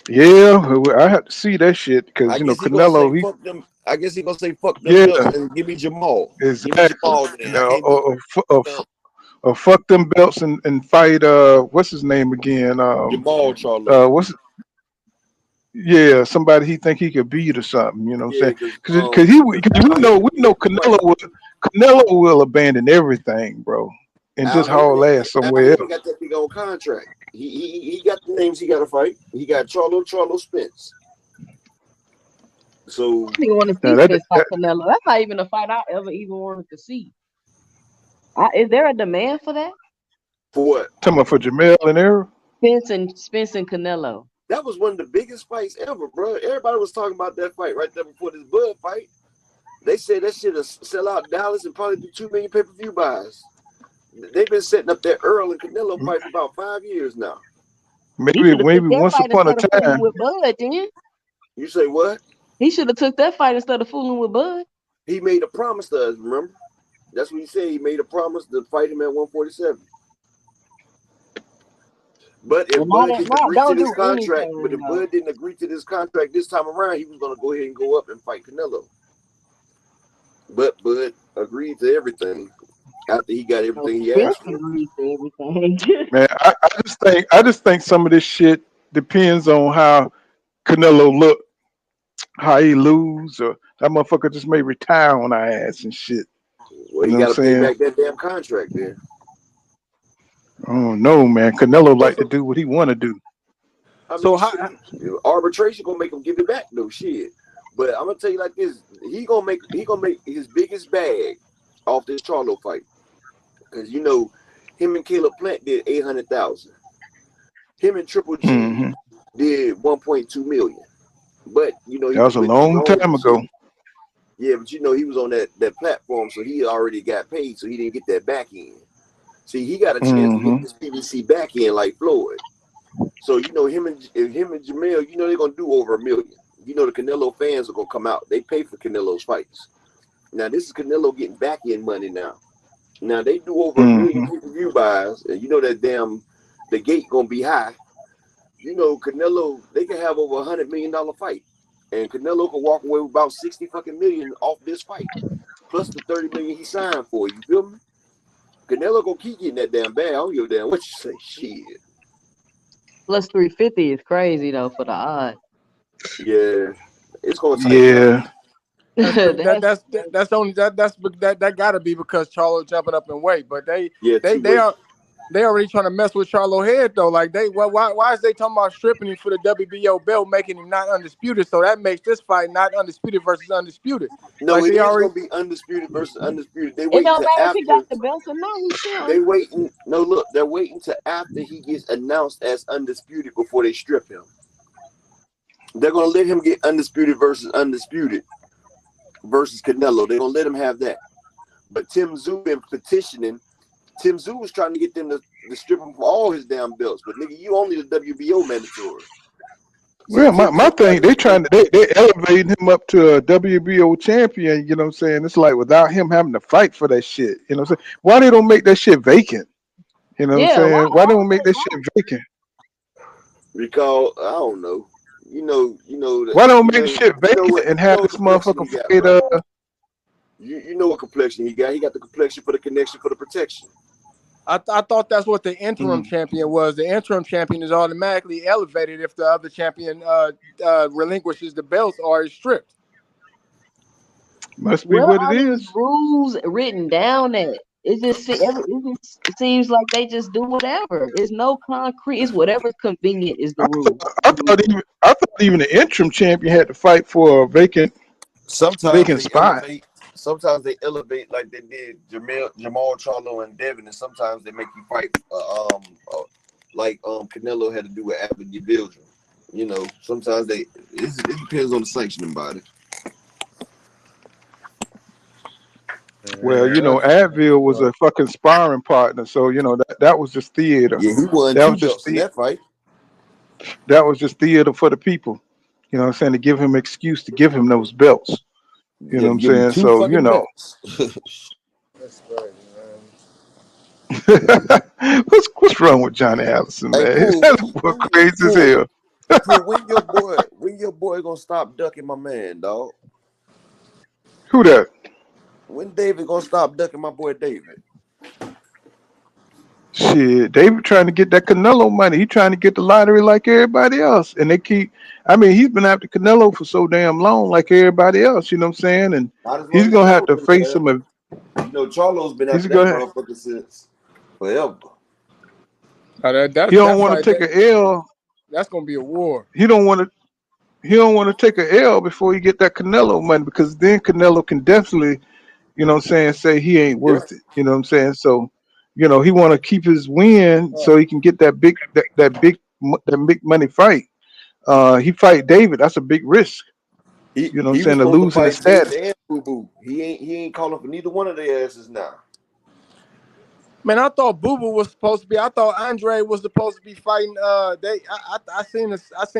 [SPEAKER 5] yeah, I have to see that shit because
[SPEAKER 8] I
[SPEAKER 5] you know
[SPEAKER 8] guess he gonna say
[SPEAKER 5] Canelo.
[SPEAKER 8] fuck them. I guess he gonna say fuck them
[SPEAKER 5] Yeah,
[SPEAKER 8] belts and give me Jamal. Give me
[SPEAKER 5] exactly.
[SPEAKER 8] Jamal then. I
[SPEAKER 5] Yeah,
[SPEAKER 8] can't do
[SPEAKER 5] or fuck them belts and fight. What's his name again?
[SPEAKER 8] Jamal Charlo.
[SPEAKER 5] What's Yeah, somebody he think he could beat or something. You know what I'm
[SPEAKER 8] Yeah,
[SPEAKER 5] saying?
[SPEAKER 8] because
[SPEAKER 5] Because
[SPEAKER 8] Al
[SPEAKER 5] we
[SPEAKER 8] Haymon
[SPEAKER 5] know
[SPEAKER 8] gonna fight.
[SPEAKER 5] Canelo will abandon everything, bro, and
[SPEAKER 8] Al
[SPEAKER 5] just haul
[SPEAKER 8] Haymon,
[SPEAKER 5] ass
[SPEAKER 8] Al
[SPEAKER 5] somewhere
[SPEAKER 8] Haymon
[SPEAKER 5] else.
[SPEAKER 8] got that big old contract. He got the names he got to fight. He got Charlo, Spence. So
[SPEAKER 14] I don't want to
[SPEAKER 5] Now
[SPEAKER 14] see
[SPEAKER 5] that,
[SPEAKER 14] Spence fight
[SPEAKER 5] that
[SPEAKER 14] Canelo. That's not even a fight I ever even wanted to see. Is there a demand for that?
[SPEAKER 8] for what?
[SPEAKER 5] talking about for Jermell and Errol.
[SPEAKER 14] Spence and Canelo.
[SPEAKER 8] That was one of the biggest fights ever, bro. Everybody was talking about that fight right there before this Bud fight. They said that shit will sell out Dallas and probably do 2 million pay-per-view buys. They've been setting up that Earl and Canelo fight for about 5 years now.
[SPEAKER 14] He
[SPEAKER 5] Maybe
[SPEAKER 14] should have took
[SPEAKER 5] maybe
[SPEAKER 14] that
[SPEAKER 5] once
[SPEAKER 14] fight
[SPEAKER 5] upon a
[SPEAKER 14] instead of fooling
[SPEAKER 5] time.
[SPEAKER 14] with Bud, then.
[SPEAKER 8] You say what?
[SPEAKER 14] He should have took that fight instead of fooling with Bud.
[SPEAKER 8] He made a promise to us, remember? That's what he said. He made a promise to fight him at 147. But if
[SPEAKER 14] And now
[SPEAKER 8] Bud
[SPEAKER 14] that
[SPEAKER 8] didn't
[SPEAKER 14] now
[SPEAKER 8] agree to
[SPEAKER 14] don't
[SPEAKER 8] this
[SPEAKER 14] do
[SPEAKER 8] contract, but
[SPEAKER 14] anything
[SPEAKER 8] if
[SPEAKER 14] though.
[SPEAKER 8] Bud didn't agree to this contract this time around, he was going to go ahead and go up and fight Canelo. But Bud agreed to everything after he got
[SPEAKER 14] No,
[SPEAKER 8] everything he
[SPEAKER 14] Spence
[SPEAKER 8] asked for.
[SPEAKER 14] agreed to everything.
[SPEAKER 5] Man, I just think some of this shit depends on how Canelo look, how he lose, or that motherfucker just may retire on our ass and shit.
[SPEAKER 8] Well,
[SPEAKER 5] You
[SPEAKER 8] he
[SPEAKER 5] know what I'm
[SPEAKER 8] got to pay
[SPEAKER 5] saying?
[SPEAKER 8] back that damn contract then.
[SPEAKER 5] Oh no, man. Canelo like to
[SPEAKER 8] So,
[SPEAKER 5] do what he want to do.
[SPEAKER 8] I
[SPEAKER 12] So
[SPEAKER 8] mean,
[SPEAKER 12] how?
[SPEAKER 8] shit, arbitration gonna make him give it back though, shit. But I'm gonna tell you like this: he gonna make his biggest bag off this Charlo fight, because you know, him and Caleb Plant did 800,000. Him and Triple G
[SPEAKER 5] Hmm.
[SPEAKER 8] did 1.2 million. But you know, he
[SPEAKER 5] That
[SPEAKER 8] was
[SPEAKER 5] was a
[SPEAKER 8] with his
[SPEAKER 5] long
[SPEAKER 8] own
[SPEAKER 5] time
[SPEAKER 8] shit.
[SPEAKER 5] ago.
[SPEAKER 8] Yeah, but you know, he was on that platform, so he already got paid, so he didn't get that back end. See, he got a chance to get
[SPEAKER 5] Hmm.
[SPEAKER 8] this PBC back end like Floyd. So you know him and Jermell, you know they're gonna do over $1 million. You know the Canelo fans are gonna come out. They pay for Canelo's fights. Now this is Canelo getting back end money now. Now they do over $1 million
[SPEAKER 5] Hmm.
[SPEAKER 8] pay-per-view buys, and you know that the gate gonna be high. You know Canelo, they can have over $100 million fight, and Canelo can walk away with about 60 fucking million off this fight, plus the 30 million he signed for. You feel me? Canelo gonna keep getting that damn bag. I don't give a damn what you say. Shit.
[SPEAKER 14] Plus 350 is crazy though for the odds.
[SPEAKER 8] Yeah, it's gonna tighten up.
[SPEAKER 5] Yeah.
[SPEAKER 12] That's
[SPEAKER 14] That's
[SPEAKER 12] that's only that gotta be because Charlo jumping up in weight, but
[SPEAKER 8] Yeah,
[SPEAKER 12] they
[SPEAKER 8] two
[SPEAKER 12] they
[SPEAKER 8] weight.
[SPEAKER 12] are they already trying to mess with Charlo head though. Like why is they talking about stripping him for the WBO belt, making him not undisputed? So that makes this fight not undisputed versus undisputed.
[SPEAKER 8] No,
[SPEAKER 12] Like
[SPEAKER 8] it
[SPEAKER 12] they
[SPEAKER 8] is
[SPEAKER 12] already
[SPEAKER 8] gonna be undisputed versus undisputed. They
[SPEAKER 14] it
[SPEAKER 8] waiting
[SPEAKER 14] don't
[SPEAKER 8] to
[SPEAKER 14] matter if he got
[SPEAKER 8] after.
[SPEAKER 14] the belts or not, he's still
[SPEAKER 8] They
[SPEAKER 14] undefeated.
[SPEAKER 8] waiting. No, look, they're waiting to after he gets announced as undisputed before they strip him. They're gonna let him get undisputed versus Canelo. They're gonna let him have that. But Tim Tszyu been petitioning. Tim Tszyu was trying to get them to strip him for all his damn belts. But nigga, you only the WBO mandatory. So
[SPEAKER 5] Well,
[SPEAKER 8] Tim
[SPEAKER 5] my
[SPEAKER 8] Tszyu got
[SPEAKER 5] thing,
[SPEAKER 8] to get them.
[SPEAKER 5] they elevating him up to a WBO champion. You know what I'm saying? It's like without him having to fight for that shit. You know what I'm saying? Why they don't make that shit vacant? You know what I'm
[SPEAKER 14] Yeah,
[SPEAKER 5] saying? Why they don't make that shit vacant?
[SPEAKER 8] Because I don't know. You know that
[SPEAKER 5] Why don't make the shit vacant and
[SPEAKER 8] you
[SPEAKER 5] have
[SPEAKER 8] know what
[SPEAKER 5] this
[SPEAKER 8] complexion
[SPEAKER 5] motherfucker
[SPEAKER 8] he got,
[SPEAKER 5] fight?
[SPEAKER 8] bro. You know what complexion he got. He got the complexion for the connection for the protection.
[SPEAKER 12] I thought that's what the interim
[SPEAKER 5] Mm.
[SPEAKER 12] champion was. The interim champion is automatically elevated if the other champion relinquishes the belts or is stripped.
[SPEAKER 5] Must be
[SPEAKER 14] where
[SPEAKER 5] what it
[SPEAKER 14] are these
[SPEAKER 5] is.
[SPEAKER 14] rules written down at? It seems like they just do whatever. It's no concrete. It's whatever's convenient is the rule.
[SPEAKER 5] I thought even the interim champion had to fight for a vacant
[SPEAKER 8] Sometimes they
[SPEAKER 5] spot.
[SPEAKER 8] elevate. Sometimes they elevate like they did Jamal Charlo and Devin, and sometimes they make you fight. Like Canelo had to do with Avenue Belgium. You know, sometimes it depends on the sanctioning body.
[SPEAKER 5] Well,
[SPEAKER 12] Man,
[SPEAKER 5] Advil was a fucking sparring partner, so that was just theater.
[SPEAKER 15] Yeah, he won
[SPEAKER 5] That
[SPEAKER 15] two
[SPEAKER 5] was just
[SPEAKER 15] belts in that fight.
[SPEAKER 5] that was just theater for the people. You know what I'm saying? To give him excuse to give him those belts. You know
[SPEAKER 15] Yeah,
[SPEAKER 5] what
[SPEAKER 15] to
[SPEAKER 5] I'm
[SPEAKER 15] give him
[SPEAKER 5] saying?
[SPEAKER 15] two
[SPEAKER 5] So,
[SPEAKER 15] fucking belts.
[SPEAKER 12] that's crazy, man.
[SPEAKER 5] what's wrong with Johnny Allison,
[SPEAKER 15] Hey,
[SPEAKER 5] man?
[SPEAKER 15] Pool,
[SPEAKER 5] That boy crazy as hell.
[SPEAKER 15] When your boy gonna stop ducking my man, dog?
[SPEAKER 5] Who that?
[SPEAKER 15] When David gonna stop ducking my boy David?
[SPEAKER 5] Shit, David trying to get that Canelo money. He trying to get the lottery like everybody else. And they keep, I mean, he's been after Canelo for so damn long, like everybody else, you know what I'm saying? And
[SPEAKER 15] Not as
[SPEAKER 5] he's
[SPEAKER 15] long as
[SPEAKER 5] gonna have
[SPEAKER 15] Charlo
[SPEAKER 5] to
[SPEAKER 15] been
[SPEAKER 5] face
[SPEAKER 15] there.
[SPEAKER 5] him.
[SPEAKER 15] Charlo's been
[SPEAKER 5] He's
[SPEAKER 15] after that
[SPEAKER 5] gonna,
[SPEAKER 15] motherfucker since forever.
[SPEAKER 12] That
[SPEAKER 5] he don't
[SPEAKER 12] that
[SPEAKER 5] want to
[SPEAKER 12] fight
[SPEAKER 5] take an L.
[SPEAKER 12] that's gonna be a war.
[SPEAKER 5] He don't want to. He don't want to take an L before he get that Canelo money, because then Canelo can definitely, say he ain't
[SPEAKER 15] Yeah.
[SPEAKER 5] worth it. You know what I'm saying? So, he want to keep his win
[SPEAKER 12] Uh,
[SPEAKER 5] so he can get that big money fight. He fight David. That's a big risk. You know what I'm
[SPEAKER 15] He was
[SPEAKER 5] saying? To
[SPEAKER 15] supposed to
[SPEAKER 5] losing his
[SPEAKER 15] fight David
[SPEAKER 5] status.
[SPEAKER 15] and Boo Boo. He ain't calling for neither one of their asses now.
[SPEAKER 12] Man, I thought Boo Boo was supposed to be. I thought Andre was supposed to be fighting. I seen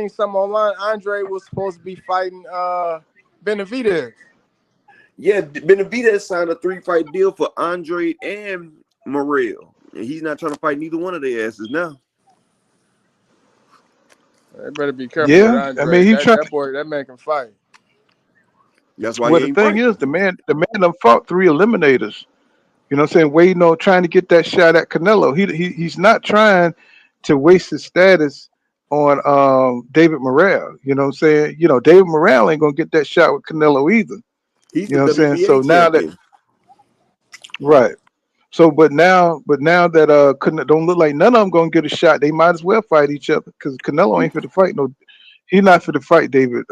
[SPEAKER 12] something online. Andre was supposed to be fighting Benavidez.
[SPEAKER 15] Yeah, Benavidez signed a 3-fight deal for Andre and Morrell, and he's not trying to fight neither one of their asses now.
[SPEAKER 12] They better be careful with
[SPEAKER 5] Yeah, I
[SPEAKER 12] Andre.
[SPEAKER 5] mean he trying.
[SPEAKER 12] That man can fight.
[SPEAKER 15] That's why
[SPEAKER 5] Well,
[SPEAKER 15] he
[SPEAKER 5] the
[SPEAKER 15] ain't
[SPEAKER 5] thing
[SPEAKER 15] fighting.
[SPEAKER 5] is, the man done fought 3 eliminators. You know what I'm saying? Waiting on trying to get that shot at Canelo. He's not trying to waste his status on David Morrell. You know what I'm saying? David Morrell ain't gonna get that shot with Canelo either.
[SPEAKER 15] He's
[SPEAKER 5] You
[SPEAKER 15] the
[SPEAKER 5] know what I'm saying? So
[SPEAKER 15] WBA
[SPEAKER 5] now that,
[SPEAKER 15] champion.
[SPEAKER 5] right. So but now that don't look like none of them gonna get a shot. They might as well fight each other, because Canelo ain't fit to fight no. He's not fit to fight David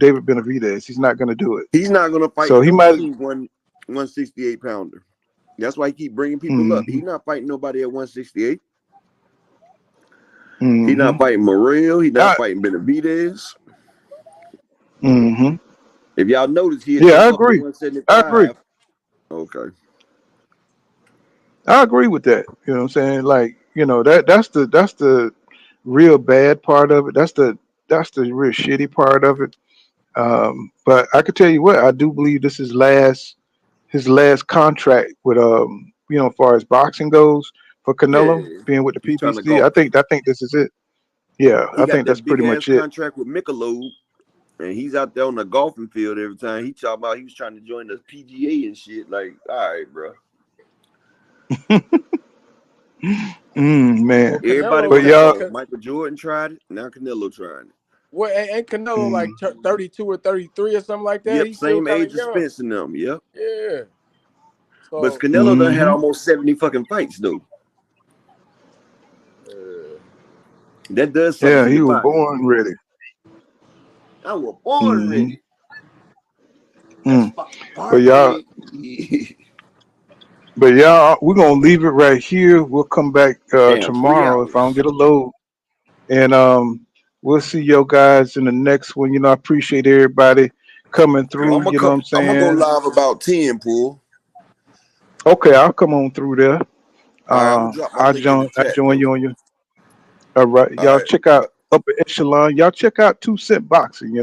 [SPEAKER 5] Benavidez. He's not gonna do it.
[SPEAKER 15] He's not gonna fight
[SPEAKER 5] So he might.
[SPEAKER 15] nobody 168 pounder. That's why he keep bringing people up.
[SPEAKER 5] Mm-hmm,
[SPEAKER 15] He's not fighting nobody at 168. He's
[SPEAKER 5] mm-hmm.
[SPEAKER 15] not fighting Morrell. He's not fighting Benavidez.
[SPEAKER 5] Mm-hmm.
[SPEAKER 15] If y'all notice, he'll
[SPEAKER 5] Yeah, I
[SPEAKER 15] jump up to
[SPEAKER 5] agree. I agree.
[SPEAKER 15] 175. Okay.
[SPEAKER 5] I agree with that. You know what I'm saying? Like, that's the real bad part of it. That's the real shitty part of it. But I could tell you what, I do believe this is his last contract with as far as boxing goes for Canelo
[SPEAKER 15] Yeah.
[SPEAKER 5] being with the
[SPEAKER 15] He's trying to
[SPEAKER 5] PBC.
[SPEAKER 15] golf.
[SPEAKER 5] I think this is it. Yeah,
[SPEAKER 15] He
[SPEAKER 5] I
[SPEAKER 15] got
[SPEAKER 5] think that's
[SPEAKER 15] that big
[SPEAKER 5] pretty
[SPEAKER 15] ass
[SPEAKER 5] much it.
[SPEAKER 15] contract with Michelob, and he's out there on the golfing field every time. He talking about he was trying to join the PGA and shit. Like, all right, bro.
[SPEAKER 5] Man.
[SPEAKER 12] Well,
[SPEAKER 15] Everybody
[SPEAKER 5] But
[SPEAKER 15] want to
[SPEAKER 5] y'all,
[SPEAKER 15] golf. Michael Jordan tried it. Now Canelo trying it.
[SPEAKER 12] What ain't Canelo like
[SPEAKER 5] mm,
[SPEAKER 12] 32 or 33 or something like that?
[SPEAKER 15] Yep,
[SPEAKER 12] He's still
[SPEAKER 15] same
[SPEAKER 12] kind of
[SPEAKER 15] age as
[SPEAKER 12] young.
[SPEAKER 15] Spence and them. Yep.
[SPEAKER 12] Yeah.
[SPEAKER 15] But
[SPEAKER 12] So
[SPEAKER 15] Canelo done had
[SPEAKER 5] mm-hmm,
[SPEAKER 15] almost 70 fucking fights though. That does something
[SPEAKER 5] yeah,
[SPEAKER 15] to
[SPEAKER 5] he
[SPEAKER 15] your
[SPEAKER 5] was
[SPEAKER 15] body.
[SPEAKER 5] born ready.
[SPEAKER 15] I was born
[SPEAKER 5] Mm-hmm,
[SPEAKER 15] ready. That's
[SPEAKER 5] mm.
[SPEAKER 15] fucking
[SPEAKER 5] But y'all,
[SPEAKER 15] party.
[SPEAKER 5] we're gonna leave it right here. We'll come back
[SPEAKER 15] Damn, 3
[SPEAKER 5] tomorrow if I don't
[SPEAKER 15] hours.
[SPEAKER 5] get a load, and we'll see you guys in the next one. I appreciate everybody coming
[SPEAKER 15] Well,
[SPEAKER 5] through. You know what I'm
[SPEAKER 15] I'm gonna go
[SPEAKER 5] saying?
[SPEAKER 15] live about 10, Pool.
[SPEAKER 5] Okay, I'll come on through there.
[SPEAKER 15] All right, I'm gonna drop my
[SPEAKER 5] I
[SPEAKER 15] link in the
[SPEAKER 5] join. I
[SPEAKER 15] chat
[SPEAKER 5] join
[SPEAKER 15] though.
[SPEAKER 5] you on your. All right,
[SPEAKER 15] All
[SPEAKER 5] y'all
[SPEAKER 15] right.
[SPEAKER 5] check out Upper Echelon. Y'all check out 2 Cent Boxing.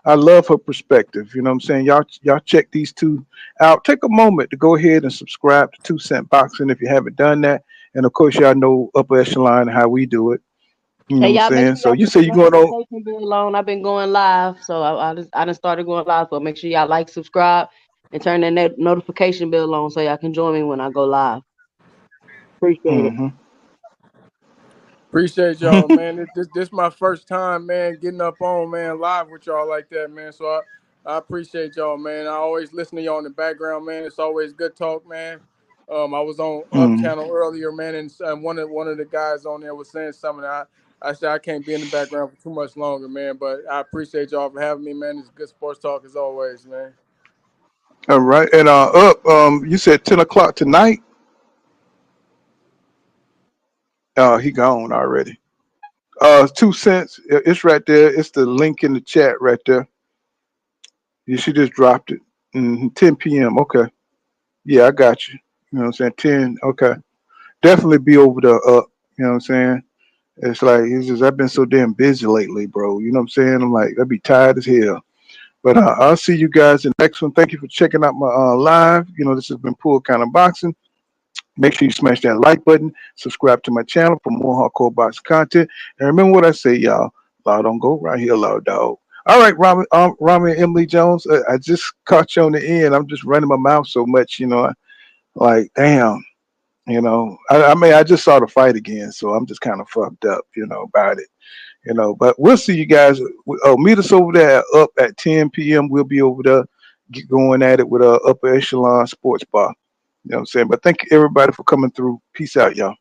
[SPEAKER 5] I love her perspective. You know what I'm saying? Y'all check these two out. Take a moment to go ahead and subscribe to 2 Cent Boxing if you haven't done that. And of course, y'all know Upper Echelon how we do it. You know
[SPEAKER 14] Hey
[SPEAKER 5] what I'm
[SPEAKER 14] y'all, make
[SPEAKER 5] saying?
[SPEAKER 14] sure
[SPEAKER 5] So
[SPEAKER 14] y'all
[SPEAKER 5] you
[SPEAKER 14] put
[SPEAKER 5] say
[SPEAKER 14] the
[SPEAKER 5] you going on?
[SPEAKER 14] notification bell on. I've been going live, so I just started going live. So make sure y'all like, subscribe, and turn that notification bell on so y'all can join me when I go live. Appreciate it.
[SPEAKER 5] Mm-hmm.
[SPEAKER 12] appreciate y'all, man. This my first time, man, getting up on, man, live with y'all like that, man. So I appreciate y'all, man. I always listen to y'all in the background, man. It's always good talk, man. I was on Up
[SPEAKER 5] Mm-hmm.
[SPEAKER 12] Channel earlier, man, and one of the guys on there was saying something. I said I can't be in the background for too much longer, man. But I appreciate y'all for having me, man. It's good sports talk as always, man.
[SPEAKER 5] All right, and you said 10 o'clock tonight. He gone already. 2 cents. It's right there. It's the link in the chat right there. You should just dropped it. 10 p.m. Okay. Yeah, I got you. You know what I'm saying? 10. Okay. Definitely be over the up. You know what I'm saying? It's just I've been so damn busy lately, bro. You know what I'm saying? I'm like, I'd be tired as hell. But I'll see you guys in the next one. Thank you for checking out my live. You know, this has been Pool Kind of Boxing. Make sure you smash that like button, subscribe to my channel for more hardcore boxing content. And remember what I say, y'all. Law don't go right here, loud dog. All right, Rami and Emily Jones. I just caught you on the end. I'm just running my mouth so much, you know. Like, damn, you know. I mean, I just saw the fight again, so I'm just kind of fucked up, you know, about it. You know, but we'll see you guys. Oh, meet us over there up at 10 p.m. We'll be over there going at it with Upper Echelon Sports Bar. You know what I'm saying? But thank you everybody for coming through. Peace out, y'all.